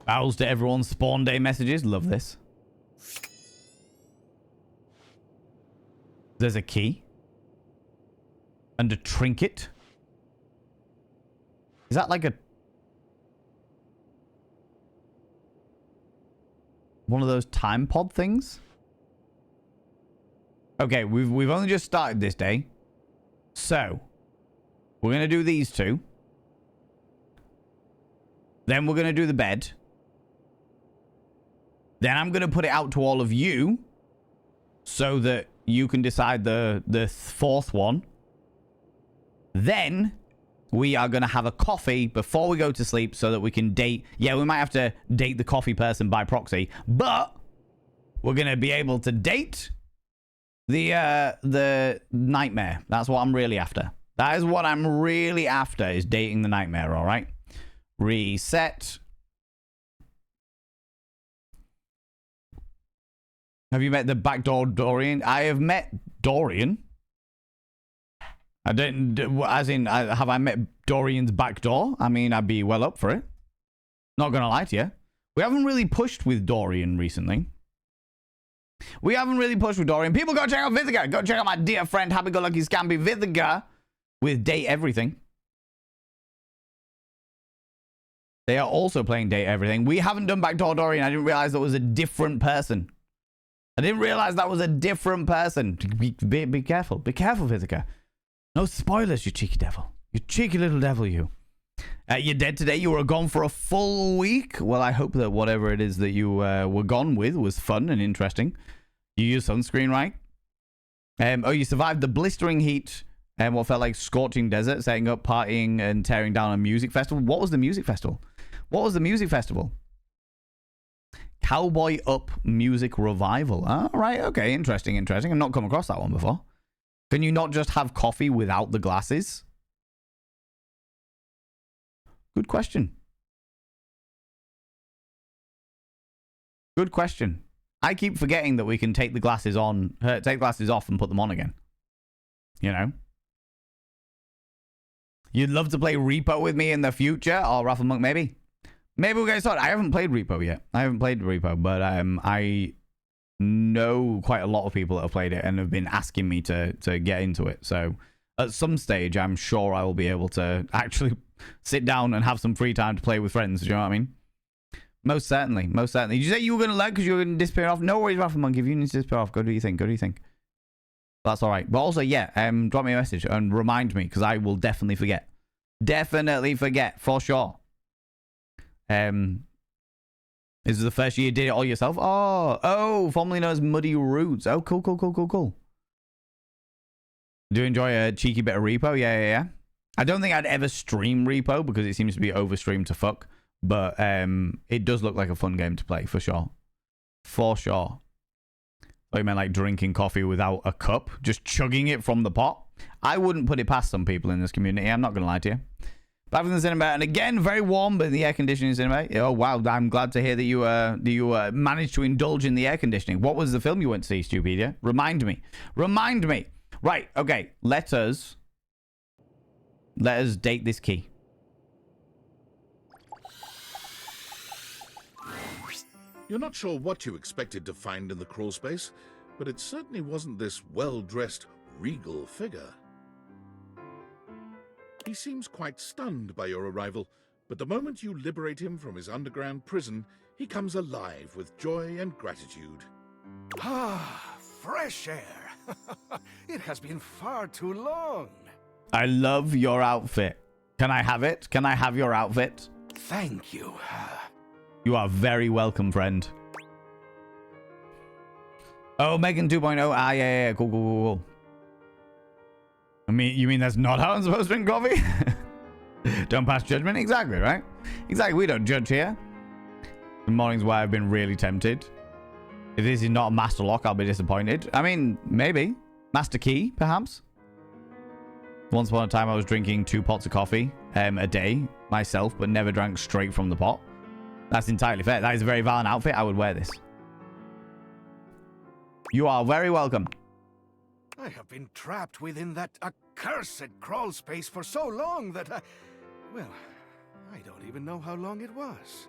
Bows to everyone's spawn day messages. Love this. There's a key. And a trinket. Is that like one of those time pod things? Okay, we've only just started this day. So we're going to do these 2. Then we're going to do the bed. Then I'm going to put it out to all of you so that you can decide the 4th one. Then we are going to have a coffee before we go to sleep so that we can date. Yeah, we might have to date the coffee person by proxy, but we're going to be able to date the nightmare. That's what I'm really after. That is what I'm really after, is dating the nightmare, all right? Reset. Have you met the backdoor Dorian? I have met Dorian. I didn't, as in, have I met Dorian's backdoor? I mean, I'd be well up for it. Not gonna lie to you. We haven't really pushed with Dorian recently. We haven't really pushed with Dorian. People go check out Vithika. Go check out my dear friend, happy-go-lucky Scampi Vithika. With Date Everything. They are also playing Date Everything. We haven't done Backdoor Dorian. I didn't realize that was a different person. I didn't realize that was a different person. Be careful. Be careful, Vithika. No spoilers, you cheeky devil. You cheeky little devil, you. You're dead today. You were gone for a full week. Well, I hope that whatever it is that you were gone with was fun and interesting. You used sunscreen, right? Oh, you survived the blistering heat and what felt like scorching desert, setting up, partying, and tearing down a music festival. What was the music festival? What was the music festival? Cowboy Up Music Revival. All right, okay, interesting. I've not come across that one before. Can you not just have coffee without the glasses? Good question. Good question. I keep forgetting that we can take the glasses on, take glasses off and put them on again. You know? You'd love to play Repo with me in the future? Or Raffle Monk, maybe? Maybe we'll get started. I haven't played Repo yet. I haven't played Repo, but I know quite a lot of people that have played it and have been asking me to get into it. So at some stage, I'm sure I will be able to actually sit down and have some free time to play with friends. Do you know what I mean? Most certainly. Most certainly. Did you say you were going to let because you were going to disappear off? No worries, Raffle Monk. If you need to disappear off, go do your thing. Go do your thing. That's all right. But also, yeah, drop me a message and remind me because I will definitely forget. Definitely forget, for sure. This is the first year you did it all yourself? Oh, formerly known as Muddy Roots. Oh, cool. Do you enjoy a cheeky bit of Repo? Yeah. I don't think I'd ever stream Repo because it seems to be overstreamed to fuck. But it does look like a fun game to play, for sure. For sure. Oh, you meant like drinking coffee without a cup? Just chugging it from the pot? I wouldn't put it past some people in this community. I'm not going to lie to you. Back from the cinema, and again, very warm, but the air conditioning cinema. Oh, wow. I'm glad to hear that you managed to indulge in the air conditioning. What was the film you went to see, Stupedia? Remind me. Right, okay. Let us date this key. You're not sure what you expected to find in the crawl space, but it certainly wasn't this well-dressed, regal figure. He seems quite stunned by your arrival, but the moment you liberate him from his underground prison, he comes alive with joy and gratitude. Ah, fresh air. It has been far too long. I love your outfit. Can I have it? Can I have your outfit? Thank you. You are very welcome, friend. Oh, Megan 2.0. Ah, yeah. Cool. I mean, you mean that's not how I'm supposed to drink coffee? Don't pass judgment? Exactly, right? Exactly, we don't judge here. The mornings where I've been really tempted. If this is not a master lock, I'll be disappointed. I mean, maybe. Master key, perhaps? Once upon a time, I was drinking 2 pots of coffee a day myself, but never drank straight from the pot. That's entirely fair. That is a very valid outfit. I would wear this. You are very welcome. I have been trapped within that accursed crawl space for so long that I don't even know how long it was.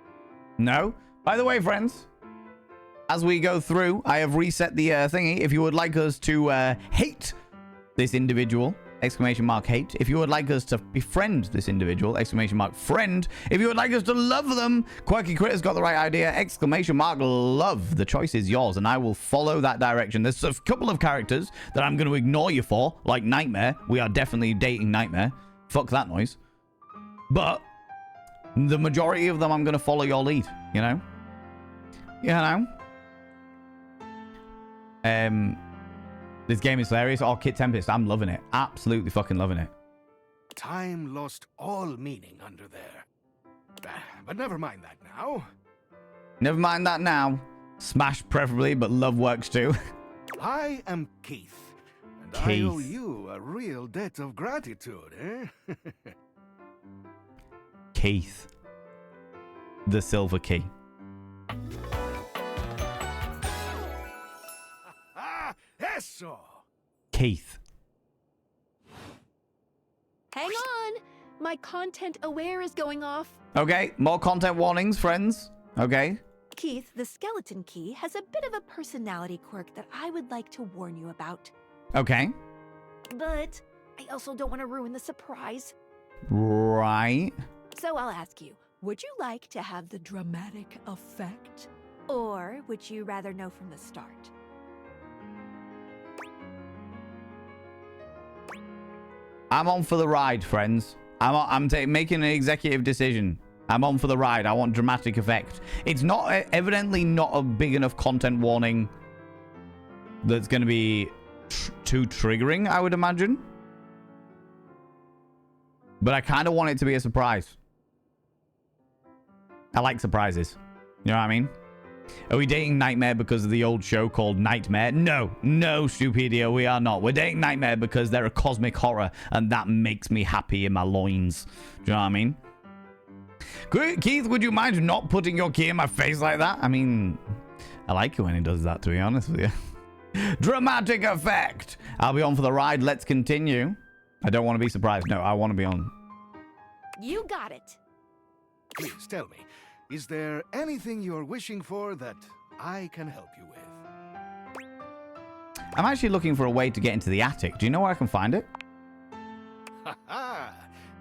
No? By the way, friends, as we go through, I have reset the thingy. If you would like us to hate this individual, exclamation mark hate. If you would like us to befriend this individual, exclamation mark friend. If you would like us to love them, Quirky Critter's got the right idea, exclamation mark love. The choice is yours, and I will follow that direction. There's a couple of characters that I'm going to ignore you for, like Nightmare. We are definitely dating Nightmare. Fuck that noise. But the majority of them, I'm going to follow your lead, you know? This game is hilarious. Oh, Kit Tempest, I'm loving it. Absolutely fucking loving it. Time lost all meaning under there. But never mind that now. Never mind that now. Smash preferably, but love works too. I am Keith. And I owe you a real debt of gratitude, eh? Keith. The Silver Key. Eso! Keith. Hang on! My content aware is going off. Okay, more content warnings, friends. Okay. Keith, the skeleton key has a bit of a personality quirk that I would like to warn you about. Okay. But I also don't want to ruin the surprise. Right. So I'll ask you, would you like to have the dramatic effect? Or would you rather know from the start? I'm on for the ride, friends. I'm making an executive decision. I'm on for the ride. I want dramatic effect. It's not evidently not a big enough content warning that's going to be too triggering, I would imagine. But I kind of want it to be a surprise. I like surprises. You know what I mean? Are we dating Nightmare because of the old show called Nightmare? No, Stupidia, we are not. We're dating Nightmare because they're a cosmic horror, and that makes me happy in my loins. Do you know what I mean? Keith, would you mind not putting your key in my face like that? I mean, I like it when he does that, to be honest with you. Dramatic effect. I'll be on for the ride. Let's continue. I don't want to be surprised. No, I want to be on. You got it. Please tell me, is there anything you're wishing for that I can help you with? I'm actually looking for a way to get into the attic. Do you know where I can find it? Ha ha!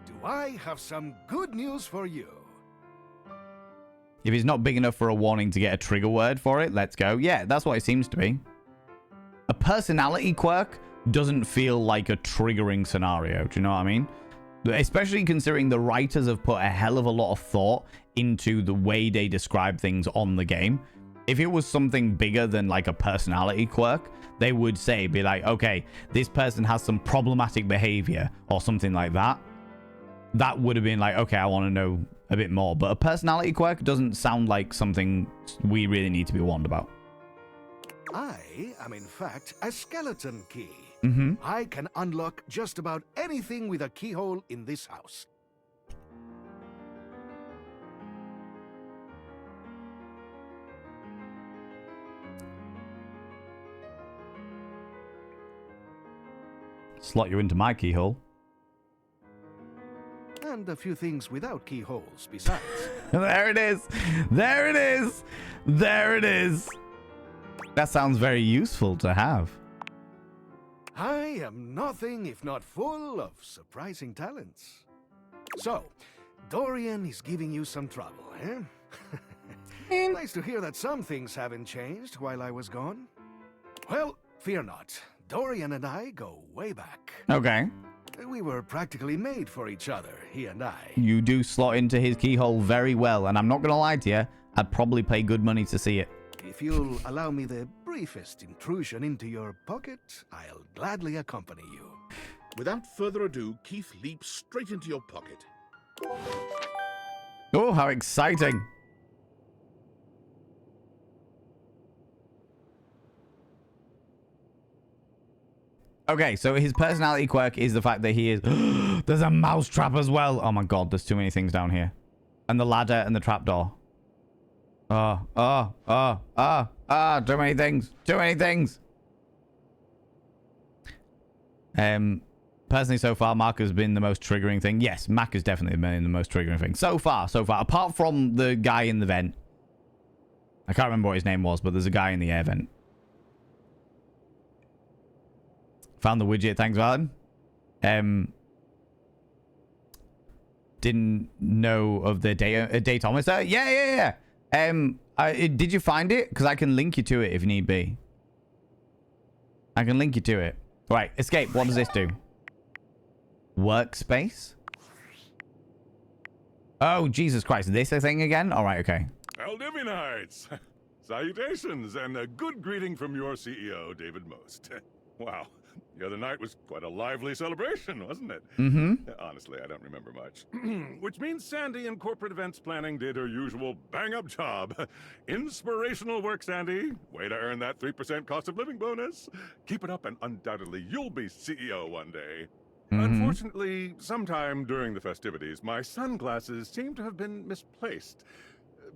Do I have some good news for you? If it's not big enough for a warning to get a trigger word for it, let's go. Yeah, that's what it seems to be. A personality quirk doesn't feel like a triggering scenario. Do you know what I mean? Especially considering the writers have put a hell of a lot of thought into the way they describe things on the game. If it was something bigger than like a personality quirk, they would be like, okay, this person has some problematic behavior or something like that. That would have been like, okay, I want to know a bit more. But a personality quirk doesn't sound like something we really need to be warned about. I am in fact a skeleton key. Mm-hmm. I can unlock just about anything with a keyhole in this house. Slot you into my keyhole. And a few things without keyholes besides. There it is. There it is. There it is. That sounds very useful to have. I am nothing if not full of surprising talents. So, Dorian is giving you some trouble, eh? Nice to hear that some things haven't changed while I was gone. Well, fear not. Dorian and I go way back. Okay. We were practically made for each other, he and I. You do slot into his keyhole very well, and I'm not going to lie to you, I'd probably pay good money to see it. If you'll allow me the briefest intrusion into your pocket, I'll gladly accompany you. Without further ado, Keith leaps straight into your pocket. Oh, how exciting. Okay, so his personality quirk is the fact that he is... There's a mousetrap as well. Oh my god, there's too many things down here. And the ladder and the trapdoor. Too many things. Too many things. Personally, so far, Mark has been the most triggering thing. Yes, Mac has definitely been the most triggering thing. So far. Apart from the guy in the vent. I can't remember what his name was, but there's a guy in the air vent. Found the widget. Thanks, Valen. Didn't know of the datometer. Yeah. Did you find it? Because I can link you to it if need be. I can link you to it. Right, escape. What does this do? Workspace? Oh, Jesus Christ. This a thing again? All right, okay. Aldivinites! Salutations, and a good greeting from your CEO, David Most. Wow, the other night was quite a lively celebration, wasn't it? Mm-hmm. Honestly, I don't remember much. Which means Sandy in corporate events planning did her usual bang-up job. Inspirational work, Sandy. Way to earn that 3% cost of living bonus. Keep it up and undoubtedly you'll be CEO one day. Unfortunately, sometime during the festivities, my sunglasses seem to have been misplaced.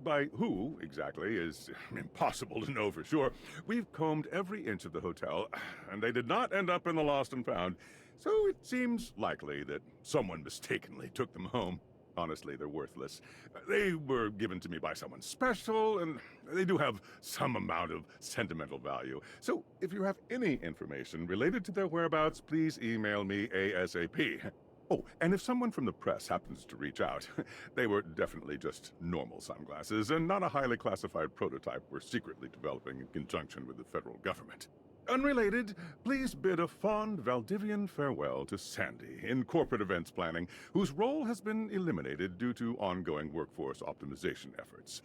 By who, exactly, is impossible to know for sure. We've combed every inch of the hotel, and they did not end up in the lost and found. So it seems likely that someone mistakenly took them home. Honestly, they're worthless. They were given to me by someone special, and they do have some amount of sentimental value. So if you have any information related to their whereabouts, please email me ASAP. Oh, and if someone from the press happens to reach out, they were definitely just normal sunglasses and not a highly classified prototype we're secretly developing in conjunction with the federal government. Unrelated, please bid a fond Valdivian farewell to Sandy in corporate events planning, whose role has been eliminated due to ongoing workforce optimization efforts.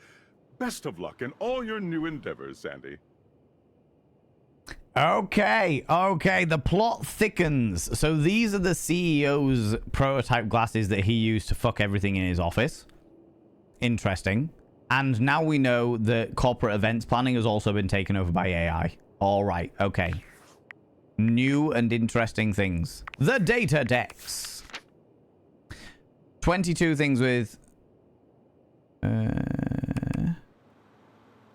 Best of luck in all your new endeavors, Sandy. Okay, the plot thickens. So these are the CEO's prototype glasses that he used to fuck everything in his office. Interesting. And now we know that corporate events planning has also been taken over by AI. All right, okay. New and interesting things. The data decks. 22 things with...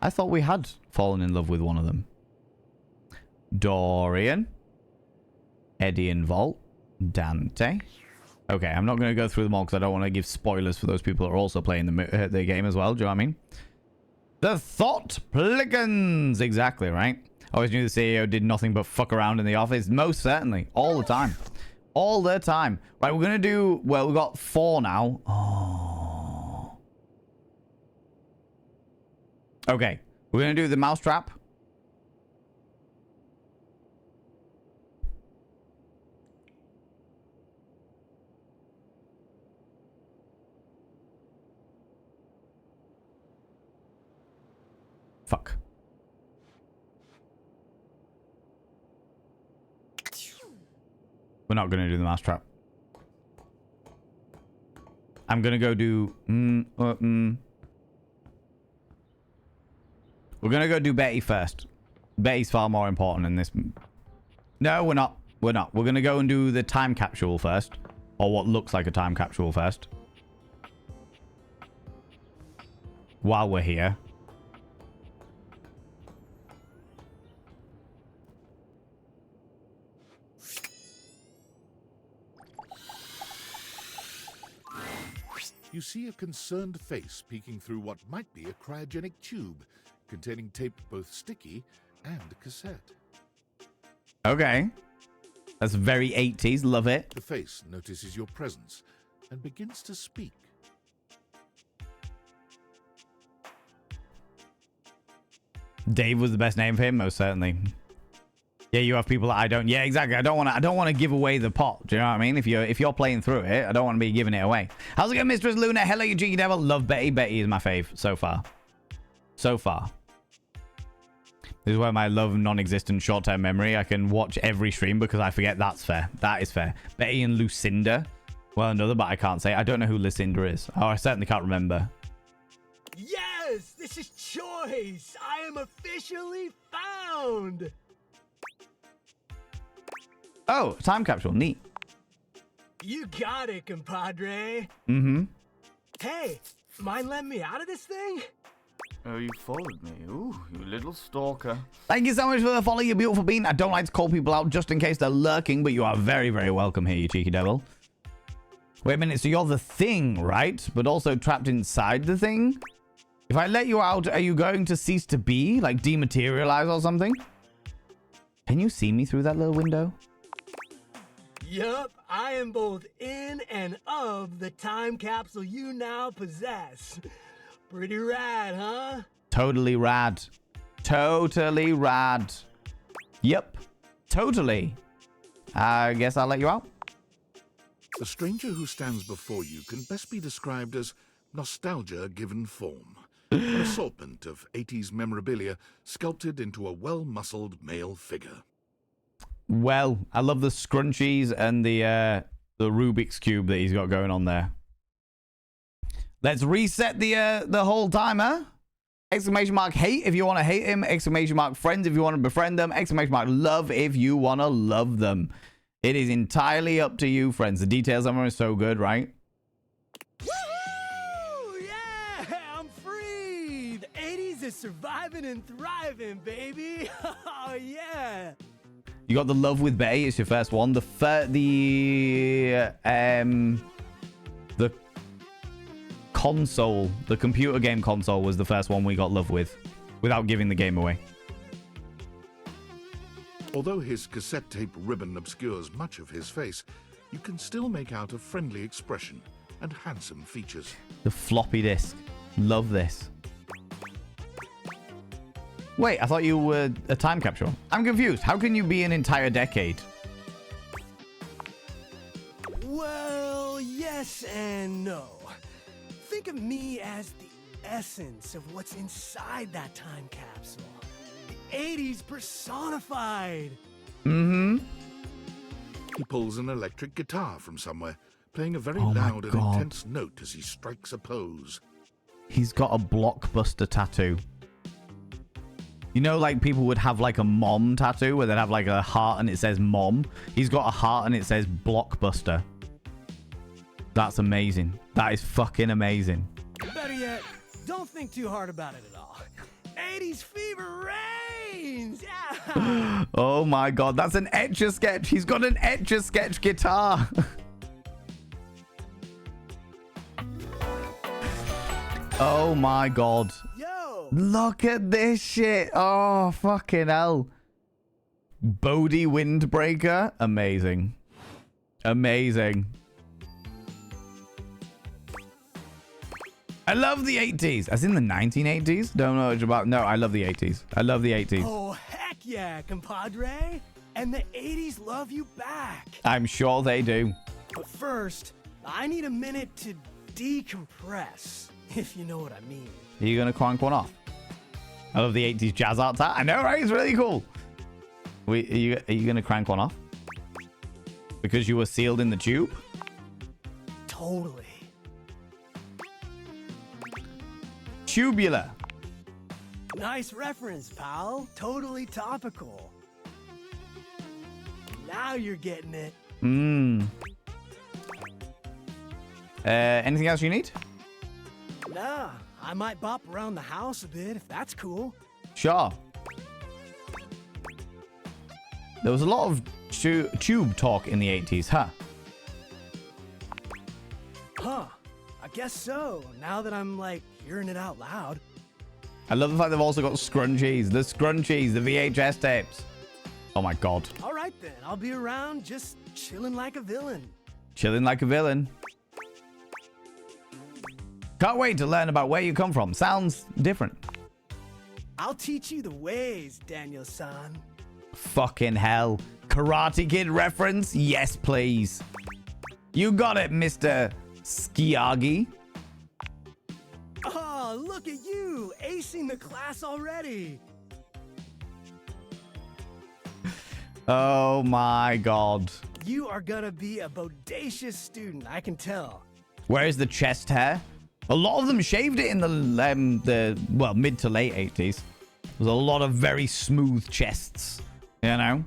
I thought we had fallen in love with one of them. Dorian. Eddie and Volt. Dante. Okay, I'm not going to go through them all because I don't want to give spoilers for those people that are also playing the game as well. Do you know what I mean? The Thought Pliggins. Exactly, right? Always knew the CEO did nothing but fuck around in the office. Most certainly. All the time. All the time. Right, we're going to do... Well, we've got 4 now. Oh. Okay. We're going to do the mousetrap. Fuck. We're not going to do the mousetrap. I'm going to go do... We're going to go do Betty first. Betty's far more important in this. No, we're not. We're not. We're going to go and do the time capsule first. Or what looks like a time capsule first. While we're here. You see a concerned face peeking through what might be a cryogenic tube containing tape both sticky and cassette. Okay. That's very 80s. Love it. The face notices your presence and begins to speak. Dave was the best name for him, most certainly. Yeah, you have people that I don't. Yeah, exactly. I don't want to give away the pot. Do you know what I mean? If you're playing through it, I don't want to be giving it away. How's it going, Mistress Luna? Hello, you cheeky devil. Love Betty. Betty is my fave so far. So far. This is where my love non-existent short-term memory. I can watch every stream because I forget. That's fair. That is fair. Betty and Lucinda. Well, another, but I can't say. I don't know who Lucinda is. Oh, I certainly can't remember. Yes, this is Choice. I am officially found. Oh, time capsule. Neat. You got it, compadre. Mm-hmm. Hey, mind letting me out of this thing? Oh, you followed me. Ooh, you little stalker. Thank you so much for the follow, you beautiful bean. I don't like to call people out just in case they're lurking, but you are very, very welcome here, you cheeky devil. Wait a minute, so you're the thing, right? But also trapped inside the thing? If I let you out, are you going to cease to be? Like dematerialize or something? Can you see me through that little window? Yup, I am both in and of the time capsule you now possess. Pretty rad, huh? Totally rad. Totally rad. Yep. Totally. I guess I'll let you out. The stranger who stands before you can best be described as nostalgia given form. An assortment of 80s memorabilia sculpted into a well-muscled male figure. Well, I love the scrunchies and the Rubik's Cube that he's got going on there. Let's reset the whole timer. Exclamation mark hate if you want to hate him. Exclamation mark friends if you want to befriend them. Exclamation mark love if you want to love them. It is entirely up to you, friends. The details are so good, right? Woohoo! Yeah, I'm free. The 80s is surviving and thriving, baby. Oh, yeah. You got the love with Betty. It's your first one. The console, the computer game console was the first one we got love with, without giving the game away. Although his cassette tape ribbon obscures much of his face, you can still make out a friendly expression and handsome features. The floppy disk. Love this. Wait, I thought you were a time capsule. I'm confused. How can you be an entire decade? Well, yes and no. Think of me as the essence of what's inside that time capsule. The 80s personified. Mm-hmm. He pulls an electric guitar from somewhere, playing a very loud and intense note as he strikes a pose. He's got a Blockbuster tattoo. You know, like people would have like a mom tattoo where they'd have like a heart and it says mom. He's got a heart and it says Blockbuster. That's amazing. That is fucking amazing. Better yet, don't think too hard about it at all. 80s fever reigns! Yeah! Oh my god, that's an Etch-a-Sketch. He's got an Etch-a-Sketch guitar. Oh my god. Yo! Look at this shit. Oh, fucking hell. Bodhi Windbreaker. Amazing. Amazing. I love the 80s. As in the 1980s? Don't know much about... No, I love the 80s. I love the 80s. Oh, heck yeah, compadre! And the 80s love you back! I'm sure they do. But first, I need a minute to decompress, if you know what I mean. Are you going to crank one off? I love the 80s jazz art. I know, right? It's really cool. Are you going to crank one off? Because you were sealed in the tube? Totally. Tubular. Nice reference, pal. Totally topical. Now you're getting it. Anything else you need? Nah, I might bop around the house a bit if that's cool. Sure. There was a lot of tube talk in the 80s, huh? Huh. I guess so, now that I'm, like, hearing it out loud. I love the fact they've also got scrunchies. The scrunchies, the VHS tapes. Oh my god. All right, then. I'll be around just chilling like a villain. Chilling like a villain. Can't wait to learn about where you come from. Sounds different. I'll teach you the ways, Daniel-san. Fucking hell. Karate Kid reference? Yes, please. You got it, Mr. Skiagi. Oh, look at you, acing the class already. Oh my god. You are gonna be a bodacious student, I can tell. Where is the chest hair? A lot of them shaved it in the well, mid to late 80s. There's a lot of very smooth chests, you know?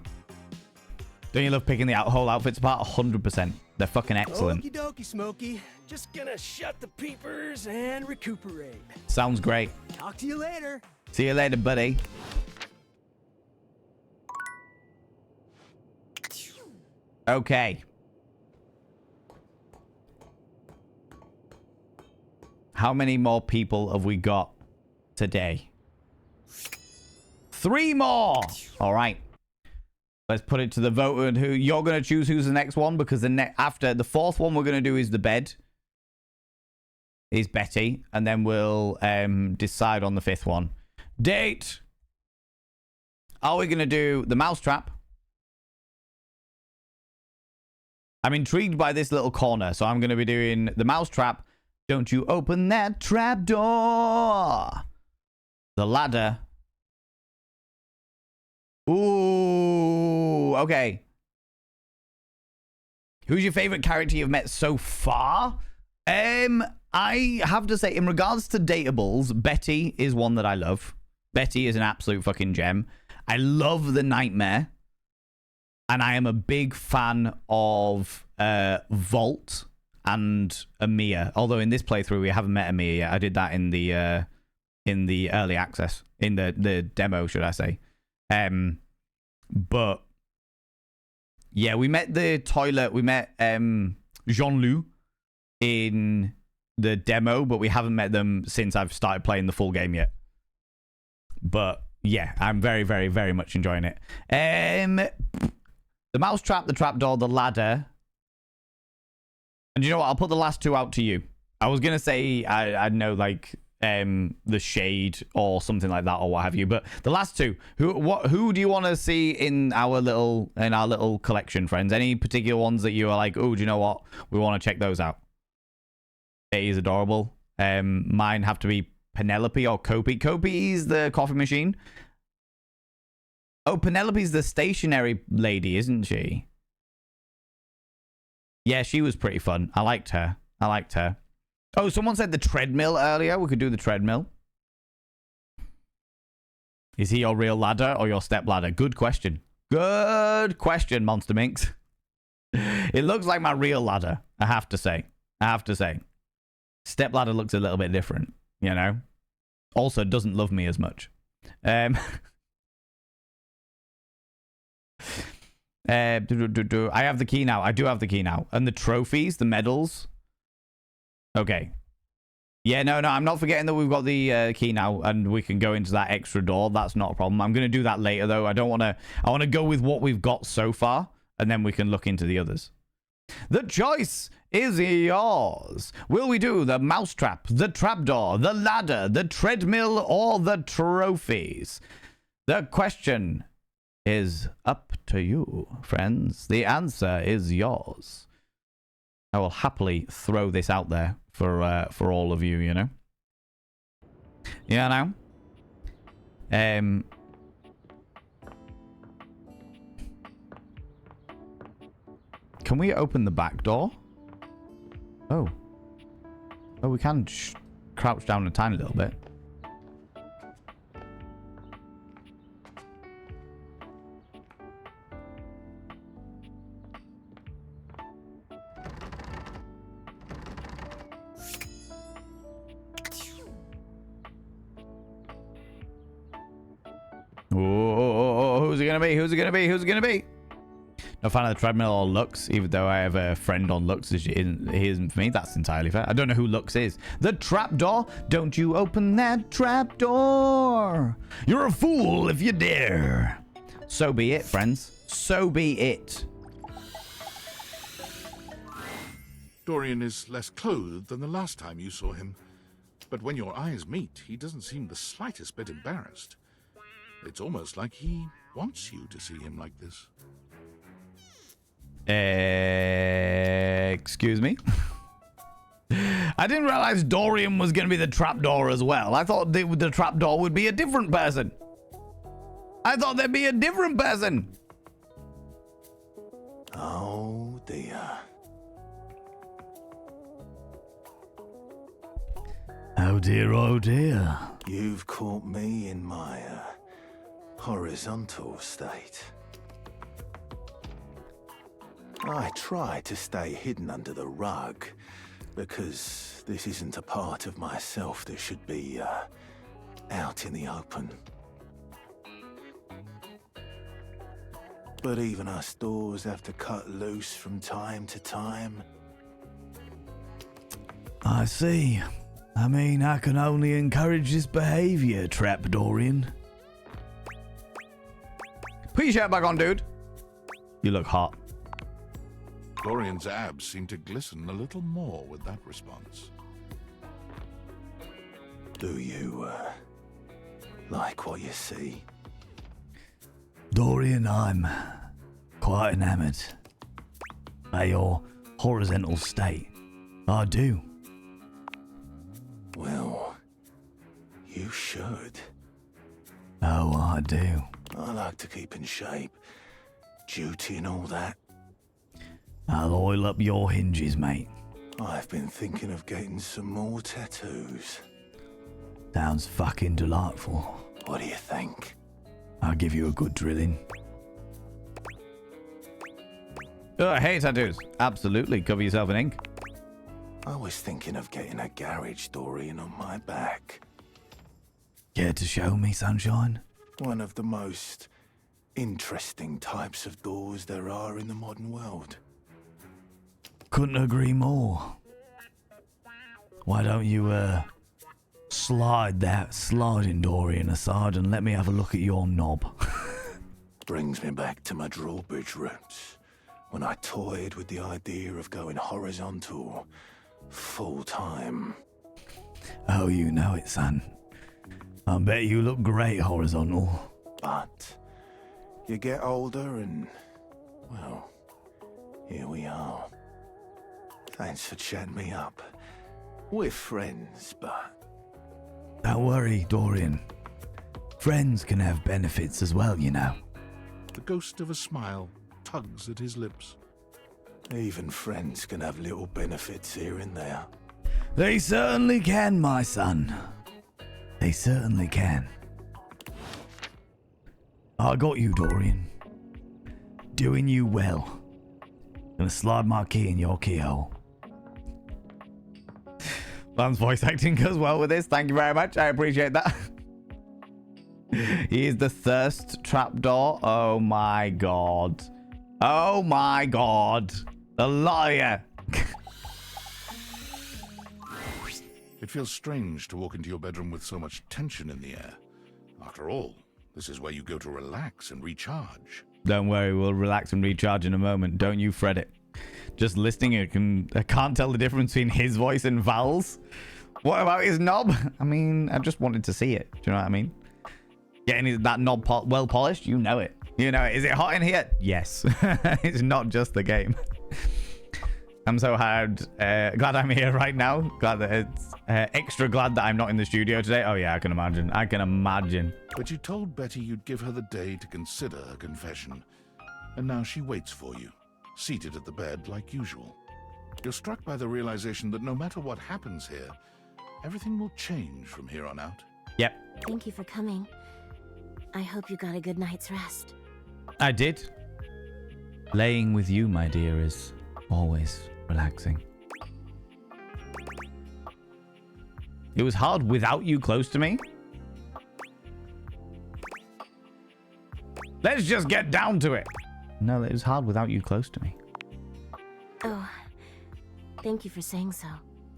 Don't you love picking the whole outfits apart? 100%. They're fucking excellent. Okie dokie, Smokey. Just gonna shut the peepers and recuperate. Sounds great. Talk to you later. See you later, buddy. Okay. How many more people have we got today? 3 more. All right. Let's put it to the vote. And who you're going to choose who's the next one, because after the 4th one we're going to do is the bed. Is Betty, and then we'll decide on the 5th one. Date. Are we going to do the mousetrap? I'm intrigued by this little corner, so I'm going to be doing the mousetrap. Don't you open that trap door. The ladder. Ooh, okay. Who's your favorite character you've met so far? I have to say, in regards to dateables, Betty is one that I love. Betty is an absolute fucking gem. I love the Nightmare. And I am a big fan of Volt and Amia. Although in this playthrough we haven't met Amia yet. I did that in the early access, in the demo, should I say? But yeah, we met the toilet. We met Jean-Loup in the demo, but we haven't met them since I've started playing the full game yet. But yeah, I'm very, very, very much enjoying it. The mousetrap, the trapdoor, the ladder. And you know what? I'll put the last 2 out to you. I was gonna say I know, like the shade or something like that or what have you, but the last 2. Who do you want to see in our little collection, friends? Any particular ones that you are like, oh, do you know what? We want to check those out. Betty is adorable. Mine have to be Penelope or Kopi. Kopi is the coffee machine. Oh, Penelope's the stationary lady, isn't she? Yeah, she was pretty fun. I liked her. Oh, someone said the treadmill earlier. We could do the treadmill. Is he your real ladder or your step ladder? Good question. Good question, Monster Minx. It looks like my real ladder, I have to say. Step ladder looks a little bit different, you know? Also, doesn't love me as much. I have the key now. I do have the key now. And the trophies, the medals. Okay. Yeah, no, I'm not forgetting that we've got the key now and we can go into that extra door. That's not a problem. I'm going to do that later, though. I want to go with what we've got so far, and then we can look into the others. The choice is yours. Will we do the mousetrap, the trapdoor, the ladder, the treadmill, or the trophies? The question is up to you, friends. The answer is yours. I will happily throw this out there for all of you, you know. Yeah, now. Can we open the back door? Oh. Oh, we can crouch down a tiny little bit. Oh, who's it gonna be? Who's it gonna be? Who's it gonna be? No fan of the treadmill or Lux, even though I have a friend on Lux. He isn't for me. That's entirely fair. I don't know who Lux is. The trapdoor. Don't you open that trapdoor. You're a fool if you dare. So be it, friends. So be it. Dorian is less clothed than the last time you saw him. But when your eyes meet, he doesn't seem the slightest bit embarrassed. It's almost like he wants you to see him like this. Excuse me? I didn't realize Dorian was going to be the trapdoor as well. I thought the trapdoor would be a different person. I thought there'd be a different person. Oh, dear. Oh, dear, oh, dear. You've caught me in my horizontal state. I try to stay hidden under the rug, because this isn't a part of myself that should be out in the open. But even us doors have to cut loose from time to time. I see. I mean, I can only encourage this behavior, Trapdorian. Put your shirt back on, dude. You look hot. Dorian's abs seem to glisten a little more with that response. Do you like what you see? Dorian, I'm quite enamored by your horizontal state. I do. Well, you should. Oh, I do. I like to keep in shape. Duty and all that. I'll oil up your hinges, mate. I've been thinking of getting some more tattoos. Sounds fucking delightful. What do you think? I'll give you a good drilling. Oh, I hate tattoos. Absolutely. Cover yourself in ink. I was thinking of getting a garage Dorian on my back. Care to show me, sunshine? One of the most interesting types of doors there are in the modern world. Couldn't agree more. Why don't you, slide that sliding Dorian aside and let me have a look at your knob? Brings me back to my drawbridge roots, when I toyed with the idea of going horizontal, full-time. Oh, you know it, son. I bet you look great horizontal. But you get older and, well, here we are. Thanks for chatting me up. We're friends, but... Don't worry, Dorian. Friends can have benefits as well, you know. The ghost of a smile tugs at his lips. Even friends can have little benefits here and there. They certainly can, my son. They certainly can. I got you, Dorian. Doing you well. Gonna slide my key in your keyhole. Lan's voice acting goes well with this. Thank you very much. I appreciate that. He is the thirst trapdoor. Oh my god. Oh my god. The lawyer. It feels strange to walk into your bedroom with so much tension in the air. After all, this is where you go to relax and recharge. Don't worry, we'll relax and recharge in a moment. Don't you fret it. Just listening, I can't tell the difference between his voice and Val's. What about his knob? I mean, I just wanted to see it. Do you know what I mean? Getting that knob well polished, you know it. You know it. Is it hot in here? Yes. It's not just the game. I'm so glad I'm here right now. Glad that it's extra glad that I'm not in the studio today. Oh yeah, I can imagine. I can imagine. But you told Betty you'd give her the day to consider her confession. And now she waits for you, seated at the bed like usual. You're struck by the realization that no matter what happens here, everything will change from here on out. Yep. Thank you for coming. I hope you got a good night's rest. I did. Laying with you, my dear, is always relaxing. It was hard without you close to me. Let's just get down to it. No, it was hard without you close to me. Oh, thank you for saying so.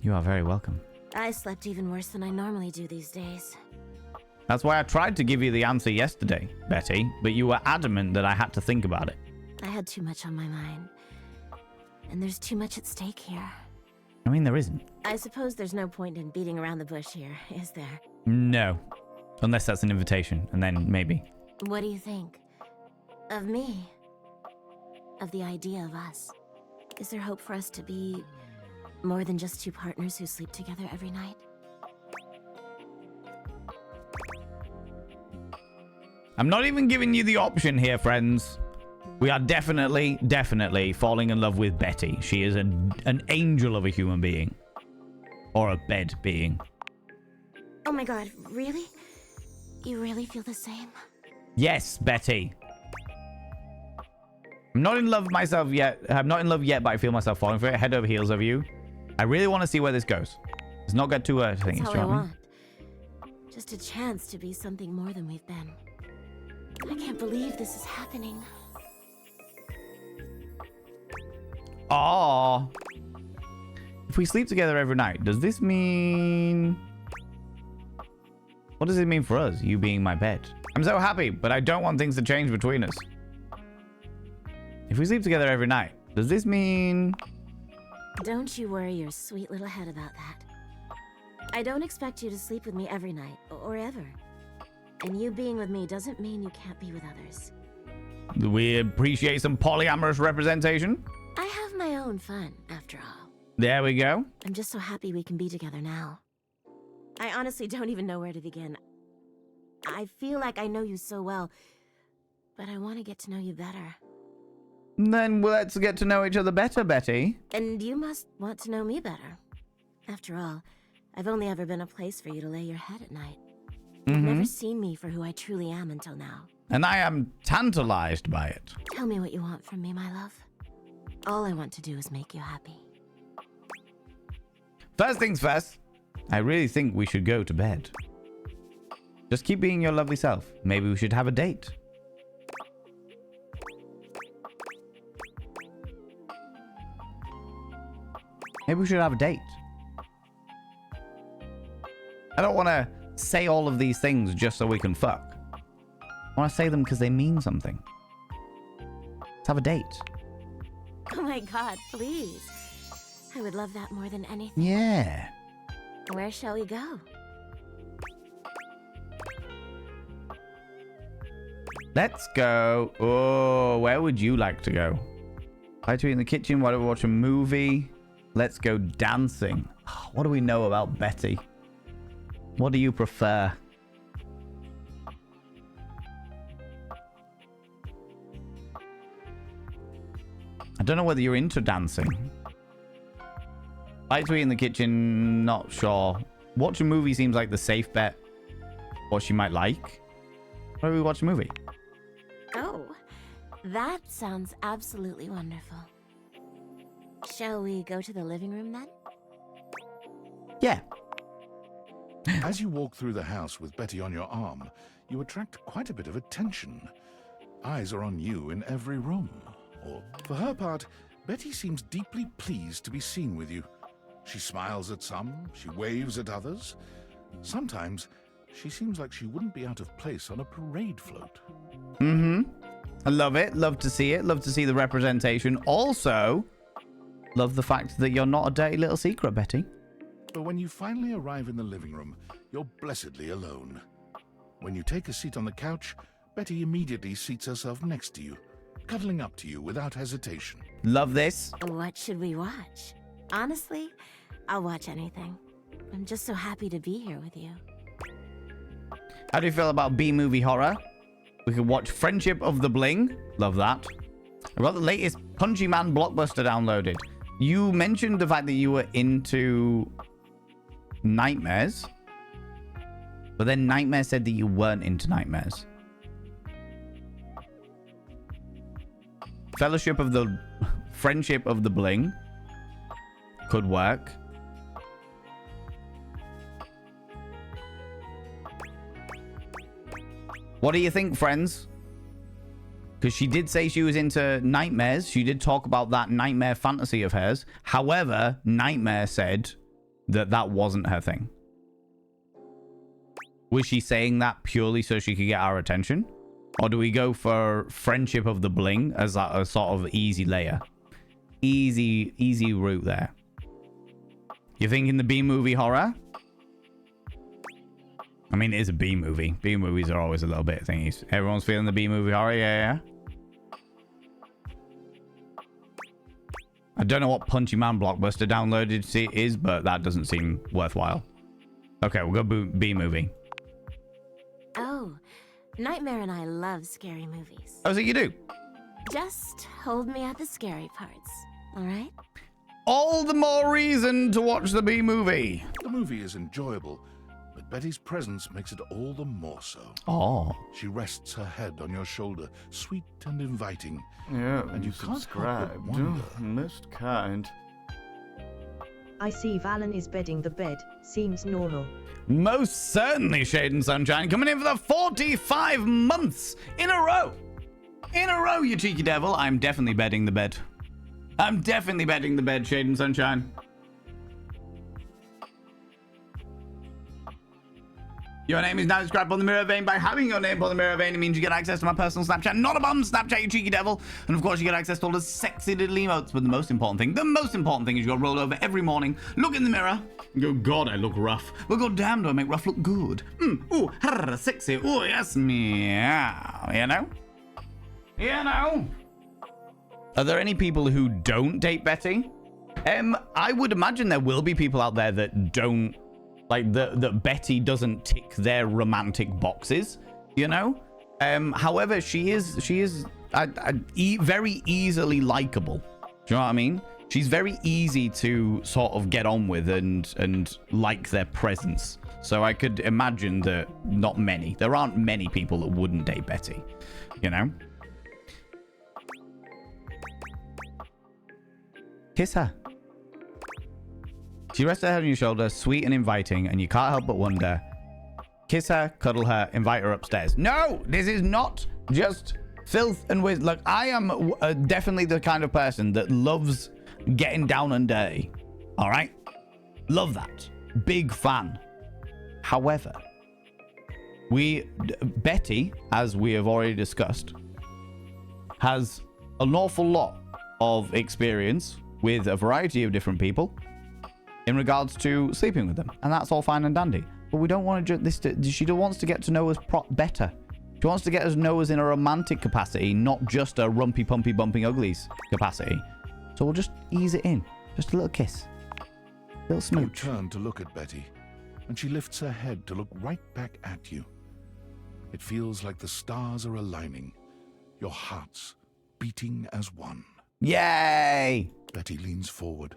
You are very welcome. I slept even worse than I normally do these days. That's why I tried to give you the answer yesterday, Betty, but you were adamant that I had to think about it. I had too much on my mind. And there's too much at stake here. I mean, there isn't. I suppose there's no point in beating around the bush here, is there? No. Unless that's an invitation, and then maybe. What do you think? Of me? Of the idea of us? Is there hope for us to be more than just two partners who sleep together every night? I'm not even giving you the option here, friends. We are definitely falling in love with Betty. She is an angel of a human being. Or a bed being. Oh my god, really? You really feel the same? Yes, Betty. I'm not in love myself yet. I'm not in love yet, but I feel myself falling for it. Head over heels of you. I really want to see where this goes. Let's not get too things. That's all I want. Just a chance to be something more than we've been. I can't believe this is happening. Aww. If we sleep together every night, does this mean... What does it mean for us, you being my bed? I'm so happy, but I don't want things to change between us. If we sleep together every night, does this mean... Don't you worry your sweet little head about that. I don't expect you to sleep with me every night, or ever. And you being with me doesn't mean you can't be with others. We appreciate some polyamorous representation. I have my own fun, after all. There we go. I'm just so happy we can be together now. I honestly don't even know where to begin. I feel like I know you so well, but I want to get to know you better. Then let's get to know each other better, Betty. And you must want to know me better. After all, I've only ever been a place for you to lay your head at night. You've never seen me for who I truly am until now. And I am tantalized by it. Tell me what you want from me, my love. All I want to do is make you happy. First things first, I really think we should go to bed. Just keep being your lovely self. Maybe we should have a date. Maybe we should have a date. I don't want to say all of these things just so we can fuck. I want to say them because they mean something. Let's have a date. Oh my god, please. I would love that more than anything. Yeah. Where shall we go? Let's go. Oh, where would you like to go? Why do we in the kitchen? Why do we watch a movie? Let's go dancing. What do we know about Betty? What do you prefer? I don't know whether you're into dancing. Like to eat in the kitchen, not sure. Watch a movie seems like the safe bet. What she might like. Why don't we watch a movie? Oh, that sounds absolutely wonderful. Shall we go to the living room then? Yeah. As you walk through the house with Betty on your arm, you attract quite a bit of attention. Eyes are on you in every room. Or, for her part, Betty seems deeply pleased to be seen with you. She smiles at some, she waves at others. Sometimes, she seems like she wouldn't be out of place on a parade float. I love it. Love to see it. Love to see the representation. Also, love the fact that you're not a dirty little secret, Betty. But when you finally arrive in the living room, you're blessedly alone. When you take a seat on the couch, Betty immediately seats herself next to you, cuddling up to you without hesitation. Love this. What should we watch? Honestly, I'll watch anything. I'm just so happy to be here with you. How do you feel about B-movie horror? We can watch Friendship of the Bling. Love that. I've got the latest Punchy Man blockbuster downloaded. You mentioned the fact that you were into nightmares. But then Nightmare said that you weren't into nightmares. Fellowship of the... Friendship of the Bling. Could work. What do you think, friends? Because she did say she was into nightmares. She did talk about that nightmare fantasy of hers. However, Nightmare said that that wasn't her thing. Was she saying that purely so she could get our attention? Or do we go for Friendship of the Bling as a sort of easy layer? Easy route there. You thinking the B-movie horror? I mean, it is a B-movie. B-movies are always a little bit thingies. Everyone's feeling the B-movie horror? Yeah. I don't know what Punchy Man blockbuster downloaded is, but that doesn't seem worthwhile. Okay, we'll go B-movie. Oh, Nightmare and I love scary movies. Oh, so you do? Just hold me at the scary parts, all right? All the more reason to watch the B-movie. The movie is enjoyable, but Betty's presence makes it all the more so. Oh. She rests her head on your shoulder, sweet and inviting. Yeah, and you can't help but subscribe. wonder. Most kind. I see Valen is bedding the bed. Seems normal. Most certainly, Shade and Sunshine, coming in for the 45 months in a row. In a row, you cheeky devil. I'm definitely bedding the bed. I'm definitely bedding the bed, Shade and Sunshine. Your name is now described on the Mirror Vein. By having your name on the Mirror Vein, it means you get access to my personal Snapchat. Not a bum Snapchat, you cheeky devil. And of course, you get access to all the sexy little emotes. But the most important thing is you got to roll over every morning, look in the mirror, and go, God, I look rough. Well, God damn, do I make rough look good. Ooh, sexy. Ooh, yes, meow. You know? You know? Are there any people who don't date Betty? I would imagine there will be people out there that don't, like, that Betty doesn't tick their romantic boxes, you know? However, she is very easily likable. Do you know what I mean? She's very easy to sort of get on with and like their presence. So I could imagine that there aren't many people that wouldn't date Betty, you know? Kiss her. She rests her head on your shoulder, sweet and inviting, and you can't help but wonder. Kiss her, cuddle her, invite her upstairs. No, this is not just filth and wisdom. Look, I am definitely the kind of person that loves getting down and dirty. All right? Love that. Big fan. However, Betty, as we have already discussed, has an awful lot of experience with a variety of different people in regards to sleeping with them, and that's all fine and dandy. But we don't want to she wants to get to know us better. She wants to get us know us in a romantic capacity, not just a rumpy, pumpy, bumping uglies capacity. So we'll just ease it in. Just a little kiss. A little smooch. You turn to look at Betty, and she lifts her head to look right back at you. It feels like the stars are aligning, your hearts beating as one. Yay! Betty leans forward,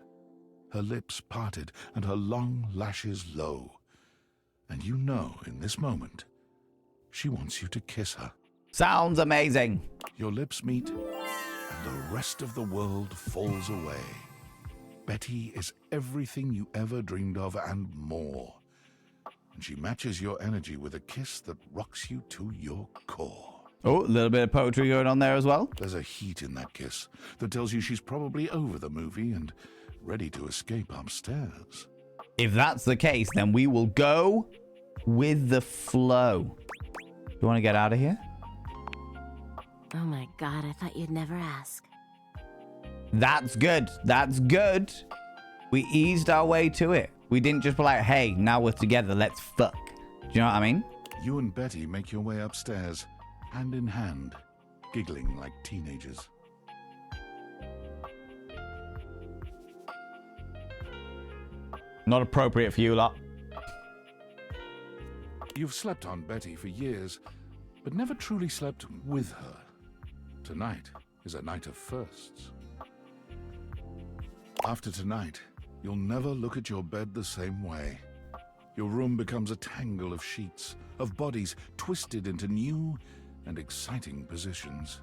her lips parted and her long lashes low. And you know in this moment, she wants you to kiss her. Sounds amazing. Your lips meet, and the rest of the world falls away. Betty is everything you ever dreamed of and more. and she matches your energy with a kiss that rocks you to your core. Oh, a little bit of poetry going on there as well. There's a heat in that kiss that tells you she's probably over the movie and ready to escape upstairs. If that's the case, then we will go with the flow. Do you want to get out of here? Oh my god, I thought you'd never ask. That's good. That's good. We eased our way to it. We didn't just be like, hey, now we're together, let's fuck. Do you know what I mean? You and Betty make your way upstairs, hand in hand, giggling like teenagers. Not appropriate for you lot. You've slept on Betty for years, but never truly slept with her. Tonight is a night of firsts. After tonight, you'll never look at your bed the same way. Your room becomes a tangle of sheets, of bodies twisted into new and exciting positions.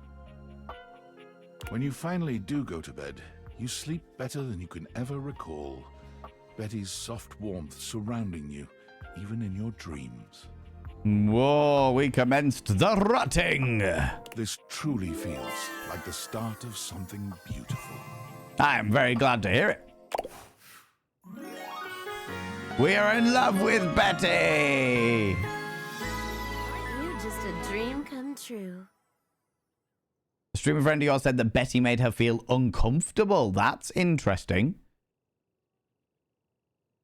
When you finally do go to bed, you sleep better than you can ever recall. Betty's soft warmth surrounding you, even in your dreams. Whoa, we commenced the rutting. This truly feels like the start of something beautiful. I am very glad to hear it. We are in love with Betty. You're just a dream come true. A streamer friend of yours said that Betty made her feel uncomfortable. That's interesting.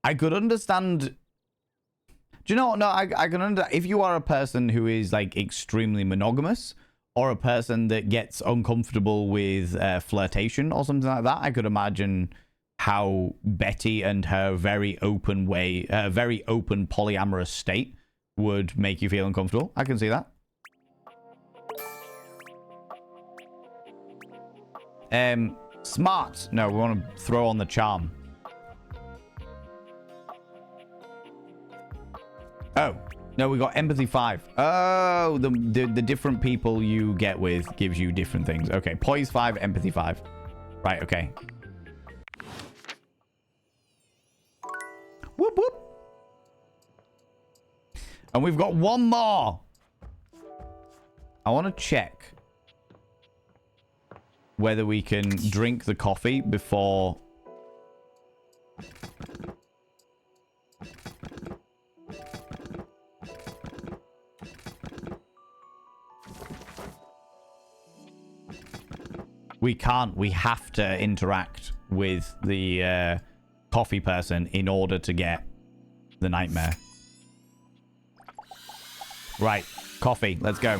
I could understand. Do you know what? No, I can understand. If you are a person who is like extremely monogamous, or a person that gets uncomfortable with flirtation or something like that, I could imagine how Betty and her very open polyamorous state would make you feel uncomfortable. I can see that. Smart. No, we want to throw on the charm. Oh, no, we got empathy 5. Oh, the different people you get with gives you different things. Okay, poise 5, empathy 5. Right, okay. Whoop, whoop. And we've got one more. I want to check whether we can drink the coffee before... We can't. We have to interact with the coffee person in order to get the nightmare. Right. Coffee. Let's go.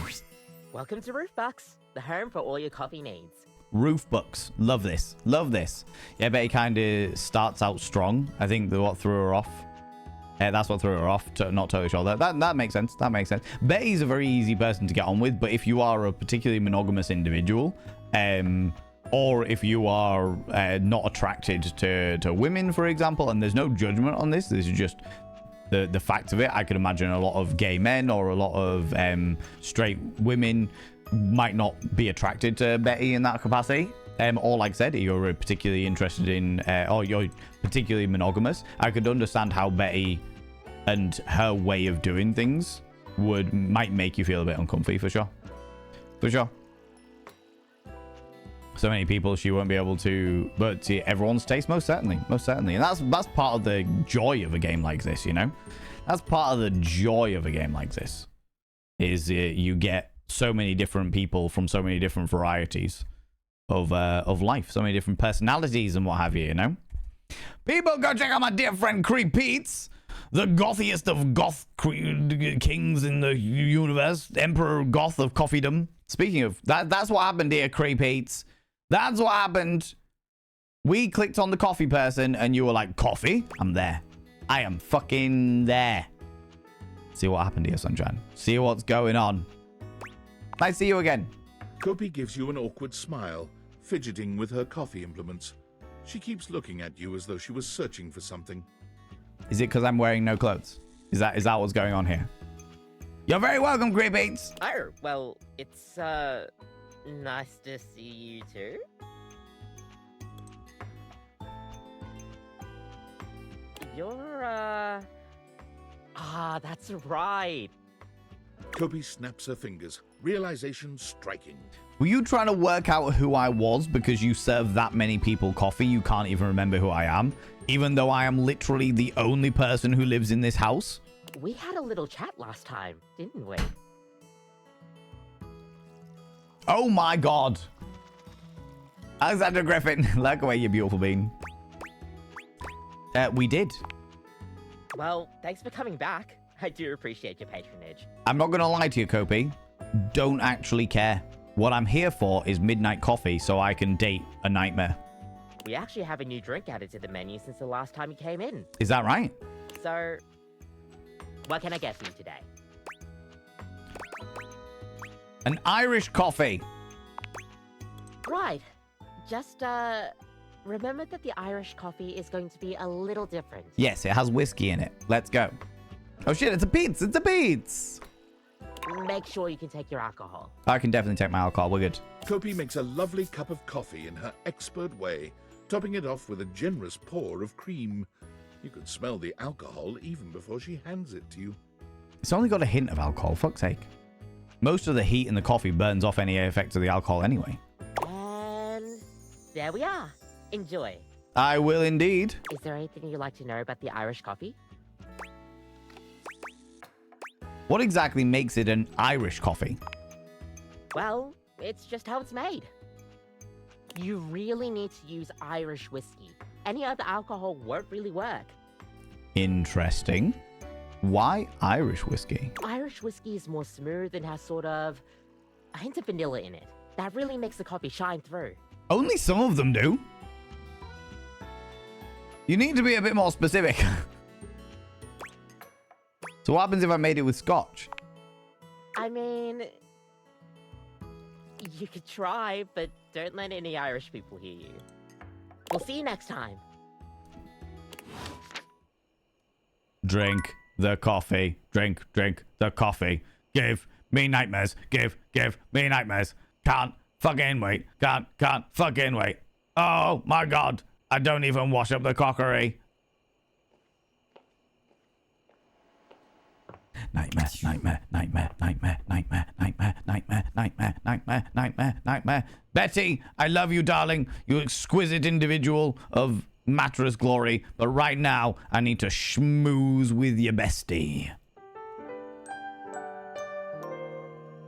Welcome to Roofbox, the home for all your coffee needs. Roof books. Love this. Love this. Yeah, Betty kind of starts out strong. I think what threw her off. That's what threw her off. Not totally sure. That makes sense. That makes sense. Betty's a very easy person to get on with, but if you are a particularly monogamous individual, or if you are not attracted to women, for example, and there's no judgment on this, this is just the fact of it. I could imagine a lot of gay men or a lot of straight women might not be attracted to Betty in that capacity. Or like I said, you're particularly interested in, or you're particularly monogamous. I could understand how Betty and her way of doing things might make you feel a bit uncomfy, for sure. For sure. So many people she won't be able to, but to everyone's taste, most certainly. And that's part of the joy of a game like this, you know? That's part of the joy of a game like this, is you get so many different people from so many different varieties of life, so many different personalities and what have you, you know? People, go check out my dear friend Creep Pete's, the gothiest of goth kings in the universe, Emperor Goth of Coffeedom. Speaking of, that's what happened here, Creep Pete's. That's what happened. We clicked on the coffee person and you were like, coffee? I'm there. I am fucking there. See what happened here, Sunshine. See what's going on. Nice to see you again. Kopi gives you an awkward smile, fidgeting with her coffee implements. She keeps looking at you as though she was searching for something. Is it because I'm wearing no clothes? Is that what's going on here? You're very welcome, Grey Beats. Oh, well, it's nice to see you too. Ah, that's right. Kopi snaps her fingers, realization striking. Were you trying to work out who I was because you serve that many people coffee? You can't even remember who I am, even though I am literally the only person who lives in this house? We had a little chat last time, didn't we? Oh my god. Alexander Griffin, look away, you beautiful bean. We did. Well, thanks for coming back. I do appreciate your patronage. I'm not going to lie to you, Kopi. Don't actually care. What I'm here for is midnight coffee so I can date a nightmare. We actually have a new drink added to the menu since the last time you came in. Is that right? So, what can I get for you today? An Irish coffee. Right. Just, remember that the Irish coffee is going to be a little different. Yes, it has whiskey in it. Let's go. Oh shit, it's a Pete's. It's a Pete's. Make sure you can take your alcohol. I can definitely take my alcohol. We're good. Kopi makes a lovely cup of coffee in her expert way, topping it off with a generous pour of cream. You could smell the alcohol even before she hands it to you. It's only got a hint of alcohol, fuck's sake. Most of the heat in the coffee burns off any effects of the alcohol anyway. And there we are. Enjoy. I will indeed. Is there anything you'd like to know about the Irish coffee? What exactly makes it an Irish coffee? Well, it's just how it's made. You really need to use Irish whiskey. Any other alcohol won't really work. Interesting. Why Irish whiskey? Irish whiskey is more smooth and has sort of a hint of vanilla in it. That really makes the coffee shine through. Only some of them do. You need to be a bit more specific. So what happens if I made it with scotch? I mean, you could try, but don't let any Irish people hear you. We'll see you next time. Drink the coffee. Drink the coffee. Give me nightmares. Give me nightmares. Can't fucking wait. Can't fucking wait. Oh my god. I don't even wash up the crockery. Nightmare. Betty, I love you, darling. You exquisite individual of mattress glory. But right now, I need to schmooze with your bestie.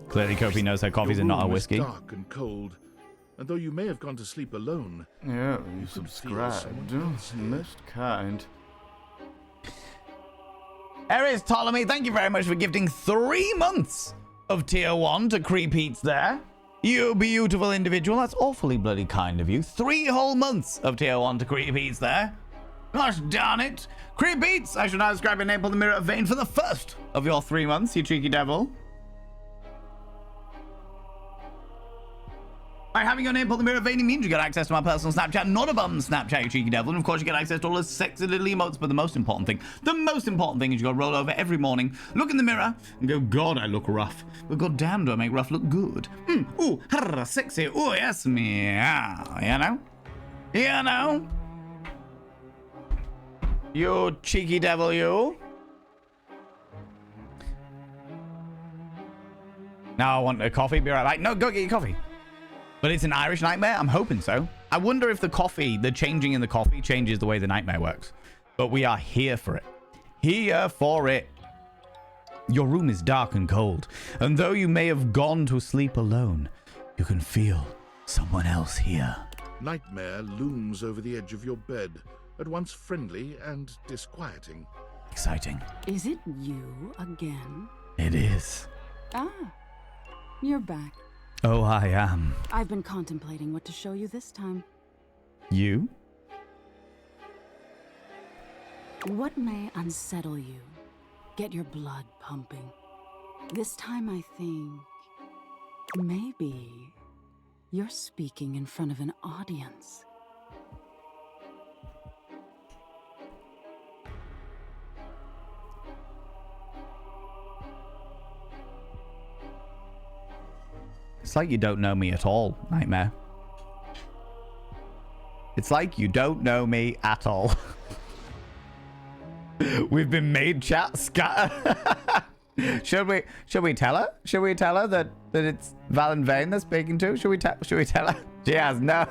Clearly, Kopi knows her coffees are not a whiskey. Dark and cold, and though you may have gone to sleep alone, Yeah, you could feel subscribed. someone else here. Most kind. Eris Ptolemy, thank you very much for gifting 3 months of tier 1 to Creep Eats there. You beautiful individual. That's awfully bloody kind of you. 3 whole months of tier 1 to Creep Eats there. Gosh darn it. Creep Eats, I shall now describe your name on the mirror of vein for the first of your 3 months, you cheeky devil. By having your name on the mirror of vein means you get access to my personal Snapchat, not a bum Snapchat, you cheeky devil. And of course you get access to all the sexy little emotes, but the most important thing is you gotta roll over every morning, look in the mirror, and go, God, I look rough. But god damn, do I make rough look good. Ooh, sexy, ooh, yes, meow, you know? You know? You cheeky devil, you. Now I want a coffee, be right back. No, go get your coffee. But it's an Irish nightmare? I'm hoping so. I wonder if the changing in the coffee changes the way the nightmare works. But we are here for it. Here for it. Your room is dark and cold. And though you may have gone to sleep alone, you can feel someone else here. Nightmare looms over the edge of your bed, at once friendly and disquieting. Exciting. Is it you again? It is. Ah, you're back. Oh, I am. I've been contemplating what to show you this time. You? What may unsettle you? Get your blood pumping. This time I think maybe you're speaking in front of an audience. It's like you don't know me at all, Nightmare. It's like you don't know me at all. We've been made, chat. Scatter. Should we tell her? Should we tell her that it's Valen Vane they're speaking to? Should we tell her? She has no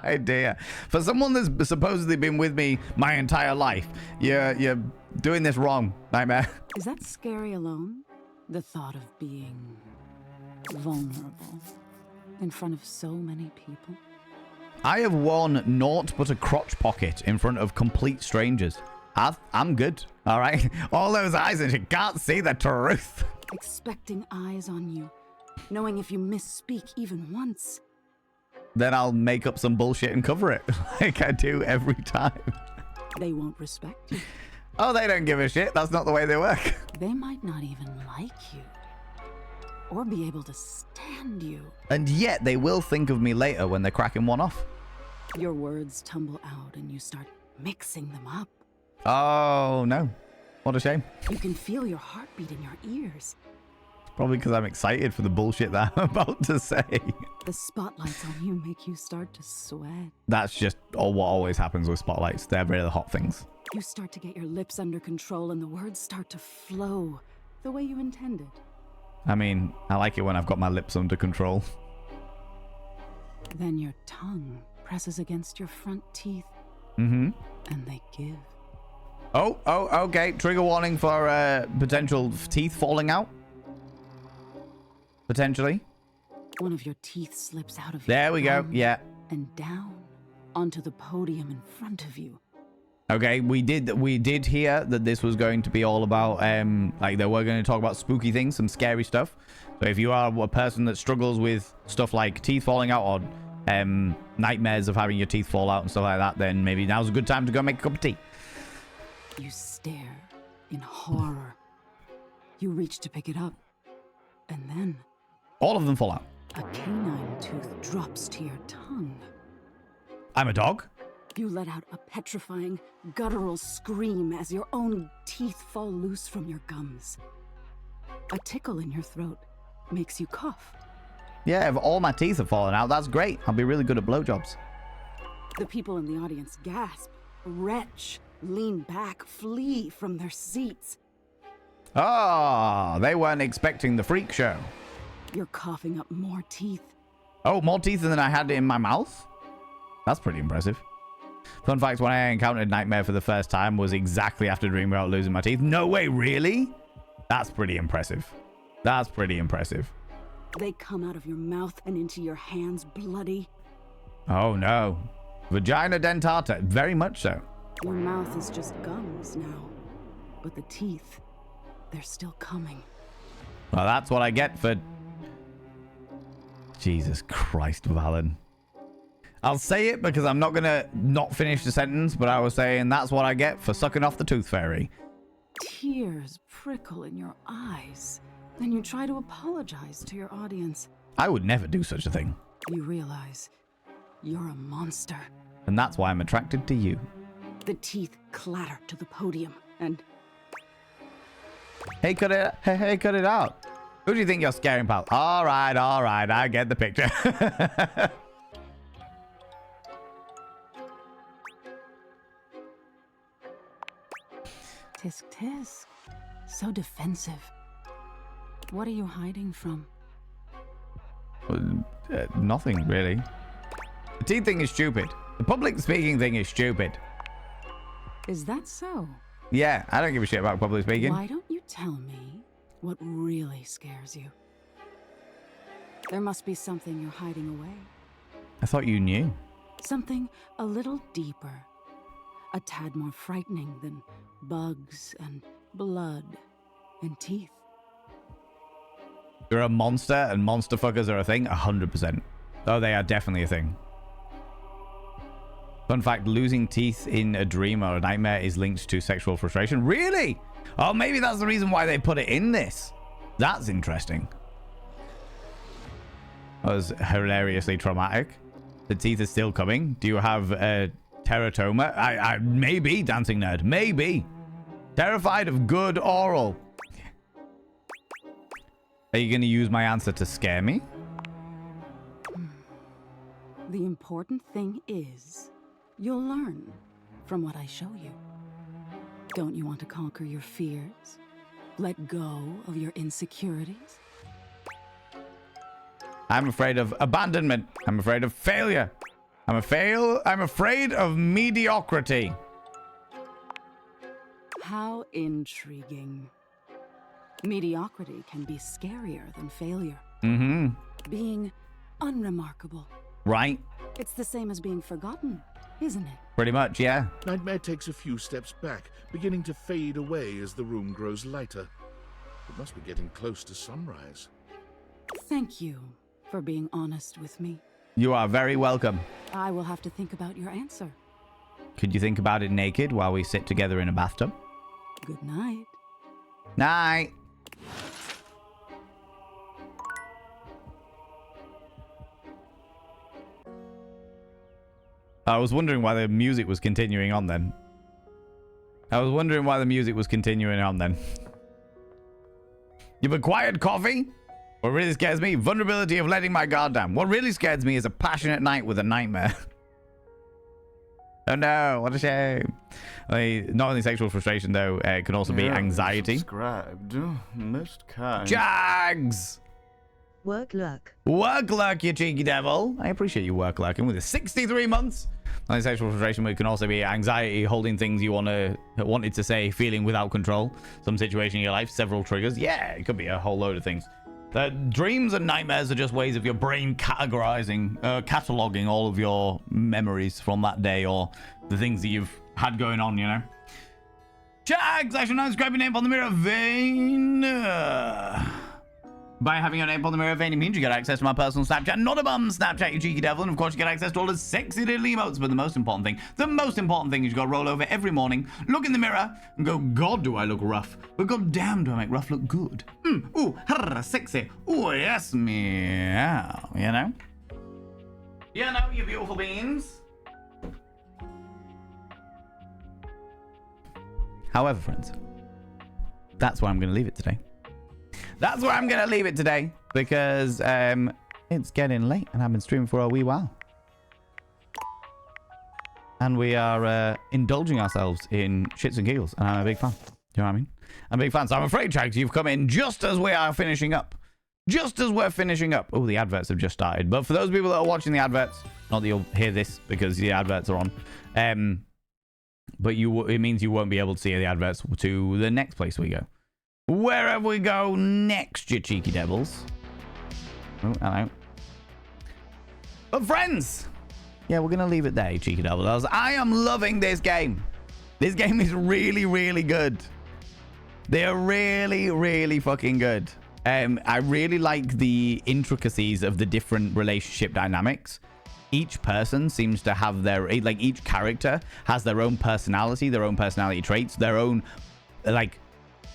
idea. For someone that's supposedly been with me my entire life, you're doing this wrong, Nightmare. Is that scary alone? The thought of being vulnerable in front of so many people? I have worn naught but a crotch pocket in front of complete strangers. I'm good, all right? All those eyes and you can't see the truth. Expecting eyes on you, knowing if you misspeak even once. Then I'll make up some bullshit and cover it, like I do every time. They won't respect you. Oh, they don't give a shit. That's not the way they work. They might not even like you. Or be able to stand you. And yet they will think of me later when they're cracking one off. Your words tumble out and you start mixing them up. Oh, no. What a shame. You can feel your heartbeat in your ears. Probably because I'm excited for the bullshit that I'm about to say. The spotlights on you make you start to sweat. That's just what always happens with spotlights. They're really the hot things. You start to get your lips under control and the words start to flow the way you intended. I mean, I like it when I've got my lips under control. Then your tongue presses against your front teeth. Mm-hmm. And they give. Oh, okay. Trigger warning for potential teeth falling out. Potentially. One of your teeth slips out of there your we go. gum Yeah. And down onto the podium in front of you. Okay, we did hear that this was going to be all about like they were going to talk about spooky things, some scary stuff. So if you are a person that struggles with stuff like teeth falling out or nightmares of having your teeth fall out and stuff like that, then maybe now's a good time to go make a cup of tea. You stare in horror. You reach to pick it up. And then all of them fall out. A canine tooth drops to your tongue. I'm a dog. You let out a petrifying, guttural scream as your own teeth fall loose from your gums. A tickle in your throat makes you cough. Yeah, if all my teeth have fallen out, that's great. I'll be really good at blowjobs. The people in the audience gasp, retch, lean back, flee from their seats. Oh, they weren't expecting the freak show. You're coughing up more teeth. Oh, more teeth than I had in my mouth? That's pretty impressive. Fun fact, when I encountered Nightmare for the first time was exactly after dreaming about losing my teeth. No way, really? That's pretty impressive. That's pretty impressive. They come out of your mouth and into your hands bloody. Oh, no. Vagina dentata. Very much so. Your mouth is just gums now. But the teeth, they're still coming. Well, that's what I get for... Jesus Christ, Valen. I'll say it because I'm not going to not finish the sentence, but I was saying that's what I get for sucking off the tooth fairy. Tears prickle in your eyes. Then you try to apologize to your audience. I would never do such a thing. You realize you're a monster. And that's why I'm attracted to you. The teeth clatter to the podium and... Hey, cut it out. Who do you think you're scaring, pal? All right, I get the picture. Tisk tisk. So defensive. What are you hiding from? Nothing, really. The teeth thing is stupid. The public speaking thing is stupid. Is that so? Yeah, I don't give a shit about public speaking. Why don't you tell me what really scares you? There must be something you're hiding away. I thought you knew. Something a little deeper. A tad more frightening than bugs and blood and teeth. You're a monster and monster fuckers are a thing? 100%. Oh, they are definitely a thing. Fun fact, losing teeth in a dream or a nightmare is linked to sexual frustration. Really? Oh, maybe that's the reason why they put it in this. That's interesting. That was hilariously traumatic. The teeth are still coming. Do you have a teratoma? I maybe, dancing nerd. Maybe. Terrified of good oral. Are you going to use my answer to scare me? The important thing is, you'll learn from what I show you. Don't you want to conquer your fears? Let go of your insecurities? I'm afraid of abandonment. I'm afraid of failure. I'm afraid of mediocrity. How intriguing. Mediocrity can be scarier than failure. Mm-hmm. Being unremarkable. Right? It's the same as being forgotten, isn't it? Pretty much, yeah. Nightmare takes a few steps back, beginning to fade away as the room grows lighter. It must be getting close to sunrise. Thank you for being honest with me. You are very welcome. I will have to think about your answer. Could you think about it naked while we sit together in a bathtub? Good night. Night. I was wondering why the music was continuing on then. You've acquired coffee? What really scares me? Vulnerability of letting my guard down. What really scares me is a passionate night with a nightmare. Oh no, what a shame. Not only sexual frustration though, it can also be anxiety. Subscribed. Most kind. Jags! Work luck. Work luck, you cheeky devil. I appreciate you work lucking with the 63 months. Not only sexual frustration, but it can also be anxiety, holding things you wanted to say, feeling without control. Some situation in your life, several triggers. Yeah, it could be a whole load of things. Dreams and nightmares are just ways of your brain cataloging all of your memories from that day or the things that you've had going on, you know. Jags, I shall now describe your name on the mirror vein. By having your name on the mirror vein, it means you get access to my personal Snapchat, not a bum Snapchat, you cheeky devil. And of course, you get access to all the sexy little emotes. But the most important thing is you got to roll over every morning, look in the mirror, and go, God, do I look rough? But God damn, do I make rough look good? Ooh, sexy. Ooh, yes, meow. You know? You know, you beautiful beings. However, friends, that's where I'm going to leave it today. That's where I'm going to leave it today because it's getting late and I've been streaming for a wee while. And we are indulging ourselves in shits and giggles. And I'm a big fan. You know what I mean? I'm a big fan. So I'm afraid, Chags, you've come in just as we are finishing up. Just as we're finishing up. Oh, the adverts have just started. But for those people that are watching the adverts, not that you'll hear this because the adverts are on. But it means you won't be able to see the adverts to the next place we go. Wherever we go next, you cheeky devils. Oh, hello. But friends, yeah, we're going to leave it there, you cheeky devils. I am loving this game. This game is really, really good. They're really, really fucking good. I really like the intricacies of the different relationship dynamics. Each person seems to have each character has their own personality traits, their own,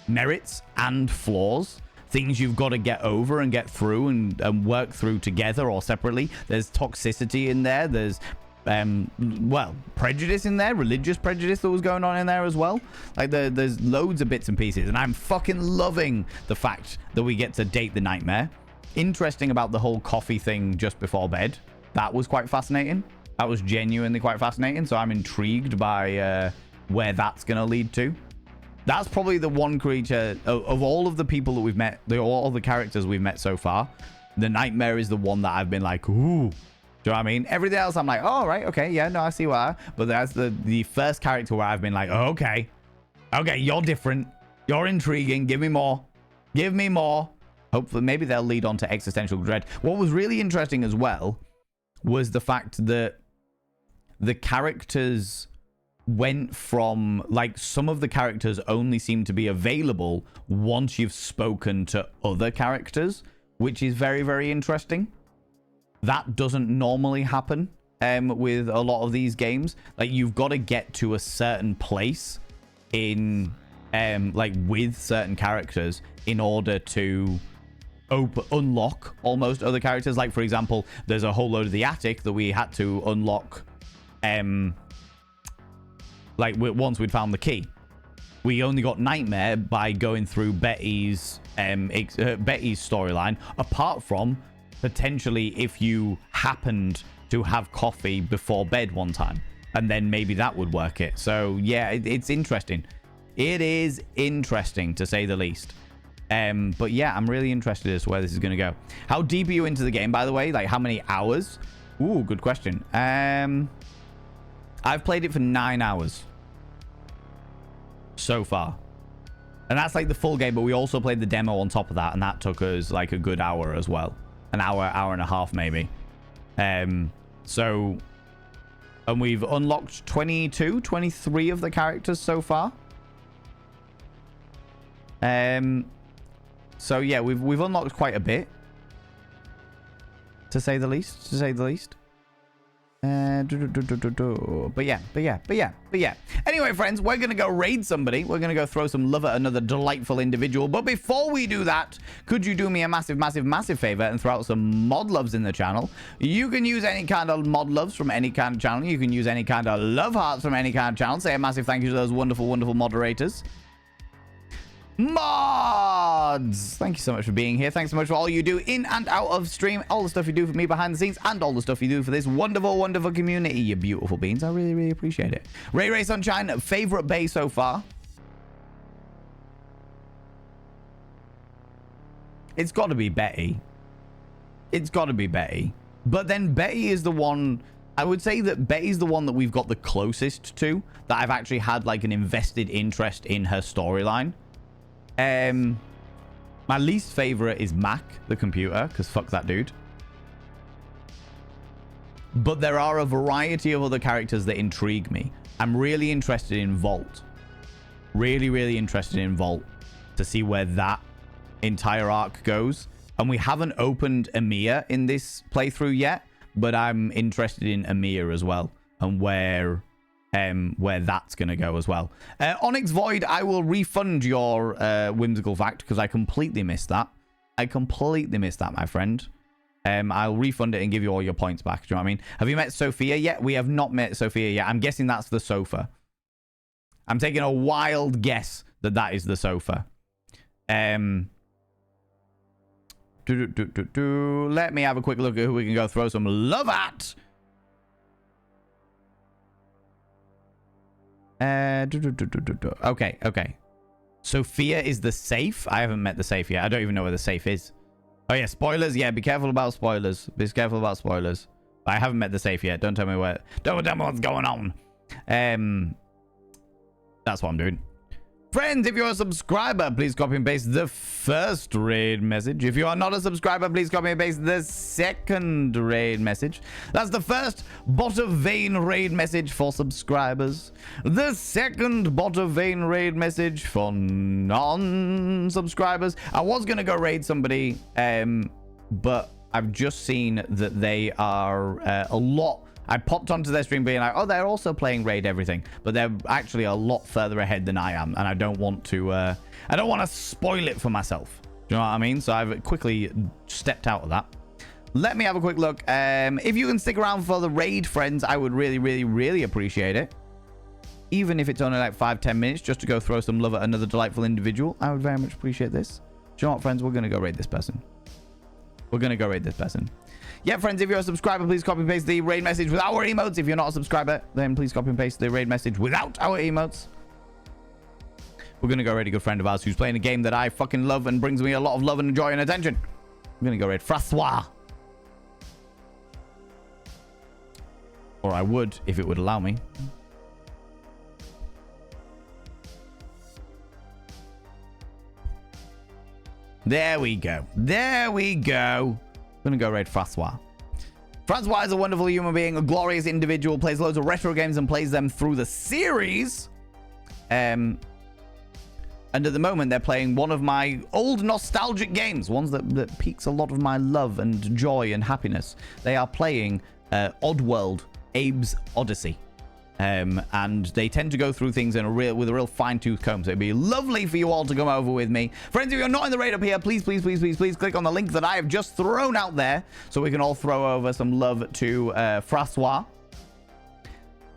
merits and flaws, things you've got to get over and get through and work through together or separately. There's toxicity in there. There's prejudice in there, religious prejudice that was going on in there as well. There's loads of bits and pieces, and I'm fucking loving the fact that we get to date the nightmare. Interesting about the whole coffee thing just before bed. That was quite fascinating. That was genuinely quite fascinating. So I'm intrigued by where that's going to lead to. That's probably the one creature of all of the people that we've met, all the characters we've met so far. The nightmare is the one that I've been like, ooh. Do you know what I mean? Everything else, I'm like, oh, right, okay, yeah, no, I see why. But that's the first character where I've been like, oh, okay, you're different. You're intriguing. Give me more. Give me more. Hopefully, maybe they'll lead on to existential dread. What was really interesting as well was the fact that the characters went from, some of the characters only seem to be available once you've spoken to other characters, which is very, very interesting. That doesn't normally happen with a lot of these games. You've got to get to a certain place in with certain characters in order to unlock almost other characters. For example, there's a whole load of the attic that we had to unlock once we'd found the key. We only got Nightmare by going through Betty's storyline, apart from potentially if you happened to have coffee before bed one time, and then maybe that would work it. So yeah, it's interesting. It is interesting, to say the least. But yeah, I'm really interested as to where this is going to go. How deep are you into the game, by the way? Like, how many hours? Ooh, good question. I've played it for 9 hours so far. And that's like the full game, but we also played the demo on top of that, and that took us like a good hour as well. An hour, hour and a half, maybe. And we've unlocked 22, 23 of the characters so far. So yeah, we've unlocked quite a bit, to say the least. But yeah. Anyway, friends, we're gonna go raid somebody. We're gonna go throw some love at another delightful individual. But before we do that, could you do me a massive favor and throw out some mod loves in the channel? You can use any kind of mod loves from any kind of channel. You can use any kind of love hearts from any kind of channel. Say a massive thank you to those wonderful moderators. Mods, thank you so much for being here. Thanks so much for all you do in and out of stream, all the stuff you do for me behind the scenes, and all the stuff you do for this wonderful community, you beautiful beings. I really appreciate it. Ray Sunshine, favorite bay so far? It's got to be Betty. But then Betty is the one, I would say that Betty's the one that we've got the closest to, that I've actually had like an invested interest in her storyline. My least favorite is Mac, the computer, because fuck that dude. But there are a variety of other characters that intrigue me. I'm really interested in Volt. Really interested in Volt to see where that entire arc goes. And we haven't opened Emiya in this playthrough yet, but I'm interested in Emiya as well, and where that's going to go as well. Onyx Void, I will refund your whimsical fact because I completely missed that. My friend. I'll refund it and give you all your points back. Do you know what I mean? Have you met Sophia yet? We have not met Sophia yet. I'm guessing that's the sofa. I'm taking a wild guess that that is the sofa. Let me have a quick look at who we can go throw some love at. Okay. Sophia is the safe. I haven't met the safe yet. I don't even know where the safe is. Oh yeah, spoilers. Yeah, be careful about spoilers. But I haven't met the safe yet. Don't tell me where. Don't tell me what's going on. That's what I'm doing. Friends, if you're a subscriber, please copy and paste the first raid message. If you are not a subscriber, please copy and paste the second raid message. That's the first Bot of Vein raid message for subscribers. The second Bot of Vein raid message for non-subscribers. I was going to go raid somebody, but I've just seen that they are a lot... I popped onto their stream being like, oh, they're also playing Raid Everything, but they're actually a lot further ahead than I am, and I don't want to spoil it for myself. Do you know what I mean? So I've quickly stepped out of that. Let me have a quick look. If you can stick around for the raid, friends, I would really appreciate it. Even if it's only like 5-10 minutes just to go throw some love at another delightful individual, I would very much appreciate this. Do you know what, friends? We're going to go raid this person. Yeah, friends, if you're a subscriber, please copy and paste the raid message with our emotes. If you're not a subscriber, then please copy and paste the raid message without our emotes. We're going to go raid a good friend of ours who's playing a game that I fucking love and brings me a lot of love and joy and attention. I'm going to go raid Francois. Or I would, if it would allow me. There we go. Gonna go raid Francois. Francois is a wonderful human being, a glorious individual, plays loads of retro games and plays them through the series. And at the moment, they're playing one of my old nostalgic games, ones that piques a lot of my love and joy and happiness. They are playing Oddworld, Abe's Odyssey. And they tend to go through things with a real fine-tooth comb. So it'd be lovely for you all to come over with me. Friends, if you're not in the raid up here, please click on the link that I have just thrown out there so we can all throw over some love to Francois.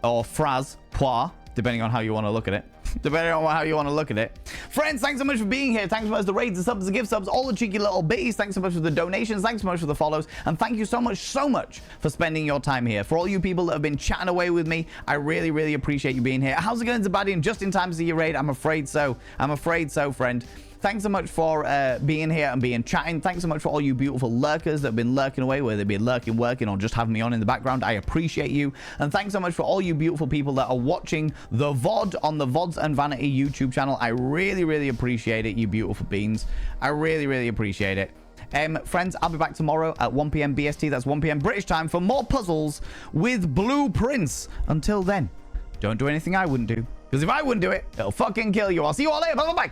Or Francois, depending on how you want to look at it. Depending on how you want to look at it. Friends, thanks so much for being here. Thanks so much for the raids, the subs, the gift subs, all the cheeky little bitties. Thanks so much for the donations. Thanks so much for the follows. And thank you so much for spending your time here. For all you people that have been chatting away with me, I really, really appreciate you being here. How's it going, Zabadian? Just in time to see your raid? I'm afraid so. I'm afraid so, friend. Thanks so much for being here and being chatting. Thanks so much for all you beautiful lurkers that have been lurking away, whether they've been lurking, working, or just having me on in the background. I appreciate you. And thanks so much for all you beautiful people that are watching the VOD on the VODs and Vanity YouTube channel. I really, really appreciate it, you beautiful beans. I really, really appreciate it. Friends, I'll be back tomorrow at 1 p.m. BST. That's 1 p.m. British time for more puzzles with Blueprints. Until then, don't do anything I wouldn't do. Because if I wouldn't do it, it'll fucking kill you. I'll see you all later. Bye-bye.